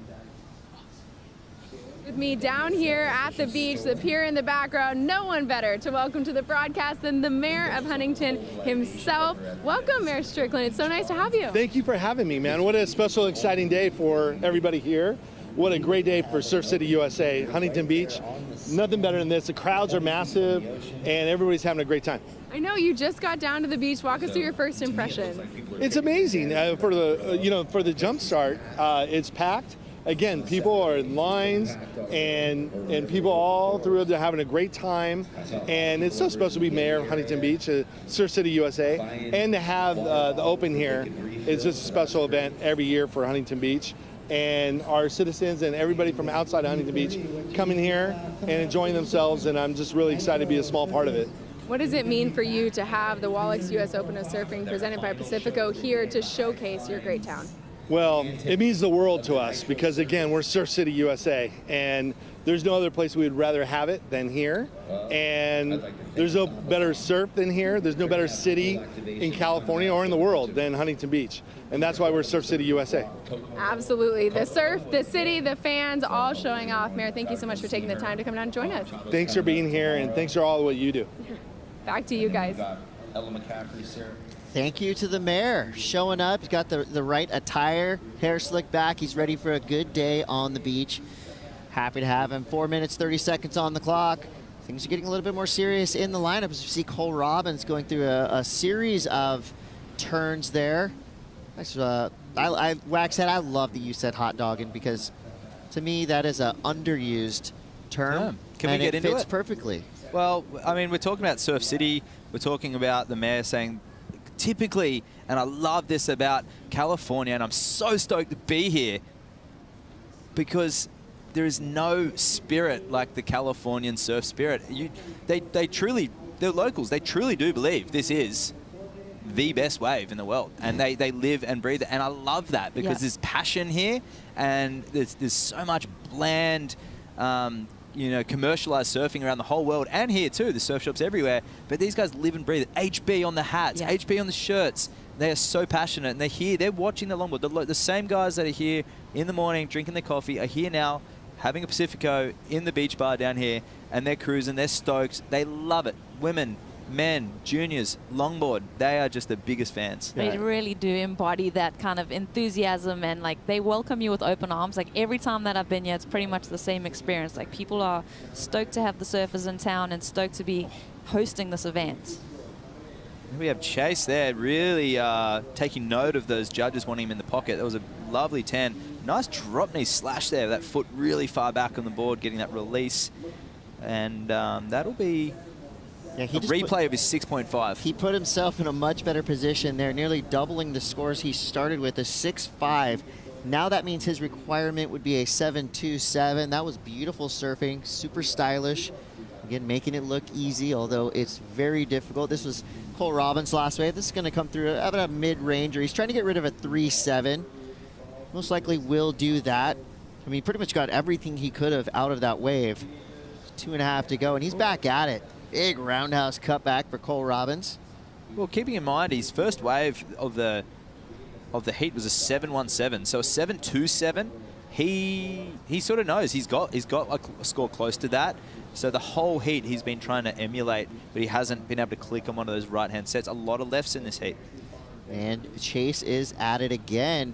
S4: With me down here at the beach, the pier in the background, no one better to welcome to the broadcast than the mayor of Huntington himself. Welcome, Mayor Strickland. It's so nice to have you.
S6: Thank you for having me, man. What a special, exciting day for everybody here. What a great day for Surf City, USA. Huntington Beach, nothing better than this. The crowds are massive, and everybody's having a great time.
S4: I know you just got down to the beach. Walk us through your first impression.
S6: It's amazing for the for the jump start. It's packed. Again, people are in lines, and people all through it are having a great time. And it's so special to be mayor of Huntington Beach, Surf City, USA, and to have the open here. It's just a special event every year for Huntington Beach. And our citizens and everybody from outside of Huntington Beach coming here and enjoying themselves, and I'm just really excited to be a small part of it.
S4: What does it mean for you to have the Wallex US Open of Surfing presented by Pacifico here to showcase your great town?
S6: Well, it means the world to us because, again, we're Surf City, USA, and there's no other place we would rather have it than here. And there's no better surf than here. There's no better city in California or in the world than Huntington Beach. And that's why we're Surf City, USA.
S4: Absolutely. The surf, the city, the fans, all showing off. Mayor, thank you so much for taking the time to come down and join us.
S6: Thanks for being here, and thanks for all of what you do.
S4: Back to you guys.
S18: Thank you to the mayor showing up. He's got the right attire, hair slicked back. He's ready for a good day on the beach. Happy to have him. 4 minutes, 30 seconds on the clock. things are getting a little bit more serious in the lineup as we see Cole Robbins going through a series of turns there. Waxhead, I love that you said hot dogging because to me that is an underused term.
S2: Yeah. Can we get
S18: it
S2: into
S18: fits
S2: it?
S18: perfectly.
S2: Well, I mean, we're talking about Surf City. We're talking about the mayor saying, typically, and I love this about California, and I'm so stoked to be here because there is no spirit like the Californian surf spirit. They truly, they're locals. They truly do believe this is the best wave in the world, and they live and breathe it. And I love that because there's passion here, and there's so much bland, you know, commercialized surfing around the whole world, and here too. The surf shops everywhere, but these guys live and breathe it. HB on the hats, HB on the shirts. They are so passionate, and they're here. They're watching the longboard. The same guys that are here in the morning drinking their coffee are here now, having a Pacifico in the beach bar down here, and they're cruising. They're stoked. They love it. Women, men, juniors, longboard, they are just the biggest fans.
S19: They really do embody that kind of enthusiasm, and like they welcome you with open arms. Like every time that I've been here, it's pretty much the same experience. Like people are stoked to have the surfers in town and stoked to be hosting this event.
S2: We have Chase there really taking note of those judges wanting him in the pocket. That was a lovely 10. Nice drop knee slash there, that foot really far back on the board, getting that release. And that'll be a replay of his 6.5.
S18: He put himself in a much better position there, nearly doubling the scores he started with, a 6.5. Now that means his requirement would be a 7.27. That was beautiful surfing, super stylish. Again, making it look easy, although it's very difficult. This was Cole Robbins' last wave. This is going to come through about a mid-ranger. He's trying to get rid of a 3.7. Most likely will do that. I mean, pretty much got everything he could have out of that wave. 2.5 to go, and he's back at it. Big roundhouse cutback for Cole Robbins.
S2: Well, keeping in mind his first wave of the heat was a 7.17, so a 7.27. He sort of knows he's got a score close to that. So the whole heat he's been trying to emulate, but he hasn't been able to click on one of those right-hand sets. A lot of lefts in this heat.
S18: And Chase is at it again.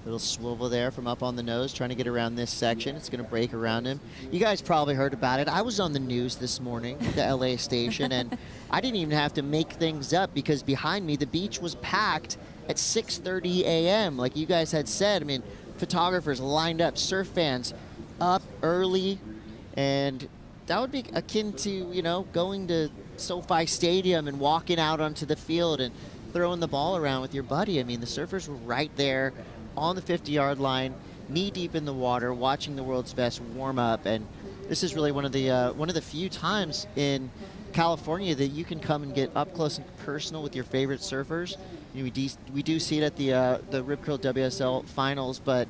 S18: Little swivel there from up on the nose, trying to get around this section. It's going to break around him. You guys probably heard about it. I was on the news this morning, the LA station, and I didn't even have to make things up because behind me, the beach was packed at 6:30 a.m. Like you guys had said. I mean, photographers lined up, surf fans up early, and that would be akin to, you know, going to SoFi Stadium and walking out onto the field and throwing the ball around with your buddy. I mean, the surfers were right there on the 50-yard line, knee-deep in the water, watching the world's best warm up. And this is really one of the few times in California that you can come and get up close and personal with your favorite surfers. You know, we do see it at the Rip Curl WSL finals, but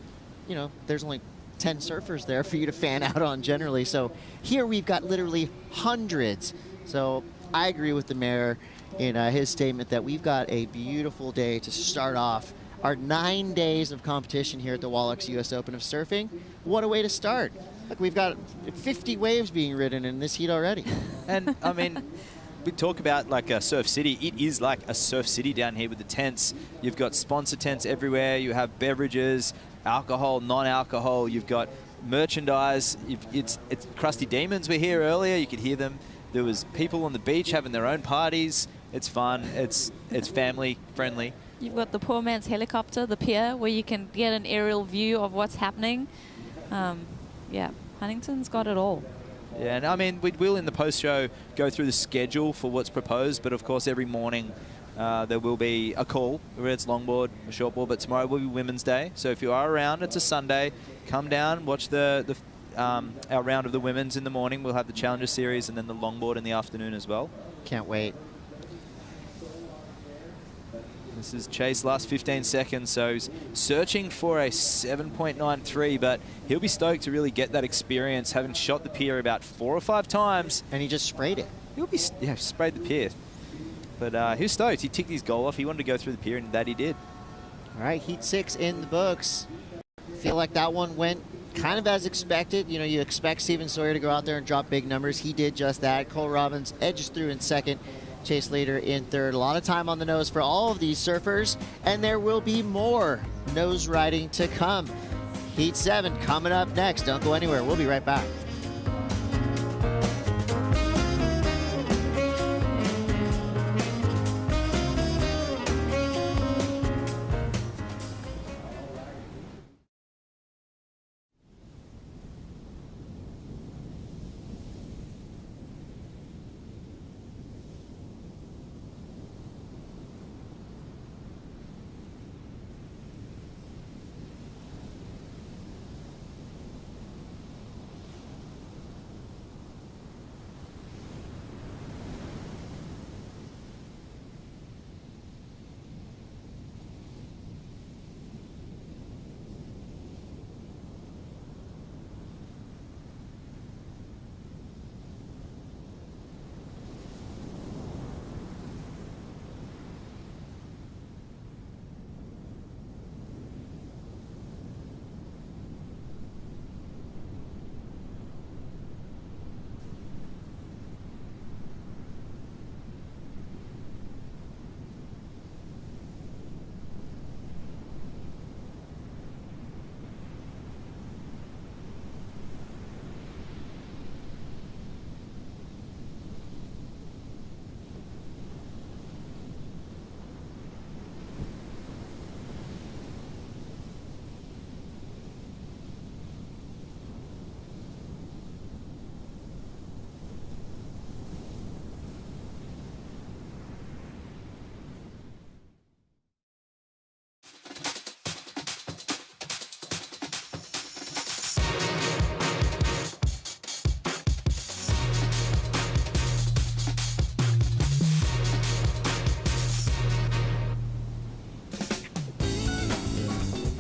S18: you know, there's only 10 surfers there for you to fan out on generally. So here we've got literally hundreds. So I agree with the mayor in his statement that we've got a beautiful day to start off our 9 days of competition here at the Wallex US Open of Surfing. What a way to start. Look, we've got 50 waves being ridden in this heat already.
S2: And I mean, we talk about like a surf city. It is like a surf city down here with the tents. You've got sponsor tents everywhere. You have beverages, alcohol, non-alcohol. You've got merchandise. It's Crusty Demons were here earlier. You could hear them. There was people on the beach having their own parties. It's fun. It's family friendly.
S19: You've got the poor man's helicopter, the pier, where you can get an aerial view of what's happening. Yeah, Huntington's got it all.
S2: Yeah, and I mean, we will in the post-show go through the schedule for what's proposed, but of course every morning there will be a call, whether it's longboard or shortboard, but tomorrow will be Women's Day. So if you are around, it's a Sunday, come down, watch our round of the women's in the morning. We'll have the Challenger Series and then the longboard in the afternoon as well.
S18: Can't wait.
S2: This is Chase last 15 seconds, so he's searching for a 7.93, but he'll be stoked to really get that experience, having shot the pier about 4 or 5 times.
S18: And he just sprayed it.
S2: He'll be, yeah, sprayed the pier. But he was stoked. He ticked his goal off. He wanted to go through the pier, and that he did.
S18: All right, Heat 6 in the books. Feel like that one went kind of as expected. You know, you expect Steven Sawyer to go out there and drop big numbers. He did just that. Cole Robbins edges through in second. Chase Leader in third. A lot of time on the nose for all of these surfers, and there will be more nose riding to come. Heat 7 coming up next. Don't go anywhere. We'll be right back.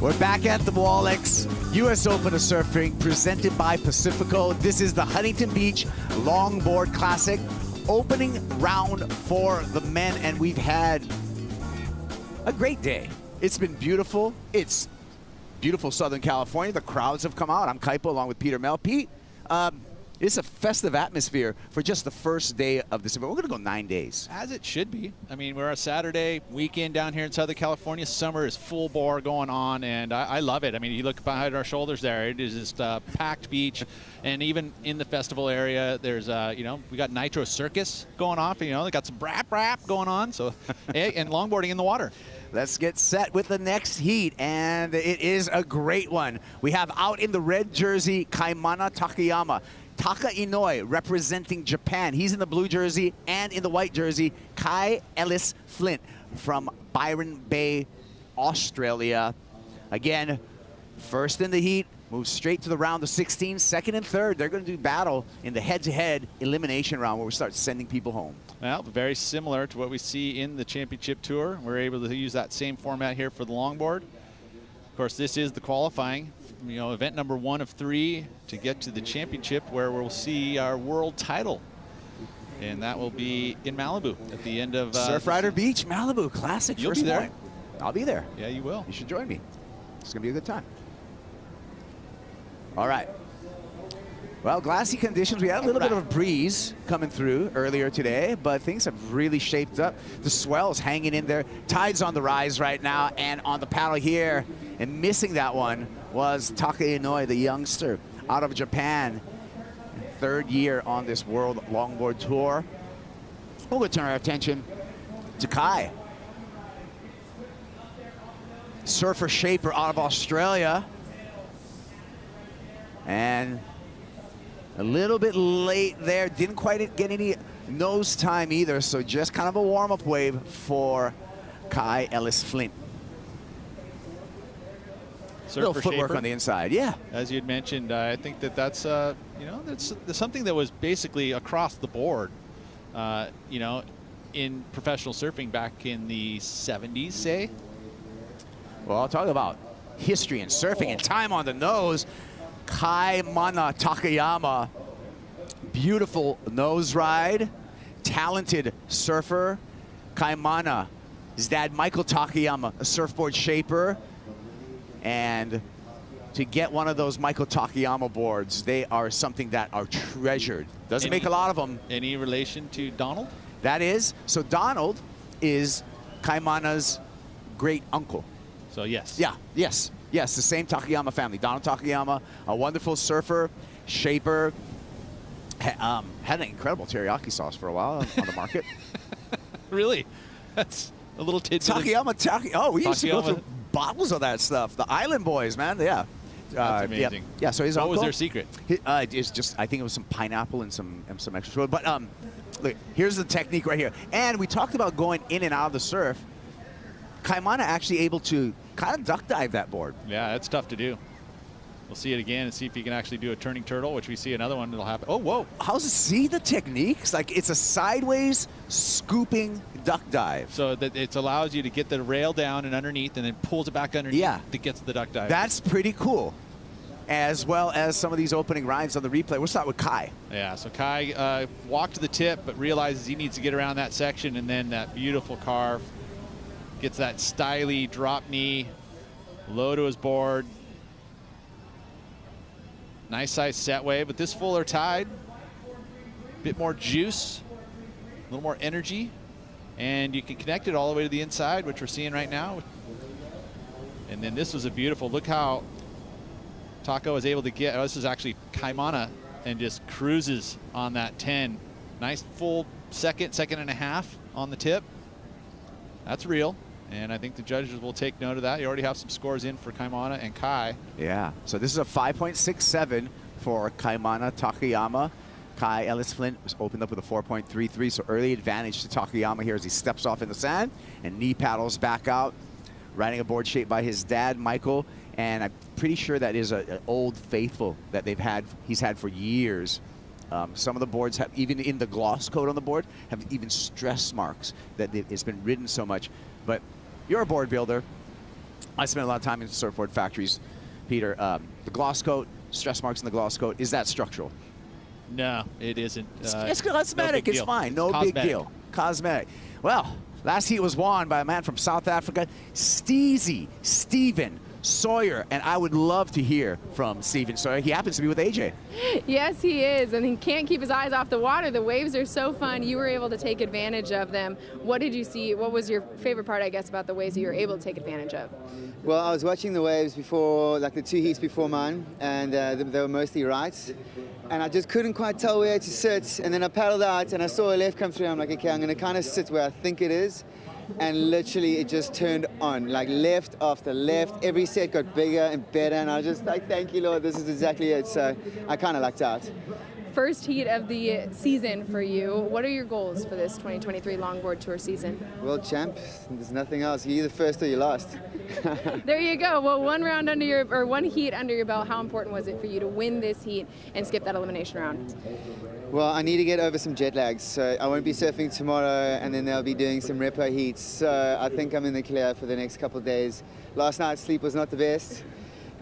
S1: We're back at the Wallex U.S. Open of Surfing, presented by Pacifico. This is the Huntington Beach Longboard Classic, opening round for the men, and we've had a great day. It's been beautiful. It's beautiful Southern California. The crowds have come out. I'm Kaipo along with Peter Mel. Pete, it's a festive atmosphere for just the first day of this event. We're going to go 9 days.
S13: As it should be. I mean, we're a Saturday weekend down here in Southern California. Summer is full bore going on, and I love it. I mean, you look behind our shoulders there. It is just a packed beach, and even in the festival area, there's, you know, we got Nitro Circus going off. You know, they got some rap going on, so and longboarding in the water.
S1: Let's get set with the next heat, and it is a great one. We have out in the red jersey, Kaimana Takayama. Taka Inoi representing Japan. He's in the blue jersey, and in the white jersey, Kai Ellis Flint from Byron Bay, Australia. Again, first in the heat, moves straight to the round of 16. Second and third, they're going to do battle in the head-to-head elimination round where we start sending people home.
S13: Well, very similar to what we see in the championship tour. We're able to use that same format here for the longboard. Of course, this is the qualifying, you know, event number 1 of 3 to get to the championship, where we'll see our world title. And that will be in Malibu at the end of
S1: Surfrider Beach, Malibu Classic.
S13: You'll
S1: first
S13: be there.
S1: point. I'll be there.
S13: Yeah, you will.
S1: You should join me. It's going to be a good time. All right. Well, glassy conditions. We had a little bit of a breeze coming through earlier today, but things have really shaped up. The swell's hanging in there. Tide's on the rise right now, and on the paddle here, and missing that one was Taka Inoi, the youngster out of Japan. 3rd year on this World Longboard Tour. We're going to turn our attention to Kai. Surfer shaper out of Australia. And a little bit late there. Didn't quite get any nose time either, so just kind of a warm-up wave for Kai Ellis Flint. Little footwork on the inside, yeah.
S13: As you had mentioned, I think that's you know, that's something that was basically across the board, you know, in professional surfing back in the 70s, say.
S1: Well, I'll talk about history and surfing and time on the nose. Kaimana Takayama, beautiful nose ride, talented surfer. Kaimana, his dad Michael Takayama, a surfboard shaper. And to get one of those Michael Takayama boards, they are something that are treasured. Doesn't make a lot of them.
S13: Any relation to Donald?
S1: That is. So Donald is Kaimana's great uncle.
S13: So yes.
S1: Yeah, yes. Yes, the same Takayama family. Donald Takayama, a wonderful surfer, shaper, had an incredible teriyaki sauce for a while on the market.
S13: Really? That's a little tidbit.
S1: Takayama. Oh, we used to go through bottles of that stuff. The Island Boys, man. Yeah.
S13: That's amazing.
S1: Yeah. So his
S13: what
S1: uncle,
S13: was their secret?
S1: It's just, I think it was some pineapple and some extra food. But look, here's the technique right here. And we talked about going in and out of the surf. Kaimana actually able to kind of duck dive that board.
S13: Yeah, that's tough to do. We'll see it again and see if he can actually do a turning turtle, which we see another one that'll happen. Oh, whoa.
S1: How's it? See the techniques? Like, it's a sideways scooping duck dive.
S13: So that it allows you to get the rail down and underneath, and then pulls it back underneath.
S1: Yeah.
S13: That gets the duck dive.
S1: That's pretty cool. As well as some of these opening rides on the replay. We'll start with Kai.
S13: Yeah, so Kai walked to the tip, but realizes he needs to get around that section, and then that beautiful carve. Gets that styly drop knee, low to his board. Nice size set wave, but this fuller tide, bit more juice, a little more energy, and you can connect it all the way to the inside, which we're seeing right now. And then this was a beautiful, look how Taka was able to get, this is actually Kaimana, and just cruises on that 10. Nice full second and a half on the tip. That's real. And I think the judges will take note of that. You already have some scores in for Kaimana and Kai.
S1: Yeah, so this is a 5.67 for Kaimana Takayama. Kai Ellis Flint was opened up with a 4.33, so early advantage to Takayama here as he steps off in the sand and knee paddles back out, riding a board shaped by his dad, Michael. And I'm pretty sure that is an old faithful that he's had for years. Some of the boards have, even in the gloss coat on the board, have even stress marks that it's been ridden so much. But you're a board builder. I spent a lot of time in surfboard factories, Peter. The gloss coat, stress marks in the gloss coat, is that structural?
S13: No, it isn't.
S1: It's cosmetic.
S13: No
S1: it's fine. No big deal. Cosmetic. Well, last heat was won by a man from South Africa, Steven Sawyer, and I would love to hear from Steven Sawyer. He happens to be with AJ.
S4: Yes, he is, and he can't keep his eyes off the water. The waves are so fun. You were able to take advantage of them. What did you see? What was your favorite part, I guess, about the waves that you were able to take advantage of?
S8: Well, I was watching the waves before, like the 2 heats before mine, and they were mostly right. And I just couldn't quite tell where to sit. And then I paddled out, and I saw a left come through. I'm like, okay, I'm going to kind of sit where I think it is. And literally, it just turned on, like left after left. Every set got bigger and better, and I was just like, thank you, Lord, this is exactly it. So I kind of lucked out.
S4: First heat of the season for you. What are your goals for this 2023 Longboard Tour season?
S8: World champ, there's nothing else. You're either first or you're last.
S4: There you go. Well, one heat under your belt. How important was it for you to win this heat and skip that elimination round?
S8: Well, I need to get over some jet lags, so I won't be surfing tomorrow, and then they'll be doing some repo heats. So I think I'm in the clear for the next couple of days. Last night's sleep was not the best.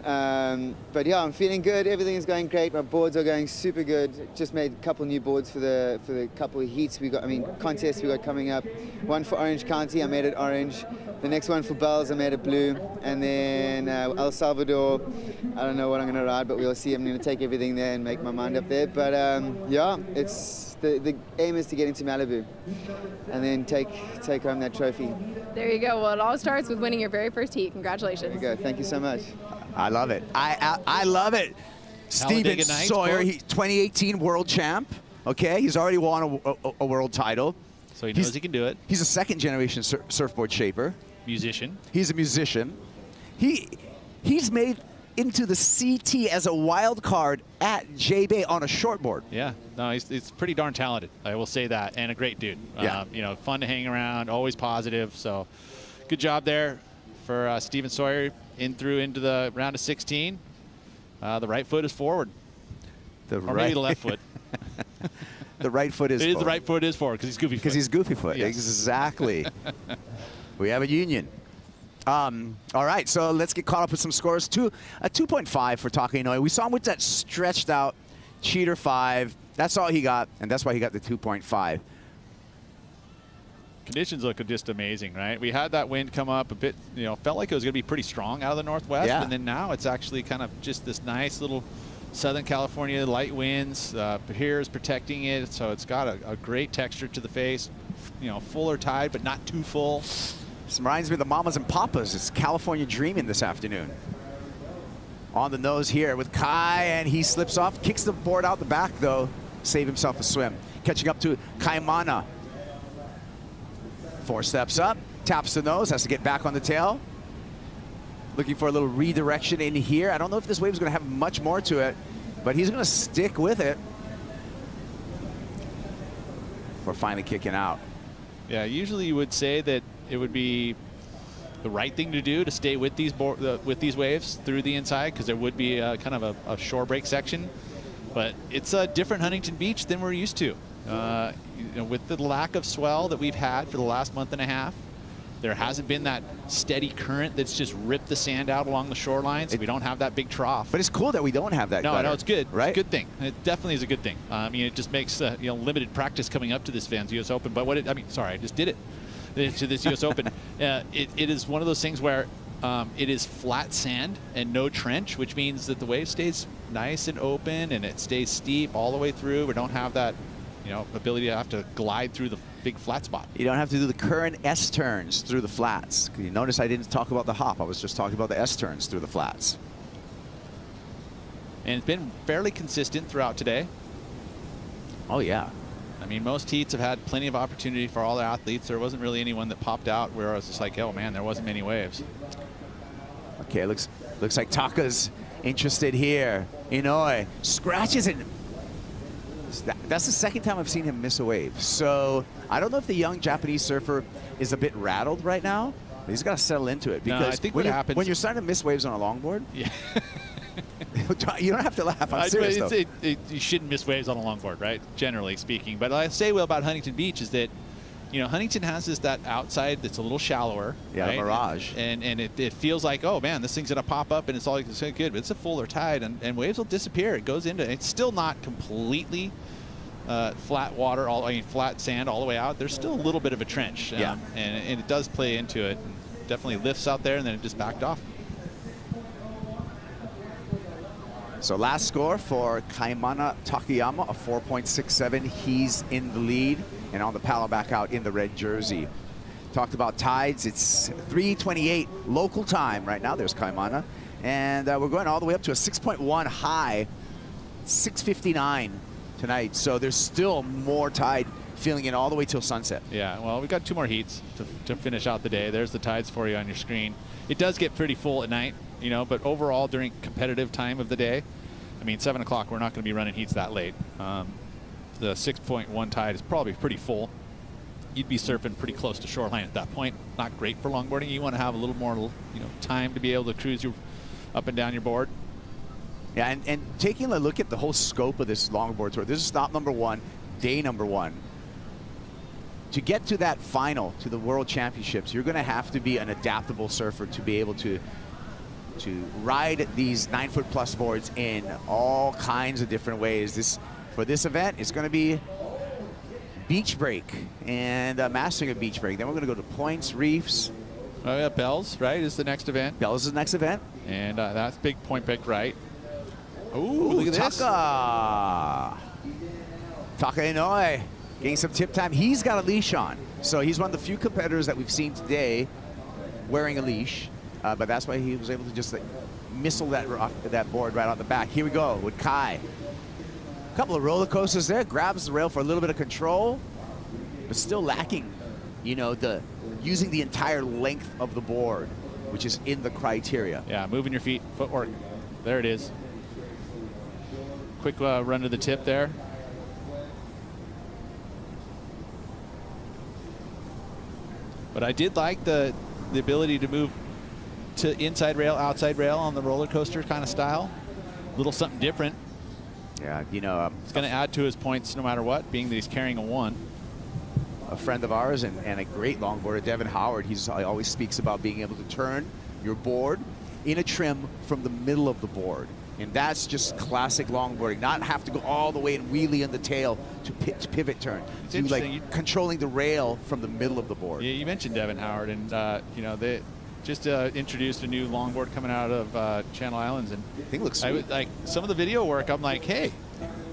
S8: But yeah, I'm feeling good. Everything is going great. My boards are going super good. Just made a couple new boards for the couple of heats we got. I mean, contests we got coming up. One for Orange County, I made it orange. The next one for Bells, I made it blue. And then El Salvador, I don't know what I'm going to ride, but we'll see. I'm going to take everything there and make my mind up there. But yeah, it's the aim is to get into Malibu and then take home that trophy.
S4: There you go. Well, it all starts with winning your very first heat. Congratulations.
S8: There you go. Thank you so much.
S1: I love it. I love it. Steven Sawyer, 2018 world champ. Okay, he's already won a world title.
S13: So he knows he can do it.
S1: He's a second-generation surfboard shaper.
S13: Musician.
S1: He's a musician. He's made into the CT as a wild card at J-Bay on a shortboard.
S13: Yeah, no, he's pretty darn talented. I will say that, and a great dude.
S1: Yeah.
S13: You know, fun to hang around, always positive. So, good job there for Steven Sawyer into the round of 16. The right foot is forward. Or maybe the left foot.
S1: The right foot is
S13: forward. The right foot is forward because he's goofy foot.
S1: Because he's goofy foot, yes. Exactly. We have a union. All right, so let's get caught up with some scores. A 2.5 for Taka Inoue. We saw him with that stretched out cheater 5. That's all he got, and that's why he got the 2.5.
S13: Conditions look just amazing, right? We had that wind come up a bit, felt like it was going to be pretty strong out of the northwest, and then now it's actually kind of just this nice little Southern California light winds. Pier is protecting it, so it's got a great texture to the face. Fuller tide, but not too full.
S1: This reminds me of the Mamas and Papas. It's California dreaming this afternoon. On the nose here with Kai, and he slips off, kicks the board out the back, though. Save himself a swim. Catching up to Kaimana. 4 steps up, taps the nose, has to get back on the tail. Looking for a little redirection in here. I don't know if this wave is going to have much more to it, but he's going to stick with it. We're finally kicking out.
S13: Yeah, usually you would say that it would be the right thing to do to stay with these waves through the inside, because there would be kind of a shore break section. But it's a different Huntington Beach than we're used to. With the lack of swell that we've had for the last month and a half, there hasn't been that steady current that's just ripped the sand out along the shoreline, so we don't have that big trough.
S1: But it's cool that we don't have that.
S13: No, it's good.
S1: Right?
S13: It's a good thing. It definitely is a good thing. It just makes limited practice coming up to this Vans US Open. But I just did it to this US Open. It is one of those things where it is flat sand and no trench, which means that the wave stays nice and open and it stays steep all the way through. We don't have that ability to have to glide through the big flat spot.
S1: You don't have to do the current S-turns through the flats. You notice I didn't talk about the hop. I was just talking about the S-turns through the flats.
S13: And it's been fairly consistent throughout today.
S1: Oh, yeah.
S13: I mean, most heats have had plenty of opportunity for all the athletes. There wasn't really anyone that popped out where I was just like, oh, man, there wasn't many waves.
S1: Okay, looks like Taka's interested here. Inoue scratches it. That's the second time I've seen him miss a wave. So I don't know if the young Japanese surfer is a bit rattled right now. But he's got to settle into it, because
S13: I think what happens
S1: when you're starting to miss waves on a longboard, yeah. You don't have to laugh. I'm serious, though.
S13: You shouldn't miss waves on a longboard, right? Generally speaking. But what I say about Huntington Beach is that you know, Huntington has that outside that's a little shallower.
S1: Yeah,
S13: right?
S1: mirage.
S13: And it feels like, oh man, this thing's gonna pop up and it's all so good. But it's a fuller tide, and waves will disappear. It goes into, it's still not completely flat water, flat sand all the way out. There's still a little bit of a trench. And it does play into it. Definitely lifts out there, and then it just backed off.
S1: So last score for Kaimana Takayama, a 4.67. He's in the lead and on the paddle back out in the red jersey. Talked about tides. It's 3:28 local time right now. There's Kaimana. And we're going all the way up to a 6.1 high, 6:59 tonight. So there's still more tide filling in all the way till sunset.
S13: Yeah, well, we've got 2 more heats to finish out the day. There's the tides for you on your screen. It does get pretty full at night, you know, but overall during competitive time of the day, I mean, 7 o'clock, we're not going to be running heats that late. The 6.1 tide is probably pretty full. You'd be surfing pretty close to shoreline at that point. Not great for longboarding. You want to have a little more, you know, time to be able to cruise you up and down your board.
S1: Yeah, and taking a look at the whole scope of this longboard tour, this is stop number 1, day number 1. To get to that final, to the World Championships, you're going to have to be an adaptable surfer to be able to ride these 9-foot-plus boards in all kinds of different ways. For this event, it's going to be beach break and mastering a beach break. Then we're going to go to points, reefs.
S13: Oh yeah, Bells, right, is the next event.
S1: Bells is the next event.
S13: And that's big point break, right? Ooh, look at this.
S1: Taka Inouye getting some tip time. He's got a leash on. So he's one of the few competitors that we've seen today wearing a leash. But that's why he was able to just missile that board right on the back. Here we go with Kai. A couple of roller coasters there. Grabs the rail for a little bit of control, but still lacking, you know, using the entire length of the board, which is in the criteria.
S13: Yeah, moving your feet, footwork. There it is. Quick run to the tip there. But I did like the ability to move to inside rail, outside rail on the roller coaster kind of style. A little something different.
S1: Yeah, you know.
S13: It's going to add to his points no matter what, being that he's carrying a 1.
S1: A friend of ours and a great longboarder, Devin Howard, he always speaks about being able to turn your board in a trim from the middle of the board. And that's just classic longboarding. Not have to go all the way and wheelie in the tail to pivot turn. To like controlling the rail from the middle of the board.
S13: Yeah, you mentioned Devin Howard, and you know, they just introduced a new longboard coming out of Channel Islands, and
S1: I think it looks sweet.
S13: Like some of the video work, I'm like, hey,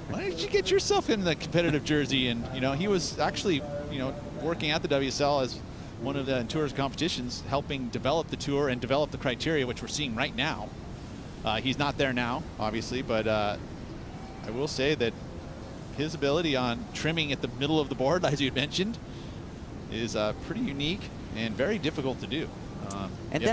S13: why did you get yourself in the competitive jersey? And you know, he was actually, you know, working at the WSL as one of the tour's competitions, helping develop the tour and develop the criteria, which we're seeing right now. He's not there now, obviously, but I will say that his ability on trimming at the middle of the board, as you had mentioned, is pretty unique and very difficult to do.
S1: And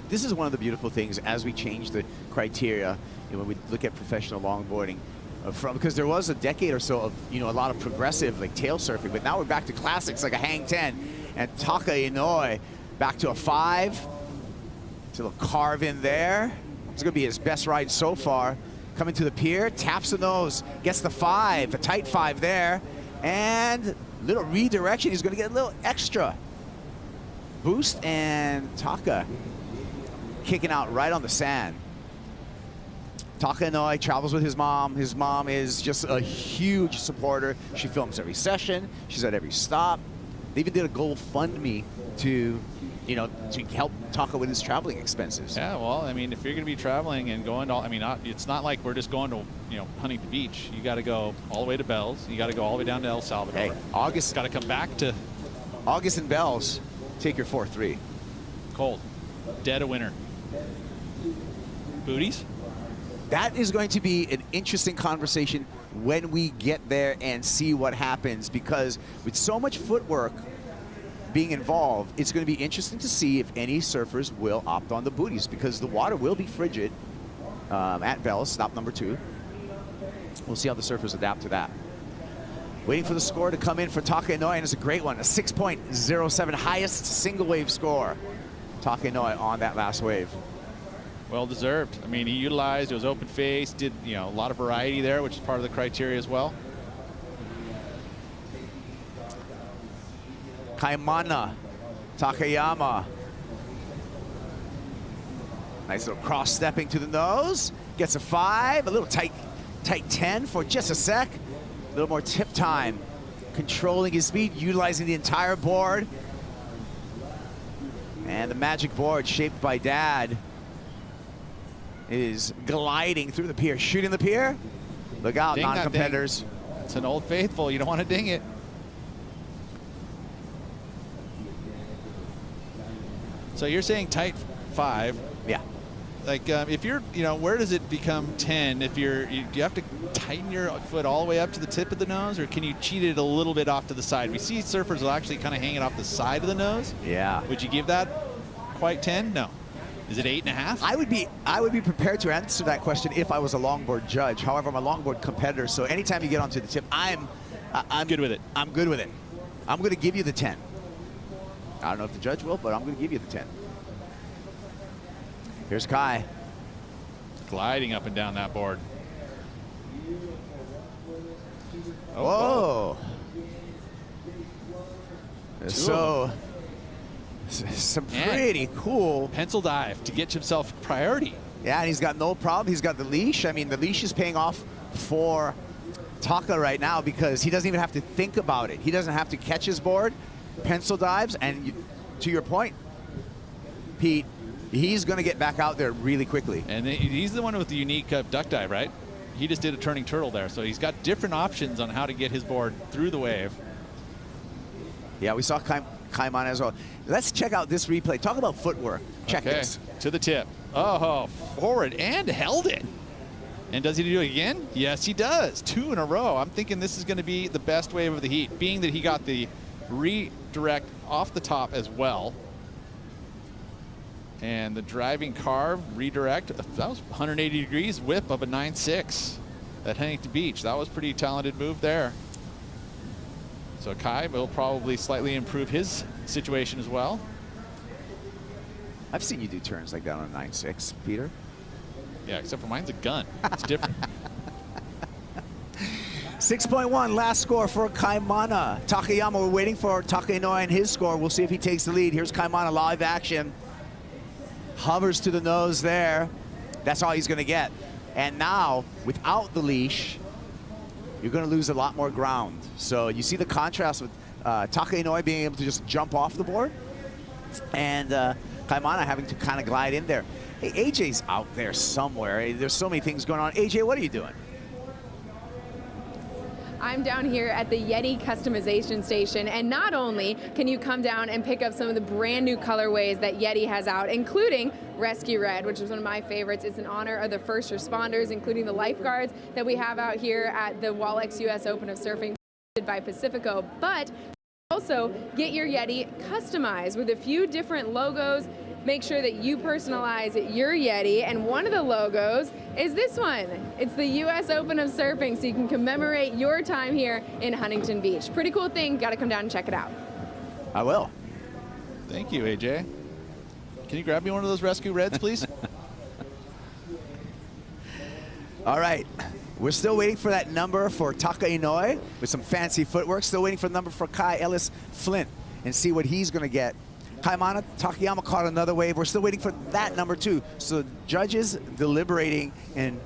S1: this is one of the beautiful things as we change the criteria, you know, when we look at professional longboarding, because there was a decade or so of, you know, a lot of progressive like tail surfing, but now we're back to classics like a hang 10, and Taka Inouye back to a 5, to the carve in there. It's going to be his best ride so far. Coming to the pier, taps the nose, gets the 5, a tight 5 there, and little redirection. He's going to get a little extra boost, and Taka kicking out right on the sand. Taka Inouye travels with his mom. His mom is just a huge supporter. She films every session. She's at every stop. They even did a GoFundMe to, you know, to help Taka with his traveling expenses.
S13: Yeah, well, I mean, if you're going to be traveling and going to, I mean, it's not like we're just going to, you know, Huntington Beach. You got to go all the way to Bells. You got to go all the way down to El Salvador.
S1: Hey, August.
S13: Got to come back to
S1: August and Bells. Take your 4-3.
S13: Cold. Dead of winter. Booties?
S1: That is going to be an interesting conversation when we get there and see what happens, because with so much footwork being involved, it's going to be interesting to see if any surfers will opt on the booties, because the water will be frigid at Bells, stop number 2. We'll see how the surfers adapt to that. Waiting for the score to come in for Taka Inouye, and it's a great one, a 6.07, highest single wave score. Taka Inouye on that last wave.
S13: Well deserved. I mean, he utilized, it was open face, did, you know, a lot of variety there, which is part of the criteria as well.
S1: Kaimana Takayama. Nice little cross stepping to the nose. Gets a 5, a little tight 10 for just a sec. A little more tip time. Controlling his speed, utilizing the entire board. And the magic board shaped by Dad is gliding through the pier, shooting the pier. Look out,
S13: Ding that
S1: non-competitors.
S13: thing. It's an Old Faithful. You don't want to ding it. So you're saying tight 5.
S1: Yeah.
S13: Like if you're, where does it become 10? If do you have to tighten your foot all the way up to the tip of the nose, or can you cheat it a little bit off to the side? We see surfers will actually kind of hang it off the side of the nose.
S1: Yeah.
S13: Would you give that quite 10? No. Is it 8.5?
S1: I would be prepared to answer that question if I was a longboard judge. However, I'm a longboard competitor, so anytime you get onto the tip, I'm
S13: good with it.
S1: I'm good with it. I'm going to give you the 10. I don't know if the judge will, but I'm going to give you the 10. Here's Kai.
S13: Gliding up and down that board.
S1: Whoa. So, some pretty cool.
S13: Pencil dive to get himself priority.
S1: Yeah, and he's got no problem. He's got the leash. I mean, the leash is paying off for Taka right now because he doesn't even have to think about it. He doesn't have to catch his board, pencil dives, and to your point, Pete, he's going to get back out there really quickly.
S13: And he's the one with the unique duck dive, right? He just did a turning turtle there, so he's got different options on how to get his board through the wave.
S1: Yeah, we saw Kaimana as well. Let's check out this replay. Talk about footwork. Check this.
S13: To the tip. Oh, forward and held it. And does he do it again? Yes, he does. 2 in a row. I'm thinking this is going to be the best wave of the heat, being that he got the redirect off the top as well. And the driving carve, redirect, that was 180 degrees whip of a 9.6 at Huntington Beach. That was a pretty talented move there. So Kai will probably slightly improve his situation as well.
S1: I've seen you do turns like that on a 9.6, Peter.
S13: Yeah, except for mine's a gun. It's different.
S1: 6.1, last score for Kaimana. Takayama, we're waiting for Taka Inoue and his score. We'll see if he takes the lead. Here's Kaimana, live action. Hovers to the nose there. That's all he's going to get. And now, without the leash, you're going to lose a lot more ground. So you see the contrast with Taka Inoue being able to just jump off the board and Kaimana having to kind of glide in there. Hey, AJ's out there somewhere. There's so many things going on. AJ, what are you doing?
S4: I'm down here at the Yeti customization station, and not only can you come down and pick up some of the brand new colorways that Yeti has out, including Rescue Red, which is one of my favorites. It's in honor of the first responders, including the lifeguards that we have out here at the Wallex US Open of Surfing by Pacifico. But also get your Yeti customized with a few different logos. Make sure that you personalize your Yeti, and one of the logos is this one. It's the US Open of Surfing, so you can commemorate your time here in Huntington Beach. Pretty cool thing. Got to come down and check it out.
S1: I will.
S13: Thank you, AJ. Can you grab me one of those Rescue Reds, please?
S1: All right. We're still waiting for that number for Taka Inoue with some fancy footwork. Still waiting for the number for Kai Ellis Flint and see what he's going to get. Kaimana Takayama caught another wave. We're still waiting for that number too. So judges deliberating, and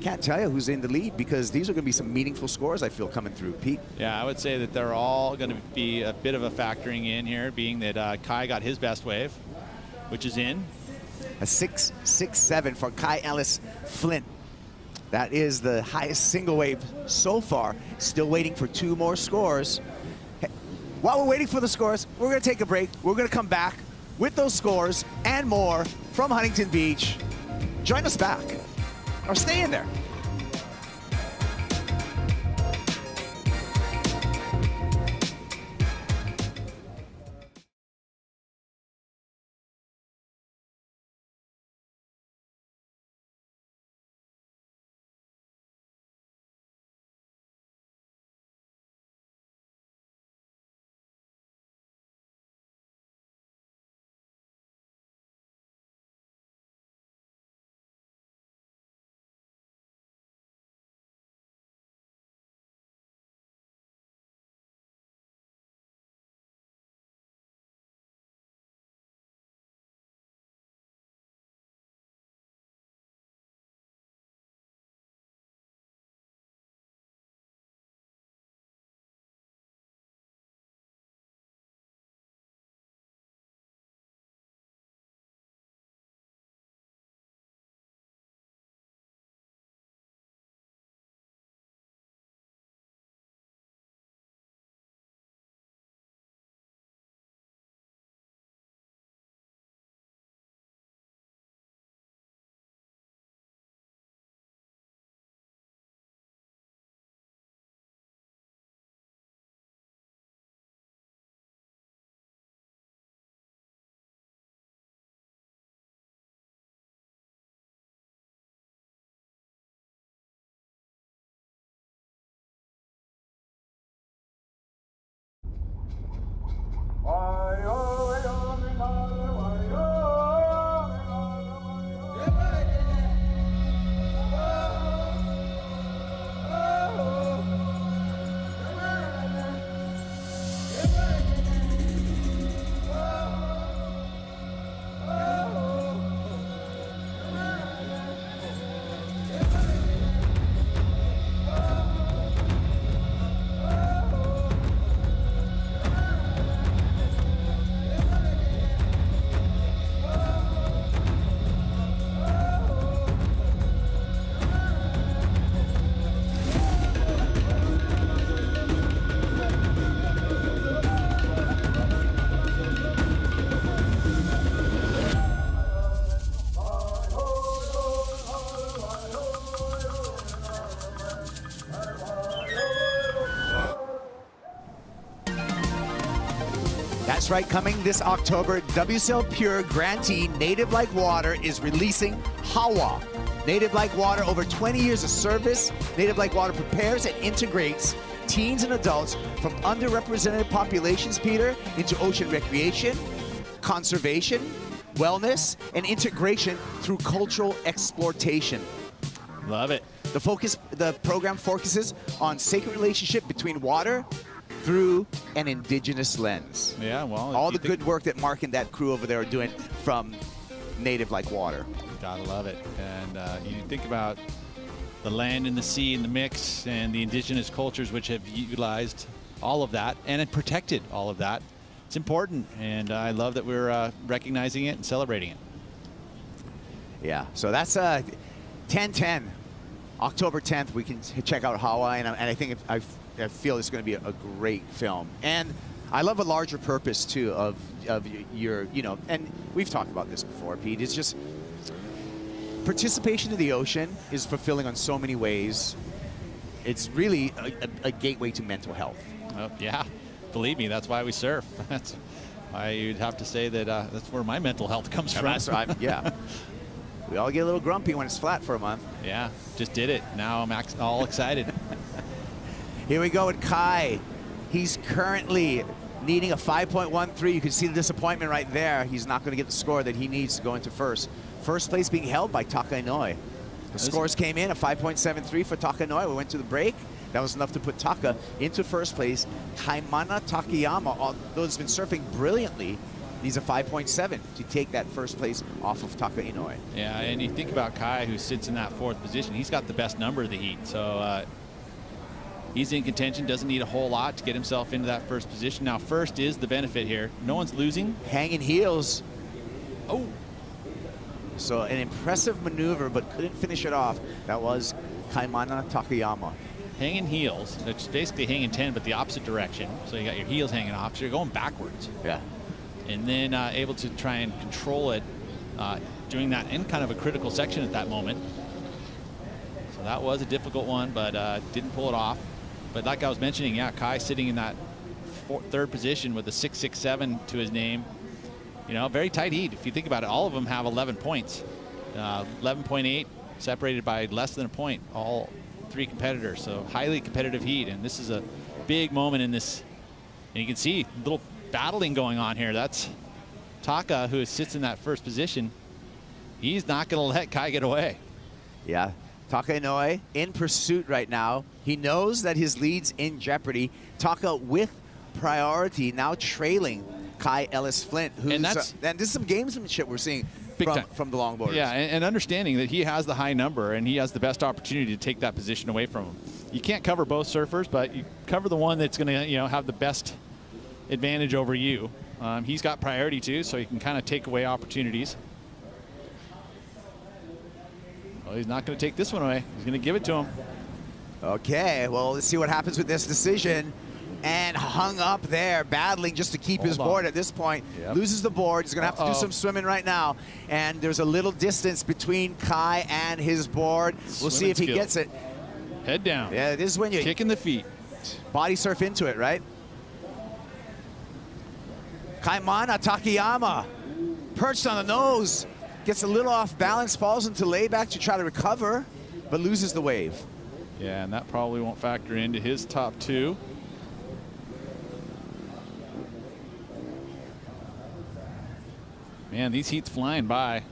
S1: can't tell you who's in the lead because these are going to be some meaningful scores, I feel, coming through. Pete?
S13: Yeah, I would say that they're all going to be a bit of a factoring in here, being that Kai got his best wave, which is in.
S1: A 6.67 for Kai Ellis Flint. That is the highest single wave so far. Still waiting for 2 more scores. While we're waiting for the scores, we're going to take a break. We're going to come back with those scores and more from Huntington Beach. Join us back, or stay in there. That's right, coming this October, WSL Pure grantee Native Like Water is releasing Hawa. Native Like Water, over 20 years of service. Native Like Water prepares and integrates teens and adults from underrepresented populations, Peter, into ocean recreation, conservation, wellness, and integration through cultural exploitation.
S13: Love it.
S1: The program focuses on sacred relationship between water through an indigenous lens.
S13: Yeah, well,
S1: all the good work that Mark and that crew over there are doing from Native Like Water.
S13: Gotta love it. And you think about the land and the sea in the mix and the indigenous cultures which have utilized all of that and protected all of that. It's important, and I love that we're recognizing it and celebrating it.
S1: Yeah, so that's 10/10, October 10th. We can check out Hawaii, and I think I feel it's going to be a great film. And I love a larger purpose too of your, and we've talked about this before, Pete. It's just participation in the ocean is fulfilling on so many ways. It's really a gateway to mental health.
S13: Oh, yeah, believe me, that's why we surf. That's why you'd have to say that that's where my mental health comes from.
S1: Yeah. We all get a little grumpy when it's flat for a month.
S13: Yeah, just did it. Now I'm all excited.
S1: Here we go with Kai. He's currently needing a 5.13. You can see the disappointment right there. He's not going to get the score that he needs to go into first. First place being held by Taka Inouye. The scores came in, a 5.73 for Taka Inouye. We went to the break. That was enough to put Taka into first place. Kaimana Takayama, although has been surfing brilliantly, needs a 5.7 to take that first place off of Taka Inouye.
S13: Yeah, and you think about Kai, who sits in that fourth position. He's got the best number of the heat. So he's in contention, doesn't need a whole lot to get himself into that first position. Now, first is the benefit here. No one's losing.
S1: Hanging heels.
S13: Oh.
S1: So an impressive maneuver, but couldn't finish it off. That was Kaimana Takayama.
S13: Hanging heels, which is basically hanging 10, but the opposite direction. So you got your heels hanging off, so you're going backwards.
S1: Yeah.
S13: And then able to try and control it, doing that in kind of a critical section at that moment. So that was a difficult one, but didn't pull it off. But like I was mentioning, yeah, Kai sitting in that third position with a 6.67 to his name. Very tight heat. If you think about it, all of them have 11 points. 11.8, separated by less than a point, all three competitors. So highly competitive heat, and this is a big moment in this. And you can see a little battling going on here. That's Taka, who sits in that first position. He's not going to let Kai get away.
S1: Yeah. Taka Inouye in pursuit right now. He knows that his lead's in jeopardy. Taka with priority, now trailing Kai Ellis Flint. And this is some gamesmanship we're seeing from the longboarders.
S13: Yeah, and understanding that he has the high number and he has the best opportunity to take that position away from him. You can't cover both surfers, but you cover the one that's going to have the best advantage over you. He's got priority too, so he can kind of take away opportunities. Well, he's not going to take this one away. He's going to give it to him.
S1: Okay, well, let's see what happens with this decision. And hung up there, battling just to keep his board at this point. Yep. Loses the board. He's going to have to do some swimming right now. And there's a little distance between Kai and his board. We'll see if he gets it.
S13: Head down.
S1: Yeah, this is when you
S13: kicking the feet.
S1: Body surf into it, right? Kaimana Takayama, perched on the nose, gets a little off balance, falls into layback to try to recover, but loses the wave.
S13: Yeah, and that probably won't factor into his top two. Man, these heats flying by.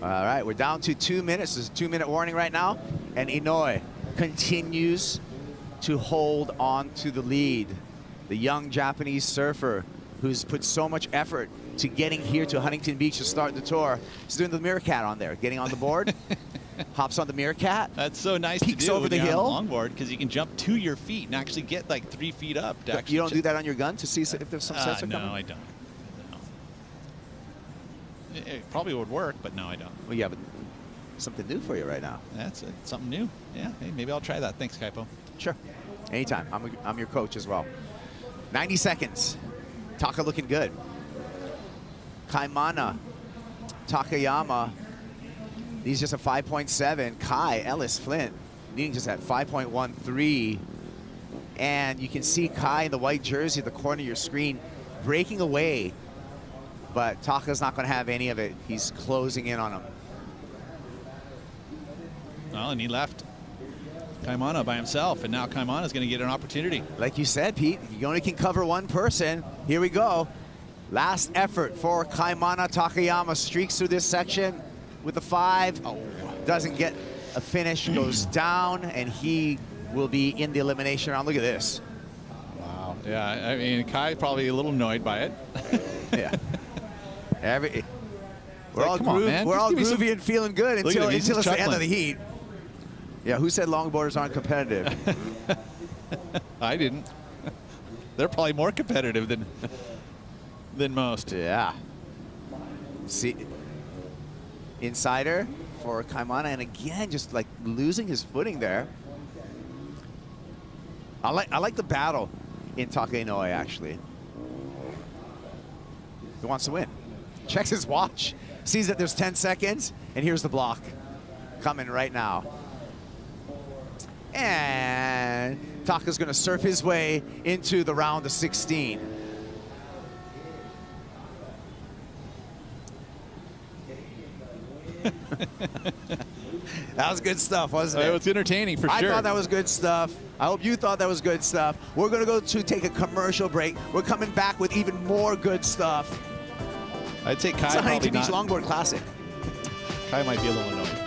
S1: All right, we're down to 2 minutes. There's a 2-minute warning right now. And Inoue continues to hold on to the lead. The young Japanese surfer who's put so much effort to getting here to Huntington Beach to start the tour. He's doing the Meerkat on there, getting on the board. Hops on the Meerkat.
S13: That's so nice to
S1: peeks
S13: do
S1: over the
S13: when you're
S1: hill.
S13: on the longboard, because you can jump to your feet and actually get like 3 feet up. To actually
S1: You don't do that on your gun to see if there's some sensor
S13: no,
S1: coming?
S13: I don't. No. It probably would work, but no, I don't.
S1: Well, you have something new for you right now.
S13: That's it. Something new. Yeah, hey, maybe I'll try that. Thanks, Kaipo.
S1: Sure. Anytime. I'm your coach as well. 90 seconds. Taka looking good. Kaimana, Takayama needs just a 5.7. Kai, Ellis, Flint needing just at 5.13. And you can see Kai in the white jersey at the corner of your screen breaking away. But Taka's not going to have any of it. He's closing in on him.
S13: Well, and he left Kaimana by himself, and now Kaimana's going to get an opportunity.
S1: Like you said, Pete, you only can cover one person. Here we go. Last effort for Kaimana. Takayama streaks through this section with a 5. Oh. Doesn't get a finish, goes down, and he will be in the elimination round. Look at this.
S13: Wow. Yeah, I mean, Kai probably a little annoyed by it.
S1: Yeah. We're all,
S13: come on, man.
S1: we're
S13: Just
S1: all
S13: give me some-
S1: groovy and feeling good
S13: Look at
S1: until
S13: him, he's
S1: it's
S13: just
S1: the end of the
S13: chuckling.
S1: heat. Yeah, who said longboarders aren't competitive?
S13: I didn't. They're probably more competitive than most.
S1: Yeah. See, insider for Kaimana, and again, just like losing his footing there. I like the battle in Taka Inoue, actually. He wants to win. Checks his watch, sees that there's 10 seconds, and here's the block coming right now. And Taka's going to surf his way into the round of 16. That was good stuff, wasn't it?
S13: It was entertaining for
S1: I
S13: sure.
S1: thought that was good stuff. I hope you thought that was good stuff. We're going to go to take a commercial break. We're coming back with even more good stuff.
S13: I'd say Kai
S1: It's a
S13: probably
S1: Huntington Beach
S13: not.
S1: Longboard Classic.
S13: Kai might be a little annoyed.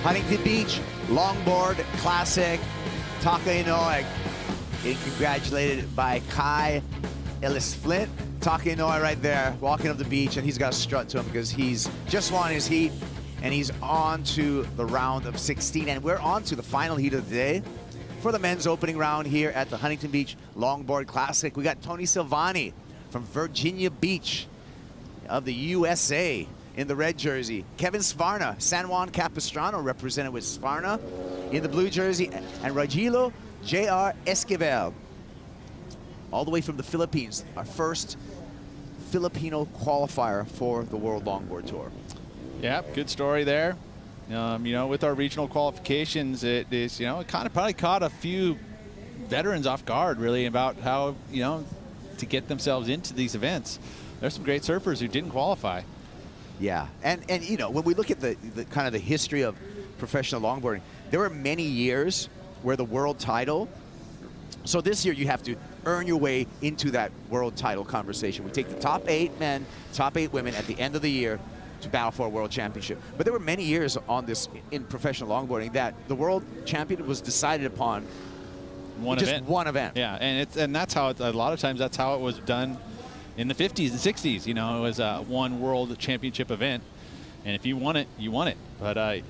S1: Huntington Beach Longboard Classic. Taka Inoue getting congratulated by Kai Ellis Flint. Taka Inoue right there, walking up the beach, and he's got a strut to him because he's just won his heat, and he's on to the round of 16. And we're on to the final heat of the day for for the men's opening round here at the Huntington Beach Longboard Classic. We got Tony Silvani from Virginia Beach of the USA in the red jersey. Kevin Svarna, San Juan Capistrano, represented with Svarna in the blue jersey, and Rogilo J.R. Esquivel, all the way from the Philippines, our first Filipino qualifier for the World Longboard Tour.
S13: Yeah, good story there. You know, with our regional qualifications, it is, you know, it kind of probably caught a few veterans off guard, really, about how, you know, to get themselves into these events. There's some great surfers who didn't qualify.
S1: Yeah, and you know, when we look at the kind of the history of professional longboarding, there were many years where the world title, so this year you have to earn your way into that world title conversation. We take the top 8 men, top 8 women at the end of the year to battle for a world championship. But there were many years on this in professional longboarding that the world champion was decided upon one event.
S13: Yeah, and that's how a lot of times that's how it was done in the 50s and 60s. You know, it was one world championship event, and if you won it, you won it. But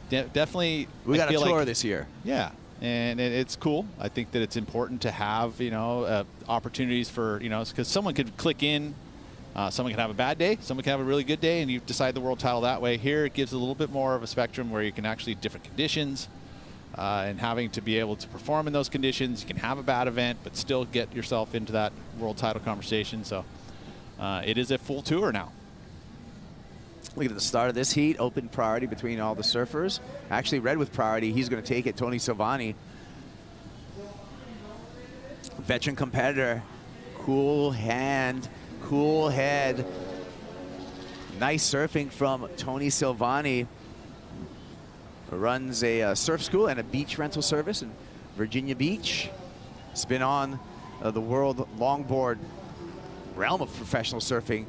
S13: definitely,
S1: we got a tour this year.
S13: Yeah, and it's cool. I think that it's important to have, you know, opportunities for, you know, because someone could click in. Someone can have a bad day, someone can have a really good day, and you decide the world title that way. Here, it gives a little bit more of a spectrum where you can actually different conditions, and having to be able to perform in those conditions. You can have a bad event, but still get yourself into that world title conversation. So it is a full tour now.
S1: Look at the start of this heat, open priority between all the surfers. Actually, red with priority, he's going to take it, Tony Silvani. Veteran competitor, cool hand, cool head. Nice surfing from Tony Silvani. Runs a surf school and a beach rental service in Virginia Beach. He's been on the world longboard realm of professional surfing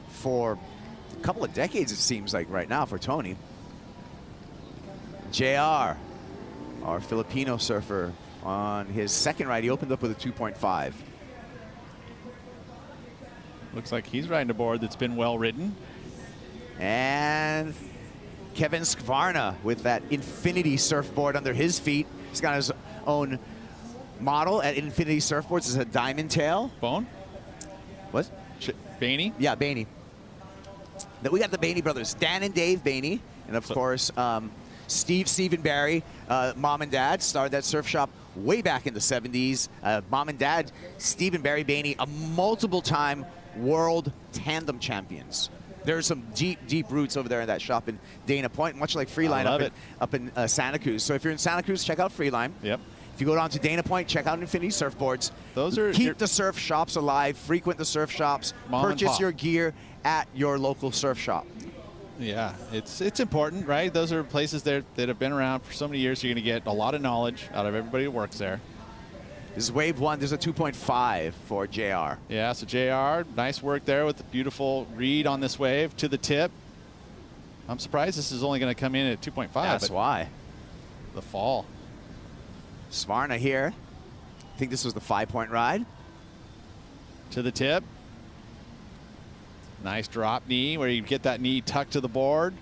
S1: for a couple of decades, it seems like right now for Tony. JR, our Filipino surfer, on his second ride, he opened up with a 2.5.
S13: Looks like he's riding a board that's been well ridden.
S1: And Kevin Skvarna with that Infinity surfboard under his feet. He's got his own model at Infinity Surfboards. It's a diamond tail.
S13: Bone?
S1: What?
S13: Bainey?
S1: Yeah, Bainey. Then we got the Bainey brothers, Dan and Dave Bainey, and of course, Steve and Barry, mom and dad, started that surf shop way back in the 70s. Mom and dad, Steve and Barry Bainey, a multiple-time world tandem champions. There's some deep roots over there in that shop in Dana Point, much like Freeline up in Santa Cruz. So if you're in Santa Cruz, check out Freeline.
S13: Yep.
S1: If you go down to Dana Point, check out Infinity Surfboards. Keep the surf shops alive, frequent the surf shops, purchase your gear at your local surf shop.
S13: Yeah, it's important, right? Those are places that have been around for so many years. You're going to get a lot of knowledge out of everybody who works there.
S1: This is wave 1. There's a 2.5 for JR.
S13: Yeah, so JR, nice work there with the beautiful read on this wave to the tip. I'm surprised this is only going to come in at 2.5.
S1: That's why.
S13: The fall.
S1: Svarna here. I think this was the 5-point ride.
S13: To the tip. Nice drop knee where you get that knee tucked to the board.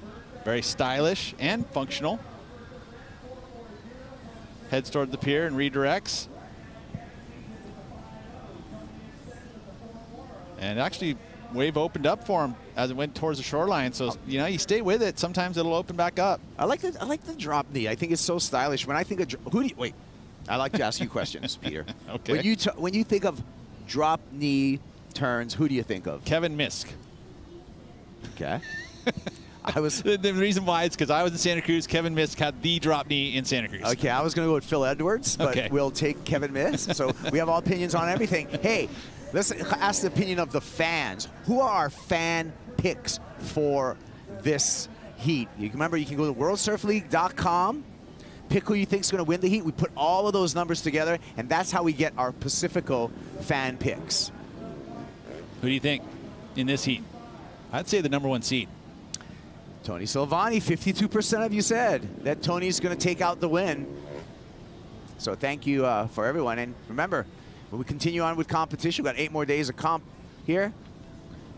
S13: Very stylish and functional. Heads toward the pier and redirects. And actually, wave opened up for him as it went towards the shoreline. So, you know, you stay with it. Sometimes it'll open back up.
S1: I like the drop knee. I think it's so stylish. When I think of wait, I like to ask you questions, Peter.
S13: Okay.
S1: When you think of drop knee turns, who do you think of?
S13: Kevin Misk.
S1: Okay.
S13: The reason why is because I was in Santa Cruz. Kevin Misk had the drop knee in Santa Cruz.
S1: Okay, I was going to go with Phil Edwards, but we'll take Kevin Misk. So we have all opinions on everything. Hey, let's ask the opinion of the fans. Who are our fan picks for this heat? You remember, you can go to worldsurfleague.com, pick who you think is going to win the heat. We put all of those numbers together, and that's how we get our Pacifico fan picks.
S13: Who do you think in this heat? I'd say the #1 seed.
S1: Tony Silvani, 52% of you said that Tony's going to take out the win. So thank you for everyone. And remember, when we continue on with competition, we've got 8 more days of comp here.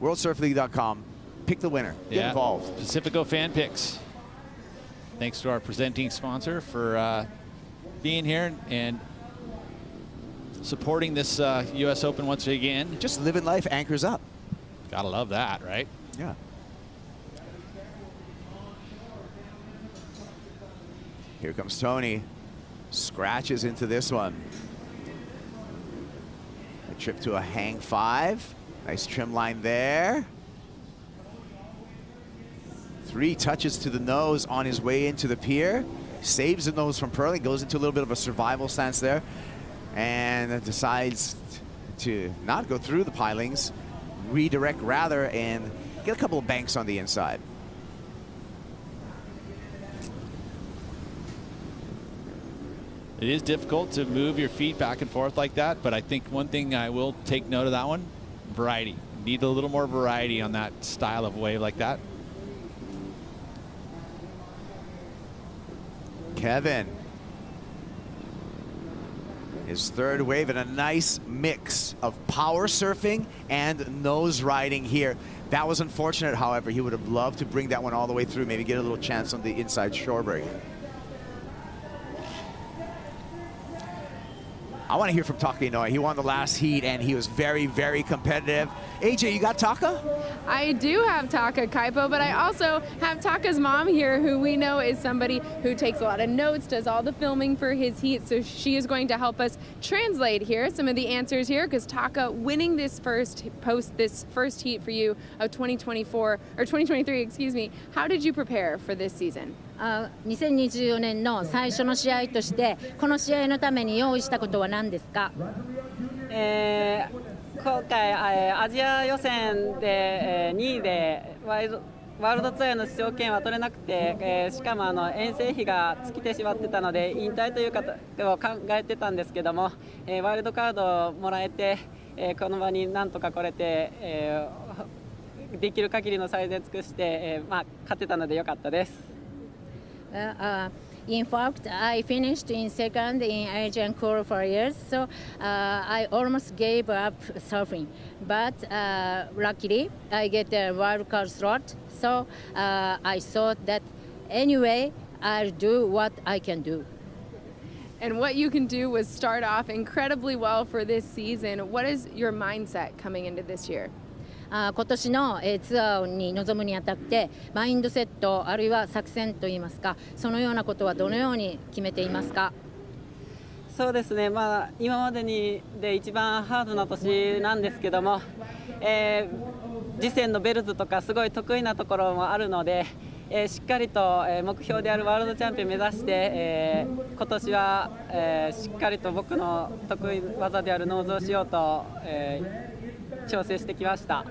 S1: WorldSurfLeague.com. Pick the winner. Get involved.
S13: Pacifico fan picks. Thanks to our presenting sponsor for being here and supporting this U.S. Open once again.
S1: Just living life, anchors up.
S13: Gotta love that, right?
S1: Yeah. Here comes Tony. Scratches into this one. A trip to a hang 5. Nice trim line there. 3 touches to the nose on his way into the pier. Saves the nose from purling, goes into a little bit of a survival stance there, and decides to not go through the pilings, redirect rather, and get a couple of banks on the inside.
S13: It is difficult to move your feet back and forth like that, but I think one thing I will take note of that one, variety. Need a little more variety on that style of wave like that.
S1: Kevin. His third wave and a nice mix of power surfing and nose riding here. That was unfortunate, however. He would have loved to bring that one all the way through, maybe get a little chance on the inside shore break. I want to hear from Taka Inoue. He won the last heat, and he was very, very competitive. AJ, you got Taka?
S4: I do have Taka, Kaipo, but I also have Taka's mom here, who we know is somebody who takes a lot of notes, does all the filming for his heat, so she is going to help us translate here some of the answers here, because Taka winning this first heat for you of 2024, or 2023, excuse me, how did you prepare for this season?
S9: 2024年の最初の試合としてこの試合のために用意したことは何ですか？
S22: 今回アジア予選で2位でワールドツアーの出場権は取れなくて、しかも遠征費が尽きてしまってたので引退ということを考えてたんですけども、ワイルドカードをもらえて、この場になんとか来れて、できる限りの最善尽くして、勝てたので良かったです。
S9: In fact, I finished in second in Asian qualifiers, so I almost gave up surfing. But luckily, I get a wildcard slot, so I thought that anyway, I'll do what I can do.
S4: And what you can do was start off incredibly well for this season. What is your mindset coming into this year?
S9: 今年のツアーに臨むにあたってマインドセットあるいは作戦といいますか、そのようなことはどのように決めていますか？
S22: そうですね、今までで一番ハードな年なんですけども、次戦のベルズとかすごい得意なところもあるので、しっかりと目標であるワールドチャンピオン目指して、今年は、しっかりと僕の得意技であるノーズをしようと、調整してきました。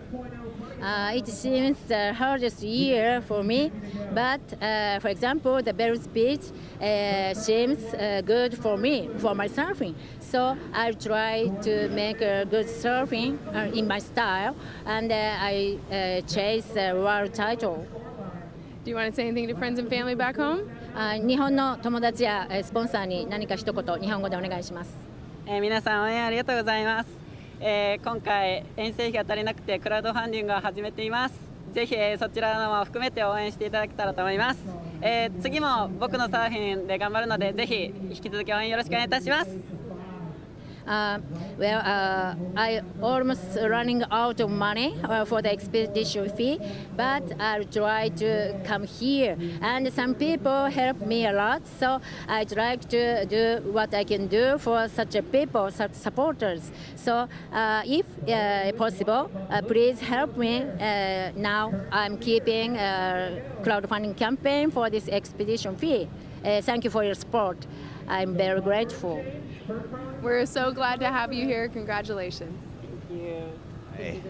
S9: It seems the hardest year for me, but for example, the barrel speed seems good for me, for my surfing. So I'll try to make a good surfing in my style, and I chase the world title.
S4: Do you want to say anything to friends and family back home?
S9: 日本の友達やスポンサーに何か一言日本語でお願いします。
S22: 皆さん応援ありがとうございます。今回遠征費が足りなくてクラウドファンディングを始めています。ぜひ、そちらのも含めて応援していただけたらと思います。次も僕のサーフィンで頑張るのでぜひ引き続き応援よろしくお願いいたします。
S9: I almost running out of money for the expedition fee, but I'll try to come here. And some people help me a lot, so I'd like to do what I can do for such a people, such supporters. So if possible, please help me. Now I'm keeping a crowdfunding campaign for this expedition fee. Thank you for your support. I'm very grateful.
S4: We're so glad to have you here. Congratulations.
S22: Thank you.
S1: Hey.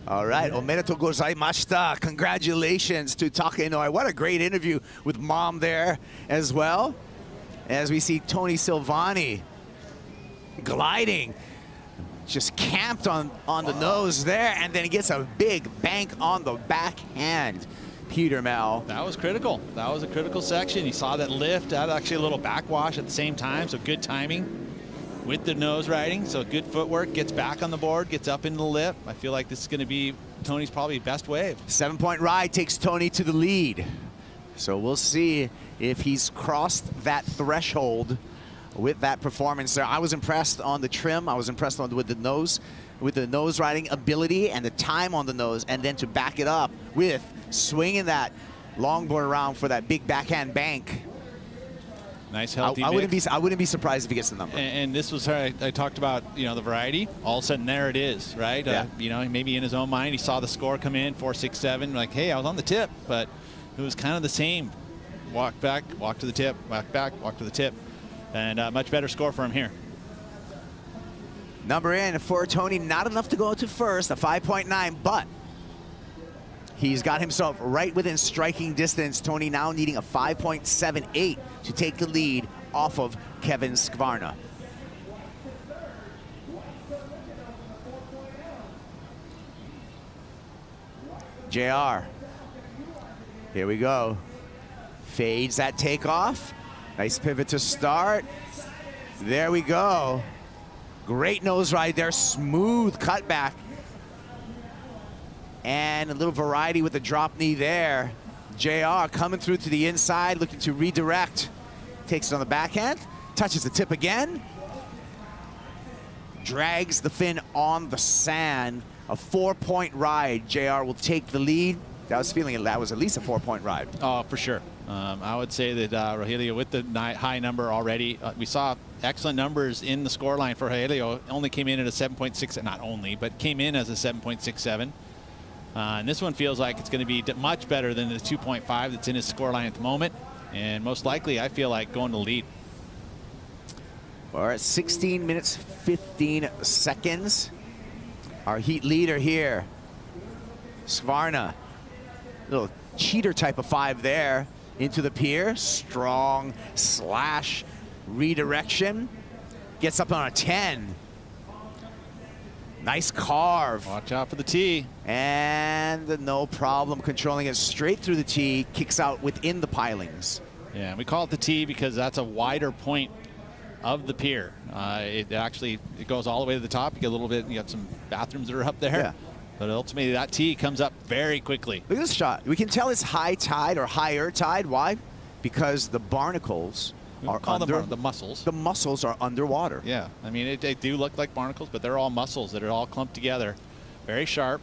S1: All right, omedetou gozaimashita. Congratulations to Taka Inoue. What a great interview with Mom there as well. As we see Tony Silvani gliding, just camped on the nose there, and then he gets a big bank on the backhand. Peter Mel.
S13: That was critical. That was a critical section. You saw that lift, had actually a little backwash at the same time, so good timing with the nose riding. So good footwork, gets back on the board, gets up into the lip. I feel like this is going to be Tony's probably best wave.
S1: 7-point ride takes Tony to the lead. So we'll see if he's crossed that threshold with that performance there. I was impressed on the trim. I was impressed with the nose riding ability and the time on the nose, and then to back it up with swinging that longboard around for that big backhand bank.
S13: Nice healthy
S1: I
S13: mix.
S1: wouldn't be surprised if he gets the number.
S13: And this was I talked about, you know, the variety. All of a sudden, there it is, right?
S1: Yeah.
S13: You know, maybe in his own mind, he saw the score come in 4.67. Like, hey, I was on the tip, but it was kind of the same. Walk back, walk to the tip, walk back, walk to the tip, and much better score for him here.
S1: Number in for Tony, not enough to go to first, a 5.9, but he's got himself right within striking distance. Tony now needing a 5.78 to take the lead off of Kevin Skvarna. JR, here we go. Fades that takeoff. Nice pivot to start. There we go. Great nose ride there, smooth cutback. And a little variety with the drop knee there. JR coming through to the inside, looking to redirect. Takes it on the backhand, touches the tip again. Drags the fin on the sand. A 4-point ride. JR will take the lead. I was feeling that was at least a 4-point ride.
S13: Oh, for sure. I would say that Rogelio with the high number already. We saw excellent numbers in the scoreline for Rogelio. Only came in at a 7.6, not only, but came in as a 7.67. And this one feels like it's going to be much better than the 2.5 that's in his scoreline at the moment. And most likely, I feel like going to lead.
S1: We're at 16 minutes, 15 seconds. Our heat leader here, Skvarna. Little cheater type of 5 there into the pier. Strong slash redirection. Gets up on a 10. Nice carve.
S13: Watch out for the tee.
S1: And no problem controlling it straight through the tee. Kicks out within the pilings.
S13: Yeah, we call it the tee because that's a wider point of the pier. It goes all the way to the top. You get a little bit, you got some bathrooms that are up there.
S1: Yeah.
S13: But ultimately, that tee comes up very quickly.
S1: Look at this shot. We can tell it's high tide or higher tide. Why? Because the barnacles are under.
S13: The mussels.
S1: The mussels are underwater.
S13: Yeah. I mean, they do look like barnacles, but they're all mussels that are all clumped together. Very sharp.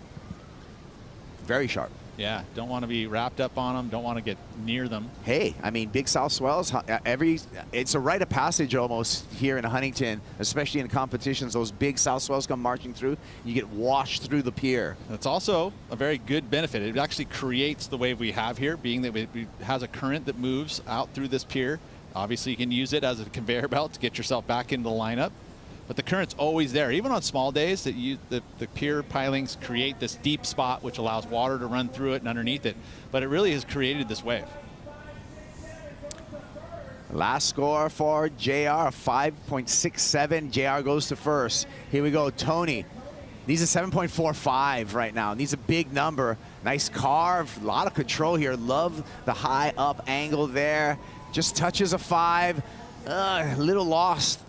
S1: Very sharp.
S13: Yeah. Don't want to be wrapped up on them. Don't want to get near them.
S1: Hey, I mean, big south swells. It's a rite of passage almost here in Huntington, especially in competitions. Those big south swells come marching through. You get washed through the pier.
S13: That's also a very good benefit. It actually creates the wave we have here, being that it has a current that moves out through this pier. Obviously, you can use it as a conveyor belt to get yourself back into the lineup. But the current's always there. Even on small days, the pier pilings create this deep spot which allows water to run through it and underneath it. But it really has created this wave.
S1: Last score for JR, 5.67. JR goes to first. Here we go, Tony. Needs a 7.45 right now. Needs a big number. Nice carve, a lot of control here. Love the high up angle there. Just touches a 5. A little lost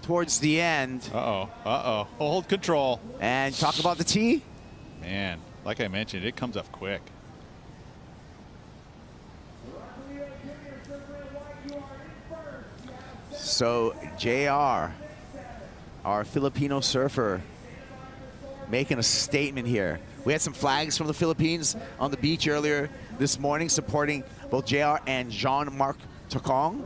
S1: towards the end.
S13: Uh-oh. Hold control.
S1: And talk about the tee.
S13: Man, like I mentioned, it comes up quick.
S1: So JR, our Filipino surfer, making a statement here. We had some flags from the Philippines on the beach earlier this morning supporting both JR and Jean-Marc Tocong,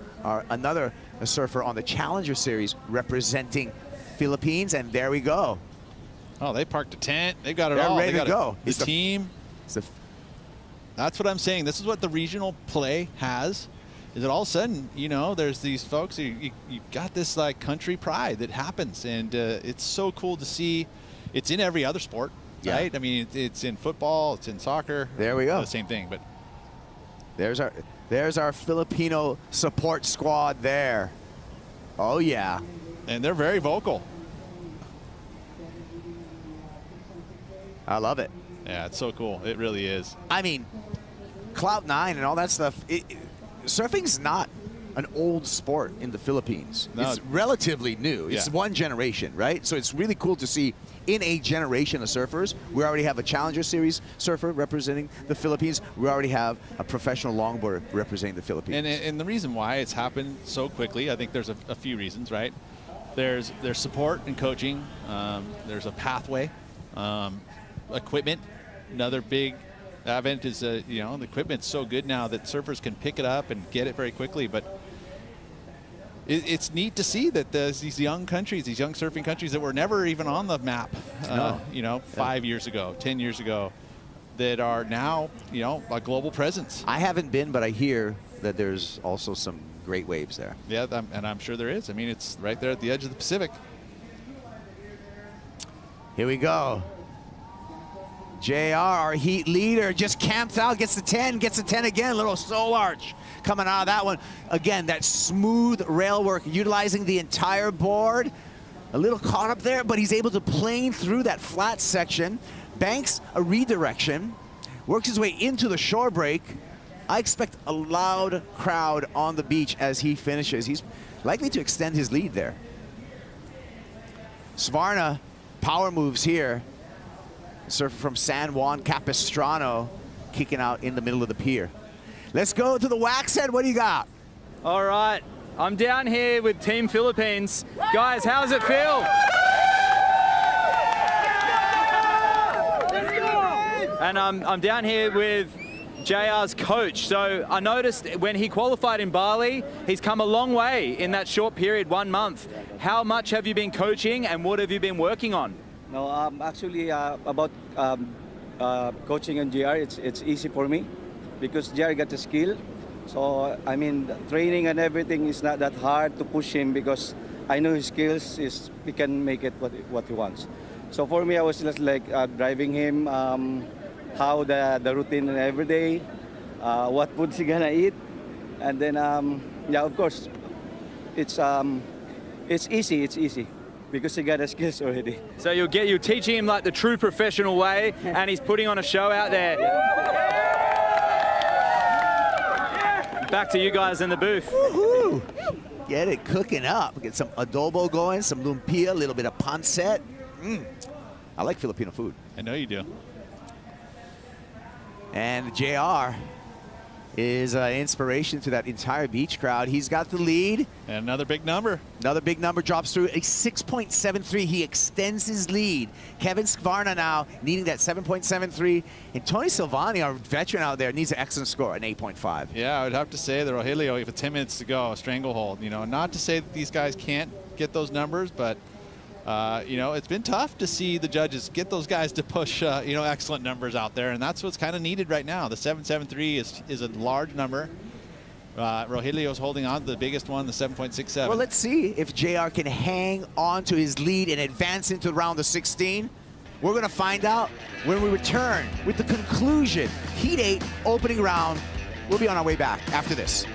S1: another surfer on the Challenger Series representing Philippines, and there we go.
S13: Oh, they parked a tent. They've got it
S1: They're
S13: all.
S1: ready to go.
S13: The team. That's what I'm saying. This is what the regional play has. Is that all of a sudden, you know, there's these folks, you got this like country pride that happens, and it's so cool to see. It's in every other sport, right? I mean, it's in football, it's in soccer.
S1: There we go.
S13: The same thing, but
S1: there's our Filipino support squad there. Oh yeah.
S13: And they're very vocal.
S1: I love it.
S13: Yeah, it's so cool. It really is.
S1: I mean, Cloud9 and all that stuff. Surfing's not an old sport in the Philippines.
S13: No.
S1: It's relatively new. It's
S13: Yeah.
S1: one generation, right? So it's really cool to see in a generation of surfers. We already have a Challenger Series surfer representing the Philippines. We already have a professional longboarder representing the Philippines.
S13: And the reason why it's happened so quickly, I think there's a few reasons, right? There's support and coaching. There's a pathway, equipment. Another big advent is the equipment's so good now that surfers can pick it up and get it very quickly. But it's neat to see that there's these young countries, these young surfing countries that were never even on the map, 5 years ago, 10 years ago, that are now, a global presence.
S1: I haven't been, but I hear that there's also some great waves there.
S13: Yeah, and I'm sure there is. I mean, it's right there at the edge of the Pacific.
S1: Here we go. JR, our heat leader, just camps out, gets the 10, gets the 10 again, little soul arch coming out of that one. Again, that smooth rail work, utilizing the entire board. A little caught up there, but he's able to plane through that flat section, banks a redirection, works his way into the shore break. I expect a loud crowd on the beach as he finishes. He's likely to extend his lead there. Svarna, power moves here. Surfer from San Juan Capistrano, kicking out in the middle of the pier. Let's go to the wax head. What do you got?
S10: All right, I'm down here with Team Philippines. Guys, how does it feel? And I'm down here with JR's coach. So I noticed when he qualified in Bali, he's come a long way in that short period, 1 month. How much have you been coaching and what have you been working on?
S11: No, actually about coaching on GR, it's easy for me because GR got the skill. So I mean, the training and everything is not that hard to push him because I know his skills is he can make it what he wants. So for me, I was just like driving him, how the routine every day, what food he gonna eat, and then yeah, of course, it's easy. It's easy. Because he got his skills already.
S10: So you're teaching him like the true professional way, and he's putting on a show out there. Back to you guys in the booth.
S1: Woohoo! Get it cooking up. Get some adobo going, some lumpia, a little bit of pancit. I like Filipino food.
S13: I know you do.
S1: And JR is inspiration to that entire beach crowd. He's got the lead.
S13: And another big number.
S1: Another big number drops through a 6.73. He extends his lead. Kevin Skvarna now needing that 7.73. And Tony Silvani, our veteran out there, needs an excellent score, an 8.5.
S13: Yeah, I would have to say the Rogelio, with 10 minutes to go, a stranglehold. Not to say that these guys can't get those numbers, but it's been tough to see the judges get those guys to push, excellent numbers out there, and that's what's kind of needed right now. The 7.73 is a large number. Rogelio's holding on to the biggest one, the 7.67.
S1: Well, let's see if JR can hang on to his lead and advance into round of 16. We're going to find out when we return with the conclusion. Heat 8, opening round. We'll be on our way back after this.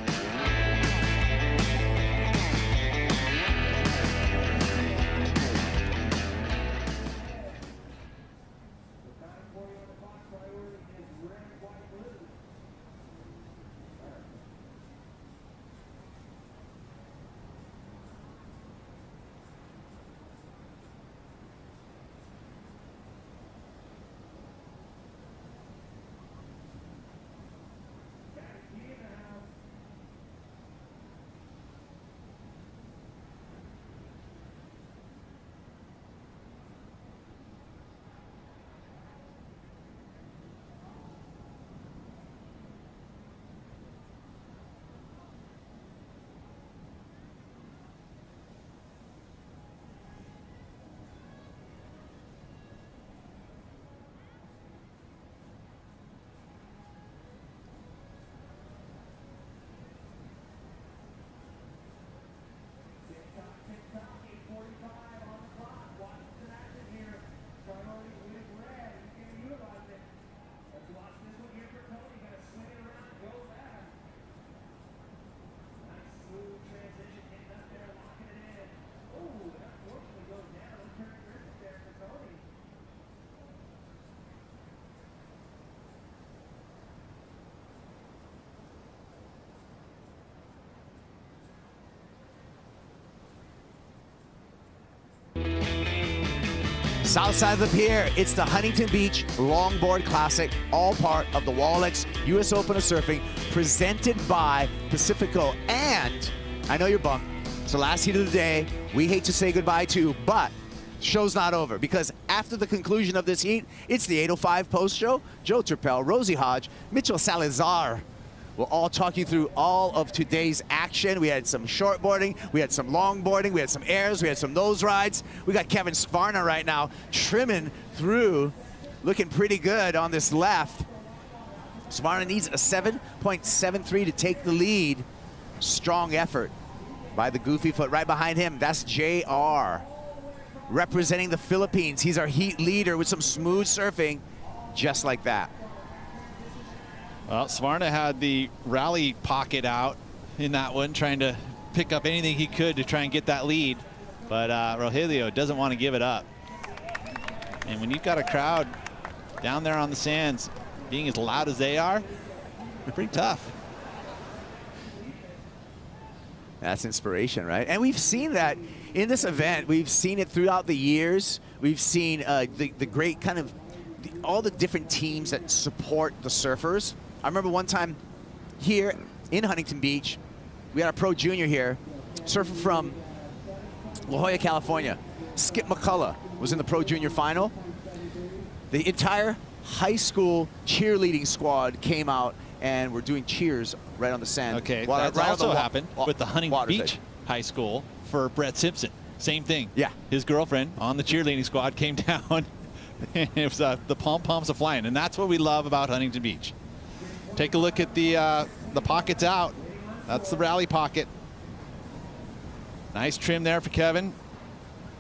S1: South side of the pier, it's the Huntington Beach Longboard Classic, all part of the Wallex US Open of Surfing, presented by Pacifico. And I know you're bummed. It's the last heat of the day. We hate to say goodbye to, but show's not over, because after the conclusion of this heat, it's the 8:05 post show. Joe Turpel, Rosie Hodge, Mitchell Salazar will all talk you through all of today's action. We had some shortboarding, we had some longboarding, we had some airs, we had some nose rides. We got Kevin Skvarna right now trimming through, looking pretty good on this left. Skvarna needs a 7.73 to take the lead. Strong effort by the Goofy Foot. Right behind him, that's JR, representing the Philippines. He's our heat leader with some smooth surfing, just like that.
S13: Well, Skvarna had the rally pocket out in that one, trying to pick up anything he could to try and get that lead. But Rogelio doesn't want to give it up. And when you've got a crowd down there on the sands being as loud as they are, they're pretty tough.
S1: That's inspiration, right? And we've seen that in this event. We've seen it throughout the years. We've seen the great kind of all the different teams that support the surfers. I remember one time here in Huntington Beach, we had a pro junior here, surfer from La Jolla, California. Skip McCullough was in the pro junior final. The entire high school cheerleading squad came out and were doing cheers right on the sand.
S13: Okay,
S1: Water,
S13: that's
S1: right
S13: also
S1: on the
S13: happened with the Huntington Beach High School for Brett Simpson. Same thing.
S1: Yeah.
S13: His girlfriend on the cheerleading squad came down. It was the pom-poms are flying, and that's what we love about Huntington Beach. Take a look at the pockets out. That's the rally pocket. Nice trim there for Kevin.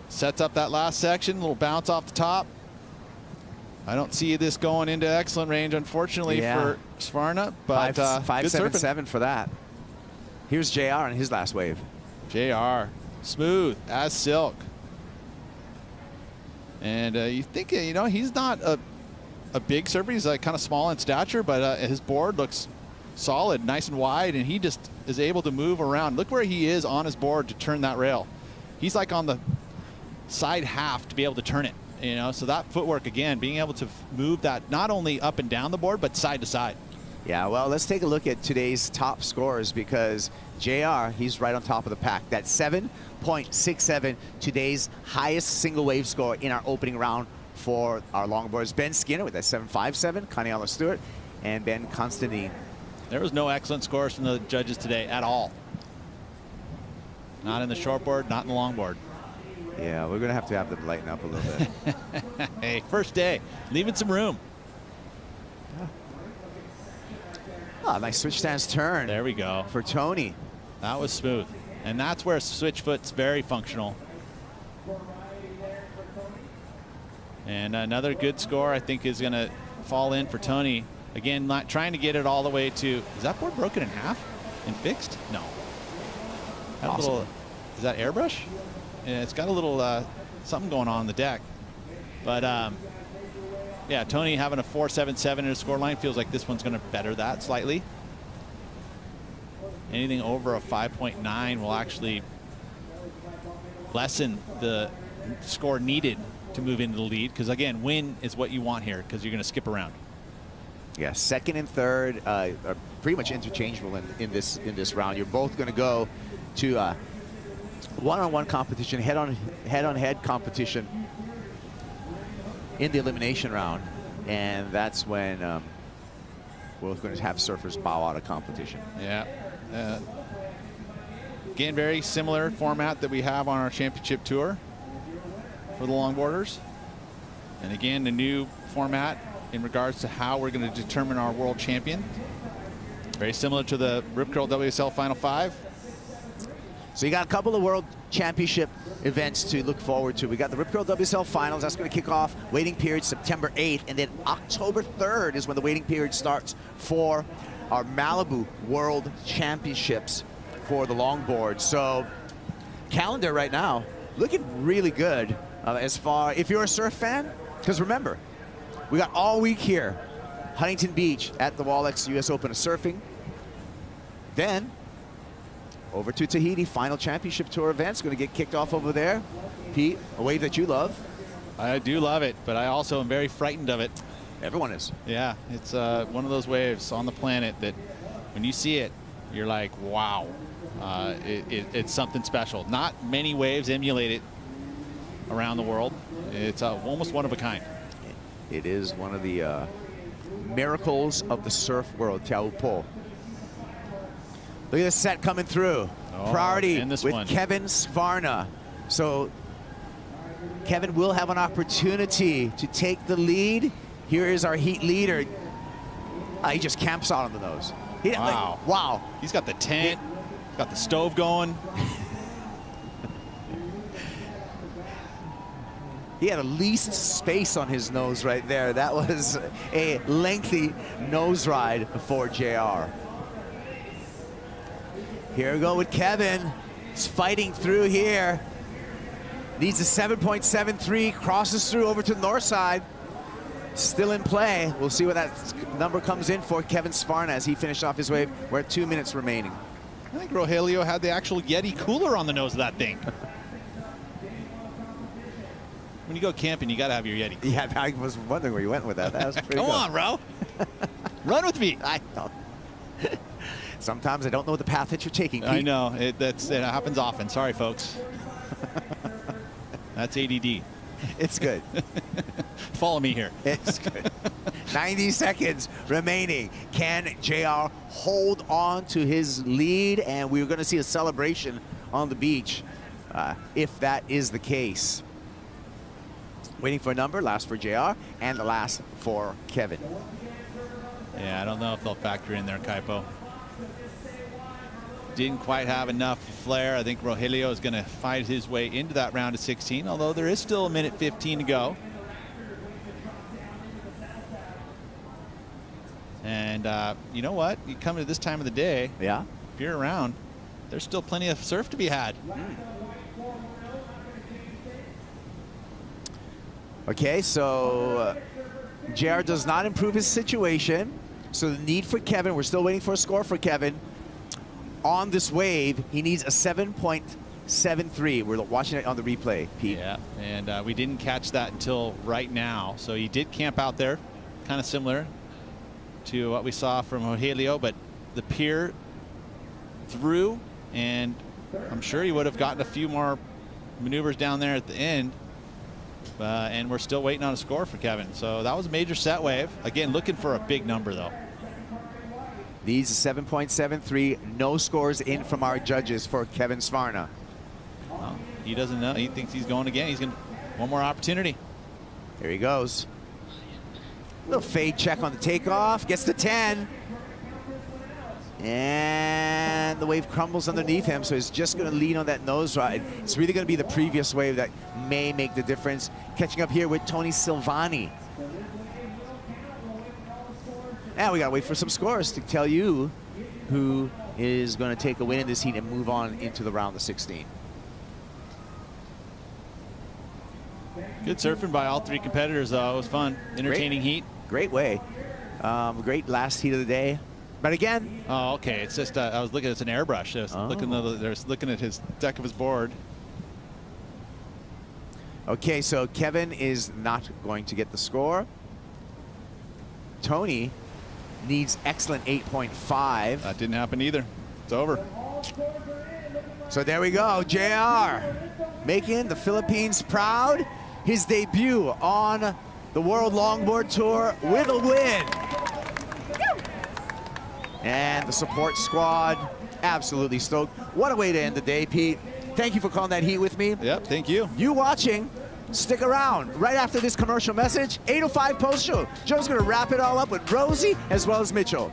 S13: Sets up that last section, a little bounce off the top. I don't see this going into excellent range, unfortunately, for Skvarna, but
S1: 5.77 for that. Here's JR on his last wave.
S13: JR, smooth as silk. And you think, you know, he's not a big surfer. He's like kind of small in stature, but his board looks solid, nice and wide, and he just is able to move around. Look where he is on his board to turn that rail. He's like on the side half to be able to turn it, you know, so that footwork, again, being able to move that not only up and down the board, but side to side.
S1: Yeah, well, let's take a look at today's top scores, because JR, he's right on top of the pack. That's 7.67, today's highest single wave score in our opening round for our longboarders. Ben Skinner with that 7.57, Kaniala Stewart, and Ben Constantine.
S13: There was no excellent scores from the judges today at all. Not in the shortboard, not in the longboard.
S1: Yeah, we're going to have them lighten up a little bit.
S13: Hey, first day, leaving some room.
S1: Oh, nice switch stance turn.
S13: There we go.
S1: For Tony.
S13: That was smooth. And that's where switch foot's very functional. And another good score, I think, is going to fall in for Tony. Again, not trying to get it all the way to, is that board broken in half and fixed? No.
S1: Awesome.
S13: Little, is that airbrush? Yeah, it's got a little something going on the deck. But yeah, Tony having a 4.77 in his score line feels like this one's going to better that slightly. Anything over a 5.9 will actually lessen the score needed to move into the lead, because again, win is what you want here, because you're going to skip around.
S1: Yeah, second and third are pretty much interchangeable in this round. You're both going to go to one-on-one competition, head-on-head competition in the elimination round, and that's when we're going to have surfers bow out of competition.
S13: Yeah. Again, very similar format that we have on our championship tour for the longboarders. And again, the new format in regards to how we're going to determine our world champion. Very similar to the Rip Curl WSL Final 5.
S1: So you got a couple of World Championship events to look forward to. We got the Rip Curl WSL Finals. That's going to kick off waiting period September 8th. And then October 3rd is when the waiting period starts for our Malibu World Championships for the longboard. So calendar right now looking really good as far, if you're a surf fan, because remember, we got all week here, Huntington Beach at the Wallex US Open of Surfing. Then over to Tahiti, final championship tour events going to get kicked off over there. Pete, a wave that you love.
S13: I do love it, but I also am very frightened of it.
S1: Everyone is.
S13: Yeah, it's one of those waves on the planet that when you see it, you're like, wow, it's something special. Not many waves emulate it around the world. It's almost one of a kind.
S1: It is one of the miracles of the surf world, Taupo. Look at this set coming through. Priority with Kevin Svarna. So Kevin will have an opportunity to take the lead. Here is our heat leader. He just camps out on the nose.
S13: Wow.
S1: Wow.
S13: He's got the tent, got the stove going.
S1: He had the least space on his nose right there. That was a lengthy nose ride for JR. Here we go with Kevin. He's fighting through here. Needs a 7.73, crosses through over to the north side. Still in play. We'll see what that number comes in for Kevin Svarna as he finished off his wave. We're at 2 minutes remaining.
S13: I think Rogelio had the actual Yeti cooler on the nose of that thing. When you go camping, you got to have your Yeti cooler.
S1: Yeah, I was wondering where you went with that. That was pretty
S13: Come
S1: good.
S13: on, bro. Run with me.
S1: I know. Sometimes I don't know the path that you're taking, Pete.
S13: I know. It happens often. Sorry, folks. That's ADD.
S1: It's good.
S13: Follow me here.
S1: It's good. 90 seconds remaining. Can JR hold on to his lead? And we're going to see a celebration on the beach if that is the case. Waiting for a number, last for JR, and the last for Kevin.
S13: Yeah, I don't know if they'll factor in there, Kaipo. Didn't quite have enough flair. I think Rogelio is going to fight his way into that round of 16, although there is still a minute 15 to go. And you know what? You come to this time of the day,
S1: yeah,
S13: if you're around, there's still plenty of surf to be had.
S1: Okay, so JR does not improve his situation. So the need for Kevin, we're still waiting for a score for Kevin. On this wave, he needs a 7.73. We're watching it on the replay, Pete.
S13: Yeah, and we didn't catch that until right now. So he did camp out there, kind of similar to what we saw from Rogelio, but the pier through, and I'm sure he would have gotten a few more maneuvers down there at the end. And we're still waiting on a score for Kevin. So that was a major set wave. Again, looking for a big number, though.
S1: Needs a 7.73. No scores in from our judges for Kevin Svarna.
S13: Well, he doesn't know. He thinks he's going again. He's going to one more opportunity.
S1: Here he goes. Little fade check on the takeoff. Gets the 10. And the wave crumbles underneath him, so he's just going to lean on that nose ride. It's really going to be the previous wave that may make the difference. Catching up here with Tony Silvani. And we got to wait for some scores to tell you who is going to take a win in this heat and move on into the round of 16.
S13: Good surfing by all three competitors, though. It was fun. Entertaining heat.
S1: Great way. Great last heat of the day. But again.
S13: Oh, okay. It's just, I was looking at an airbrush. I was looking at his deck of his board.
S1: Okay, so Kevin is not going to get the score. Tony needs excellent 8.5.
S13: That didn't happen either. It's over.
S1: So there we go. JR making the Philippines proud. His debut on the World Longboard Tour with a win. And the support squad absolutely stoked. What a way to end the day, Pete. Thank you for calling that heat with me.
S13: Yep, thank you.
S1: You watching, stick around. Right after this commercial message, 8:05 post show. Joe's gonna wrap it all up with Rosie as well as Mitchell.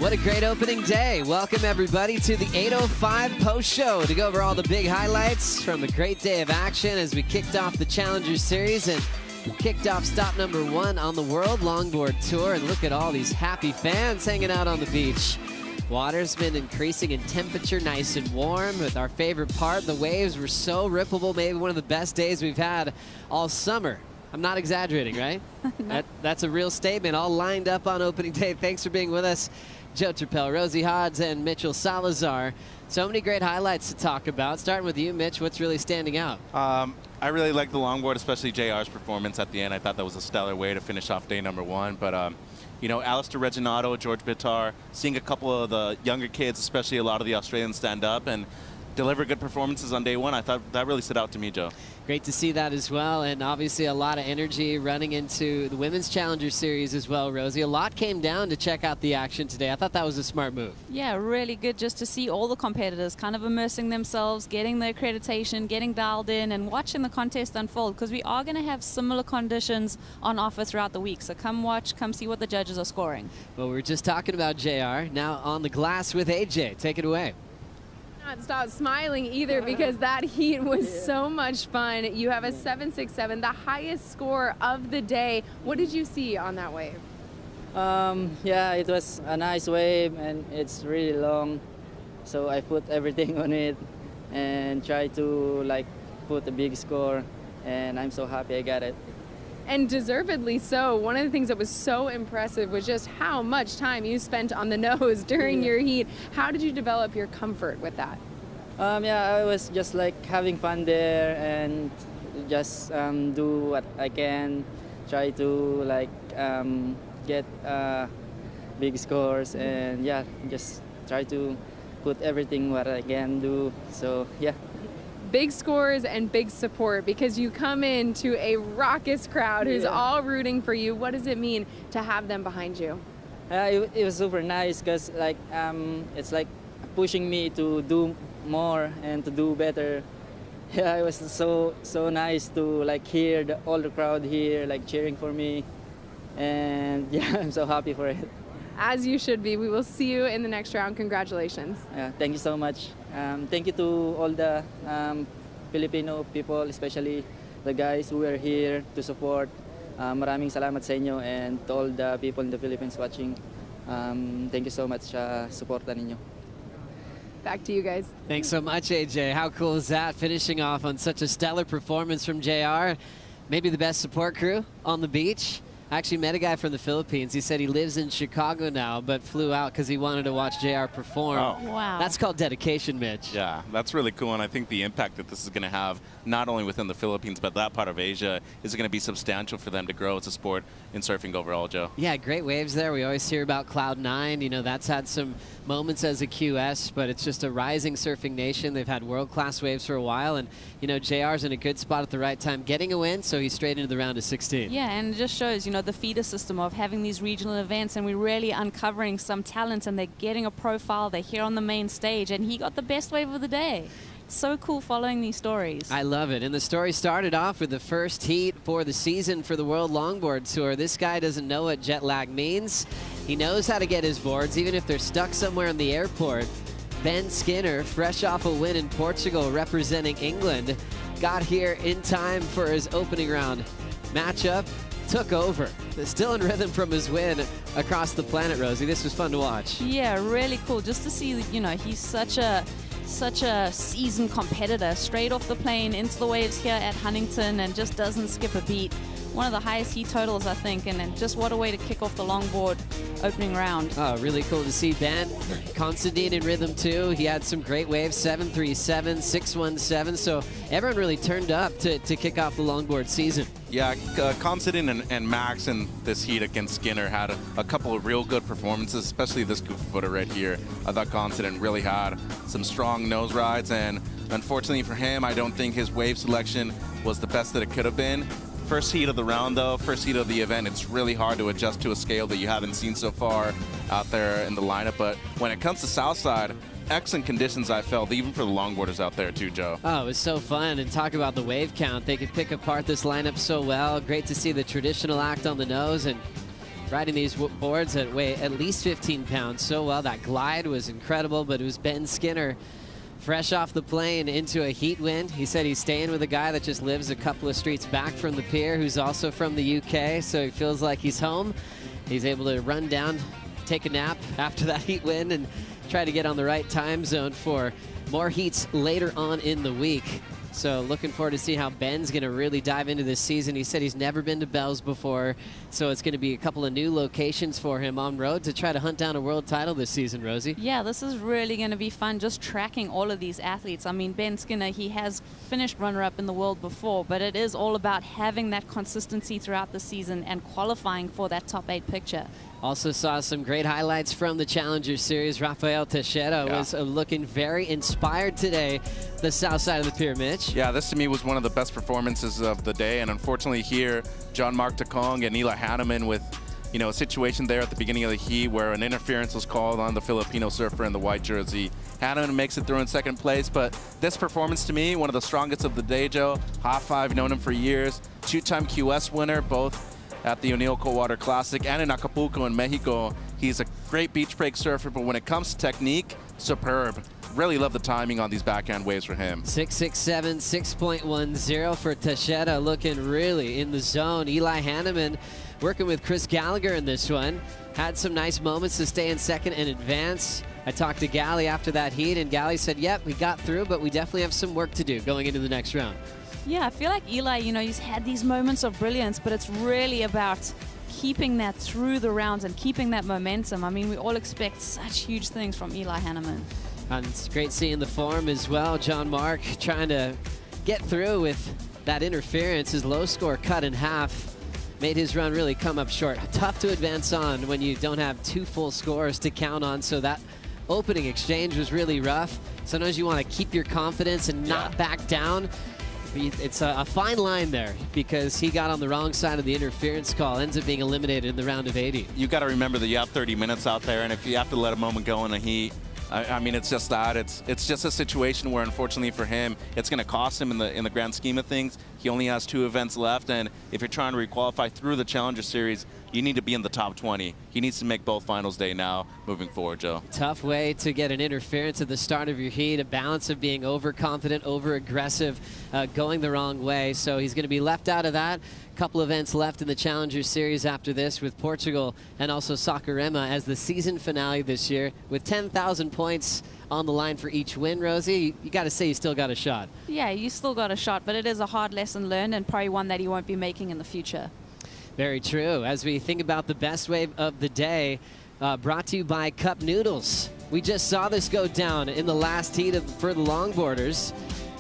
S12: What a great opening day. Welcome everybody to the 8:05 post show to go over all the big highlights from a great day of action as we kicked off the Challenger Series and kicked off stop number 1 on the World Longboard Tour. And look at all these happy fans hanging out on the beach. Water's been increasing in temperature, nice and warm. With our favorite part, the waves were so rippable, maybe one of the best days we've had all summer. I'm not exaggerating, right? That's a real statement, all lined up on opening day. Thanks for being with us, Joe Trappell, Rosie Hodds, and Mitchell Salazar. So many great highlights to talk about. Starting with you, Mitch, what's really standing out?
S3: I really like the longboard, especially JR's performance at the end. I thought that was a stellar way to finish off day number 1. But, you know, Alistair Reginato, George Bitar, seeing a couple of the younger kids, especially a lot of the Australians, stand up and deliver good performances on day 1. I thought that really stood out to me, Joe.
S12: Great to see that as well, and obviously a lot of energy running into the Women's Challenger Series as well, Rosie. A lot came down to check out the action today. I thought that was a smart move.
S19: Yeah, really good just to see all the competitors kind of immersing themselves, getting the accreditation, getting dialed in, and watching the contest unfold, because we are going to have similar conditions on offer throughout the week. So come watch, come see what the judges are scoring.
S12: Well, we were just talking about JR. Now on the glass with AJ. Take it away.
S4: Not stop smiling either, because that heat was so much fun. You have a 7.67, the highest score of the day. What did you see on that wave?
S22: Yeah, it was a nice wave and it's really long. So I put everything on it and try to like put a big score, and I'm so happy I got it.
S4: And deservedly so. One of the things that was so impressive was just how much time you spent on the nose during your heat. How did you develop your comfort with that?
S22: Yeah, I was just like having fun there and just do what I can, try to like get big scores, and yeah, just try to put everything what I can do. So yeah.
S4: Big scores and big support, because you come into a raucous crowd who's all rooting for you. What does it mean to have them behind you?
S22: It was super nice, because like it's like pushing me to do more and to do better. Yeah, it was so nice to like hear all the crowd here like cheering for me, and yeah, I'm so happy for it.
S4: As you should be. We will see you in the next round. Congratulations.
S22: Yeah, thank you so much. Thank you to all the Filipino people, especially the guys who are here to support. Maraming salamat sa inyo, and to all the people in the Philippines watching. Thank you so much sa suporta ninyo.
S4: Back to you guys.
S12: Thanks so much, AJ. How cool is that? Finishing off on such a stellar performance from JR. Maybe the best support crew on the beach. I actually met a guy from the Philippines. He said he lives in Chicago now, but flew out because he wanted to watch JR perform.
S3: Oh.
S19: Wow.
S12: That's called dedication, Mitch.
S3: Yeah, that's really cool, and I think the impact that this is going to have, not only within the Philippines, but that part of Asia, is going to be substantial for them to grow as a sport in surfing overall, Joe.
S12: Yeah, great waves there. We always hear about Cloud9. You know, that's had some moments as a QS, but it's just a rising surfing nation. They've had world-class waves for a while, and, you know, JR's in a good spot at the right time, getting a win, so he's straight into the round of 16.
S19: Yeah, and it just shows, you know, the feeder system of having these regional events, and we're really uncovering some talent, and they're getting a profile. They're here on the main stage, and he got the best wave of the day. It's so cool following these stories.
S12: I love it. And the story started off with the first heat for the season for the World Longboard Tour. This guy doesn't know what jet lag means. He knows how to get his boards, even if they're stuck somewhere in the airport. Ben Skinner, fresh off a win in Portugal representing England, got here in time for his opening round matchup. Took over. Still in rhythm from his win across the planet, Rosie. This was fun to watch.
S19: Yeah, really cool. Just to see, you know, he's such a seasoned competitor, straight off the plane into the waves here at Huntington, and just doesn't skip a beat. One of the highest heat totals, I think, and then just what a way to kick off the longboard opening round.
S12: Oh, really cool to see Ben Constantine in rhythm too. He had some great waves, 737, 617, so everyone really turned up to kick off the longboard season.
S3: Yeah, Constantine and Max in this heat against Skinner had a couple of real good performances, especially this goofy footer right here. I thought Constantine really had some strong nose rides, and unfortunately for him, I don't think his wave selection was the best that it could have been. First heat of the round, though, first heat of the event, it's really hard to adjust to a scale that you haven't seen so far out there in the lineup. But when it comes to Southside, excellent conditions I felt, even for the longboarders out there too, Joe.
S12: Oh, it was so fun. And talk about the wave count. They could pick apart this lineup so well. Great to see the traditional act on the nose. And riding these boards that weigh at least 15 pounds so well. That glide was incredible, but it was Ben Skinner fresh off the plane into a heat wind. He said he's staying with a guy that just lives a couple of streets back from the pier, who's also from the UK, so he feels like he's home. He's able to run down, take a nap after that heat wind, and try to get on the right time zone for more heats later on in the week. So looking forward to see how Ben's going to really dive into this season. He said he's never been to Bells before, so it's going to be a couple of new locations for him on road to try to hunt down a world title this season, Rosie.
S19: Yeah, this is really going to be fun, just tracking all of these athletes. I mean, Ben Skinner, he has finished runner-up in the world before, but it is all about having that consistency throughout the season and qualifying for that top 8 picture.
S12: Also saw some great highlights from the Challenger Series. Rafael Teixeira was looking very inspired today, the south side of the pier, Mitch.
S3: Yeah, this to me was one of the best performances of the day, and unfortunately here, John-Marc Tacong and Eli Hanneman with, you know, a situation there at the beginning of the heat where an interference was called on the Filipino surfer in the white jersey. Hanneman makes it through in second place, but this performance to me, one of the strongest of the day, Joe. High five, known him for years. 2-time QS winner, both at the O'Neill Coldwater Classic and in Acapulco in Mexico. He's a great beach break surfer, but when it comes to technique, superb. Really love the timing on these backhand waves for him.
S12: 6.67, 6.10 for Teixeira, looking really in the zone. Eli Hanneman working with Chris Gallagher in this one. Had some nice moments to stay in second and advance. I talked to Gally after that heat, and Gally said, yep, we got through, but we definitely have some work to do going into the next round.
S19: Yeah, I feel like Eli, you know, he's had these moments of brilliance, but it's really about keeping that through the rounds and keeping that momentum. I mean, we all expect such huge things from Eli Hanneman.
S12: And it's great seeing the form as well. John-Marc trying to get through with that interference. His low score cut in half. Made his run really come up short. Tough to advance on when you don't have 2 full scores to count on, so that opening exchange was really rough. Sometimes you want to keep your confidence and not back down. It's a fine line there because he got on the wrong side of the interference call, ends up being eliminated in the round of 80.
S3: You got to remember that you have 30 minutes out there, and if you have to let a moment go in the heat, I mean, it's just that. It's just a situation where, unfortunately for him, it's going to cost him in the grand scheme of things. He only has 2 events left, and if you're trying to requalify through the Challenger Series, you need to be in the top 20. He needs to make both finals day now moving forward, Joe.
S12: Tough way to get an interference at the start of your heat, a balance of being overconfident, over-aggressive, going the wrong way. So he's going to be left out of that. Couple events left in the Challenger Series after this, with Portugal and also Saquarema as the season finale this year, with 10,000 points on the line for each win. Rosie, you got to say you still got a shot.
S19: Yeah, you still got a shot, but it is a hard lesson learned and probably one that he won't be making in the future.
S12: Very true. As we think about the best wave of the day, brought to you by Cup Noodles. We just saw this go down in the last heat for the longboarders.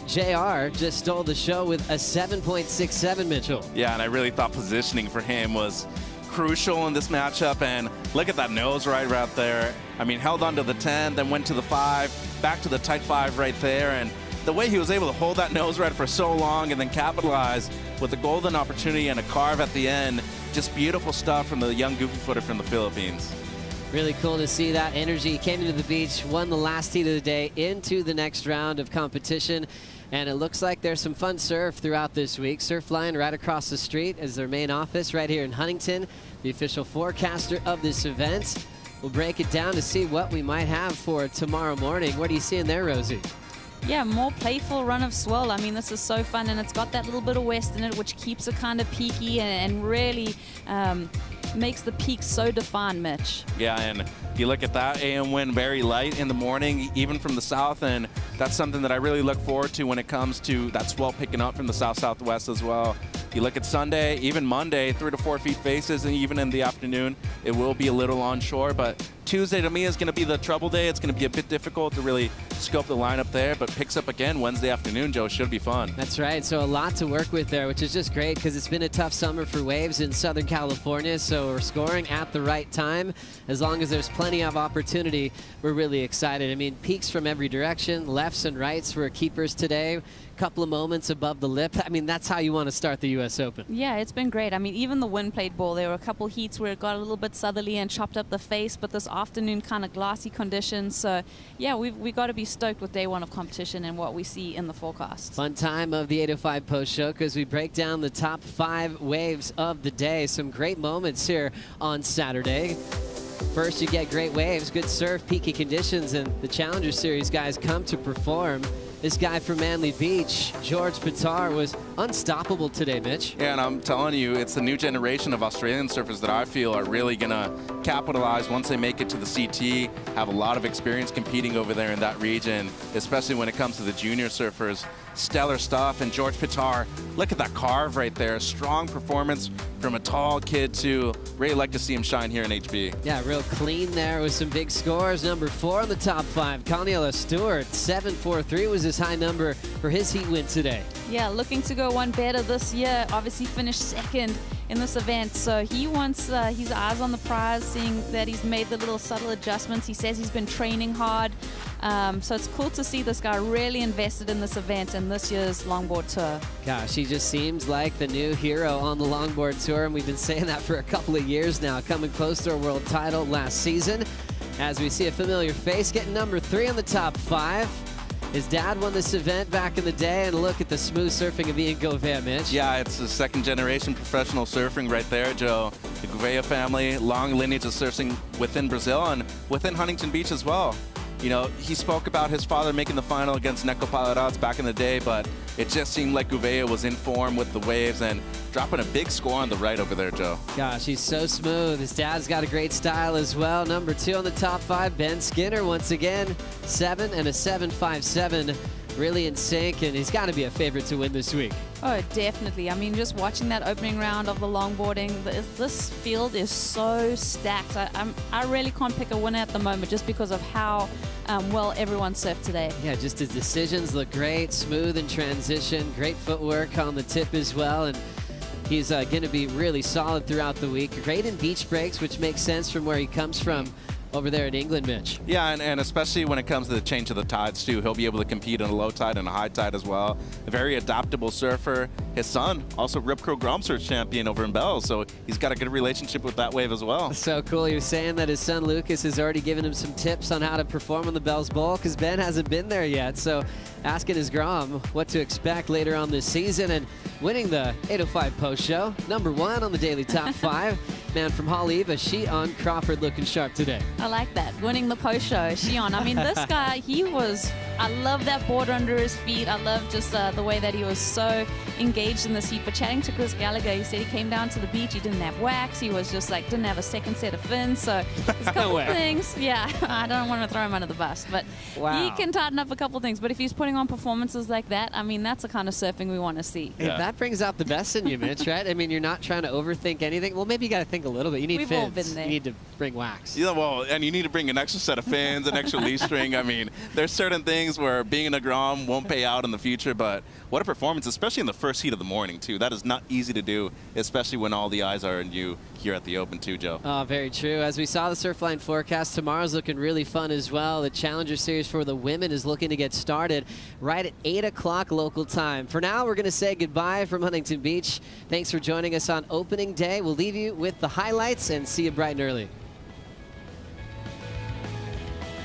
S12: JR just stole the show with a 7.67, Mitchell.
S3: Yeah, and I really thought positioning for him was crucial in this matchup, and look at that nose right there. I mean, held on to the 10, then went to the 5, back to the tight 5 right there, and the way he was able to hold that nose ride for so long and then capitalize with a golden opportunity and a carve at the end, just beautiful stuff from the young goofy footer from the Philippines.
S12: Really cool to see that energy. Came into the beach, won the last heat of the day, into the next round of competition. And it looks like there's some fun surf throughout this week. Surfline right across the street is their main office right here in Huntington, the official forecaster of this event. We'll break it down to see what we might have for tomorrow morning. What are you seeing there, Rosie?
S19: Yeah, more playful run of swell. I mean, this is so fun, and it's got that little bit of west in it, which keeps it kind of peaky and really makes the peak so defined, Mitch.
S3: Yeah, and you look at that AM wind very light in the morning, even from the south, and that's something that I really look forward to when it comes to that swell picking up from the south-southwest as well. You look at Sunday, even Monday, 3 to 4 feet faces, and even in the afternoon, it will be a little onshore, but Tuesday to me is going to be the trouble day. It's going to be a bit difficult to really scope the lineup there, but picks up again Wednesday afternoon, Joe. Should be fun.
S12: That's right. So a lot to work with there, which is just great because it's been a tough summer for waves in Southern California. So we're scoring at the right time. As long as there's plenty of opportunity, we're really excited. I mean, peaks from every direction, lefts and rights were keepers today. Couple of moments above the lip. I mean, that's how you want to start the U.S. Open.
S19: Yeah, it's been great. I mean, even the wind played ball. There were a couple heats where it got a little bit southerly and chopped up the face, but this afternoon kind of glassy conditions. So, yeah, we got to be stoked with day one of competition and what we see in the forecast.
S12: Fun time of the 805 post show because we break down the top 5 waves of the day. Some great moments here on Saturday. First, you get great waves, good surf, peaky conditions, and the Challenger Series guys come to perform. This guy from Manly Beach, George Pitar, was unstoppable today, Mitch.
S3: Yeah, and I'm telling you, it's the new generation of Australian surfers that I feel are really going to capitalize once they make it to the CT, have a lot of experience competing over there in that region, especially when it comes to the junior surfers. Stellar stuff. And George Pitar, look at that carve right there. Strong performance from a tall kid, too. Really like to see him shine here in HB.
S12: Yeah, real clean there with some big scores. Number 4 on the top 5, Conniela Stewart. 7.43 was his high number for his heat win today.
S19: Yeah, looking to go one better this year. Obviously finished second in this event, so he wants his eyes on the prize, seeing that he's made the little subtle adjustments. He says he's been training hard, so it's cool to see this guy really invested in this event and this year's Longboard Tour.
S12: Gosh, he just seems like the new hero on the Longboard Tour, and we've been saying that for a couple of years now, coming close to a world title last season. As we see a familiar face getting number 3 on the top 5. His dad won this event back in the day, and look at the smooth surfing of Ian Gouveia, Mitch.
S3: Yeah, it's a second-generation professional surfing right there, Joe. The Gouveia family, long lineage of surfing within Brazil and within Huntington Beach as well. You know, he spoke about his father making the final against Neco Palhares back in the day, but it just seemed like Gouveia was in form with the waves and dropping a big score on the right over there, Joe.
S12: Gosh, he's so smooth. His dad's got a great style as well. Number 2 on the top 5, Ben Skinner once again. 7 and a 7.57. Really in sync, and he's got to be a favorite to win this week.
S19: Oh, definitely. I mean, just watching that opening round of the longboarding, this field is so stacked. I really can't pick a winner at the moment just because of how well everyone surfed today.
S12: Yeah, just his decisions look great, smooth in transition, great footwork on the tip as well, and he's going to be really solid throughout the week. Great in beach breaks, which makes sense from where he comes from over there in England, Mitch.
S3: Yeah, and especially when it comes to the change of the tides, too. He'll be able to compete in a low tide and a high tide as well. A very adaptable surfer. His son, also Rip Curl Grom Search champion over in Bell, so he's got a good relationship with that wave as well.
S12: So cool. He was saying that his son Lucas has already given him some tips on how to perform on the Bell's Bowl because Ben hasn't been there yet. So asking his Grom what to expect later on this season and winning the 805 post show. Number 1 on the daily top 5. Man from Haleiwa, Shion Crawford looking sharp today.
S19: I like that. Winning the post show, Shion. I mean, this guy, I love that board under his feet. I love just the way that he was so engaged in this heat. But chatting to Chris Gallagher, he said he came down to the beach, he didn't have wax, he was just like, didn't have a second set of fins. So there's a couple things. Yeah, I don't want to throw him under the bus, but he can tighten up a couple things. But if he's putting on performances like that, I mean, that's the kind of surfing we want to see.
S12: Yeah. That brings out the best in you, Mitch, right? I mean, you're not trying to overthink anything. Well, maybe you got to think a little bit. You need
S19: We've
S12: fins.
S19: all been there.
S12: You need to bring wax.
S3: Yeah, well, and you need to bring an extra set of fins, an extra leaf string. I mean, there's certain things where being in a Grom won't pay out in the future, but what a performance, especially in the first heat of the morning, too. That is not easy to do, especially when all the eyes are on you here at the Open, too, Joe.
S12: Oh, very true. As we saw the Surfline forecast, tomorrow's looking really fun as well. The Challenger Series for the women is looking to get started right at 8 o'clock local time. For now, we're going to say goodbye from Huntington Beach. Thanks for joining us on opening day. We'll leave you with the highlights and see you bright and early.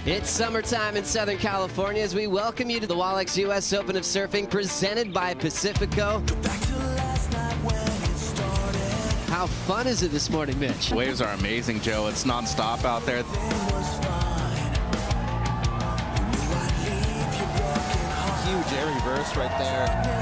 S12: It's summertime in Southern California as we welcome you to the Wallex US Open of Surfing presented by Pacifico. How fun is it this morning, Mitch?
S3: Waves are amazing, Joe. It's nonstop out there.
S1: Huge air reverse right there.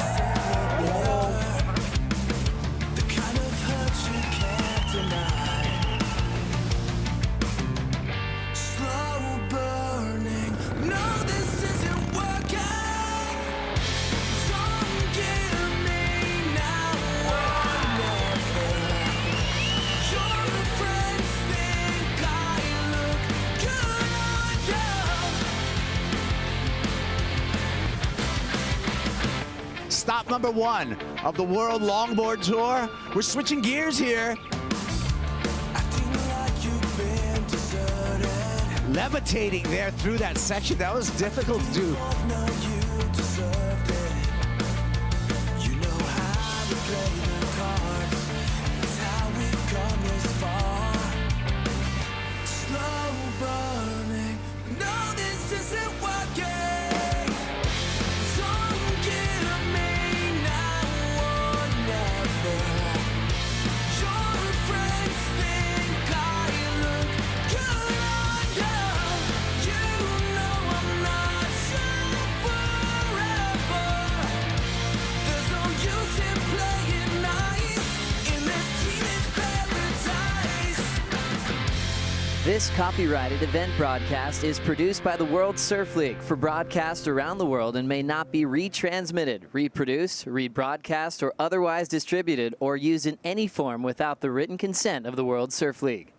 S1: Stop number 1 of the World Longboard Tour. We're switching gears here. Levitating there through that section. That was difficult to do.
S14: Slow burning. No, this isn't working. This copyrighted event broadcast is produced by the World Surf League for broadcast around the world and may not be retransmitted, reproduced, rebroadcast, or otherwise distributed or used in any form without the written consent of the World Surf League.